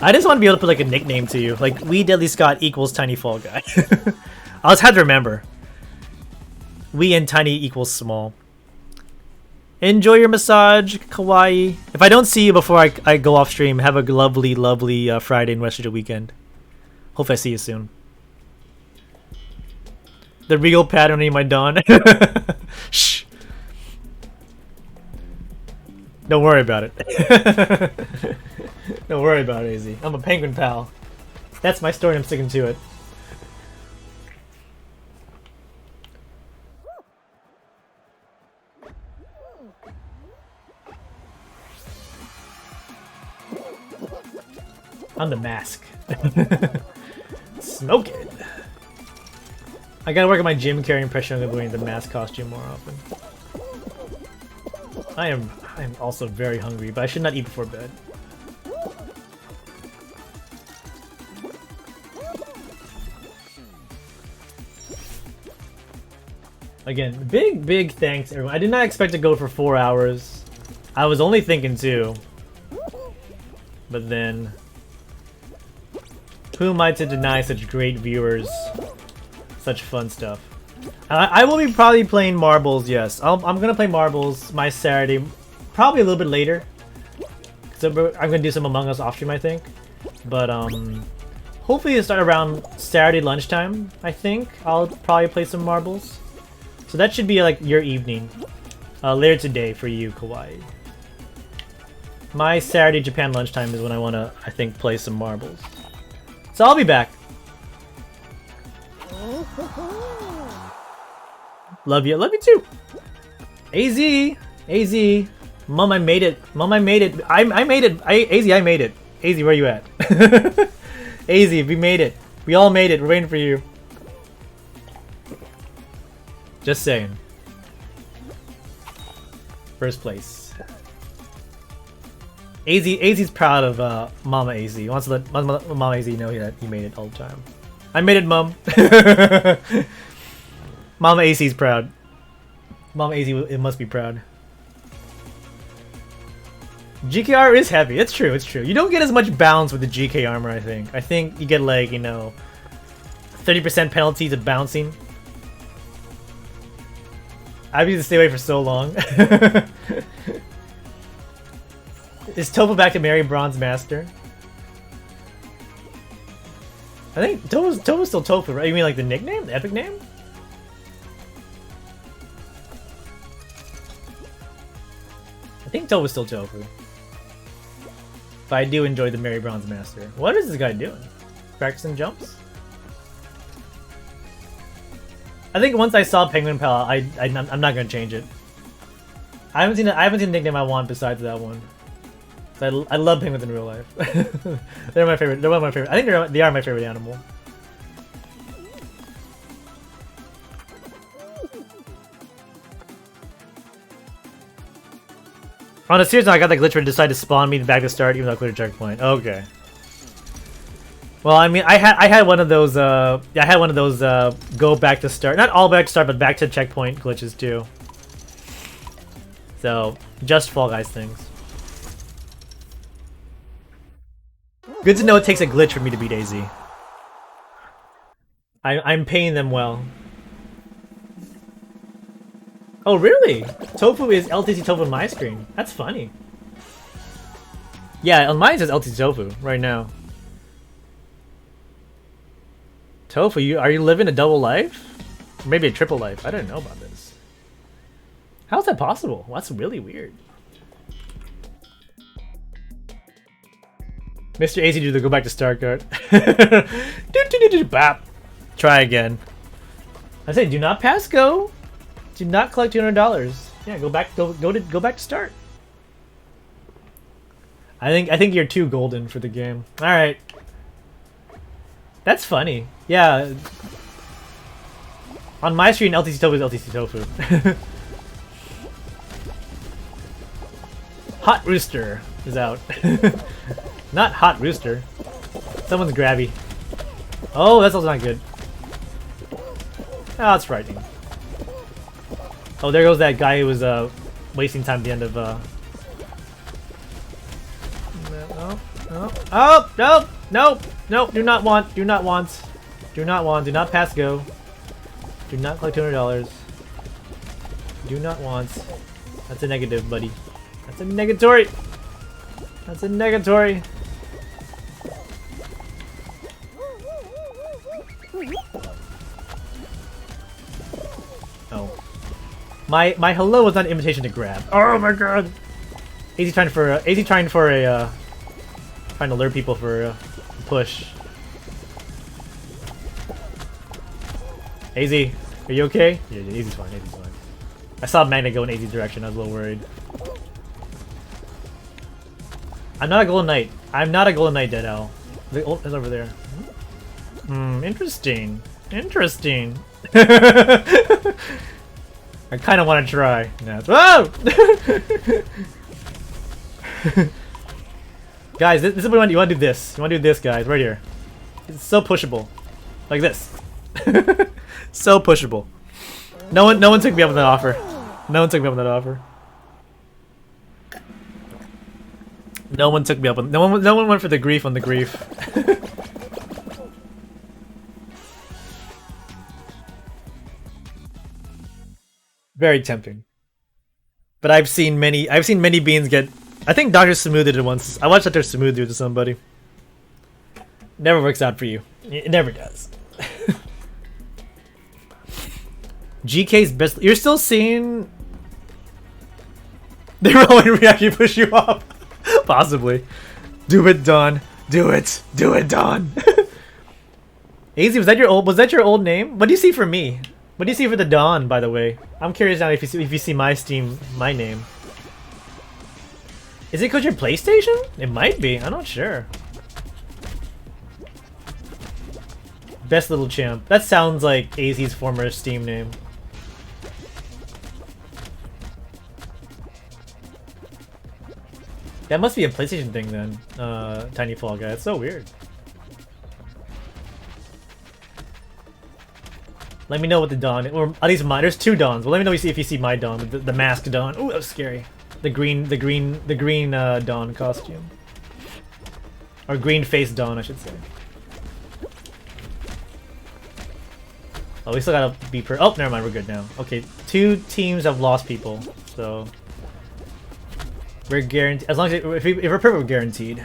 I just want to be able to put like a nickname to you, like We Deadly Scott equals Tinyfall guy. I just had to remember. We and Tiny equals small. Enjoy your massage, Kawaii. If I don't see you before I go off stream, have a lovely, lovely Friday and rest of the weekend. Hope I see you soon. The real patterning my dawn. Shh. Don't worry about it. Don't worry about it, AZ. I'm a penguin pal. That's my story and I'm sticking to it. I'm the mask. Smoke it. I gotta work on my gym carrying pressure on wearing the mask costume more often. I am also very hungry, but I should not eat before bed. Again, big thanks everyone. I did not expect to go for 4 hours. I was only thinking 2. But then who am I to deny such great viewers such fun stuff? I will be probably playing marbles, yes. I'm gonna play marbles my Saturday, probably a little bit later. So I'm gonna do some Among Us off stream, I think. But hopefully it'll start around Saturday lunchtime, I think. I'll probably play some marbles. So that should be like your evening. Later today for you, Kawaii. My Saturday Japan lunchtime is when I wanna, I think, play some marbles. So I'll be back. Love you too. AZ, Mom, I made it. Mom, I made it. I made it. AZ, I made it. AZ, where you at? AZ, we made it. We all made it. We're waiting for you. Just saying. First place. AZ's proud of Mama AZ. He wants to let Mama AZ know that he made it all the time. I made it, Mom. Mama AZ's proud. Mama AZ, it must be proud. GK is heavy. It's true. It's true. You don't get as much bounce with the GK armor. I think. I think you get like 30% penalty to bouncing. I've used to stay away for so long. Is Tofu back to Mary Bronze Master? I think Tofu's still Tofu, right? You mean like the nickname? The epic name? I think Tofu's still Tofu. But I do enjoy the Mary Bronze Master. What is this guy doing? Practicing jumps? I think once I saw Penguin Pal, I'm not gonna change it. I haven't seen the nickname I want besides that one. So I love penguins in real life. They're my favorite. They're one of my favorite. I think they are my favorite animal. On a serious note, I got that glitch where it decided to spawn me back to start even though I cleared a checkpoint. Okay. Well, I mean, I had one of those. I had one of those go back to start, not all back to start, but back to checkpoint glitches too. So just Fall Guys things. Good to know it takes a glitch for me to beat AZ. I'm paying them well. Oh really? Tofu is LTC Tofu on my screen. That's funny. Yeah, on mine it says LTC Tofu right now. Tofu, are you living a double life? Or maybe a triple life? I didn't know about this. How is that possible? Well, that's really weird. Mr. AZ to go back to StarCard. Bap. Try again. I say, do not pass go. Do not collect $200. Yeah, go back to start. I think you're too golden for the game. All right. That's funny. Yeah. On my screen, LTC Tofu is LTC Tofu. Hot Rooster is out. Not Hot Rooster. Someone's grabby. Oh, that's also not good. Oh, it's frightening. Oh, there goes that guy who was wasting time at the end of Oh, no, do not want, do not pass go. Do not collect $200. Do not want. That's a negative, buddy. That's a negatory. That's a negatory. Oh. My hello was not an invitation to grab. Oh my god. AZ trying to lure people for a push. AZ, are you okay? Yeah, AZ's fine, AZ's fine. I saw Magnet go in AZ's direction, I was a little worried. I'm not a Golden Knight. I'm not a Golden Knight, Dead Owl. It's over there. Interesting. Interesting. I kind of want to try. No. Whoa! Guys, this is what you want. You want to do this. You want to do this, guys, right here. It's so pushable, like this. So pushable. No one took me up on that offer. No one took me up on that offer. No one took me up on. No one went for the grief on the grief. Very tempting. But I've seen many beans get. I think Dr. Smooth did it once. I watched Dr. Smooth do it to somebody. Never works out for you. It never does. GK's best. You're still seeing. They were only actually push you off. Possibly. Do it, Dawn. Do it. Do it, Dawn. AZ, was that your old name? What do you see for me? What do you see for the Dawn, by the way? I'm curious now if you see my name. Is it because you're PlayStation? It might be. I'm not sure. Best Little Champ. That sounds like AZ's former Steam name. That must be a PlayStation thing then, Tiny Fall Guy. It's so weird. Let me know what the Dawn, or at least mine. There's two Dawns. Well, let me know if you see my Dawn, the masked Dawn. Ooh, that was scary. The green Dawn costume, or green face Dawn, I should say. Oh, we still gotta be oh, never mind. We're good now. Okay, 2 teams have lost people, so we're guaranteed. As long as if we're perfect, we're guaranteed.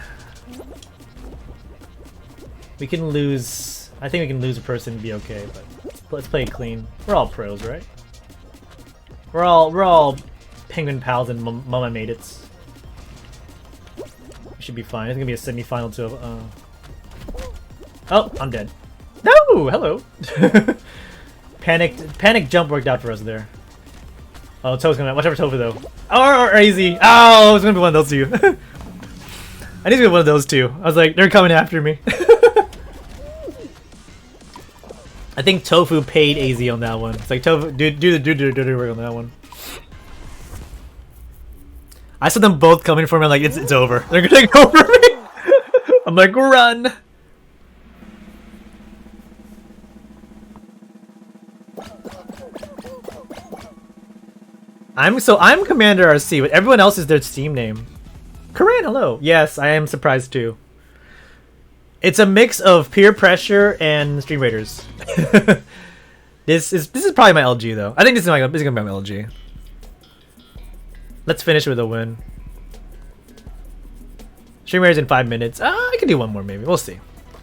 We can lose. I think we can lose a person and be okay, but let's play it clean. We're all pros, right? We're all penguin pals and mama mates. We should be fine. It's gonna be a semi-final too. Oh, I'm dead. No, hello. Panic jump worked out for us there. Oh, Toe's coming out. Watch out for Tofu though. Or AZ. Oh, it's gonna be one of those two. I need to be one of those two. I was like, they're coming after me. I think Tofu paid AZ on that one. It's like Tofu, do the work on that one. I saw them both coming for me. I'm like, it's over. They're gonna go for me. I'm like, run. I'm Commander RC, but everyone else is their Steam name. Karan, hello. Yes, I am surprised too. It's a mix of peer pressure and Stream Raiders. This is probably my LG though. I think this is gonna be my LG. Let's finish with a win. Stream Raiders in 5 minutes. I can do one more maybe. We'll see.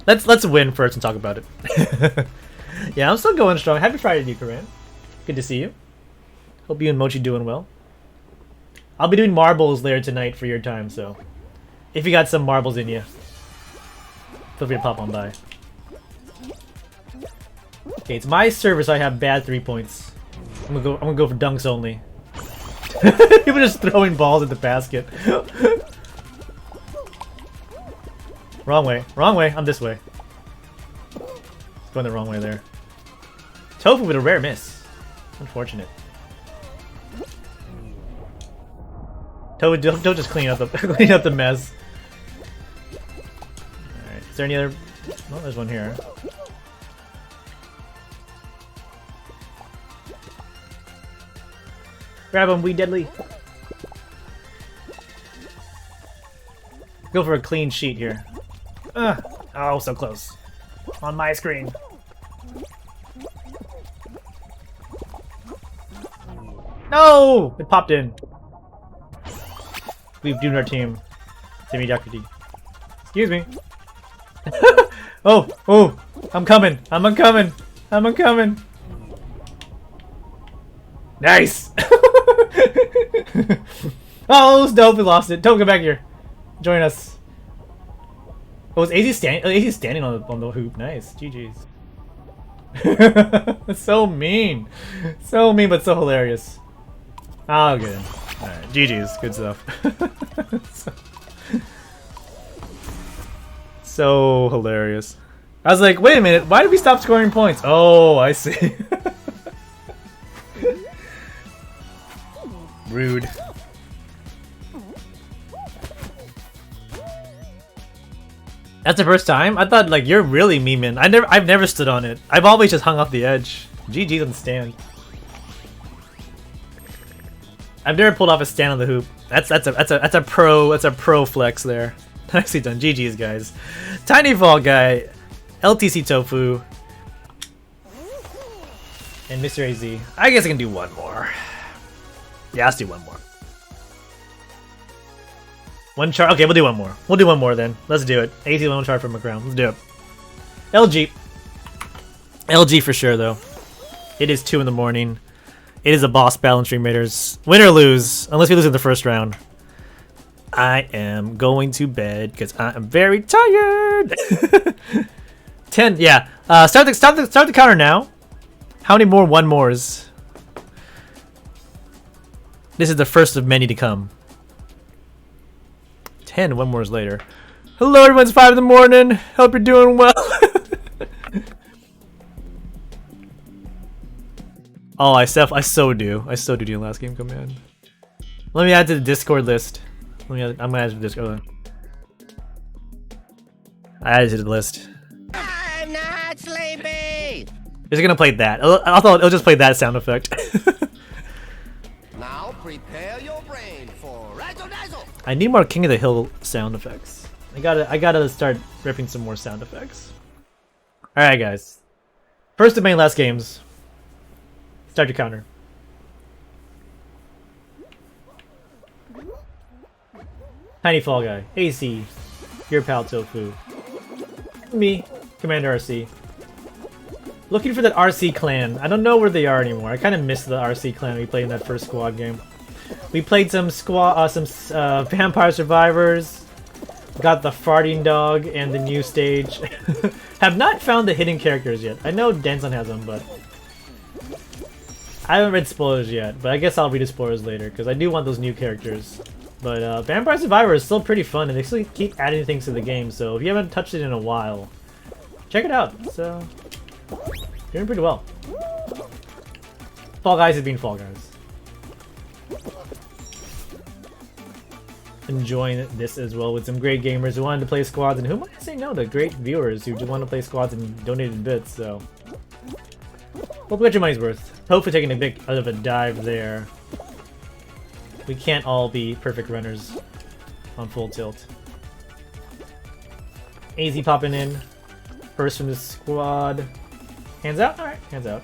Let's win first and talk about it. Yeah, I'm still going strong. Happy Friday to you, Karan. Good to see you. Hope you and Mochi doing well. I'll be doing marbles later tonight for your time, so if you got some marbles in you, feel free to pop on by. Okay, it's my server, so I have bad 3 points. I'm gonna go for dunks only. People just throwing balls at the basket. Wrong way. Wrong way. I'm this way. Going the wrong way there. Tofu with a rare miss. Unfortunate. Tofu, don't just clean up the mess. Alright, is there any other... Oh, there's one here. Grab him, we deadly. Go for a clean sheet here. Oh, so close. On my screen. No! It popped in. We've doomed our team. Timmy Dr. D. Excuse me. Oh! I'm coming! I'm uncoming! I'm uncoming! Nice! Oh, it's dope. We lost it. Don't come back here. Join us. Oh, is AZ standing? Oh, AZ standing on the hoop. Nice. GG's. So mean. So mean, but so hilarious. Oh, good. Alright, GG's. Good stuff. So hilarious. I was like, wait a minute, why did we stop scoring points? Oh, I see. Rude. That's the first time? I thought like you're really memeing. I've never stood on it. I've always just hung off the edge. GG on the stand. I've never pulled off a stand on the hoop. That's a pro flex there. Nicely done. GG's guys. Tiny Fall Guy, LTC Tofu, and Mr. AZ. I guess I can do one more. Yeah, let's do one more. One chart. Okay, we'll do one more. We'll do one more then. Let's do it. AZ one chart from McCrown. Let's do it. LG. LG for sure though. It is 2 in the morning. It is a boss battle in Stream Raiders. Win or lose, unless we lose in the first round. I am going to bed because I am very tired. 10. Yeah. Start the counter now. How many more one mores? This is the first of many to come. 10 one mores later. Hello, everyone's 5 in the morning. Hope you're doing well. Oh, I so do the last game command. Let me add to the Discord list. I'm gonna add to the Discord. I added to the list. I'm not sleepy. It's gonna play that. I thought it'll just play that sound effect. Now prepare your brain for Razzle Dazzle. I need more King of the Hill sound effects. I gotta start ripping some more sound effects. All right, guys. First of many last games. Start your counter. Tiny Fall Guy, AC, your pal Tofu, me, Commander RC. Looking for that RC clan. I don't know where they are anymore. I kind of missed the RC clan we played in that first squad game. We played some Vampire Survivors. Got the farting dog and the new stage. Have not found the hidden characters yet. I know Denson has them, but I haven't read spoilers yet. But I guess I'll read the spoilers later because I do want those new characters. But Vampire Survivor is still pretty fun, and they still keep adding things to the game. So if you haven't touched it in a while, check it out. So doing pretty well. Fall Guys has been Fall Guys. Enjoying this as well with some great gamers who wanted to play squads, and who might say no to great viewers who just want to play squads and donated bits. So hope you got your money's worth. Hope for taking a bit of a dive there. We can't all be perfect runners on full tilt. AZ popping in. First from the squad. Hands out? Alright, hands out.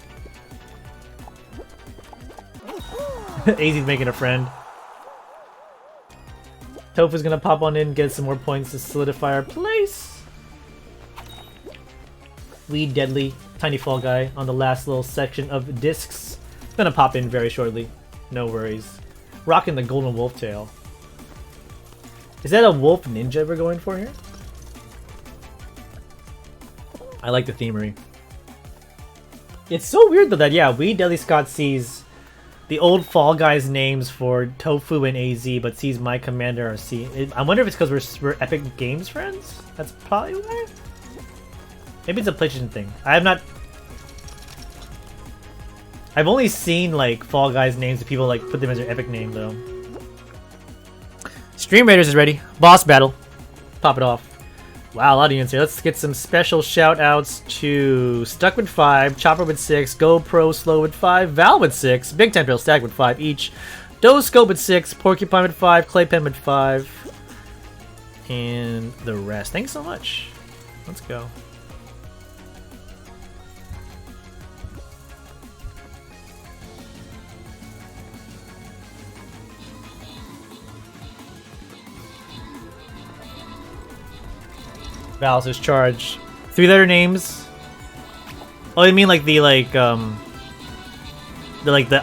AZ's making a friend. Tofu's gonna pop on in, get some more points to solidify our place. We Deadly, Tiny Fall Guy on the last little section of discs. Gonna pop in very shortly. No worries. Rocking the golden wolf tail. Is that a wolf ninja we're going for here? I like the themery. It's so weird though that, yeah, we Deadly Scott sees the old Fall Guys names for Tofu and AZ, but sees my Commander RC. I wonder if it's because we're Epic Games friends? That's probably why? Maybe it's a PlayStation thing. I've only seen like Fall Guys names that people like put them as their epic name though. Stream Raiders is ready. Boss battle. Pop it off. Wow, a lot of units here. Let's get some special shout outs to Stuck with 5, Chopper with 6, GoPro Slow with 5, Val with 6, Big Temple Stack with 5 each, Doscope with 6, Porcupine with 5, Claypen with 5, and the rest. Thanks so much. Let's go. Val's is charge. 3-letter names. Oh, you mean like the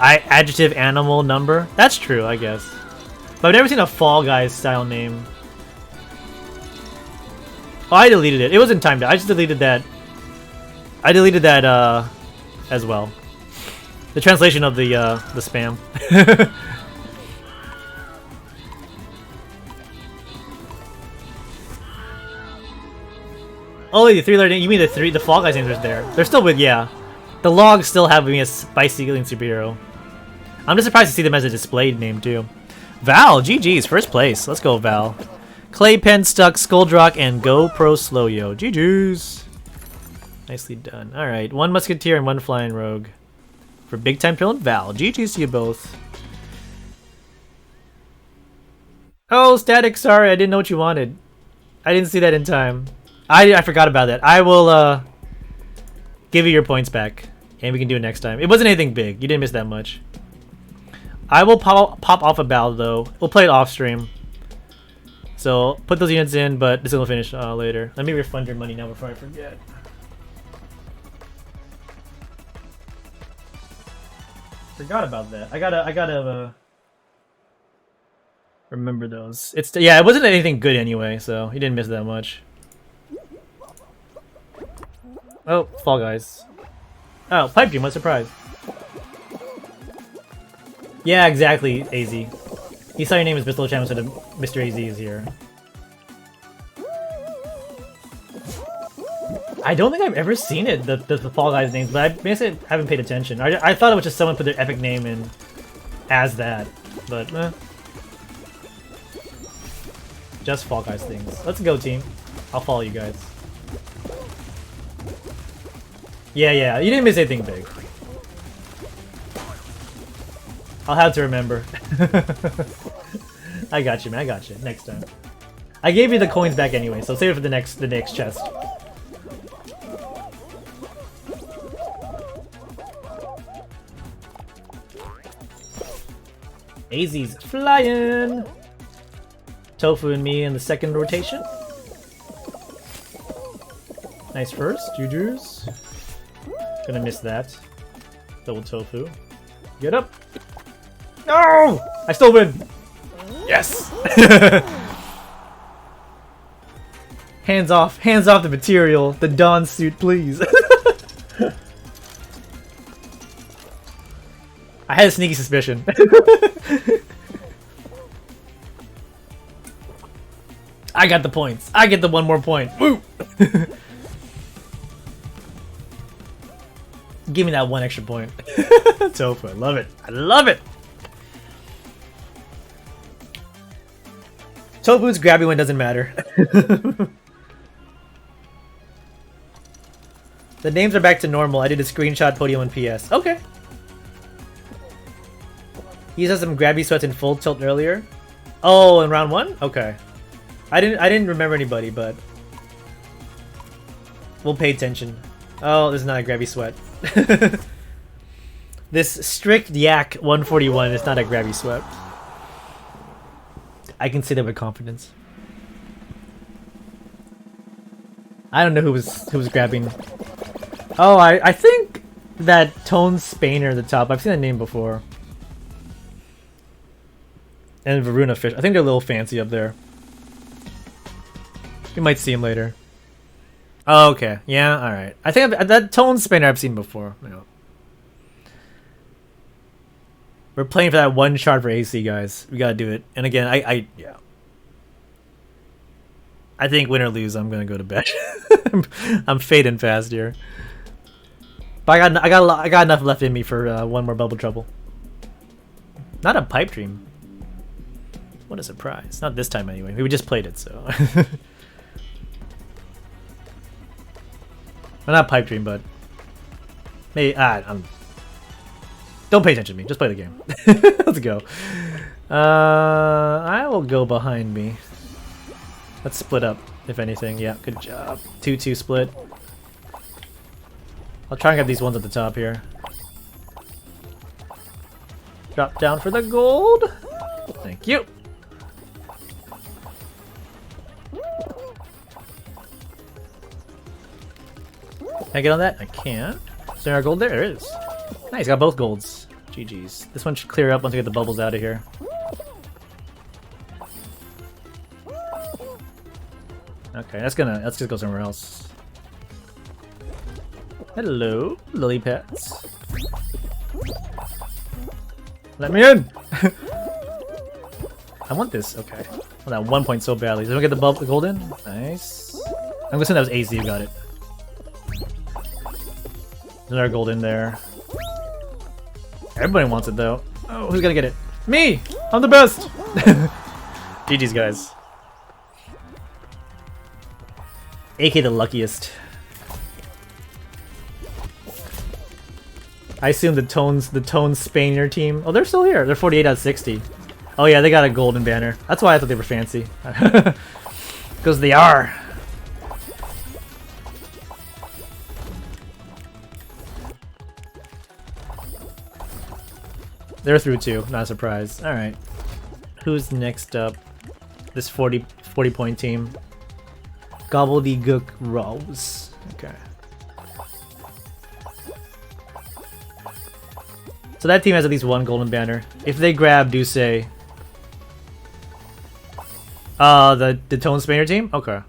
adjective animal number? That's true, I guess. But I've never seen a Fall Guys style name. Oh, I deleted it. It wasn't timed out. I just deleted that. I deleted that as well. The translation of the spam. Oh, the 3-letter name. You mean the Fall Guys names are there? They're still with, yeah. The logs still have me as Spicy Alien Superhero. I'm just surprised to see them as a displayed name too. Val, GG's, first place. Let's go, Val. Claypen, Stuck, Skuldrock, and GoPro Slowyo. GG's. Nicely done. Alright, 1 Musketeer and 1 Flying Rogue. For Big Time Pill and Val. GG's to you both. Oh, Static, sorry, I didn't know what you wanted. I didn't see that in time. I forgot about that. I will give you your points back. And we can do it next time. It wasn't anything big. You didn't miss that much. I will pop off a Val though. We'll play it off stream. So put those units in, but this will finish later. Let me refund your money now before I forget. Forgot about that. I gotta remember those. Yeah, it wasn't anything good anyway, so you didn't miss that much. Oh, Fall Guys. Oh, Pipe Dream, what a surprise. Yeah, exactly, AZ. You saw your name as Mr. Channel, so Mr. AZ is here. I don't think I've ever seen it, the Fall Guys names, but I basically haven't paid attention. I thought it was just someone put their epic name in as that, but just Fall Guys things. Let's go, team. I'll follow you guys. Yeah, you didn't miss anything big. I'll have to remember. I got you, man. I got you. Next time. I gave you the coins back anyway, so save it for the next chest. AZ's flying. Tofu and me in the second rotation. Nice first, Juju's. Gonna miss that. Double Tofu. Get up. No! I still win. Yes. Hands off the material. The Dawn suit, please. I had a sneaky suspicion. I got the points. I get the 1 more point. Woo! Give me that 1 extra point. Tofu, I love it. I love it. Tofu's grabby one doesn't matter. The names are back to normal. I did a screenshot, podium, and PS. Okay. He saw some grabby sweats in full tilt earlier. Oh, in round 1? Okay. I didn't remember anybody, but we'll pay attention. Oh, this is not a grabby sweat. This strict yak 141 is not a grabby sweat. I can say that with confidence. I don't know who was grabbing. Oh, I think that Tone Spainer at the top. I've seen that name before. And Varuna Fish. I think they're a little fancy up there. We might see him later. Oh, okay. Yeah, alright. I think that Tone Spainer I've seen before. You know. We're playing for that 1 shard for AC, guys. We gotta do it. And again, yeah. I think win or lose, I'm gonna go to bed. I'm fading fast here. But I got enough left in me for 1 more Bubble Trouble. Not a Pipe Dream. What a surprise. Not this time anyway. We just played it, so. Well, not Pipe Dream, but maybe. Don't pay attention to me. Just play the game. Let's go. I will go behind me. Let's split up, if anything. Yeah, good job. 2-2 split. I'll try and get these ones at the top here. Drop down for the gold. Thank you. Can I get on that? I can't. Is there a gold there? There is. Nice, got both golds. GG's. This one should clear up once we get the bubbles out of here. Okay, let's just go somewhere else. Hello, lily pets. Let me in! I want this. Okay. Well, that 1 point so badly. Did we get the gold in? Nice. I'm guessing that was AZ who got it. There's our gold in there. Everybody wants it though. Oh, who's gonna get it? Me! I'm the best! GG's, guys. AK the luckiest. I assume the Tones Spanier team. Oh, they're still here. They're 48 out of 60. Oh yeah, they got a golden banner. That's why I thought they were fancy. Because they are. They're through too. Not a surprise. All right. Who's next up? This 40 point team. Gobbledygook Rose. Okay. So that team has at least one golden banner. If they grab Duce, the Tone Spanier team? Okay.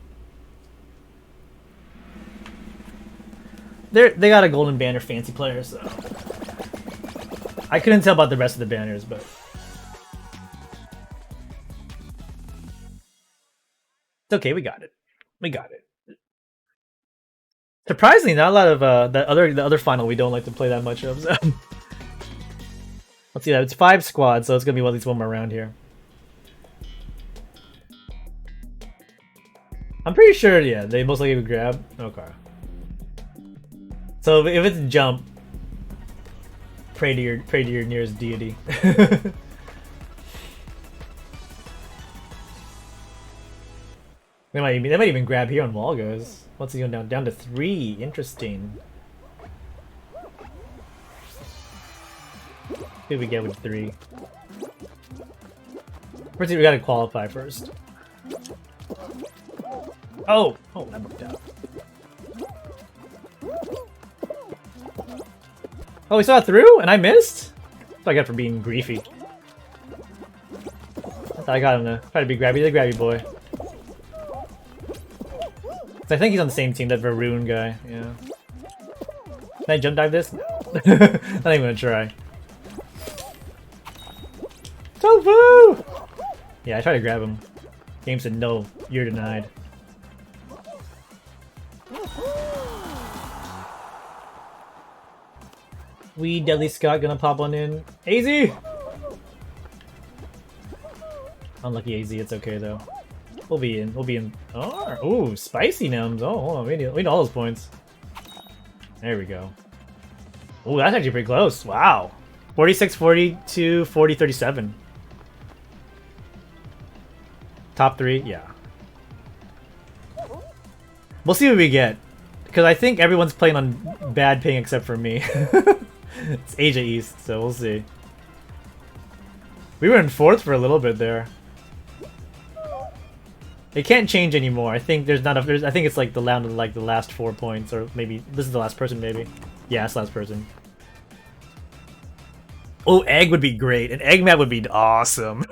They got a golden banner fancy player, so I couldn't tell about the rest of the banners, but it's okay, we got it. We got it. Surprisingly, not a lot of the other final we don't like to play that much of. So. Let's see that. It's 5 squads, so it's gonna be at least one more round here. I'm pretty sure, yeah, they most likely would grab. Okay. So if it's jump, pray to your nearest deity. They might even grab here on Volgos. What's he going down to 3? Interesting. Who do we get with 3? First, we gotta qualify first. Oh, that worked out. Oh, we saw it through, and I missed. That's what I got for being griefy. I thought I got him to try to be grabby, the grabby boy. I think he's on the same team, that Varun guy. Yeah. Can I jump dive this? No. Not even gonna try. Tofu! Yeah, I tried to grab him. Game said no, you're denied. We Deadly Scott gonna pop one in. AZ! Unlucky AZ, it's okay though. We'll be in. Oh, ooh, spicy numbs. Oh, hold on, we need all those points. There we go. Ooh, that's actually pretty close. Wow. 46-40 to 40-37. Top 3, yeah. We'll see what we get. Because I think everyone's playing on bad ping except for me. It's Asia East, so we'll see. We were in 4th for a little bit there. It can't change anymore. I think there's not a. I think it's like the last 4 points, or maybe this is the last person. Maybe, yeah, it's the last person. Oh, egg would be great. An egg map would be awesome.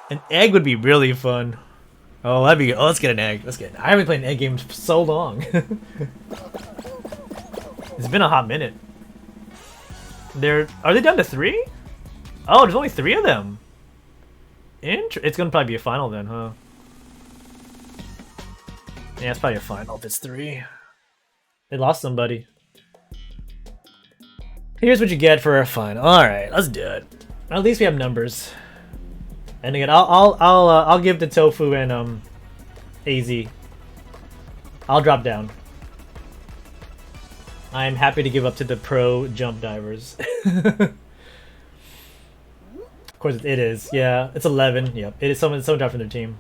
An egg would be really fun. Oh, that'd be. Oh, let's get an egg. Let's get. I haven't played an egg game for so long. It's been a hot minute. Are they down to 3? Oh, there's only 3 of them. It's gonna probably be a final then, huh? Yeah, it's probably a final if it's 3. They lost somebody. Here's what you get for a final. All right, let's do it. At least we have numbers. And again, I'll give the Tofu and AZ. I'll drop down. I'm happy to give up to the pro jump divers. Of course it is. Yeah, it's 11. Yep, it is someone dropped from their team.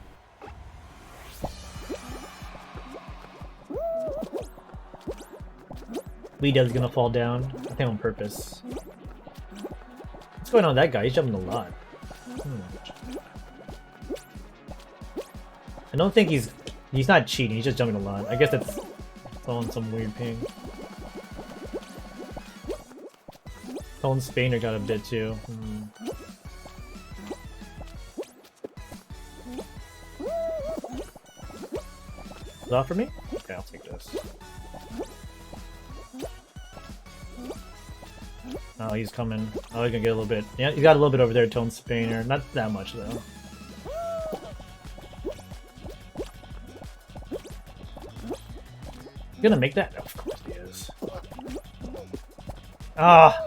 Weedell's gonna fall down. I think on purpose. What's going on with that guy? He's jumping a lot. I don't think he's not cheating. He's just jumping a lot. I guess it's on some weird ping. Tone Spanier got a bit too. Is that for me? Okay, I'll take this. Oh, he's coming. Oh, he's gonna get a little bit. Yeah, he's got a little bit over there, Tone Spanier. Not that much, though. He's gonna make that? No, of course he is. Ah!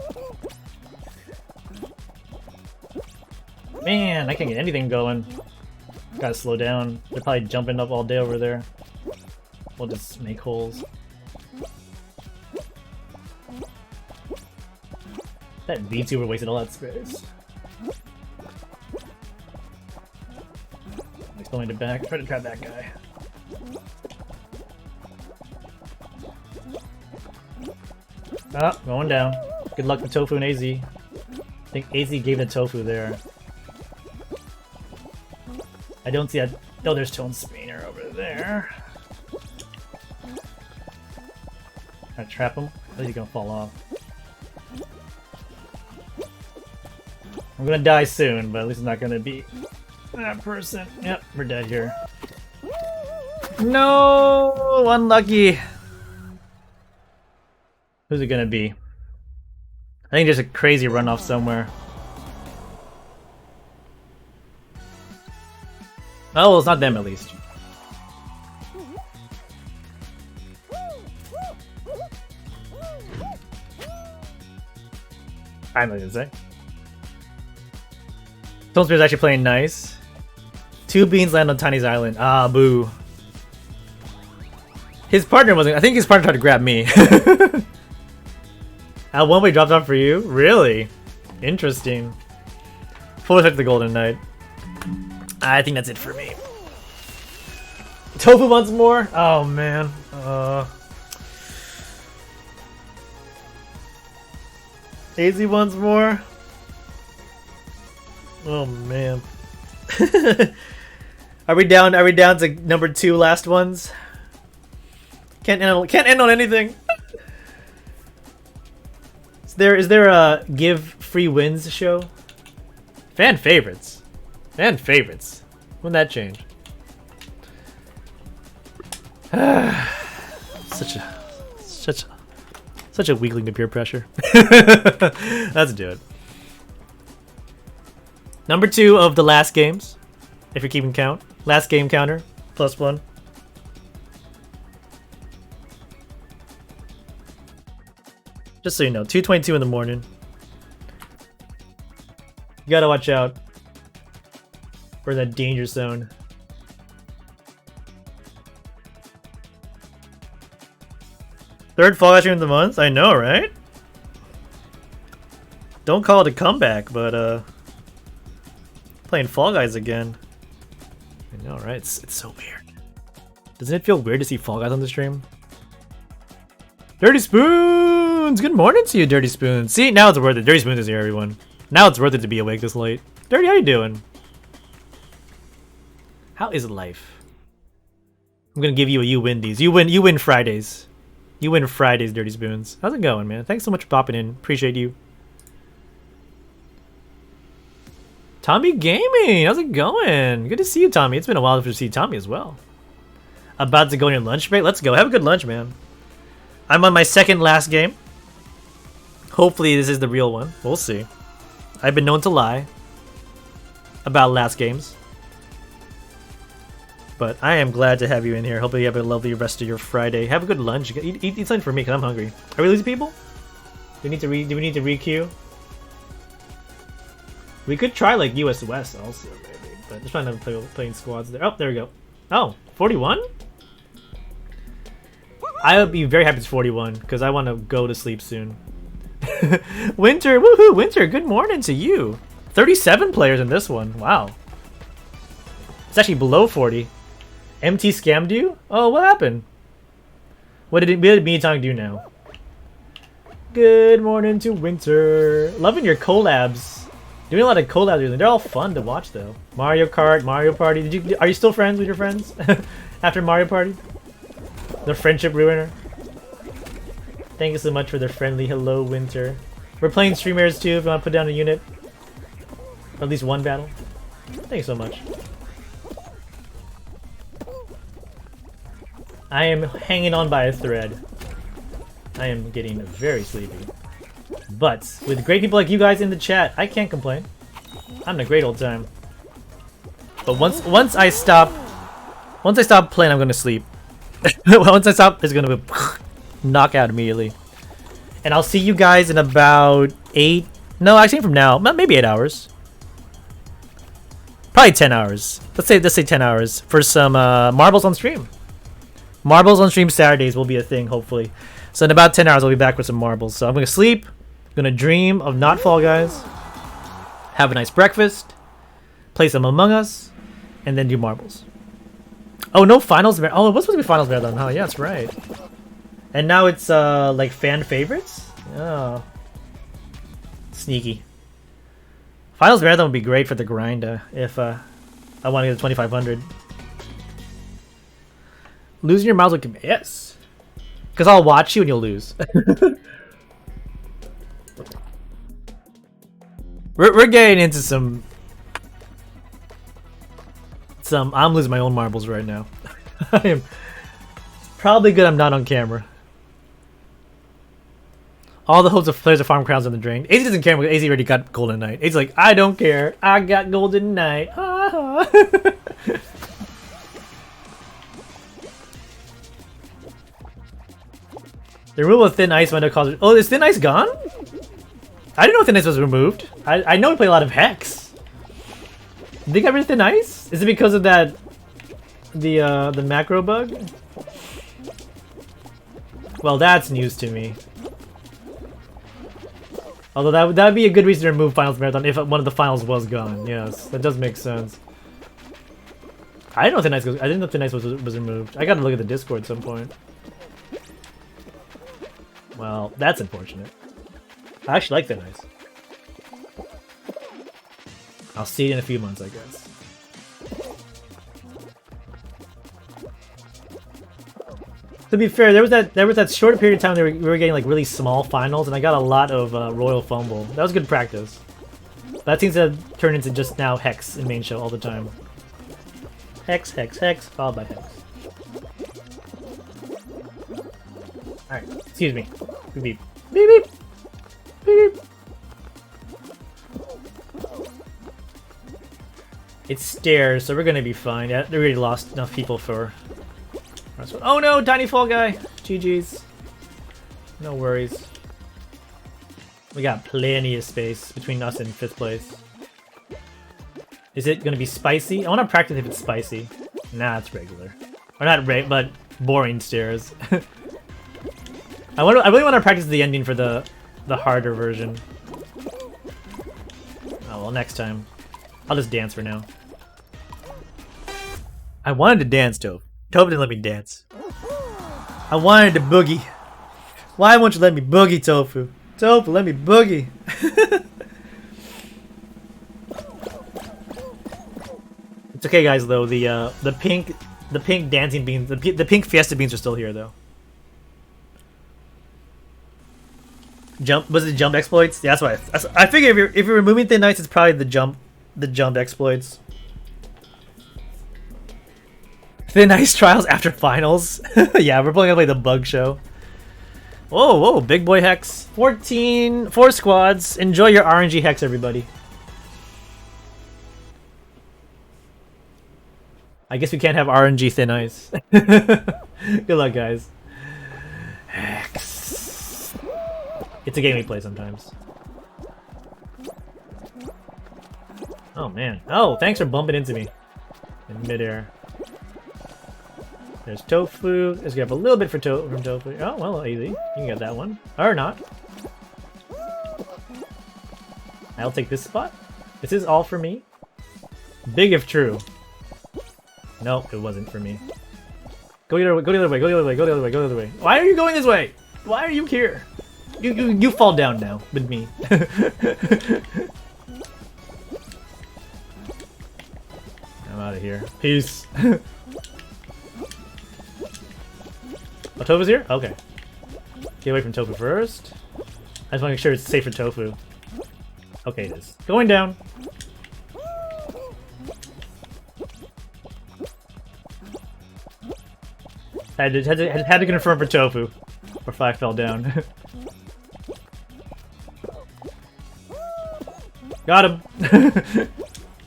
Man, I can't get anything going. Gotta slow down. They're probably jumping up all day over there. We'll just make holes. That VTuber wasted all that space. He's going to back. Try to trap that guy. Ah, going down. Good luck with Tofu and AZ. I think AZ gave the Tofu there. I don't see that. Oh, there's Tone Spinner over there. I trap him. At least he's gonna fall off. I'm gonna die soon, but at least it's not gonna be that person. Yep, we're dead here. No, unlucky. Who's it gonna be? I think there's a crazy runoff somewhere. Oh, well, it's not them at least. I'm not gonna say. Tone Spear's actually playing nice. 2 beans land on Tiny's island. Ah, boo. His partner wasn't. I think his partner tried to grab me. One way dropped off for you? Really? Interesting. Full effect the Golden Knight. I think that's it for me. Tofu once more? Oh man. AZ once more? Oh man. Are we down to number 2 last ones? Can't end on anything. Is there a give free wins show? Fan favorites. Fan favorites. When that change? Such a weakling to peer pressure. Let's do it. Number 2 of the last games, if you're keeping count. Last game counter, +1. Just so you know, 2:22 in the morning. You gotta watch out for that danger zone. Third Fall Guys stream of the month? I know, right? Don't call it a comeback, but playing Fall Guys again. I know, right? It's so weird. Doesn't it feel weird to see Fall Guys on the stream? Dirty Spoons! Good morning to you, Dirty Spoons. See, now it's worth it. Dirty Spoons is here, everyone. Now it's worth it to be awake this late. Dirty, how you doing? How is life? I'm gonna give you a you win these. You win Fridays. You win Fridays, Dirty Spoons. How's it going, man? Thanks so much for popping in. Appreciate you. Tommy Gaming, how's it going? Good to see you, Tommy. It's been a while to see Tommy as well. About to go on your lunch break? Let's go. Have a good lunch, man. I'm on my second last game. Hopefully this is the real one. We'll see. I've been known to lie about last games. But I am glad to have you in here. Hopefully you have a lovely rest of your Friday. Have a good lunch. Eat something for me because I'm hungry. Are we losing people? Do we need to re-queue? We could try like US West also, maybe. But just trying to playing squads there. Oh, there we go. Oh, 41? I would be very happy it's 41 because I want to go to sleep soon. Winter, woohoo! Winter, good morning to you. 37 players in this one. Wow. It's actually below 40. MT scammed you? Oh, what happened? What did me and Tong do now? Good morning to Winter. Loving your collabs. Doing a lot of collabs recently. They're all fun to watch though. Mario Kart, Mario Party. Are you still friends with your friends after Mario Party? The friendship ruiner. Thank you so much for the friendly hello, Winter. We're playing streamers too if you want to put down a unit. Or at least one battle. Thanks so much. I am hanging on by a thread. I am getting very sleepy. But with great people like you guys in the chat, I can't complain. I'm having a great old time. But once I stop playing, I'm gonna sleep. Once I stop, it's gonna be knockout immediately. And I'll see you guys in about 8. No, actually from now, maybe 8 hours. Probably 10 hours. Let's say 10 hours for some marbles on stream. Marbles on stream Saturdays will be a thing, hopefully. So in about 10 hours, I'll be back with some marbles. So I'm gonna sleep, gonna dream of not Fall Guys, have a nice breakfast, play some Among Us, and then do marbles. Oh, no finals. Oh, it was supposed to be finals marathon. Oh, yeah, that's right. And now it's like fan favorites. Oh, sneaky. Finals marathon would be great for the grind if I want to get to 2500. Losing your mouse would yes, because I'll watch you and you'll lose. we're getting into some. I'm losing my own marbles right now. I am probably good I'm not on camera. All the hopes of players of farm crowns on the drain. AZ doesn't care because AZ already got Golden Knight. AZ's like, I don't care. I got Golden Knight. The removal of Thin Ice might have caused... Oh, is Thin Ice gone? I didn't know Thin Ice was removed. I know we play a lot of Hex. Did they get rid of Thin Ice? Is it because of that... the macro bug? Well, that's news to me. Although that would be a good reason to remove Finals Marathon if one of the finals was gone. Yes, that does make sense. I didn't know Thin Ice I didn't know Thin Ice was removed. I gotta look at the Discord at some point. Well, that's unfortunate. I actually like Thin Ice. I'll see it in a few months, I guess. To be fair, there was that short period of time we were getting like really small finals, and I got a lot of Royal Fumble. That was good practice. That seems to turn into just now Hex in main show all the time. Hex, Hex, Hex, followed by Hex. Alright, excuse me. Beep beep. Beep beep. Beep beep. It's stairs, so we're gonna be fine. Yeah, they already lost enough people for... Oh no, tiny fall guy. GG's. No worries. We got plenty of space between us and 5th place. Is it gonna be spicy? I want to practice if it's spicy. Nah, it's regular. Or not but boring stairs. I really want to practice the ending for the harder version. Oh well, next time. I'll just dance for now. I wanted to dance, Toph. Toph didn't let me dance. I wanted to boogie. Why won't you let me boogie, Tofu? Tofu, let me boogie. It's okay, guys. Though the pink dancing beans, the pink fiesta beans are still here, though. Was it jump exploits? Yeah, that's why. I figure if you're removing Thin Ice, it's probably the jump exploits. Thin Ice trials after finals. Yeah, we're probably gonna play the bug show. Whoa, whoa, big boy Hex. 4 squads. Enjoy your RNG Hex, everybody. I guess we can't have RNG Thin Ice. Good luck, guys. Hex. It's a game we play sometimes. Oh man. Oh, thanks for bumping into me in midair. There's Tofu. Let's grab a little bit from Tofu. Oh, well, easy. You can get that one. Or not. I'll take this spot. This is all for me. Big if true. Nope, it wasn't for me. Go the other way, go the other way, go the other way, go the other way, go the other way. Why are you going this way? Why are you here? You fall down now with me. I'm out of here. Peace. Oh, Tofu's here? Okay. Get away from Tofu first. I just want to make sure it's safe for Tofu. Okay, it is. Going down. Had to confirm for Tofu before I fell down. Got him.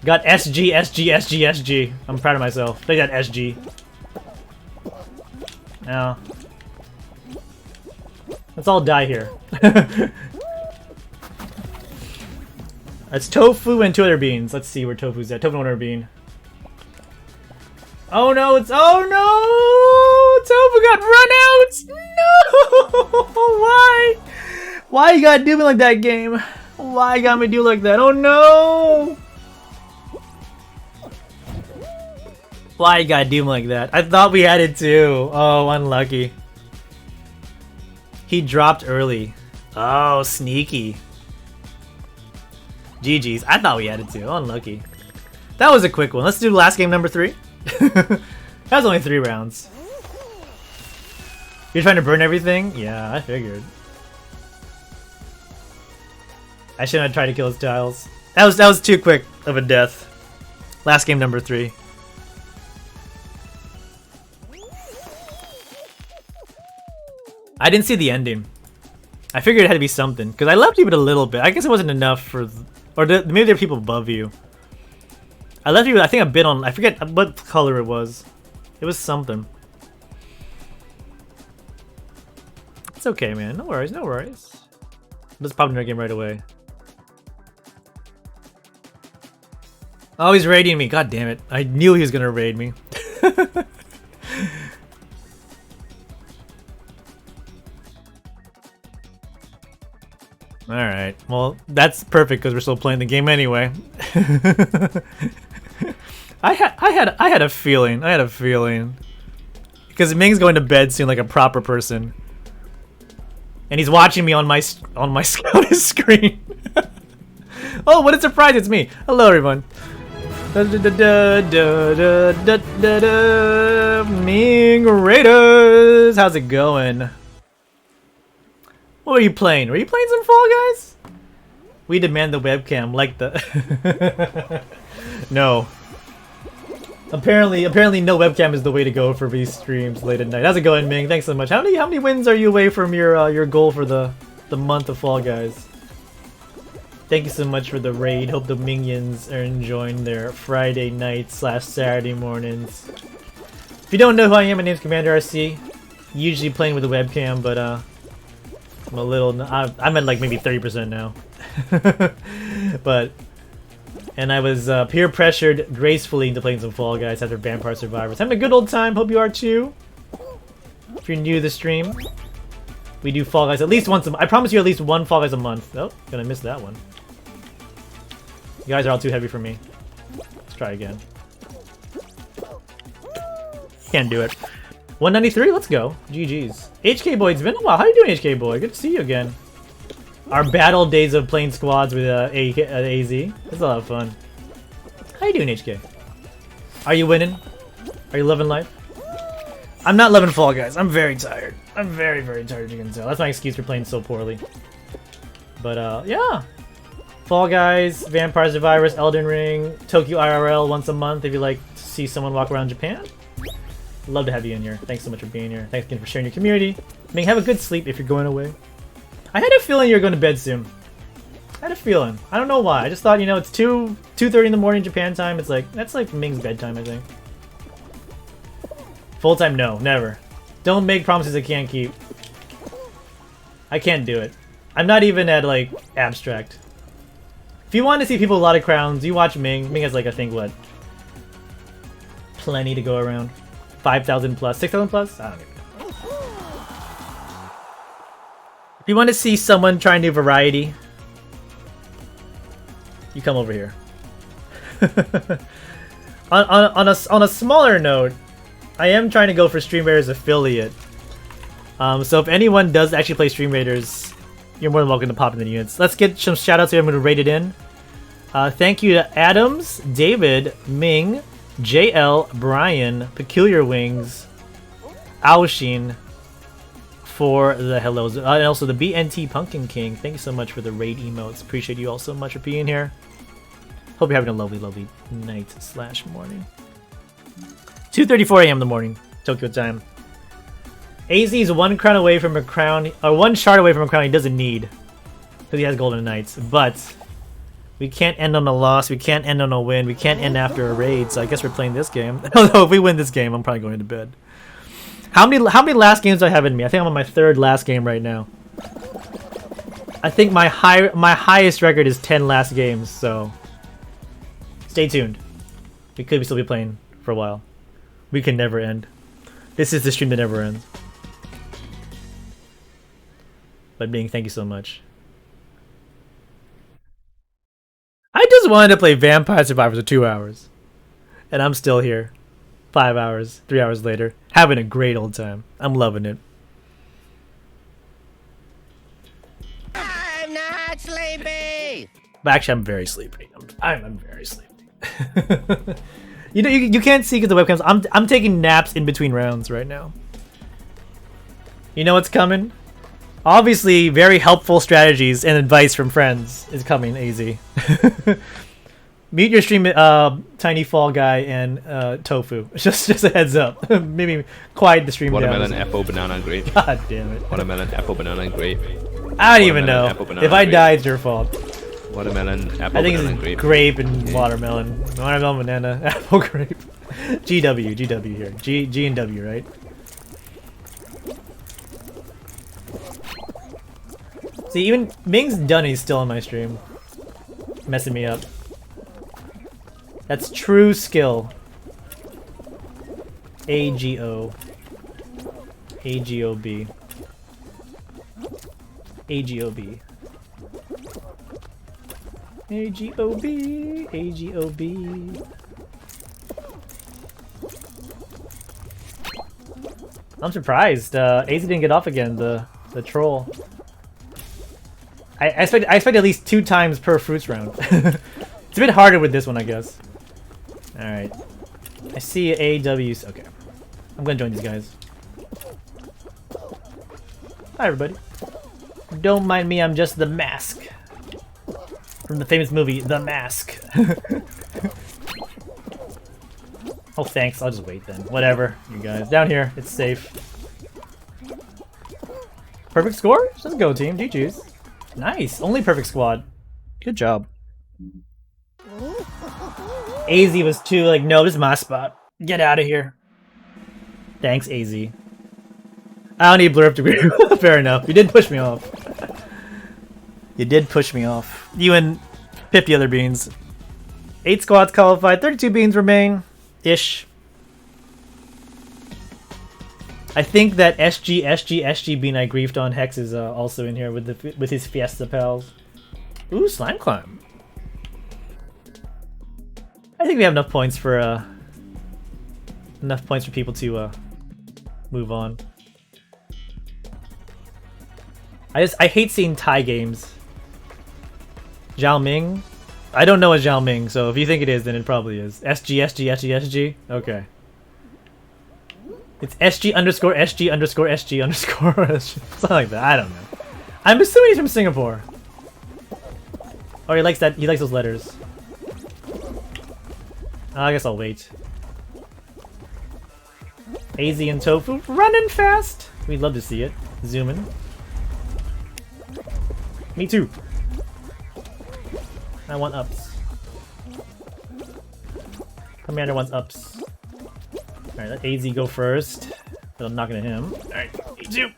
Got SG, SG, SG, SG. I'm proud of myself. They got SG. Now, let's all die here. It's Tofu and 2 other beans. Let's see where Tofu's at. Tofu and 1 other bean. Oh no, it's, oh no! Tofu got run out! No! Why? Why you gotta do me like that, game? Why you got me do like that? Oh no! Why you gotta do me like that? I thought we had it too. Oh, unlucky. He dropped early. Oh, sneaky. GG's. I thought we had it too. Unlucky. That was a quick one. Let's do last game number 3. That was only 3 rounds. You're trying to burn everything? Yeah, I figured. I shouldn't have tried to kill his tiles. That was too quick of a death. Last game number 3. I didn't see the ending. I figured it had to be something because I left you with a little bit. I guess it wasn't enough for, maybe there are people above you. I left you with, I think, a bit on. I forget what color it was. It was something. It's okay, man. No worries, no worries. Let's pop into a game right away. Oh, he's raiding me. God damn it. I knew he was gonna raid me. Alright, well, that's perfect because we're still playing the game anyway. I had a feeling. Because Ming's going to bed soon like a proper person. And he's watching me on my screen. Oh, what a surprise, it's me. Hello everyone. Ming Raiders. How's it going? What were you playing? Were you playing some Fall Guys? We demand the webcam, like the... No. Apparently no webcam is the way to go for these streams late at night. How's it going, Ming? Thanks so much. How many wins are you away from your goal for the month of Fall Guys? Thank you so much for the raid. Hope the minions are enjoying their Friday night / Saturday mornings. If you don't know who I am, my name's Commander RC. Usually playing with a webcam, but I'm a little. I'm at like maybe 30% now. And I was peer pressured gracefully into playing some Fall Guys after Vampire Survivors. Having a good old time. Hope you are too. If you're new to the stream, we do Fall Guys at least once a month. I promise you at least 1 Fall Guys a month. Oh, gonna miss that one. You guys are all too heavy for me. Let's try again. Can't do it. 193, let's go. GG's. HK Boy, it's been a while. How you doing, HK Boy? Good to see you again. Our battle days of playing squads with AZ. It's a lot of fun. How you doing, HK? Are you winning? Are you loving life? I'm not loving Fall Guys. I'm very tired. I'm very, very tired, you can tell. That's my excuse for playing so poorly. But, yeah. Fall Guys, Vampire Survivors, Elden Ring, Tokyo IRL once a month if you like to see someone walk around Japan. Love to have you in here. Thanks so much for being here. Thanks again for sharing your community. Ming, have a good sleep if you're going away. I had a feeling you were going to bed soon. I had a feeling. I don't know why. I just thought, you know, it's 2:30 in the morning Japan time. It's like, that's like Ming's bedtime, I think. Full time? No, never. Don't make promises I can't keep. I can't do it. I'm not even at, like, abstract. If you want to see people with a lot of crowns, you watch Ming. Ming has, like, I think, what? Plenty to go around. 5,000 plus, 6,000 plus? I don't even know. If you want to see someone try and do variety, you come over here. on a smaller note, I am trying to go for Stream Raiders affiliate. So if anyone does actually play Stream Raiders, you're more than welcome to pop in the units. Let's get some shoutouts here. I'm going to rate it in. Thank you to Adams, David, Ming, JL, Brian, Peculiar Wings, Aoshin for the hellos. And also the BNT Pumpkin King. Thank you so much for the raid emotes. Appreciate you all so much for being here. Hope you're having a lovely, lovely night / morning. 2:34 a.m. in the morning, Tokyo time. AZ is 1 crown away from a crown, or 1 shard away from a crown he doesn't need, because he has Golden Knights. But we can't end on a loss. We can't end on a win. We can't end after a raid. So I guess we're playing this game. Although if we win this game, I'm probably going to bed. How many last games do I have in me? I think I'm on my 3rd last game right now. I think my highest record is 10 last games, so stay tuned. We could still be playing for a while. We can never end. This is the stream that never ends. But Bing, thank you so much. I just wanted to play Vampire Survivors for 2 hours. And I'm still here. 5 hours, 3 hours later. Having a great old time. I'm loving it. I'm not sleepy. But actually, I'm very sleepy. I'm very sleepy. You know, you can't see because the webcams. I'm taking naps in between rounds right now. You know what's coming? Obviously, very helpful strategies and advice from friends is coming. Easy. Mute your stream, Tiny Fall Guy and Tofu. Just a heads up. Maybe quiet the stream Watermelon, down. apple, banana, grape. God damn it. Watermelon, apple, banana, grape. I don't even know. Apple, banana, If I grape. die, it's your fault. Watermelon, apple, I think banana, it's grape. grape and watermelon. Watermelon, banana, apple, grape. GW here. G and W, right? See, even Ming's done, he's still on my stream. Messing me up. That's true skill. AGO. AGOB. AGOB. AGOB. AGOB. I'm surprised. AZ didn't get off again, the troll. I expect at least 2 times per fruits round. It's a bit harder with this one, I guess. Alright. I see AWs. Okay. I'm gonna join these guys. Hi, everybody. Don't mind me, I'm just the mask. From the famous movie, The Mask. Oh, thanks. I'll just wait then. Whatever, you guys. Down here, it's safe. Perfect score? Let's go, team. GG's. Nice. Only perfect squad. Good job. AZ was too like, no, this is my spot. Get out of here. Thanks, AZ. I don't need Blurp to agree. Fair enough. You did push me off. You did push me off. You and 50 other beans. 8 squads qualified. 32 beans remain. Ish. I think that SG bean I griefed on Hex is also in here with his Fiesta pals. Ooh, Slime Climb. I think we have enough points for people to move on. I hate seeing tie games. Zhao Ming? I don't know a Zhao Ming, so if you think it is, then it probably is. SG. Okay. It's SG underscore SG underscore SG underscore something like that. I don't know. I'm assuming he's from Singapore. Or he likes that. He likes those letters. I guess I'll wait. AZ and Tofu running fast. We'd love to see it. Zoom in. Me too. I want ups. Commander wants ups. Alright, let AZ go first. But I'm not gonna hit him. Alright, A2.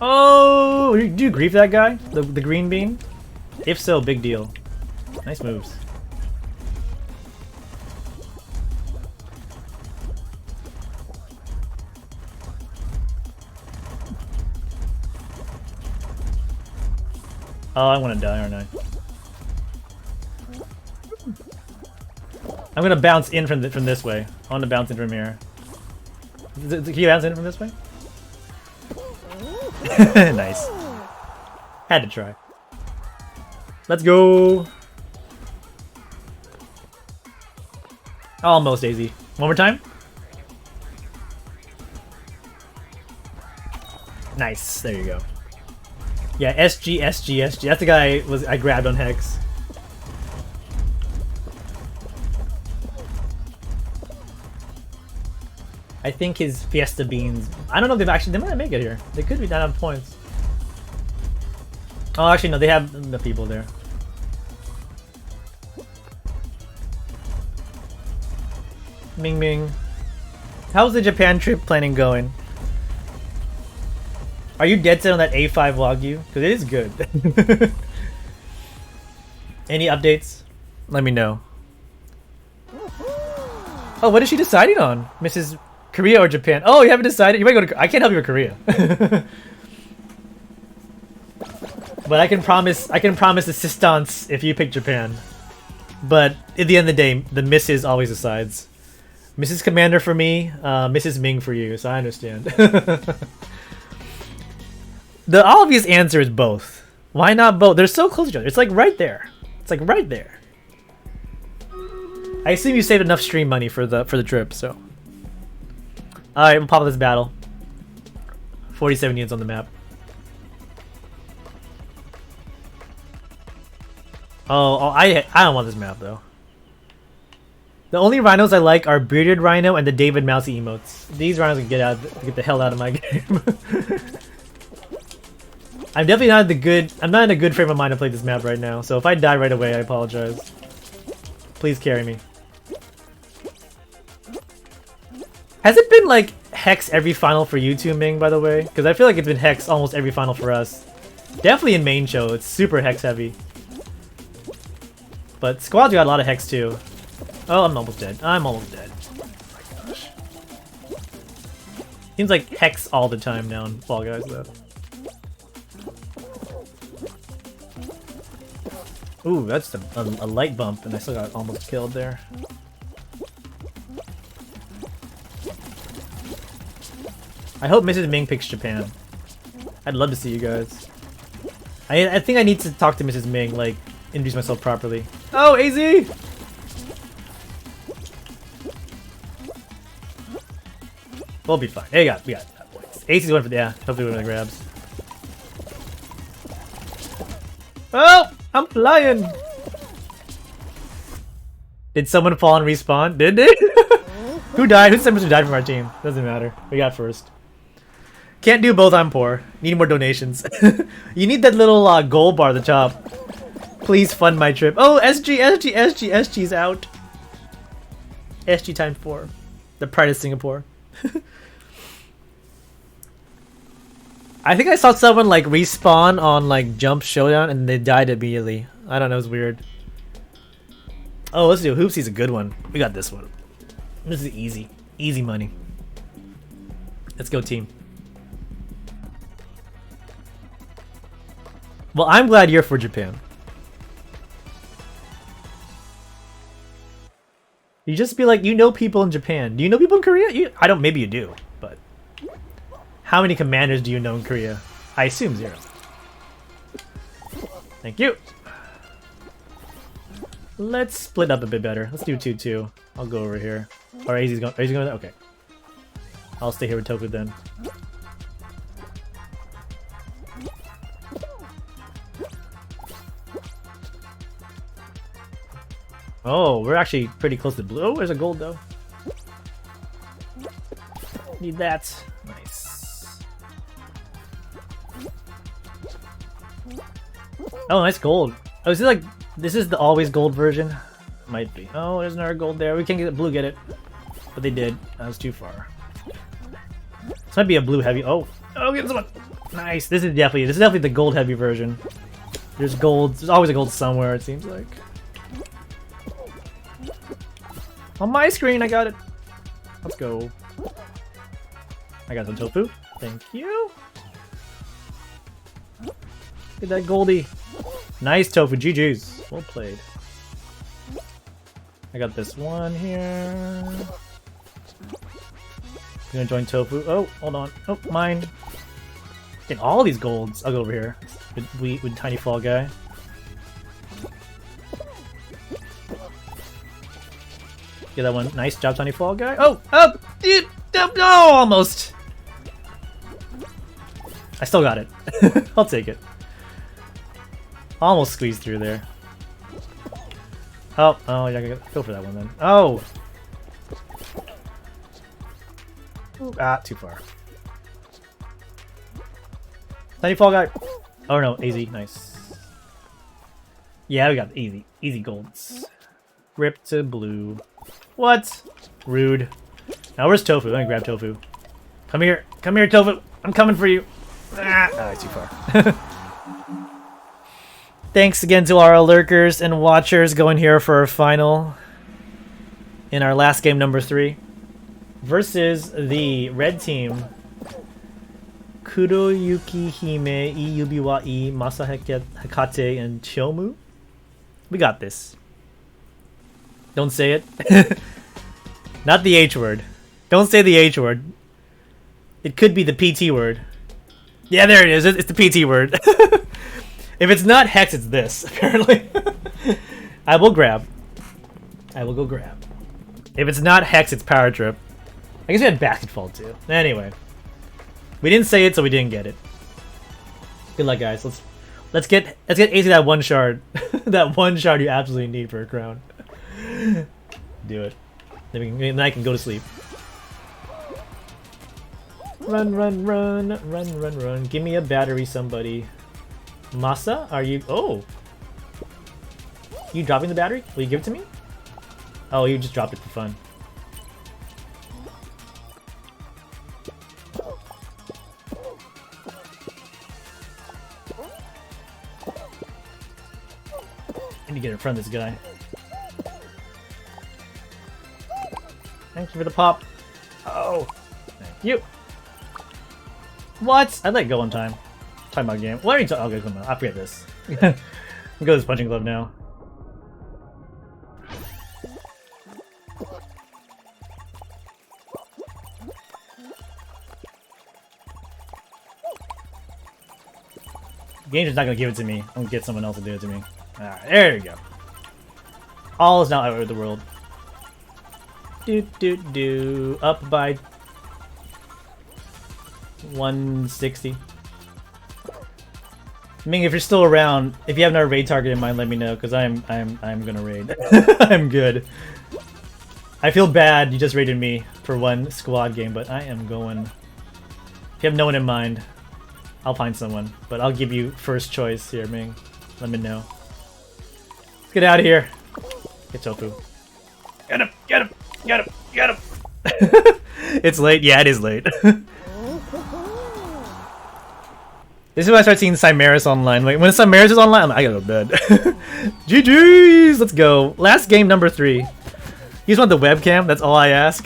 Oh! Do you grief that guy? The green bean? If so, big deal. Nice moves. Oh, I want to die, aren't I? I'm gonna bounce in from this way. I want to bounce in from here. Can you bounce in from this way? Nice. Had to try. Let's go. Almost, AZ. One more time. Nice. There you go. Yeah, SG. That's the guy I grabbed on Hex. I think his Fiesta beans. I don't know if they might make it here. They could be down on points. Oh, actually no, they have the people there. Ming Ming. How's the Japan trip planning going? Are you dead set on that A5 Wagyu? Because it is good. Any updates? Let me know. Oh, what is she deciding on? Mrs. Korea or Japan? Oh, you haven't decided? You might go to... I can't help you with Korea. But I can promise assistance if you pick Japan. But at the end of the day, the Mrs. always decides. Mrs. Commander for me, Mrs. Ming for you, so I understand. The obvious answer is both. Why not both? They're so close to each other. It's like right there. It's like right there. I assume you saved enough stream money for the trip, so. Alright, we'll pop up this battle. 47 units on the map. I don't want this map though. The only rhinos I like are Bearded Rhino and the David Mousy emotes. These rhinos can get the hell out of my game. I'm definitely not I'm not in a good frame of mind to play this map right now, so if I die right away, I apologize. Please carry me. Has it been like Hex every final for you too, Ming, by the way? Because I feel like it's been Hex almost every final for us. Definitely in main show, it's super Hex heavy. But squads got a lot of Hex too. Oh, I'm almost dead. I'm almost dead. Seems like Hex all the time now in Fall Guys though. Ooh, that's a light bump, and I still got almost killed there. I hope Mrs. Ming picks Japan. I'd love to see you guys. I think I need to talk to Mrs. Ming, like, introduce myself properly. Oh, AZ! We'll be fine. Hey, we got points. AZ's going for the, yeah, hopefully one of the grabs. Oh! I'm flying! Did someone fall and respawn? Did they? Who died? Who's the person who died from our team? Doesn't matter. We got first. Can't do both, I'm poor. Need more donations. You need that little gold bar at the top. Please fund my trip. Oh, SG's out. SG times 4. The pride of Singapore. I think I saw someone like respawn on like Jump Showdown and they died immediately. I don't know, it's weird. Oh, let's do Hoopsy's a good one. We got this one. This is easy. Easy money. Let's go team. Well, I'm glad you're for Japan. You just be like, you know people in Japan. Do you know people in Korea? I don't, maybe you do, but how many commanders do you know in Korea? I assume 0. Thank you. Let's split up a bit better. Let's do 2-2. I'll go over here. Or AZ's going. AZ's going. Okay. I'll stay here with Tofu then. Oh, we're actually pretty close to blue. Oh, there's a gold though. Need that. Nice. Oh, nice gold. Oh, is it like this is the always gold version? Might be. Oh, there's another gold there. We can't get it. Blue get it, but they did. That was too far. This might be a blue heavy. Oh, get this one. Nice. This is definitely the gold heavy version. There's gold. There's always a gold somewhere. It seems like. On my screen, I got it. Let's go. I got some tofu. Thank you. Get that Goldie. Nice tofu. GG's. Well played. I got this one here. Gonna join tofu. Oh, hold on. Oh, mine. Getting all these golds. I'll go over here with Tiny Fall Guy. Get that one. Nice job, Tiny Fall Guy. Oh, dude, no, almost. I still got it. I'll take it. Almost squeezed through there. Oh, yeah, I gotta go for that one then. Oh. Ooh, too far. Tiny Fall Guy. Oh no, AZ, nice. Yeah, we got easy golds. Rip to blue. What? Rude. Now where's Tofu? Let me grab Tofu. Come here, Tofu. I'm coming for you. Too far. Thanks again to our lurkers and watchers going here for our final in our last game number 3 versus the red team. Kuroyuki Hime, Iyubiwa, Masa Hekate, and Chomu. We got this. Don't say it. Not the H word. Don't say the H word. It could be the PT word. Yeah, there it is. It's the PT word. If it's not Hex, it's this, apparently. I will grab. I will go grab. If it's not Hex, it's Power Trip. I guess we had Basketball too. Anyway. We didn't say it, so we didn't get it. Good luck, guys. Let's get AC that one shard. That one shard you absolutely need for a crown. Do it. Then I can go to sleep. Run, run, run, run, run, run. Give me a battery, somebody. Masa, are you... Oh! You dropping the battery? Will you give it to me? Oh, you just dropped it for fun. I need to get in front of this guy. Thank you for the pop. Oh! Thank you! What? I let go on time. Talking about game. What are you talking about? Okay, come on. I forget this. We'll go to this punching club now. Game's not gonna give it to me. I'm gonna get someone else to do it to me. Alright, there you go. All is now out of the world. Do. Up by 160. Ming, if you're still around, if you have another raid target in mind, let me know, because I'm gonna raid. I'm good. I feel bad you just raided me for one squad game, but I am going. If you have no one in mind, I'll find someone, but I'll give you first choice here, Ming. Let me know. Let's get out of here. Get Tofu. Get him! Get him! Get him! Get him! It's late. Yeah, it is late. This is when I start seeing Chimeras online. Like, when Chimeras is online, I'm like, I gotta go to bed. GG's! Let's go. Last game, number 3. You just want the webcam? That's all I ask.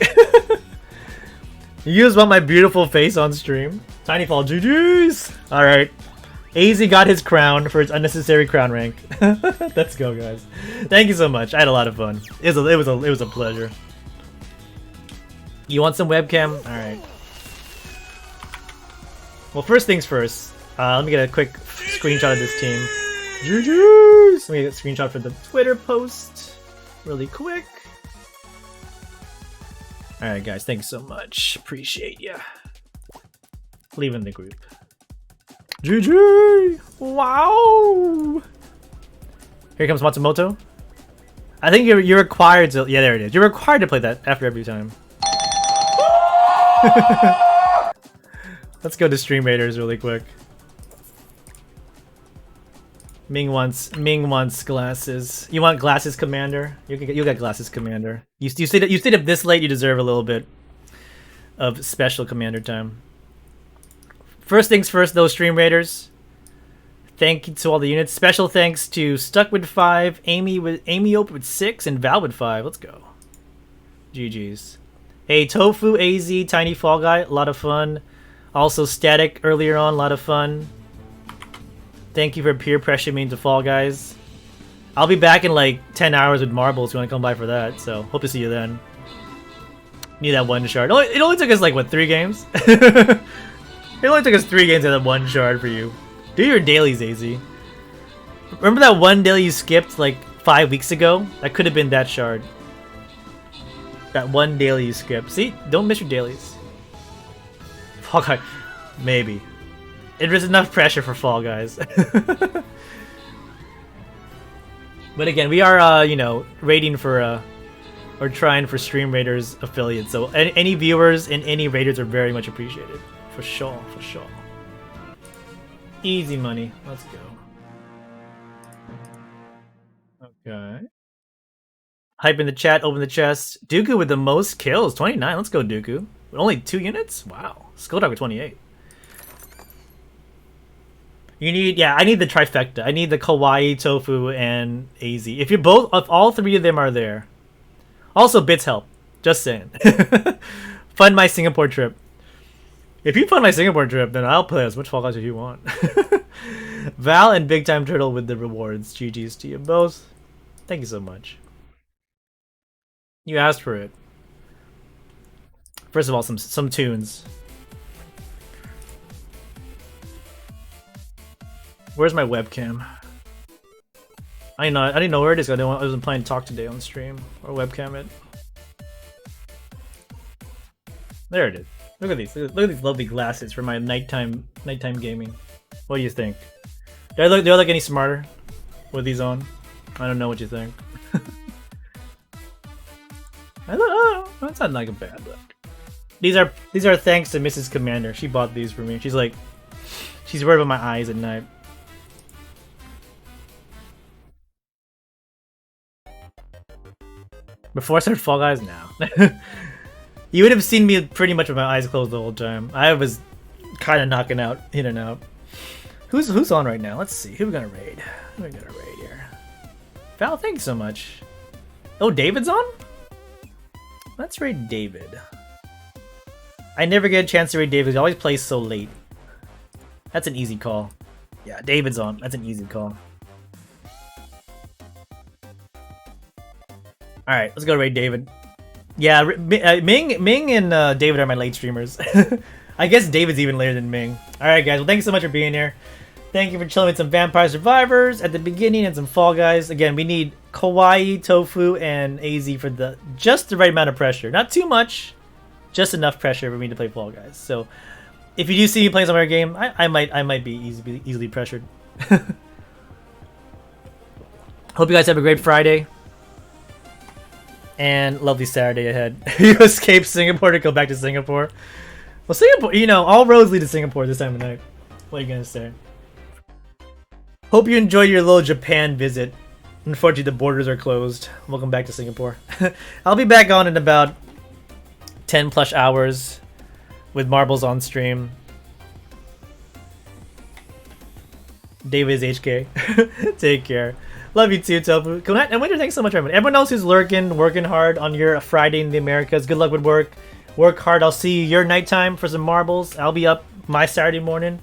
You just want my beautiful face on stream. Tinyfall, GG's! Alright. AZ got his crown for his unnecessary crown rank. Let's go, guys. Thank you so much. I had a lot of fun. It was a pleasure. You want some webcam? Alright. Well, first things first. Let me get a quick screenshot of this team. GG's! Let me get a screenshot for the Twitter post. Really quick. Alright, guys. Thanks so much. Appreciate ya. Leaving the group. GG! Wow! Here comes Matsumoto. I think you're required to... Yeah, there it is. You're required to play that after every time. Let's go to Stream Raiders really quick. Ming wants glasses. You want glasses, Commander? You get glasses, Commander. You stayed up this late. You deserve a little bit of special Commander time. First things first, though, Stream Raiders. Thank you to all the units. Special thanks to Stuck with 5, Amy Open with 6, and Val with 5. Let's go. GG's. Hey, Tofu, AZ, Tiny Fall Guy, a lot of fun. Also, Static earlier on, a lot of fun. Thank you for peer pressuring me into Fall Guys. I'll be back in like 10 hours with Marbles if you want to come by for that, so hope to see you then. Need that one shard. It only took us like, what, 3 games? It only took us 3 games to have that one shard for you. Do your dailies, AZ. Remember that one daily you skipped like 5 weeks ago? That could have been that shard. That one daily you skipped. See? Don't miss your dailies. Fall Guy. Maybe. There's enough pressure for Fall Guys. But again, we are, you know, raiding for, or trying for Stream Raiders affiliates. So any viewers and any raiders are very much appreciated. For sure, for sure. Easy money. Let's go. Okay. Hype in the chat, open the chest. Dooku with the most kills, 29. Let's go, Dooku. With only 2 units? Wow. Skulldog with 28. You need, yeah, I need the trifecta. I need the Kawaii, Tofu, and AZ. If all three of them are there. Also, bits help. Just saying. Fund my Singapore trip. If you fund my Singapore trip, then I'll play as much Fall Guys as you want. Val and Big Time Turtle with the rewards. GG's to you both. Thank you so much. You asked for it. First of all, some tunes. Where's my webcam? I didn't know where it is. I wasn't planning to talk today on stream or webcam it. There it is. Look at these. Look at these lovely glasses for my nighttime gaming. What do you think? Do I look any smarter with these on? I don't know what you think. That's not like a bad look. These are thanks to Mrs. Commander. She bought these for me. She's worried about my eyes at night. Before I started Fall Guys, now. You would have seen me pretty much with my eyes closed the whole time. I was kind of knocking out, in and out. Who's on right now? Let's see. Who we gonna raid? Who we gonna raid here? Val, thanks so much. Oh, David's on? Let's raid David. I never get a chance to raid David. He always plays so late. That's an easy call. Yeah, David's on. That's an easy call. Alright, let's go raid David. Yeah, Ming and David are my late streamers. I guess David's even later than Ming. Alright guys, well thanks so much for being here. Thank you for chilling with some Vampire Survivors at the beginning and some Fall Guys. Again, we need Kawaii, Tofu, and AZ for just the right amount of pressure. Not too much, just enough pressure for me to play Fall Guys. So, if you do see me playing some other game, I might be easily pressured. Hope you guys have a great Friday. And lovely Saturday ahead. You escape Singapore to go back to Singapore. Well, Singapore, you know, all roads lead to Singapore this time of night. What are you gonna say? Hope you enjoy your little Japan visit. Unfortunately, the borders are closed. Welcome back to Singapore. I'll be back on in about 10 plus hours with Marbles on stream. David is HK. Take care. Love you too, Tofu. And Winter, thanks so much, everyone. Everyone else who's working hard on your Friday in the Americas, good luck with work. Work hard. I'll see you your nighttime for some marbles. I'll be up my Saturday morning.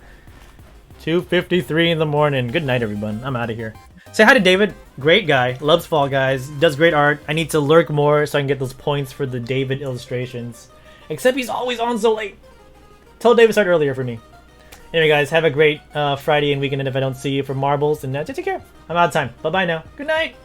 2:53 in the morning. Good night, everyone. I'm out of here. Say hi to David. Great guy. Loves Fall Guys. Does great art. I need to lurk more so I can get those points for the David illustrations. Except he's always on so late. Tell David to start earlier for me. Anyway, guys, have a great Friday and weekend. And if I don't see you for marbles, then take care. I'm out of time. Bye-bye now. Good night.